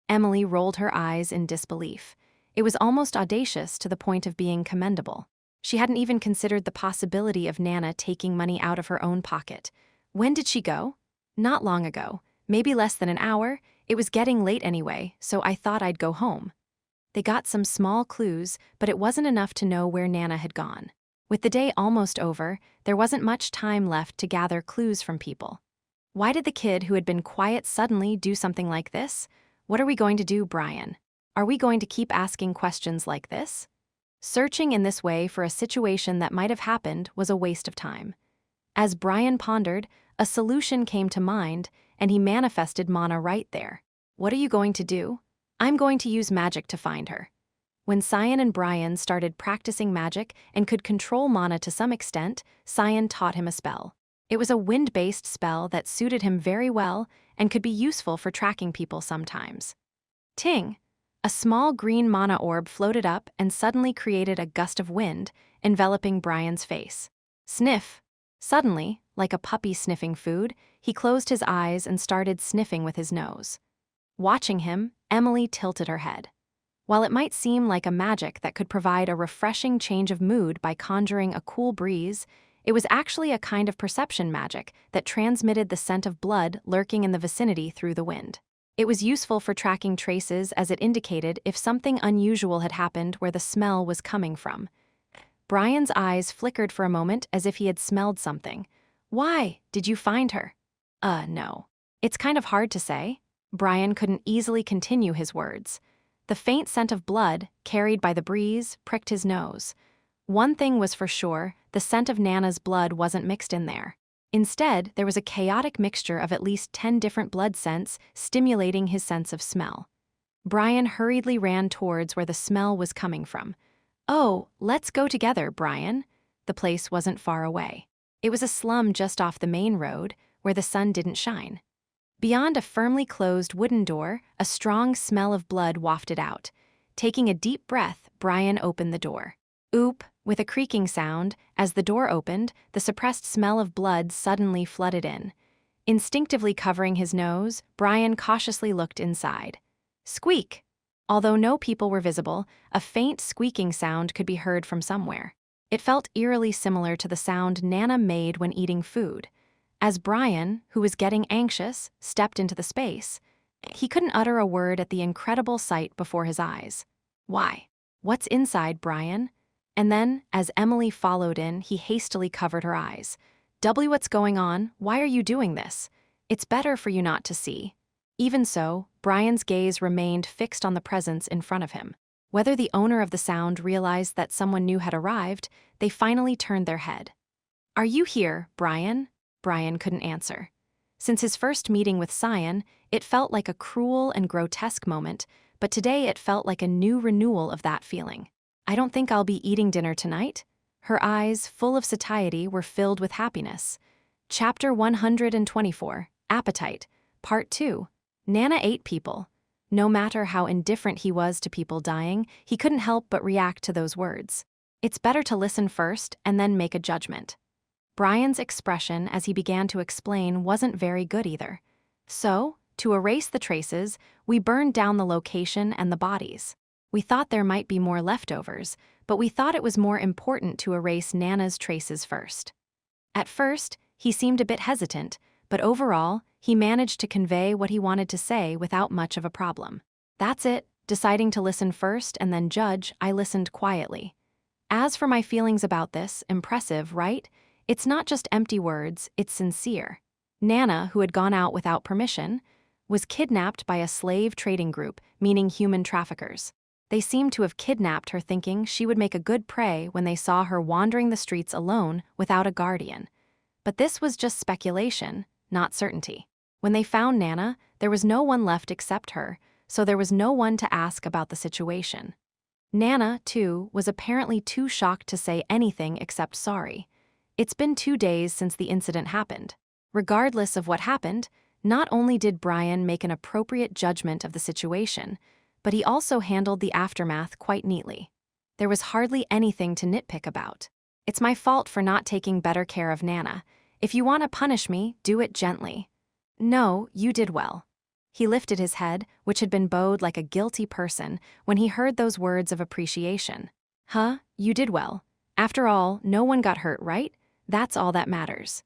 Emily rolled her eyes in disbelief. It was almost audacious to the point of being commendable. She hadn't even considered the possibility of Nana taking money out of her own pocket. When did she go? Not long ago. Maybe less than an hour. It was getting late anyway, so I thought I'd go home. They got some small clues, but it wasn't enough to know where Nana had gone. With the day almost over, there wasn't much time left to gather clues from people. Why did the kid who had been quiet suddenly do something like this? What are we going to do, Brian? Are we going to keep asking questions like this? Searching in this way for a situation that might have happened was a waste of time. As Brian pondered, a solution came to mind, and he manifested Mana right there. What are you going to do? I'm going to use magic to find her. When Cyan and Brian started practicing magic and could control Mana to some extent, Cyan taught him a spell. It was a wind-based spell that suited him very well and could be useful for tracking people sometimes. Ting! A small green mana orb floated up and suddenly created a gust of wind, enveloping Brian's face. Sniff! Suddenly, like a puppy sniffing food, he closed his eyes and started sniffing with his nose. Watching him, Emily tilted her head. While it might seem like a magic that could provide a refreshing change of mood by conjuring a cool breeze, it was actually a kind of perception magic that transmitted the scent of blood lurking in the vicinity through the wind. It was useful for tracking traces as it indicated if something unusual had happened where the smell was coming from. Brian's eyes flickered for a moment as if he had smelled something. Why? Did you find her? No. It's kind of hard to say. Brian couldn't easily continue his words. The faint scent of blood, carried by the breeze, pricked his nose. One thing was for sure, the scent of Nana's blood wasn't mixed in there. Instead, there was a chaotic mixture of at least 10 different blood scents, stimulating his sense of smell. Brian hurriedly ran towards where the smell was coming from. Oh, let's go together, Brian. The place wasn't far away. It was a slum just off the main road, where the sun didn't shine. Beyond a firmly closed wooden door, a strong smell of blood wafted out. Taking a deep breath, Brian opened the door. Oop! With a creaking sound, as the door opened, the suppressed smell of blood suddenly flooded in. Instinctively covering his nose, Brian cautiously looked inside. Squeak! Although no people were visible, a faint squeaking sound could be heard from somewhere. It felt eerily similar to the sound Nana made when eating food. As Brian, who was getting anxious, stepped into the space, he couldn't utter a word at the incredible sight before his eyes. Why? What's inside, Brian? And then, as Emily followed in, he hastily covered her eyes. What's going on? Why are you doing this? It's better for you not to see. Even so, Brian's gaze remained fixed on the presence in front of him. Whether the owner of the sound realized that someone new had arrived, they finally turned their head. "Are you here, Brian?" Brian couldn't answer. Since his first meeting with Cyan, it felt like a cruel and grotesque moment, but today it felt like a new renewal of that feeling. "I don't think I'll be eating dinner tonight." Her eyes, full of satiety, were filled with happiness. Chapter 124, Appetite, Part 2. Nana ate people. No matter how indifferent he was to people dying, he couldn't help but react to those words. It's better to listen first and then make a judgment. Brian's expression as he began to explain wasn't very good either. "So, to erase the traces, we burned down the location and the bodies. We thought there might be more leftovers, but we thought it was more important to erase Nana's traces first." At first, he seemed a bit hesitant, but overall, he managed to convey what he wanted to say without much of a problem. "That's it, deciding to listen first and then judge, I listened quietly. As for my feelings about this, impressive, right? It's not just empty words, it's sincere. Nana, who had gone out without permission, was kidnapped by a slave trading group, meaning human traffickers. They seemed to have kidnapped her thinking she would make a good prey when they saw her wandering the streets alone without a guardian. But this was just speculation, not certainty. When they found Nana, there was no one left except her, so there was no one to ask about the situation. Nana, too, was apparently too shocked to say anything except sorry. It's been 2 days since the incident happened. Regardless of what happened, not only did Brian make an appropriate judgment of the situation, but he also handled the aftermath quite neatly. There was hardly anything to nitpick about. "It's my fault for not taking better care of Nana. If you want to punish me, do it gently." "No, you did well." He lifted his head, which had been bowed like a guilty person, when he heard those words of appreciation. "Huh, you did well. After all, no one got hurt, right? That's all that matters."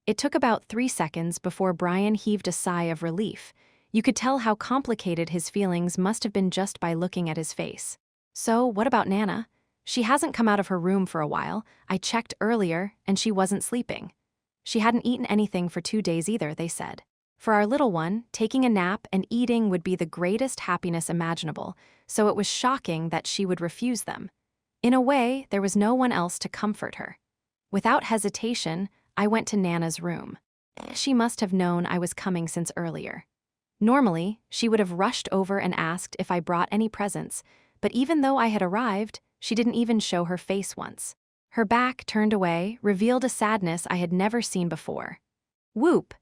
It took about 3 seconds before Brian heaved a sigh of relief. You could tell how complicated his feelings must have been just by looking at his face. "So, what about Nana? She hasn't come out of her room for a while. I checked earlier, and she wasn't sleeping. She hadn't eaten anything for 2 days either," they said. For our little one, taking a nap and eating would be the greatest happiness imaginable, so it was shocking that she would refuse them. In a way, there was no one else to comfort her. Without hesitation, I went to Nana's room. She must have known I was coming since earlier. Normally, she would have rushed over and asked if I brought any presents, but even though I had arrived, she didn't even show her face once. Her back, turned away, revealed a sadness I had never seen before. Whoop!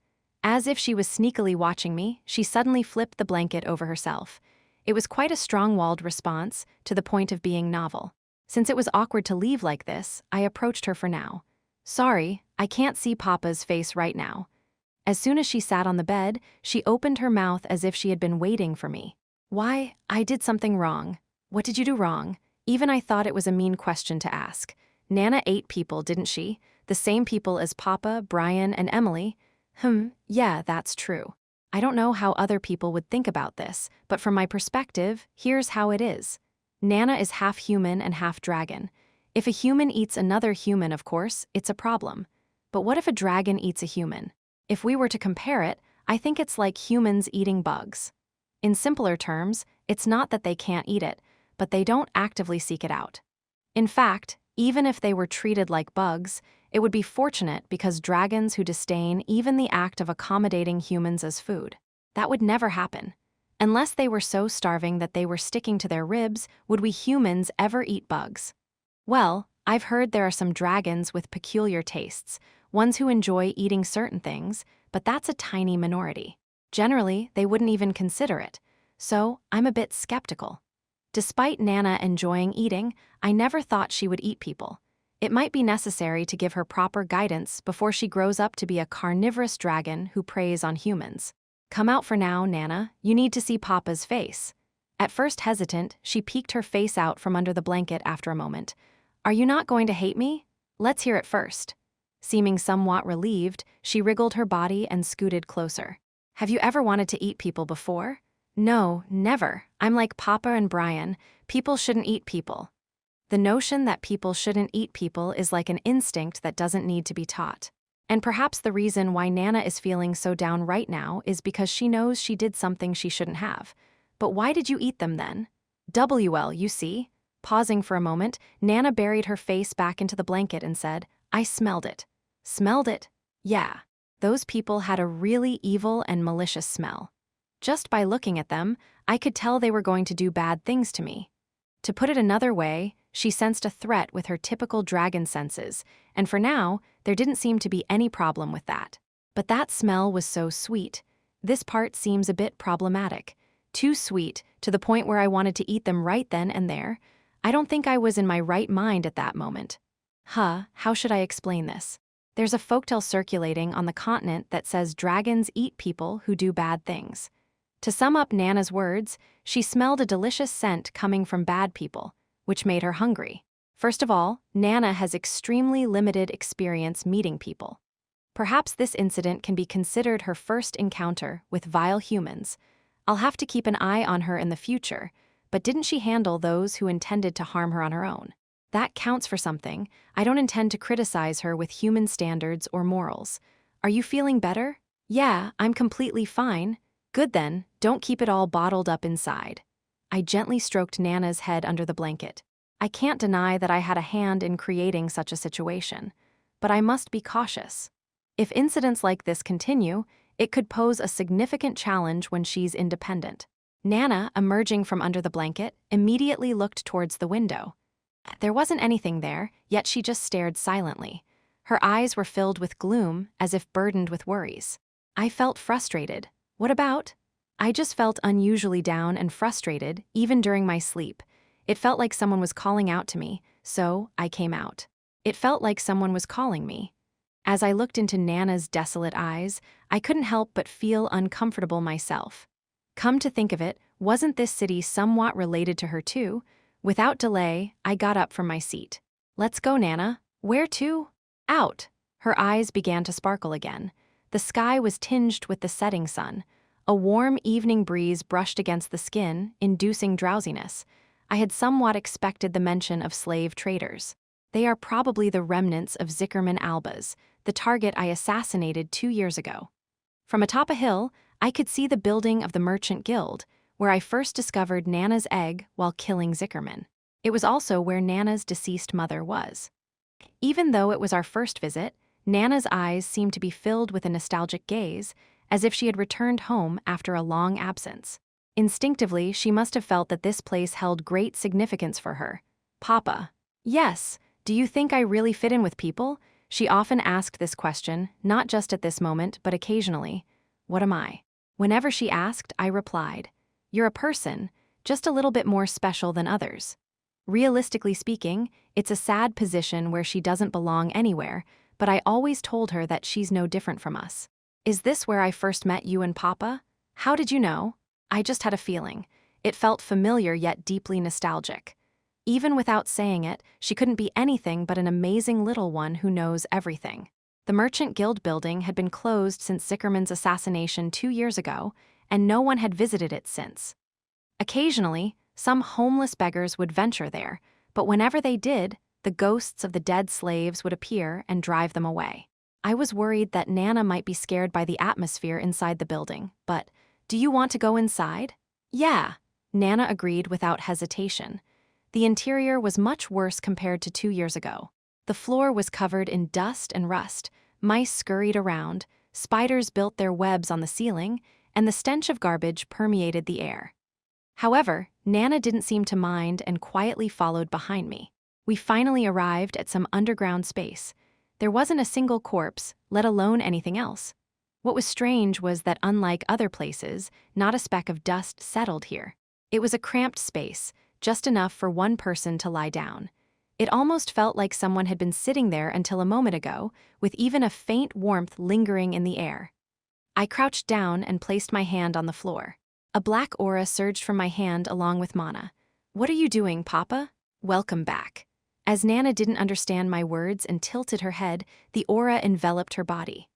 As if she was sneakily watching me, she suddenly flipped the blanket over herself. It was quite a strong-walled response, to the point of being novel. Since it was awkward to leave like this, I approached her for now. "Sorry, I can't see Papa's face right now." As soon as she sat on the bed, she opened her mouth as if she had been waiting for me. "Why, I did something wrong." "What did you do wrong?" Even I thought it was a mean question to ask. "Nana ate people, didn't she? The same people as Papa, Brian, and Emily." Yeah, that's true. I don't know how other people would think about this, but from my perspective, here's how it is. Nana is half human and half dragon. If a human eats another human, of course, it's a problem. But what if a dragon eats a human? If we were to compare it, I think it's like humans eating bugs. In simpler terms, it's not that they can't eat it, but they don't actively seek it out. In fact, even if they were treated like bugs, it would be fortunate because dragons who disdain even the act of accommodating humans as food. That would never happen. Unless they were so starving that they were sticking to their ribs, would we humans ever eat bugs? Well, I've heard there are some dragons with peculiar tastes, ones who enjoy eating certain things, but that's a tiny minority. Generally, they wouldn't even consider it. So, I'm a bit skeptical. Despite Nana enjoying eating, I never thought she would eat people. It might be necessary to give her proper guidance before she grows up to be a carnivorous dragon who preys on humans. "Come out for now, Nana. You need to see Papa's face." At first hesitant, she peeked her face out from under the blanket after a moment. "Are you not going to hate me? Let's hear it first." Seeming somewhat relieved, she wriggled her body and scooted closer. "Have you ever wanted to eat people before?" "No, never. I'm like Papa and Brian. People shouldn't eat people." The notion that people shouldn't eat people is like an instinct that doesn't need to be taught. And perhaps the reason why Nana is feeling so down right now is because she knows she did something she shouldn't have. But why did you eat them then? WL, you see? Pausing for a moment, Nana buried her face back into the blanket and said, I smelled it. Smelled it? Yeah. Those people had a really evil and malicious smell. Just by looking at them, I could tell they were going to do bad things to me. To put it another way, she sensed a threat with her typical dragon senses, and for now, there didn't seem to be any problem with that. But that smell was so sweet. This part seems a bit problematic. Too sweet, to the point where I wanted to eat them right then and there. I don't think I was in my right mind at that moment. How should I explain this? There's a folktale circulating on the continent that says dragons eat people who do bad things. To sum up Nana's words, she smelled a delicious scent coming from bad people, which made her hungry. First of all, Nana has extremely limited experience meeting people. Perhaps this incident can be considered her first encounter with vile humans. I'll have to keep an eye on her in the future, but didn't she handle those who intended to harm her on her own? That counts for something. I don't intend to criticize her with human standards or morals. Are you feeling better? Yeah, I'm completely fine. Good then, don't keep it all bottled up inside. I gently stroked Nana's head under the blanket. I can't deny that I had a hand in creating such a situation, but I must be cautious. If incidents like this continue, it could pose a significant challenge when she's independent. Nana, emerging from under the blanket, immediately looked towards the window. There wasn't anything there, yet she just stared silently. Her eyes were filled with gloom, as if burdened with worries. I felt frustrated. What about? I just felt unusually down and frustrated, even during my sleep. It felt like someone was calling out to me, so I came out. It felt like someone was calling me. As I looked into Nana's desolate eyes, I couldn't help but feel uncomfortable myself. Come to think of it, wasn't this city somewhat related to her too? Without delay, I got up from my seat. Let's go, Nana. Where to? Out. Her eyes began to sparkle again. The sky was tinged with the setting sun. A warm evening breeze brushed against the skin, inducing drowsiness. I had somewhat expected the mention of slave traders. They are probably the remnants of Zickerman Albas, the target I assassinated 2 years ago. From atop a hill, I could see the building of the Merchant Guild, where I first discovered Nana's egg while killing Zickerman. It was also where Nana's deceased mother was. Even though it was our first visit, Nana's eyes seemed to be filled with a nostalgic gaze, as if she had returned home after a long absence. Instinctively, she must have felt that this place held great significance for her. Papa. Yes, do you think I really fit in with people? She often asked this question, not just at this moment, but occasionally. What am I? Whenever she asked, I replied, you're a person, just a little bit more special than others. Realistically speaking, it's a sad position where she doesn't belong anywhere, but I always told her that she's no different from us. Is this where I first met you and Papa? How did you know? I just had a feeling. It felt familiar yet deeply nostalgic. Even without saying it, she couldn't be anything but an amazing little one who knows everything. The Merchant Guild building had been closed since Zickerman's assassination 2 years ago, and no one had visited it since. Occasionally, some homeless beggars would venture there, but whenever they did, the ghosts of the dead slaves would appear and drive them away. I was worried that Nana might be scared by the atmosphere inside the building, but, do you want to go inside? Yeah, Nana agreed without hesitation. The interior was much worse compared to 2 years ago. The floor was covered in dust and rust, mice scurried around, spiders built their webs on the ceiling, and the stench of garbage permeated the air. However, Nana didn't seem to mind and quietly followed behind me. We finally arrived at some underground space. There wasn't a single corpse, let alone anything else. What was strange was that unlike other places, not a speck of dust settled here. It was a cramped space, just enough for one person to lie down. It almost felt like someone had been sitting there until a moment ago, with even a faint warmth lingering in the air. I crouched down and placed my hand on the floor. A black aura surged from my hand along with mana. What are you doing, Papa? Welcome back. As Nana didn't understand my words and tilted her head, the aura enveloped her body.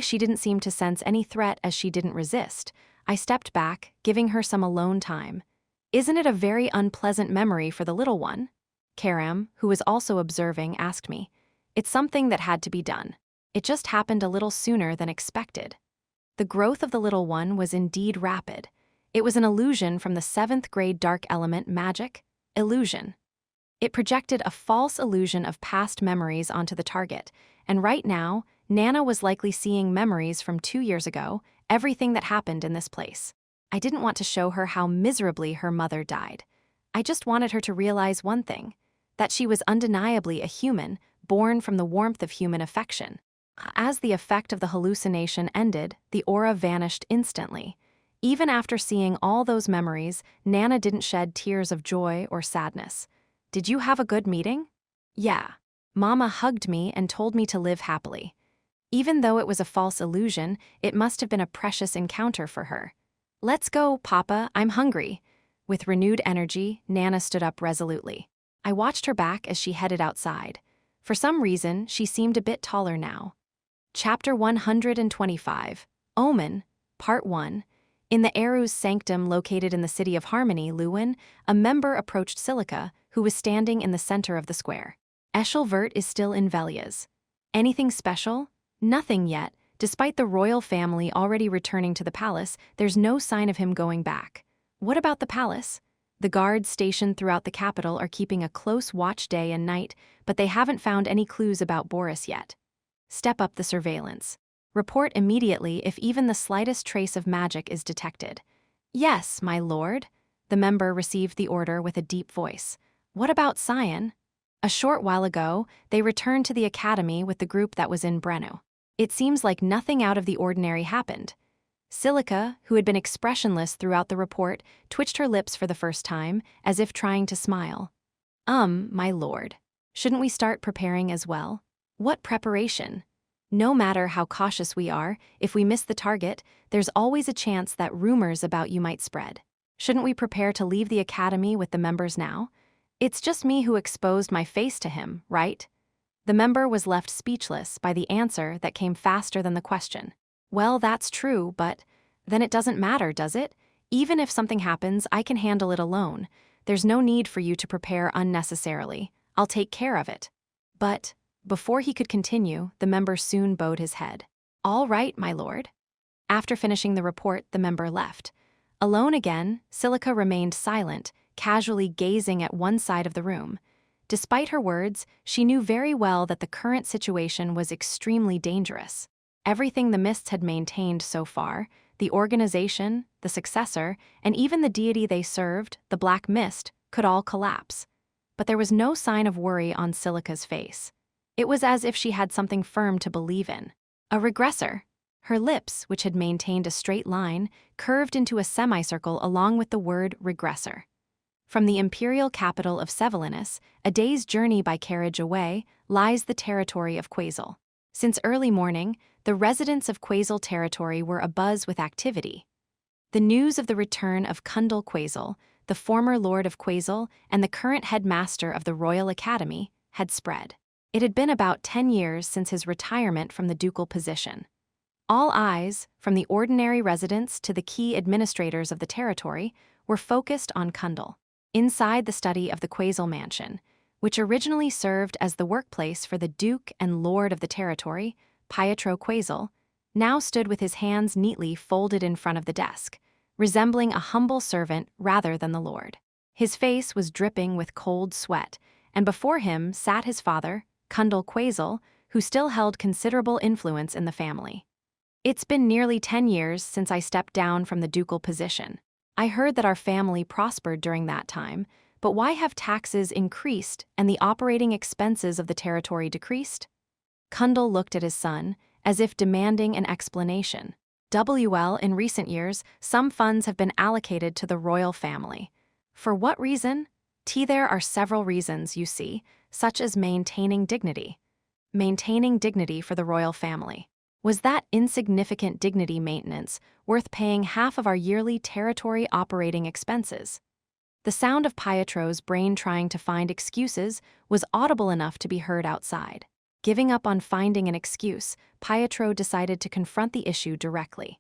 She didn't seem to sense any threat as she didn't resist. I stepped back, giving her some alone time. Isn't it a very unpleasant memory for the little one? Karam, who was also observing, asked me. It's something that had to be done. It just happened a little sooner than expected. The growth of the little one was indeed rapid. It was an illusion from the 7th grade dark element magic, illusion. It projected a false illusion of past memories onto the target, and right now, Nana was likely seeing memories from 2 years ago, everything that happened in this place. I didn't want to show her how miserably her mother died. I just wanted her to realize one thing, that she was undeniably a human, born from the warmth of human affection. As the effect of the hallucination ended, the aura vanished instantly. Even after seeing all those memories, Nana didn't shed tears of joy or sadness. Did you have a good meeting? Yeah. Mama hugged me and told me to live happily. Even though it was a false illusion, it must have been a precious encounter for her. Let's go, Papa, I'm hungry. With renewed energy, Nana stood up resolutely. I watched her back as she headed outside. For some reason, she seemed a bit taller now. Chapter 125, Omen, Part 1. In the Eru's sanctum located in the city of Harmony, Lewin, a member approached Silica, who was standing in the center of the square. Cyan Vert is still in Velia's. Anything special? Nothing yet. Despite the royal family already returning to the palace, there's no sign of him going back. What about the palace? The guards stationed throughout the capital are keeping a close watch day and night, but they haven't found any clues about Boris yet. Step up the surveillance. Report immediately if even the slightest trace of magic is detected. Yes, my lord. The member received the order with a deep voice. What about Cyan? A short while ago, they returned to the academy with the group that was in Breno. It seems like nothing out of the ordinary happened. Silica, who had been expressionless throughout the report, twitched her lips for the first time, as if trying to smile. My lord. Shouldn't we start preparing as well? What preparation? No matter how cautious we are, if we miss the target, there's always a chance that rumors about you might spread. Shouldn't we prepare to leave the academy with the members now? It's just me who exposed my face to him, right? The member was left speechless by the answer that came faster than the question. Well, that's true, but then it doesn't matter, does it? Even if something happens, I can handle it alone. There's no need for you to prepare unnecessarily. I'll take care of it. But before he could continue, the member soon bowed his head. All right, my lord. After finishing the report, the member left. Alone again, Silica remained silent, casually gazing at one side of the room. Despite her words, she knew very well that the current situation was extremely dangerous. Everything the Mists had maintained so far, the organization, the successor, and even the deity they served, the Black Mist, could all collapse. But there was no sign of worry on Silica's face. It was as if she had something firm to believe in. A regressor. Her lips, which had maintained a straight line, curved into a semicircle along with the word regressor. From the imperial capital of Sevelinus, a day's journey by carriage away, lies the territory of Quasel. Since early morning, the residents of Quasel territory were abuzz with activity. The news of the return of Kundal Quasel, the former lord of Quasel and the current headmaster of the Royal Academy, had spread. It had been about 10 years since his retirement from the ducal position. All eyes, from the ordinary residents to the key administrators of the territory, were focused on Kundal. Inside the study of the Quasel mansion, which originally served as the workplace for the Duke and Lord of the territory, Pietro Quasel, now stood with his hands neatly folded in front of the desk, resembling a humble servant rather than the lord. His face was dripping with cold sweat, and before him sat his father, Kundal Quasel, who still held considerable influence in the family. It's been nearly 10 years since I stepped down from the ducal position. I heard that our family prospered during that time, but why have taxes increased and the operating expenses of the territory decreased? Kundal looked at his son, as if demanding an explanation. In recent years, some funds have been allocated to the royal family. For what reason? There are several reasons, you see, such as maintaining dignity. Maintaining dignity for the royal family. Was that insignificant dignity maintenance worth paying half of our yearly territory operating expenses? The sound of Pietro's brain trying to find excuses was audible enough to be heard outside. Giving up on finding an excuse, Pietro decided to confront the issue directly.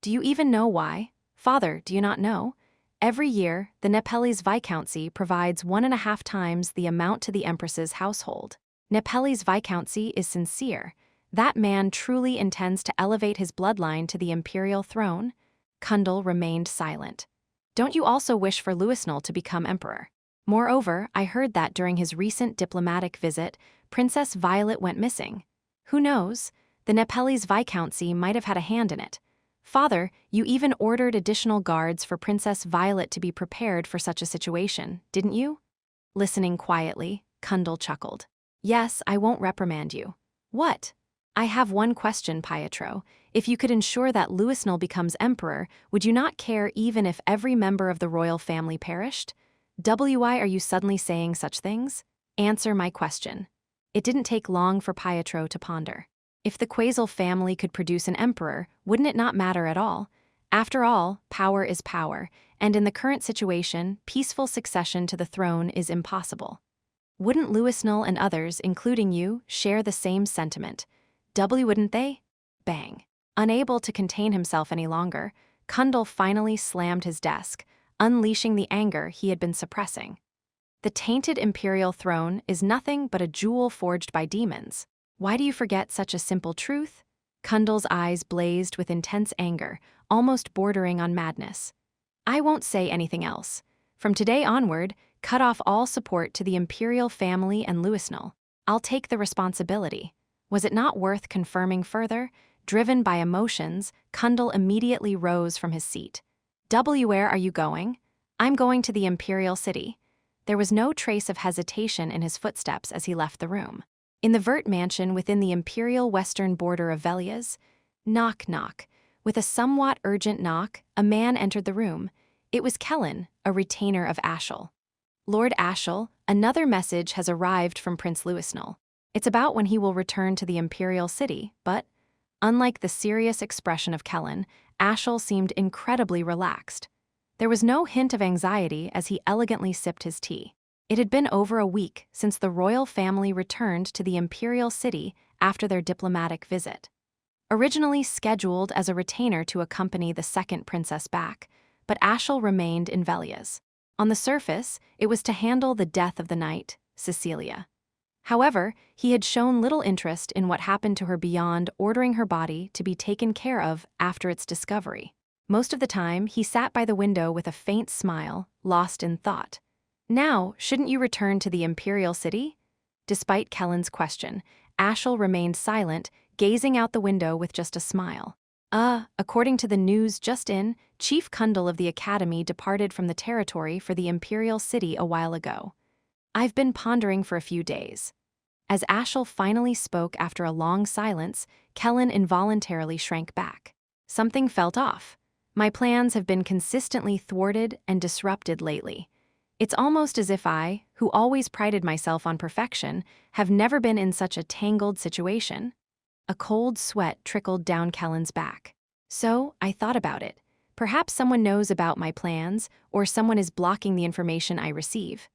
Do you even know why? Father, do you not know? Every year, the Nepeli's viscountcy provides 1.5 times the amount to the Empress's household. Nepeli's viscountcy is sincere. That man truly intends to elevate his bloodline to the imperial throne? Kundal remained silent. Don't you also wish for Louisnel to become emperor? Moreover, I heard that during his recent diplomatic visit, Princess Violet went missing. Who knows? The Nepalese viscountcy might have had a hand in it. Father, you even ordered additional guards for Princess Violet to be prepared for such a situation, didn't you? Listening quietly, Kundal chuckled. Yes, I won't reprimand you. What? I have one question, Pietro. If you could ensure that Louisnel becomes emperor, would you not care even if every member of the royal family perished? Why are you suddenly saying such things? Answer my question. It didn't take long for Pietro to ponder. If the Quasel family could produce an emperor, wouldn't it not matter at all? After all, power is power, and in the current situation, peaceful succession to the throne is impossible. Wouldn't Louisnel and others, including you, share the same sentiment? Wouldn't they? Bang. Unable to contain himself any longer, Kundal finally slammed his desk, unleashing the anger he had been suppressing. The tainted imperial throne is nothing but a jewel forged by demons. Why do you forget such a simple truth? Kundal's eyes blazed with intense anger, almost bordering on madness. I won't say anything else. From today onward, cut off all support to the imperial family and Louisnel. I'll take the responsibility. Was it not worth confirming further? Driven by emotions, Kundal immediately rose from his seat. Where are you going? I'm going to the imperial city. There was no trace of hesitation in his footsteps as he left the room. In the Vert mansion within the imperial western border of Velias, knock, knock. With a somewhat urgent knock, a man entered the room. It was Kellen, a retainer of Ashel. Lord Ashel, another message has arrived from Prince Louisnel. It's about when he will return to the imperial city, but, unlike the serious expression of Kellen, Ashel seemed incredibly relaxed. There was no hint of anxiety as he elegantly sipped his tea. It had been over a week since the royal family returned to the imperial city after their diplomatic visit. Originally scheduled as a retainer to accompany the second princess back, but Ashel remained in Velias. On the surface, it was to handle the death of the night, Cecilia. However, he had shown little interest in what happened to her beyond ordering her body to be taken care of after its discovery. Most of the time, he sat by the window with a faint smile, lost in thought. Now, shouldn't you return to the imperial city? Despite Kellen's question, Ashel remained silent, gazing out the window with just a smile. According to the news just in, Chief Kundal of the Academy departed from the territory for the imperial city a while ago. I've been pondering for a few days. As Ashel finally spoke after a long silence, Kellen involuntarily shrank back. Something felt off. My plans have been consistently thwarted and disrupted lately. It's almost as if I, who always prided myself on perfection, have never been in such a tangled situation. A cold sweat trickled down Kellen's back. So, I thought about it. Perhaps someone knows about my plans, or someone is blocking the information I receive.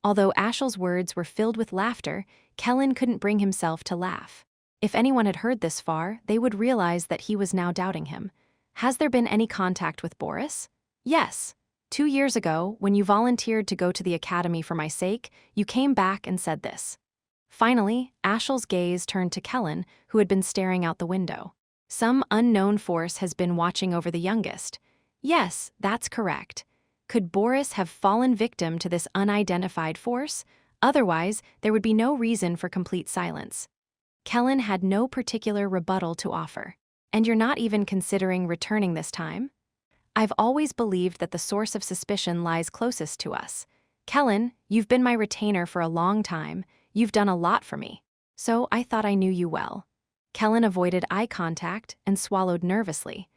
Although Ashel's words were filled with laughter, Kellen couldn't bring himself to laugh. If anyone had heard this far, they would realize that he was now doubting him. Has there been any contact with Boris? Yes. 2 years ago, when you volunteered to go to the academy for my sake, you came back and said this. Finally, Ashel's gaze turned to Kellen, who had been staring out the window. Some unknown force has been watching over the youngest. Yes, that's correct. Could Boris have fallen victim to this unidentified force? Otherwise, there would be no reason for complete silence. Kellen had no particular rebuttal to offer. And you're not even considering returning this time? I've always believed that the source of suspicion lies closest to us. Kellen, you've been my retainer for a long time. You've done a lot for me. So I thought I knew you well. Kellen avoided eye contact and swallowed nervously.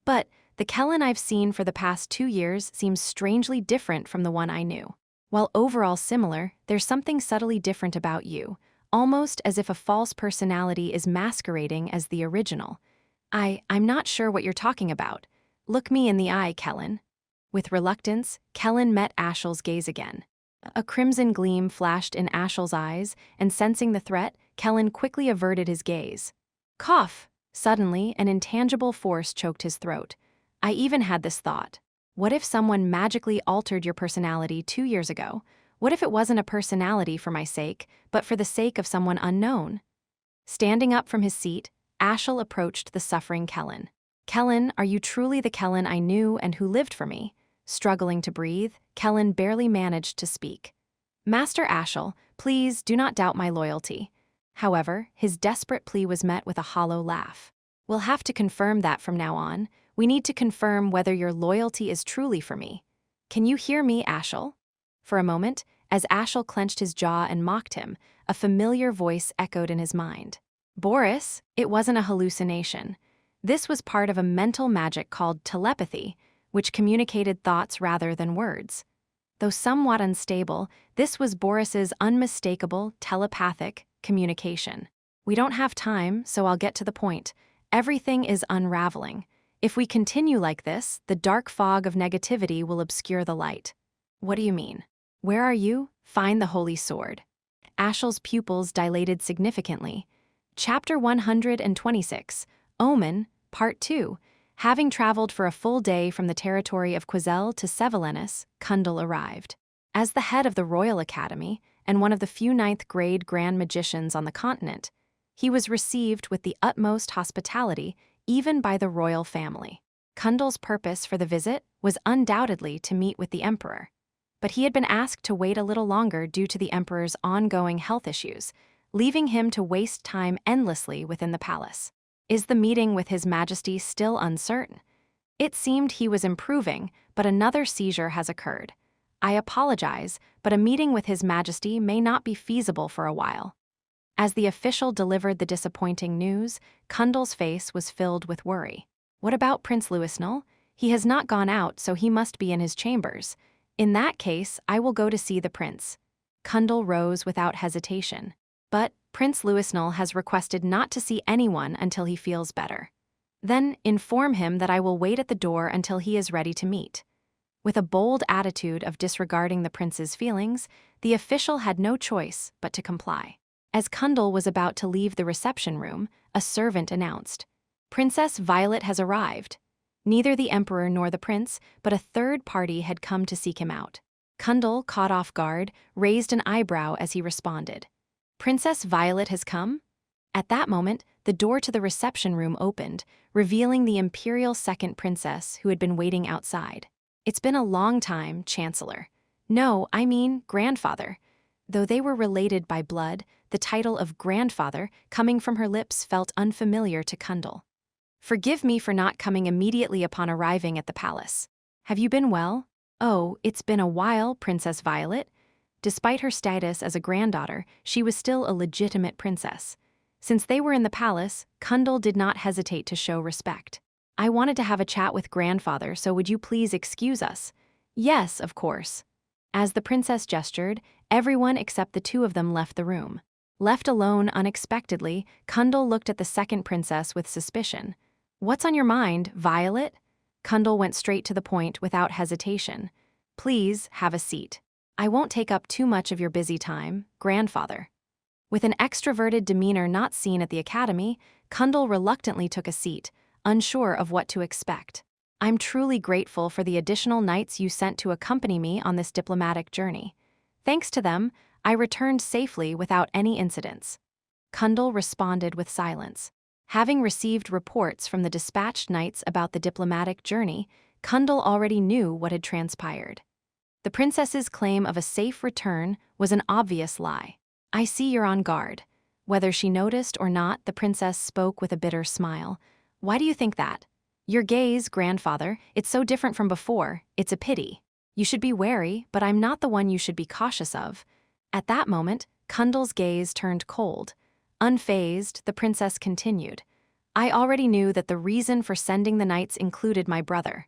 But the Kellen I've seen for the past 2 years seems strangely different from the one I knew. While overall similar, there's something subtly different about you, almost as if a false personality is masquerading as the original. I'm not sure what you're talking about. Look me in the eye, Kellen. With reluctance, Kellen met Ashel's gaze again. A crimson gleam flashed in Ashel's eyes, and sensing the threat, Kellen quickly averted his gaze. Cough! Suddenly, an intangible force choked his throat. I even had this thought. What if someone magically altered your personality 2 years ago? What if it wasn't a personality for my sake, but for the sake of someone unknown? Standing up from his seat, Ashel approached the suffering Kellen. Kellen, are you truly the Kellen I knew and who lived for me? Struggling to breathe, Kellen barely managed to speak. Master Ashel, please do not doubt my loyalty. However, his desperate plea was met with a hollow laugh. We'll have to confirm that from now on. We need to confirm whether your loyalty is truly for me. Can you hear me, Ashel? For a moment, as Ashel clenched his jaw and mocked him, a familiar voice echoed in his mind. Boris, it wasn't a hallucination. This was part of a mental magic called telepathy, which communicated thoughts rather than words. Though somewhat unstable, this was Boris's unmistakable telepathic communication. We don't have time, so I'll get to the point. Everything is unraveling. If we continue like this, the dark fog of negativity will obscure the light. What do you mean? Where are you? Find the holy sword. Ashel's pupils dilated significantly. Chapter 126, Omen, Part 2. Having traveled for a full day from the territory of Quezel to Sevelenus, Kundal arrived. As the head of the Royal Academy and one of the few ninth-grade grand magicians on the continent, he was received with the utmost hospitality even by the royal family. Kundal's purpose for the visit was undoubtedly to meet with the emperor, but he had been asked to wait a little longer due to the emperor's ongoing health issues, leaving him to waste time endlessly within the palace. Is the meeting with His Majesty still uncertain? It seemed he was improving, but another seizure has occurred. I apologize, but a meeting with His Majesty may not be feasible for a while. As the official delivered the disappointing news, Kundal's face was filled with worry. What about Prince Louisnul? He has not gone out, so he must be in his chambers. In that case, I will go to see the prince. Kundal rose without hesitation. But Prince Louisnul has requested not to see anyone until he feels better. Then inform him that I will wait at the door until he is ready to meet. With a bold attitude of disregarding the prince's feelings, the official had no choice but to comply. As Kundal was about to leave the reception room, a servant announced, "Princess Violet has arrived." Neither the emperor nor the prince, but a third party had come to seek him out. Kundal, caught off guard, raised an eyebrow as he responded. "Princess Violet has come?" At that moment, the door to the reception room opened, revealing the imperial second princess who had been waiting outside. "It's been a long time, Chancellor. No, I mean grandfather." Though they were related by blood, the title of grandfather coming from her lips felt unfamiliar to Kundal. "Forgive me for not coming immediately upon arriving at the palace. Have you been well?" "Oh, it's been a while, Princess Violet." Despite her status as a granddaughter, she was still a legitimate princess. Since they were in the palace, Kundal did not hesitate to show respect. "I wanted to have a chat with grandfather, so would you please excuse us?" "Yes, of course." As the princess gestured, everyone except the two of them left the room. Left alone unexpectedly, Kundal looked at the second princess with suspicion. "What's on your mind, Violet?" Kundal went straight to the point without hesitation. "Please, have a seat. I won't take up too much of your busy time, grandfather." With an extroverted demeanor not seen at the academy, Kundal reluctantly took a seat, unsure of what to expect. "I'm truly grateful for the additional knights you sent to accompany me on this diplomatic journey. Thanks to them, I returned safely without any incidents." Kundal responded with silence. Having received reports from the dispatched knights about the diplomatic journey, Kundal already knew what had transpired. The princess's claim of a safe return was an obvious lie. "I see you're on guard." Whether she noticed or not, the princess spoke with a bitter smile. "Why do you think that?" "Your gaze, grandfather, it's so different from before, it's a pity. You should be wary, but I'm not the one you should be cautious of." At that moment, Kundal's gaze turned cold. Unfazed, the princess continued. "I already knew that the reason for sending the knights included my brother.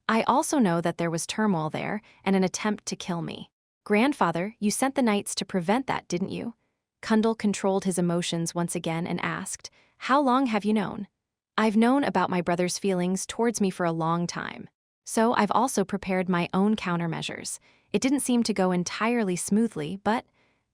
I also know that there was turmoil there and an attempt to kill me." "Grandfather, you sent the knights to prevent that, didn't you?" Kundal controlled his emotions once again and asked, "How long have you known?" "I've known about my brother's feelings towards me for a long time. So I've also prepared my own countermeasures. It didn't seem to go entirely smoothly, but..."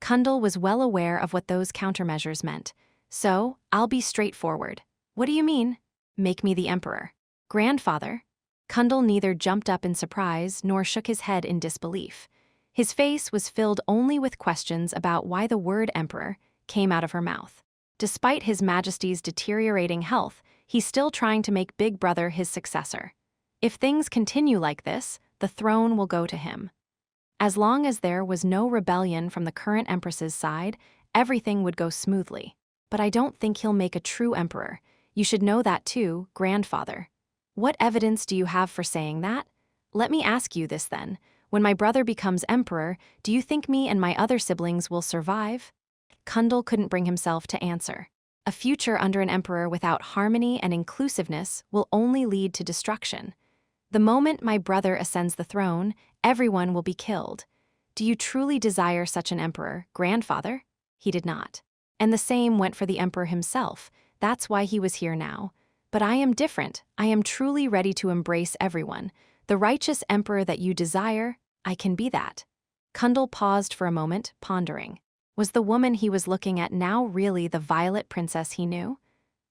Kundal was well aware of what those countermeasures meant. "So, I'll be straightforward." "What do you mean?" "Make me the emperor." "Grandfather?" Kundal neither jumped up in surprise nor shook his head in disbelief. His face was filled only with questions about why the word emperor came out of her mouth. Despite His Majesty's deteriorating health, he's still trying to make Big Brother his successor. If things continue like this, the throne will go to him. As long as there was no rebellion from the current empress's side, everything would go smoothly. But I don't think he'll make a true emperor. You should know that too, grandfather. What evidence do you have for saying that? Let me ask you this then. When my brother becomes emperor, do you think me and my other siblings will survive? Kundal couldn't bring himself to answer. A future under an emperor without harmony and inclusiveness will only lead to destruction. The moment my brother ascends the throne, everyone will be killed. Do you truly desire such an emperor, grandfather? He did not. And the same went for the emperor himself. That's why he was here now. But I am different. I am truly ready to embrace everyone. The righteous emperor that you desire, I can be that. Kundal paused for a moment, pondering. Was the woman he was looking at now really the Violet Princess he knew?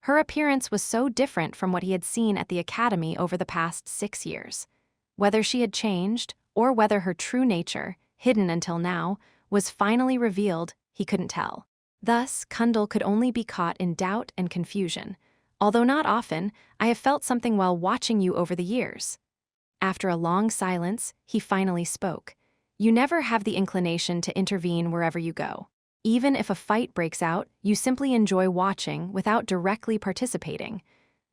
Her appearance was so different from what he had seen at the academy over the past 6 years. Whether she had changed, or whether her true nature, hidden until now, was finally revealed, he couldn't tell. Thus, Kundal could only be caught in doubt and confusion. Although not often, I have felt something while watching you over the years. After a long silence, he finally spoke. You never have the inclination to intervene wherever you go. Even if a fight breaks out, you simply enjoy watching without directly participating.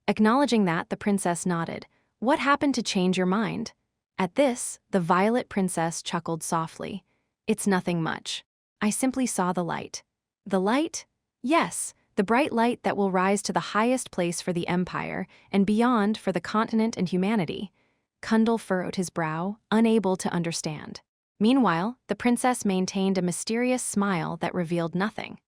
Acknowledging that, the princess nodded. What happened to change your mind? At this, the Violet Princess chuckled softly. It's nothing much. I simply saw the light. The light? Yes, the bright light that will rise to the highest place for the empire and beyond for the continent and humanity. Kundal furrowed his brow, unable to understand. Meanwhile, the princess maintained a mysterious smile that revealed nothing.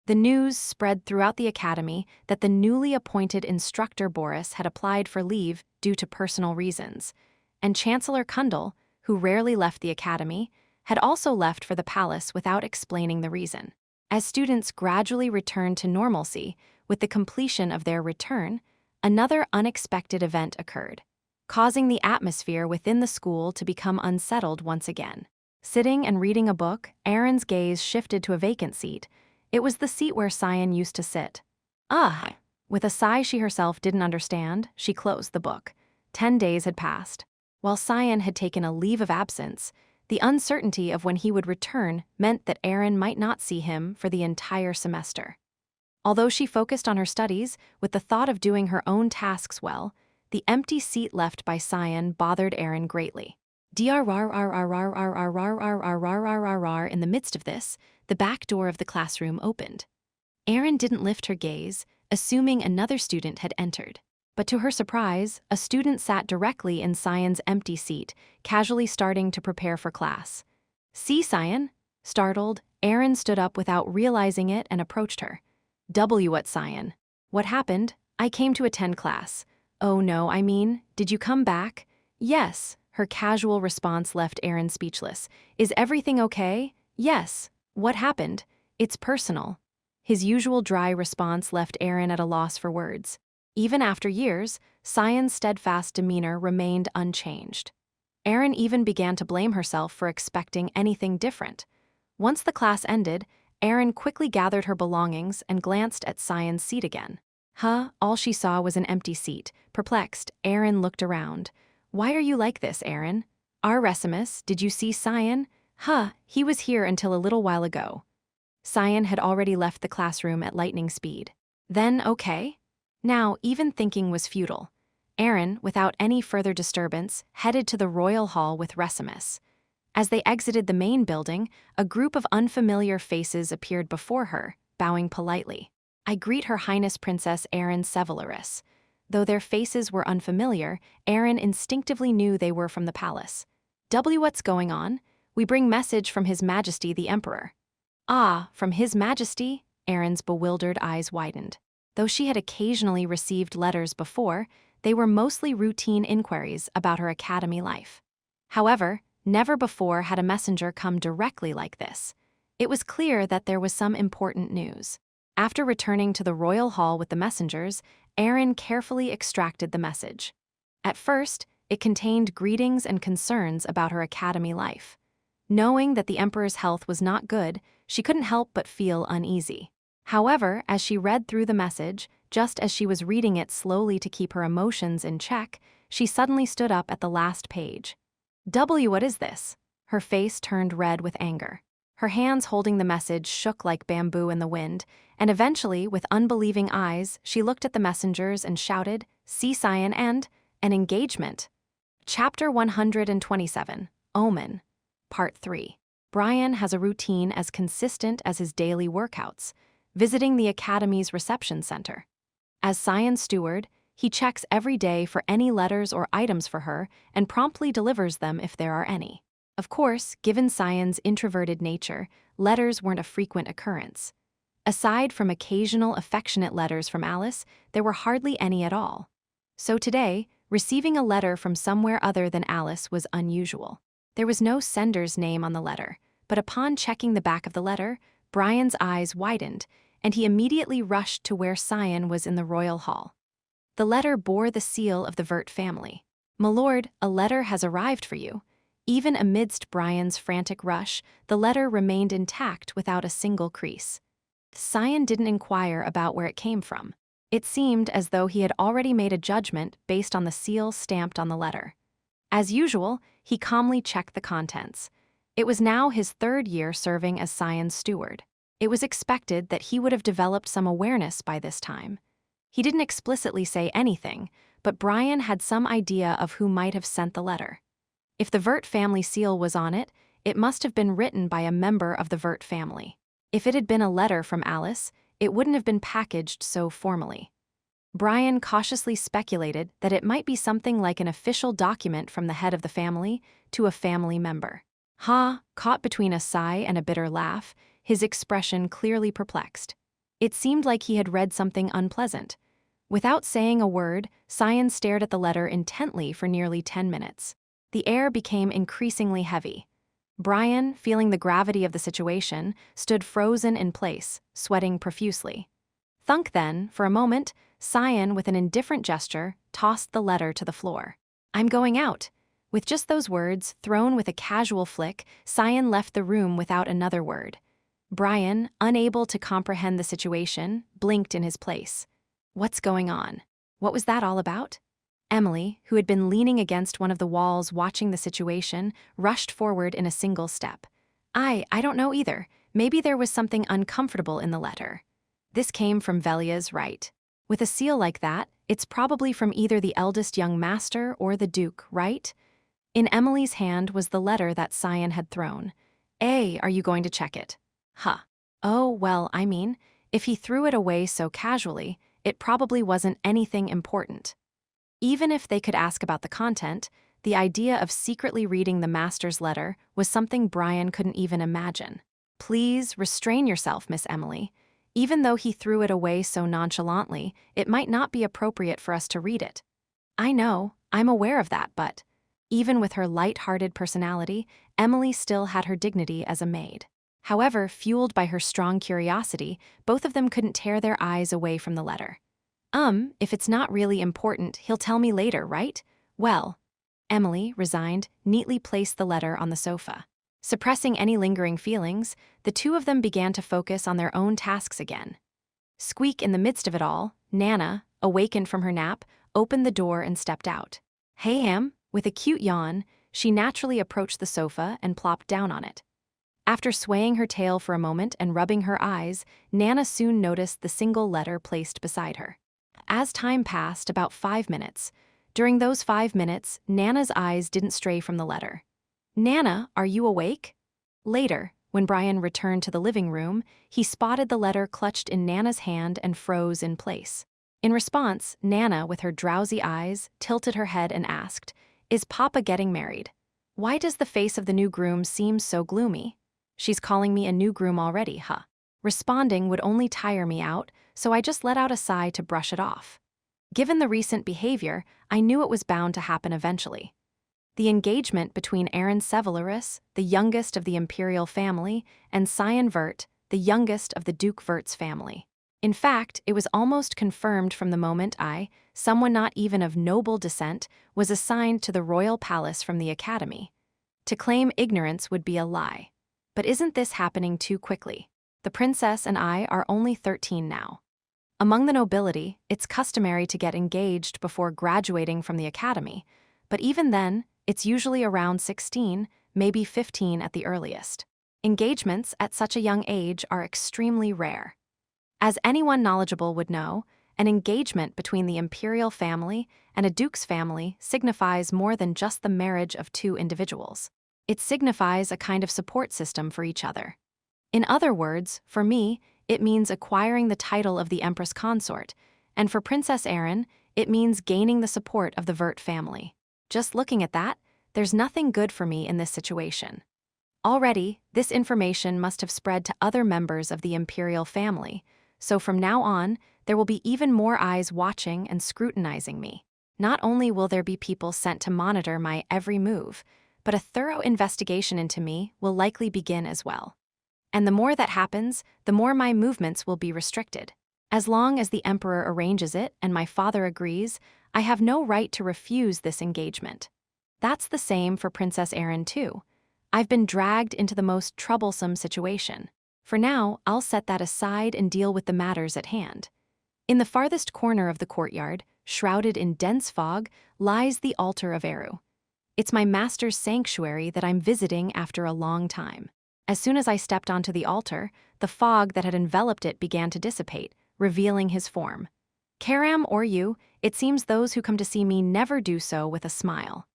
The news spread throughout the academy that the newly appointed instructor Boris had applied for leave due to personal reasons, and Chancellor Kundal, who rarely left the academy, had also left for the palace without explaining the reason. As students gradually returned to normalcy, with the completion of their return, another unexpected event occurred, causing the atmosphere within the school to become unsettled once again. Sitting and reading a book, Erin's gaze shifted to a vacant seat. It was the seat where Cyan used to sit. Ah! With a sigh she herself didn't understand, she closed the book. 10 days had passed. While Cyan had taken a leave of absence, the uncertainty of when he would return meant that Erin might not see him for the entire semester. Although she focused on her studies, with the thought of doing her own tasks well, the empty seat left by Cyan bothered Erin greatly. In the midst of this, the back door of the classroom opened. Erin didn't lift her gaze, assuming another student had entered. But to her surprise, a student sat directly in Cyan's empty seat, casually starting to prepare for class. See, Cyan? Startled, Erin stood up without realizing it and approached her. What, Cyan? What happened? I came to attend class. Oh no, did you come back? Yes. Her casual response left Erin speechless. Is everything okay? Yes. What happened? It's personal. His usual dry response left Erin at a loss for words. Even after years, Cyan's steadfast demeanor remained unchanged. Erin even began to blame herself for expecting anything different. Once the class ended, Erin quickly gathered her belongings and glanced at Cyan's seat again. All she saw was an empty seat. Perplexed, Erin looked around. Why are you like this, Erin? Regressed, did you see Cyan? He was here until a little while ago. Cyan had already left the classroom at lightning speed. Then, okay. Now, even thinking was futile. Erin, without any further disturbance, headed to the royal hall with Regressed. As they exited the main building, a group of unfamiliar faces appeared before her, bowing politely. I greet Her Highness Princess Erin Sevelarus. Though their faces were unfamiliar, Erin instinctively knew they were from the palace. What's going on? We bring message from His Majesty the Emperor. From His Majesty? Erin's bewildered eyes widened. Though she had occasionally received letters before, they were mostly routine inquiries about her academy life. However, never before had a messenger come directly like this. It was clear that there was some important news. After returning to the royal hall with the messengers, Erin carefully extracted the message. At first, it contained greetings and concerns about her academy life. Knowing that the emperor's health was not good, she couldn't help but feel uneasy. However, as she read through the message, just as she was reading it slowly to keep her emotions in check, she suddenly stood up at the last page. What is this? Her face turned red with anger. Her hands holding the message shook like bamboo in the wind, and eventually, with unbelieving eyes, she looked at the messengers and shouted, "See, Cyan, and an engagement." Chapter 127, Omen. Part 3. Brian has a routine as consistent as his daily workouts, visiting the Academy's reception center. As Cyan's steward, he checks every day for any letters or items for her and promptly delivers them if there are any. Of course, given Cyan's introverted nature, letters weren't a frequent occurrence. Aside from occasional affectionate letters from Alice, there were hardly any at all. So today, receiving a letter from somewhere other than Alice was unusual. There was no sender's name on the letter, but upon checking the back of the letter, Brian's eyes widened, and he immediately rushed to where Cyan was in the royal hall. The letter bore the seal of the Vert family. "My lord, a letter has arrived for you." Even amidst Brian's frantic rush, the letter remained intact without a single crease. Cyan didn't inquire about where it came from. It seemed as though he had already made a judgment based on the seal stamped on the letter. As usual, he calmly checked the contents. It was now his 3rd year serving as Cyan's steward. It was expected that he would have developed some awareness by this time. He didn't explicitly say anything, but Brian had some idea of who might have sent the letter. If the Vert family seal was on it, it must have been written by a member of the Vert family. If it had been a letter from Alice, it wouldn't have been packaged so formally. Brian cautiously speculated that it might be something like an official document from the head of the family to a family member. Caught between a sigh and a bitter laugh, his expression clearly perplexed. It seemed like he had read something unpleasant. Without saying a word, Cyan stared at the letter intently for nearly 10 minutes. The air became increasingly heavy. Brian, feeling the gravity of the situation, stood frozen in place, sweating profusely. Thunk then, for a moment, Cyan, with an indifferent gesture, tossed the letter to the floor. "I'm going out." With just those words, thrown with a casual flick, Cyan left the room without another word. Brian, unable to comprehend the situation, blinked in his place. What's going on? What was that all about? Emily, who had been leaning against one of the walls watching the situation, rushed forward in a single step. I don't know either. Maybe there was something uncomfortable in the letter." This came from Velia's right. "With a seal like that, it's probably from either the eldest young master or the Duke, right?" In Emily's hand was the letter that Cyan had thrown. Are you going to check it?" "Oh, well, I mean, if he threw it away so casually, it probably wasn't anything important." Even if they could ask about the content, the idea of secretly reading the master's letter was something Brian couldn't even imagine. "Please restrain yourself, Miss Emily. Even though he threw it away so nonchalantly, it might not be appropriate for us to read it." "I know, I'm aware of that, but..." Even with her light-hearted personality, Emily still had her dignity as a maid. However, fueled by her strong curiosity, both of them couldn't tear their eyes away from the letter. If it's not really important, he'll tell me later, right?" "Well..." Emily, resigned, neatly placed the letter on the sofa. Suppressing any lingering feelings, the two of them began to focus on their own tasks again. Squeak, in the midst of it all, Nana, awakened from her nap, opened the door and stepped out. "Hey, Ham." With a cute yawn, she naturally approached the sofa and plopped down on it. After swaying her tail for a moment and rubbing her eyes, Nana soon noticed the single letter placed beside her. As time passed, about 5 minutes. During those 5 minutes, Nana's eyes didn't stray from the letter. "Nana, are you awake?" Later, when Brian returned to the living room, he spotted the letter clutched in Nana's hand and froze in place. In response, Nana, with her drowsy eyes, tilted her head and asked, "Is Papa getting married? Why does the face of the new groom seem so gloomy?" "She's calling me a new groom already, huh?" Responding would only tire me out, so I just let out a sigh to brush it off. Given the recent behavior, I knew it was bound to happen eventually. The engagement between Aaron Severus, the youngest of the imperial family, and Cyan Vert, the youngest of the Duke Vert's family. In fact, it was almost confirmed from the moment someone not even of noble descent, was assigned to the royal palace from the Academy. To claim ignorance would be a lie. But isn't this happening too quickly? The princess and I are only 13 now. Among the nobility, it's customary to get engaged before graduating from the academy, but even then, it's usually around 16, maybe 15 at the earliest. Engagements at such a young age are extremely rare. As anyone knowledgeable would know, an engagement between the imperial family and a duke's family signifies more than just the marriage of two individuals. It signifies a kind of support system for each other. In other words, for me, it means acquiring the title of the Empress Consort, and for Princess Erin, it means gaining the support of the Vert family. Just looking at that, there's nothing good for me in this situation. Already, this information must have spread to other members of the imperial family, so from now on, there will be even more eyes watching and scrutinizing me. Not only will there be people sent to monitor my every move, but a thorough investigation into me will likely begin as well. And the more that happens, the more my movements will be restricted. As long as the emperor arranges it and my father agrees, I have no right to refuse this engagement. That's the same for Princess Erin too. I've been dragged into the most troublesome situation. For now, I'll set that aside and deal with the matters at hand. In the farthest corner of the courtyard, shrouded in dense fog, lies the altar of Eru. It's my master's sanctuary that I'm visiting after a long time. As soon as I stepped onto the altar, the fog that had enveloped it began to dissipate, revealing his form. Karam or you, it seems those who come to see me never do so with a smile.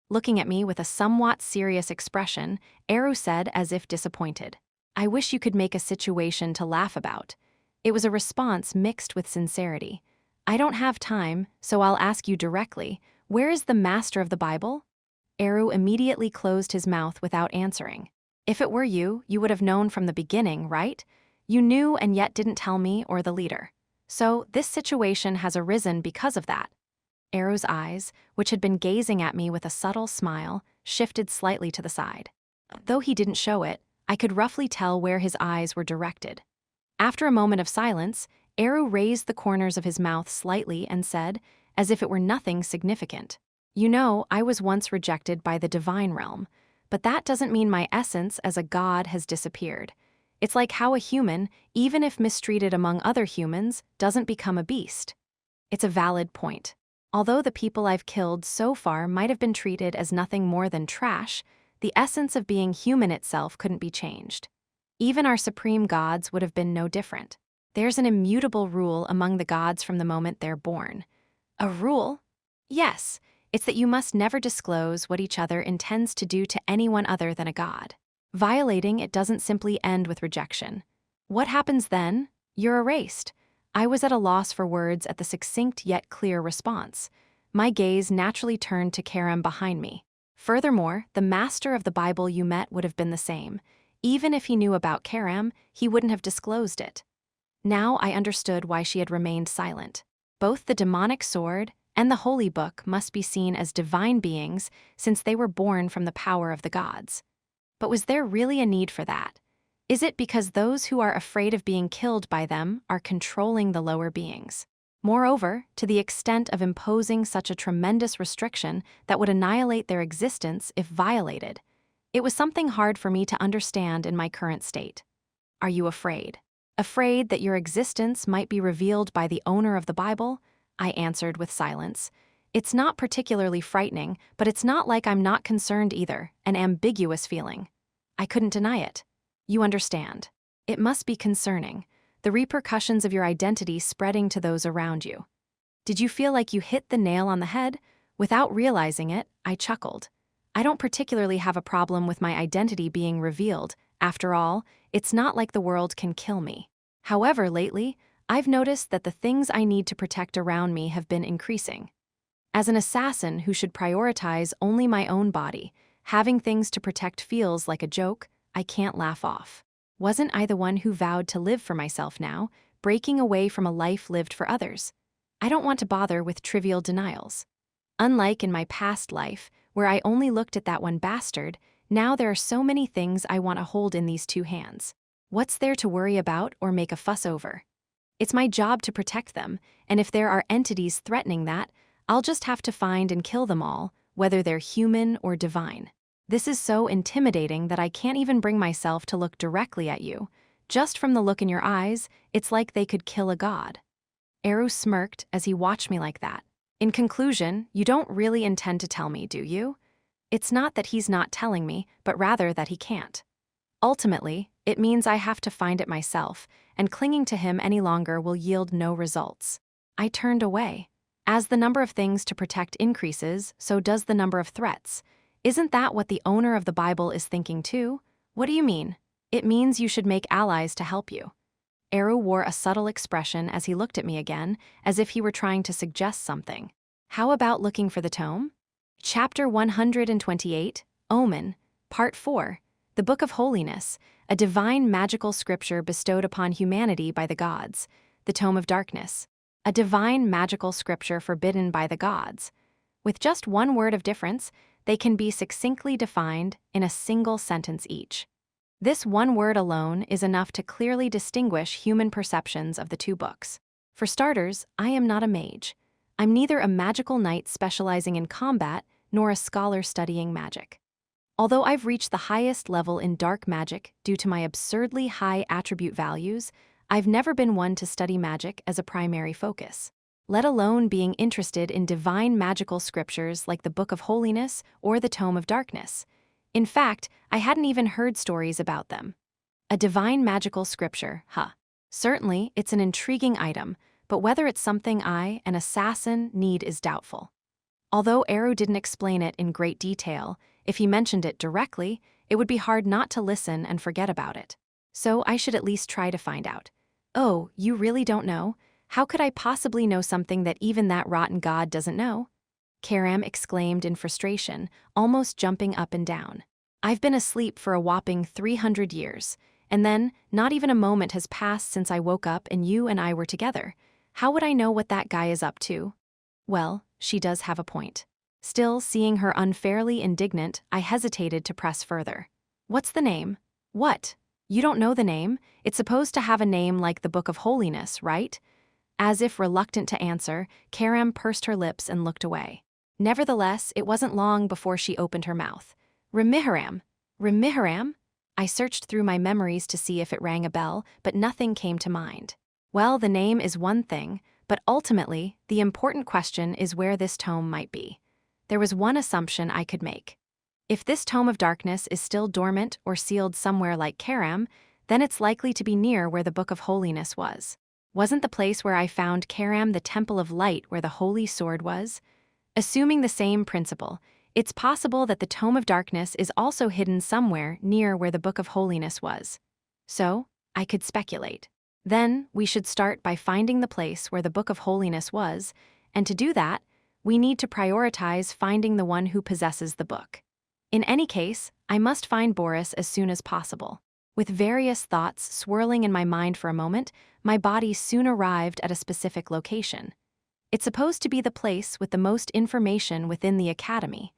Looking at me with a somewhat serious expression, Eru said as if disappointed, "I wish you could make a situation to laugh about." It was a response mixed with sincerity. "I don't have time, so I'll ask you directly, where is the master of the Bible?" Eru immediately closed his mouth without answering. "If it were you, you would have known from the beginning, right? You knew and yet didn't tell me or the leader. So this situation has arisen because of that." Eru's eyes, which had been gazing at me with a subtle smile, shifted slightly to the side. Though he didn't show it, I could roughly tell where his eyes were directed. After a moment of silence, Eru raised the corners of his mouth slightly and said, as if it were nothing significant, "You know, I was once rejected by the divine realm, but that doesn't mean my essence as a god has disappeared. It's like how a human, even if mistreated among other humans, doesn't become a beast." It's a valid point. Although the people I've killed so far might have been treated as nothing more than trash, the essence of being human itself couldn't be changed. Even our supreme gods would have been no different. There's an immutable rule among the gods from the moment they're born. A rule? Yes, it's that you must never disclose what each other intends to do to anyone other than a god. Violating it doesn't simply end with rejection. What happens then? You're erased. I was at a loss for words at the succinct yet clear response. My gaze naturally turned to Karam behind me. Furthermore, the master of the Bible you met would have been the same. Even if he knew about Karam, he wouldn't have disclosed it. Now I understood why she had remained silent. Both the demonic sword and the holy book must be seen as divine beings since they were born from the power of the gods. But was there really a need for that? Is it because those who are afraid of being killed by them are controlling the lower beings? Moreover, to the extent of imposing such a tremendous restriction that would annihilate their existence if violated, it was something hard for me to understand in my current state. Are you afraid? Afraid that your existence might be revealed by the owner of the Bible? I answered with silence. It's not particularly frightening, but it's not like I'm not concerned either, an ambiguous feeling. I couldn't deny it. You understand. It must be concerning, the repercussions of your identity spreading to those around you. Did you feel like you hit the nail on the head? Without realizing it, I chuckled. I don't particularly have a problem with my identity being revealed. After all, it's not like the world can kill me. However, lately, I've noticed that the things I need to protect around me have been increasing. As an assassin who should prioritize only my own body, having things to protect feels like a joke I can't laugh off. Wasn't I the one who vowed to live for myself now, breaking away from a life lived for others? I don't want to bother with trivial denials. Unlike in my past life, where I only looked at that one bastard, now there are so many things I want to hold in these two hands. What's there to worry about or make a fuss over? It's my job to protect them, and if there are entities threatening that, I'll just have to find and kill them all, whether they're human or divine. This is so intimidating that I can't even bring myself to look directly at you. Just from the look in your eyes, it's like they could kill a god." Eru smirked as he watched me like that. "In conclusion, you don't really intend to tell me, do you?" It's not that he's not telling me, but rather that he can't. Ultimately, it means I have to find it myself, and clinging to him any longer will yield no results. I turned away. As the number of things to protect increases, so does the number of threats. Isn't that what the owner of the Bible is thinking too? What do you mean? It means you should make allies to help you. Eru wore a subtle expression as he looked at me again, as if he were trying to suggest something. How about looking for the tome? Chapter 128, Omen, Part 4, the Book of Holiness, a divine magical scripture bestowed upon humanity by the gods, the Tome of Darkness, a divine magical scripture forbidden by the gods. With just one word of difference, they can be succinctly defined in a single sentence each. This one word alone is enough to clearly distinguish human perceptions of the two books. For starters, I am not a mage. I'm neither a magical knight specializing in combat nor a scholar studying magic. Although I've reached the highest level in dark magic due to my absurdly high attribute values, I've never been one to study magic as a primary focus, let alone being interested in divine magical scriptures like the Book of Holiness or the Tome of Darkness. In fact, I hadn't even heard stories about them. A divine magical scripture, huh? Certainly, it's an intriguing item, but whether it's something I, an assassin, need is doubtful. Although Eru didn't explain it in great detail, if he mentioned it directly, it would be hard not to listen and forget about it. So I should at least try to find out. Oh, you really don't know? How could I possibly know something that even that rotten god doesn't know? Karam exclaimed in frustration, almost jumping up and down. I've been asleep for a whopping 300 years, and then not even a moment has passed since I woke up and you and I were together. How would I know what that guy is up to? Well, she does have a point. Still, seeing her unfairly indignant, I hesitated to press further. What's the name? What? You don't know the name? It's supposed to have a name like the Book of Holiness, right? As if reluctant to answer, Karam pursed her lips and looked away. Nevertheless, it wasn't long before she opened her mouth. Remiharam? Remiharam? I searched through my memories to see if it rang a bell, but nothing came to mind. Well, the name is one thing, but ultimately, the important question is where this tome might be. There was one assumption I could make. If this Tome of Darkness is still dormant or sealed somewhere like Karam, then it's likely to be near where the Book of Holiness was. Wasn't the place where I found Karam the Temple of Light where the Holy Sword was? Assuming the same principle, it's possible that the Tome of Darkness is also hidden somewhere near where the Book of Holiness was. So, I could speculate. Then, we should start by finding the place where the Book of Holiness was, and to do that, we need to prioritize finding the one who possesses the book. In any case, I must find Boris as soon as possible. With various thoughts swirling in my mind for a moment, my body soon arrived at a specific location. It's supposed to be the place with the most information within the academy.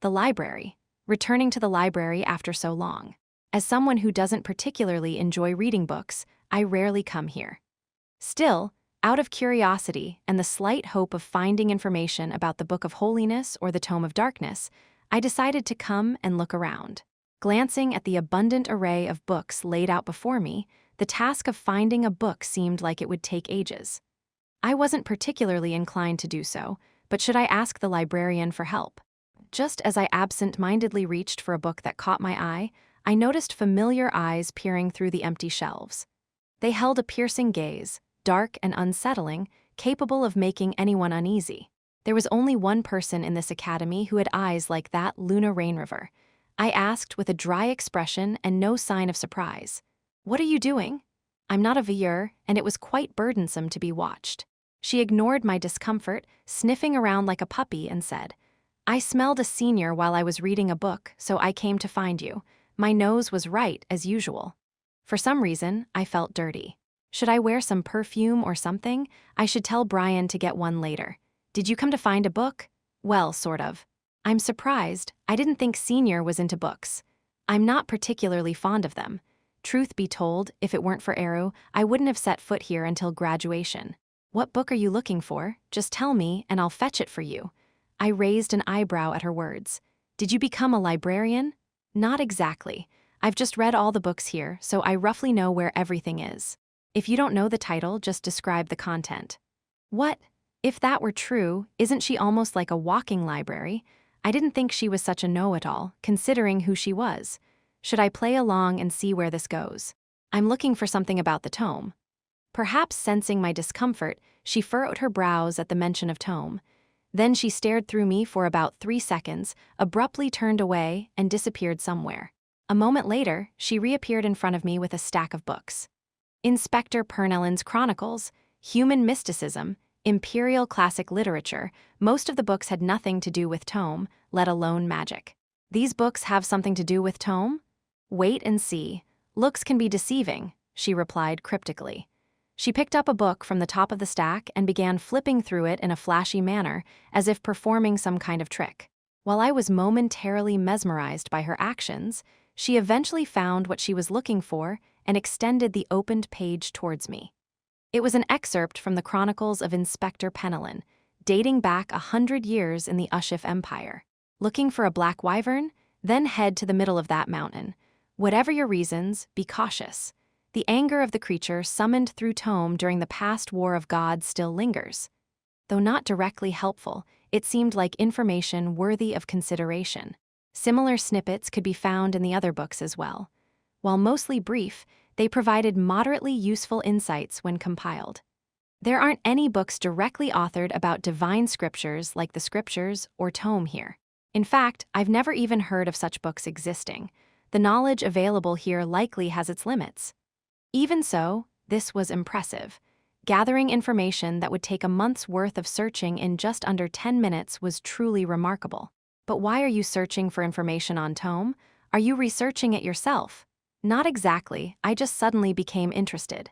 The library. Returning to the library after so long. As someone who doesn't particularly enjoy reading books, I rarely come here. Still, out of curiosity and the slight hope of finding information about the Book of Holiness or the Tome of Darkness, I decided to come and look around. Glancing at the abundant array of books laid out before me, the task of finding a book seemed like it would take ages. I wasn't particularly inclined to do so, but should I ask the librarian for help? Just as I absent-mindedly reached for a book that caught my eye, I noticed familiar eyes peering through the empty shelves. They held a piercing gaze, dark and unsettling, capable of making anyone uneasy. There was only one person in this academy who had eyes like that Luna Rainriver. I asked with a dry expression and no sign of surprise. What are you doing? I'm not a voyeur, and it was quite burdensome to be watched. She ignored my discomfort, sniffing around like a puppy, and said, I smelled a senior while I was reading a book, so I came to find you. My nose was right, as usual. For some reason, I felt dirty. Should I wear some perfume or something? I should tell Brian to get one later. Did you come to find a book? Well, sort of. I'm surprised. I didn't think Senior was into books. I'm not particularly fond of them. Truth be told, if it weren't for Eru, I wouldn't have set foot here until graduation. What book are you looking for? Just tell me, and I'll fetch it for you. I raised an eyebrow at her words. Did you become a librarian? Not exactly. I've just read all the books here, so I roughly know where everything is. If you don't know the title, just describe the content. What? If that were true, isn't she almost like a walking library? I didn't think she was such a know-it-all, considering who she was. Should I play along and see where this goes? I'm looking for something about the tome. Perhaps sensing my discomfort, she furrowed her brows at the mention of tome. Then she stared through me for about 3 seconds, abruptly turned away, and disappeared somewhere. A moment later, she reappeared in front of me with a stack of books. Inspector Pernellin's Chronicles, Human Mysticism, Imperial Classic Literature. Most of the books had nothing to do with tome, let alone magic. These books have something to do with tome? Wait and see. Looks can be deceiving, she replied cryptically. She picked up a book from the top of the stack and began flipping through it in a flashy manner, as if performing some kind of trick. While I was momentarily mesmerized by her actions, she eventually found what she was looking for and extended the opened page towards me. It was an excerpt from the Chronicles of Inspector Pernellin, dating back 100 years in the Ushif Empire. Looking for a black wyvern? Then head to the middle of that mountain. Whatever your reasons, be cautious. The anger of the creature summoned through tome during the past War of Gods still lingers. Though not directly helpful, it seemed like information worthy of consideration. Similar snippets could be found in the other books as well. While mostly brief, they provided moderately useful insights when compiled. There aren't any books directly authored about divine scriptures like the scriptures or tome here. In fact, I've never even heard of such books existing. The knowledge available here likely has its limits. Even so, this was impressive. Gathering information that would take a month's worth of searching in just under 10 minutes was truly remarkable. But why are you searching for information on tome? Are you researching it yourself? Not exactly, I just suddenly became interested.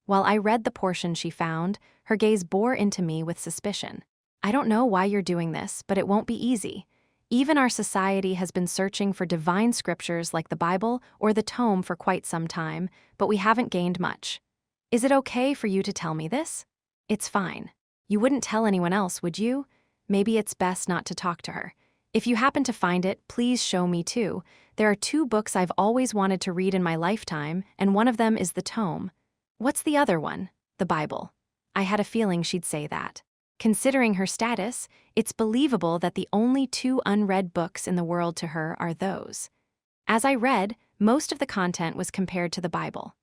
While I read the portion she found, her gaze bore into me with suspicion. I don't know why you're doing this, but it won't be easy. Even our society has been searching for divine scriptures like the Bible or the tome for quite some time, but we haven't gained much. Is it okay for you to tell me this? It's fine. You wouldn't tell anyone else, would you? Maybe it's best not to talk to her. If you happen to find it, please show me too. There are 2 books I've always wanted to read in my lifetime, and one of them is the tome. What's the other one? The Bible. I had a feeling she'd say that. Considering her status, it's believable that the only 2 unread books in the world to her are those. As I read, most of the content was compared to the Bible.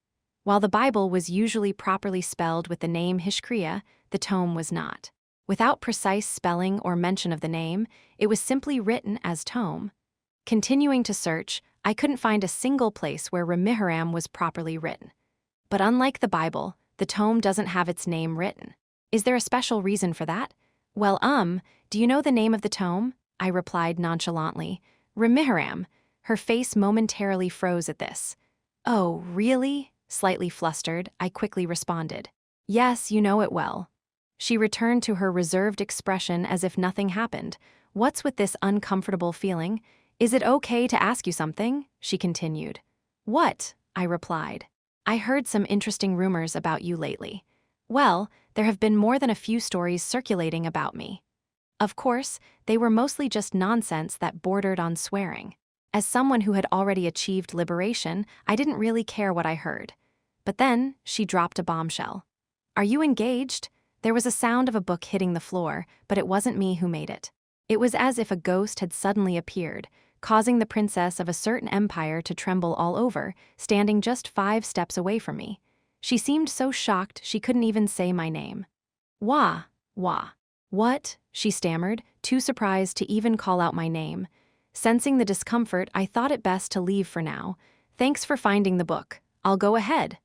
While the Bible was usually properly spelled with the name Hishkriya, the tome was not. Without precise spelling or mention of the name, it was simply written as tome. Continuing to search, I couldn't find a single place where Remiharam was properly written. But unlike the Bible, the tome doesn't have its name written. Is there a special reason for that? Well, do you know the name of the tome? I replied nonchalantly. Remiharam. Her face momentarily froze at this. Oh, really? Slightly flustered, I quickly responded. Yes, you know it well. She returned to her reserved expression as if nothing happened. What's with this uncomfortable feeling? Is it okay to ask you something? She continued. What? I replied. I heard some interesting rumors about you lately. Well, there have been more than a few stories circulating about me. Of course, they were mostly just nonsense that bordered on swearing. As someone who had already achieved liberation, I didn't really care what I heard. But then, she dropped a bombshell. Are you engaged? There was a sound of a book hitting the floor, but it wasn't me who made it. It was as if a ghost had suddenly appeared, causing the princess of a certain empire to tremble all over, standing just 5 steps away from me. She seemed so shocked she couldn't even say my name. Wah. What? She stammered, too surprised to even call out my name. Sensing the discomfort, I thought it best to leave for now. Thanks for finding the book. I'll go ahead,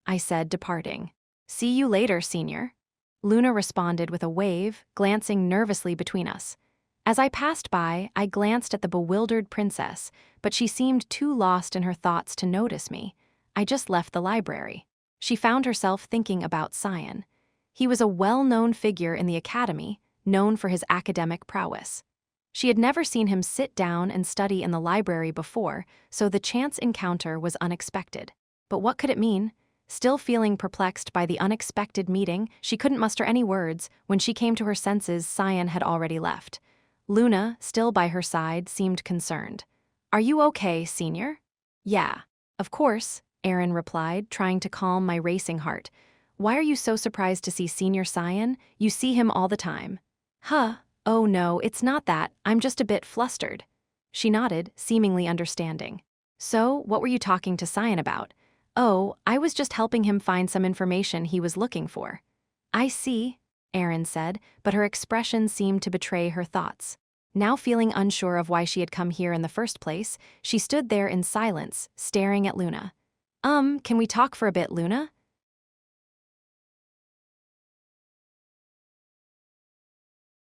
I said, departing. See you later, senior. Luna responded with a wave, glancing nervously between us. As I passed by, I glanced at the bewildered princess, but she seemed too lost in her thoughts to notice me. I just left the library. She found herself thinking about Cyan. He was a well-known figure in the academy, known for his academic prowess. She had never seen him sit down and study in the library before, so the chance encounter was unexpected. But what could it mean? Still feeling perplexed by the unexpected meeting, she couldn't muster any words. When she came to her senses, Cyan had already left. Luna, still by her side, seemed concerned. Are you okay, senior? Yeah, of course, Aaron replied, trying to calm my racing heart. Why are you so surprised to see Senior Cyan? You see him all the time. Huh, oh no, it's not that, I'm just a bit flustered. She nodded, seemingly understanding. So, what were you talking to Cyan about? Oh, I was just helping him find some information he was looking for. I see, Aaron said, but her expression seemed to betray her thoughts. Now feeling unsure of why she had come here in the first place, she stood there in silence, staring at Luna. Can we talk for a bit, Luna?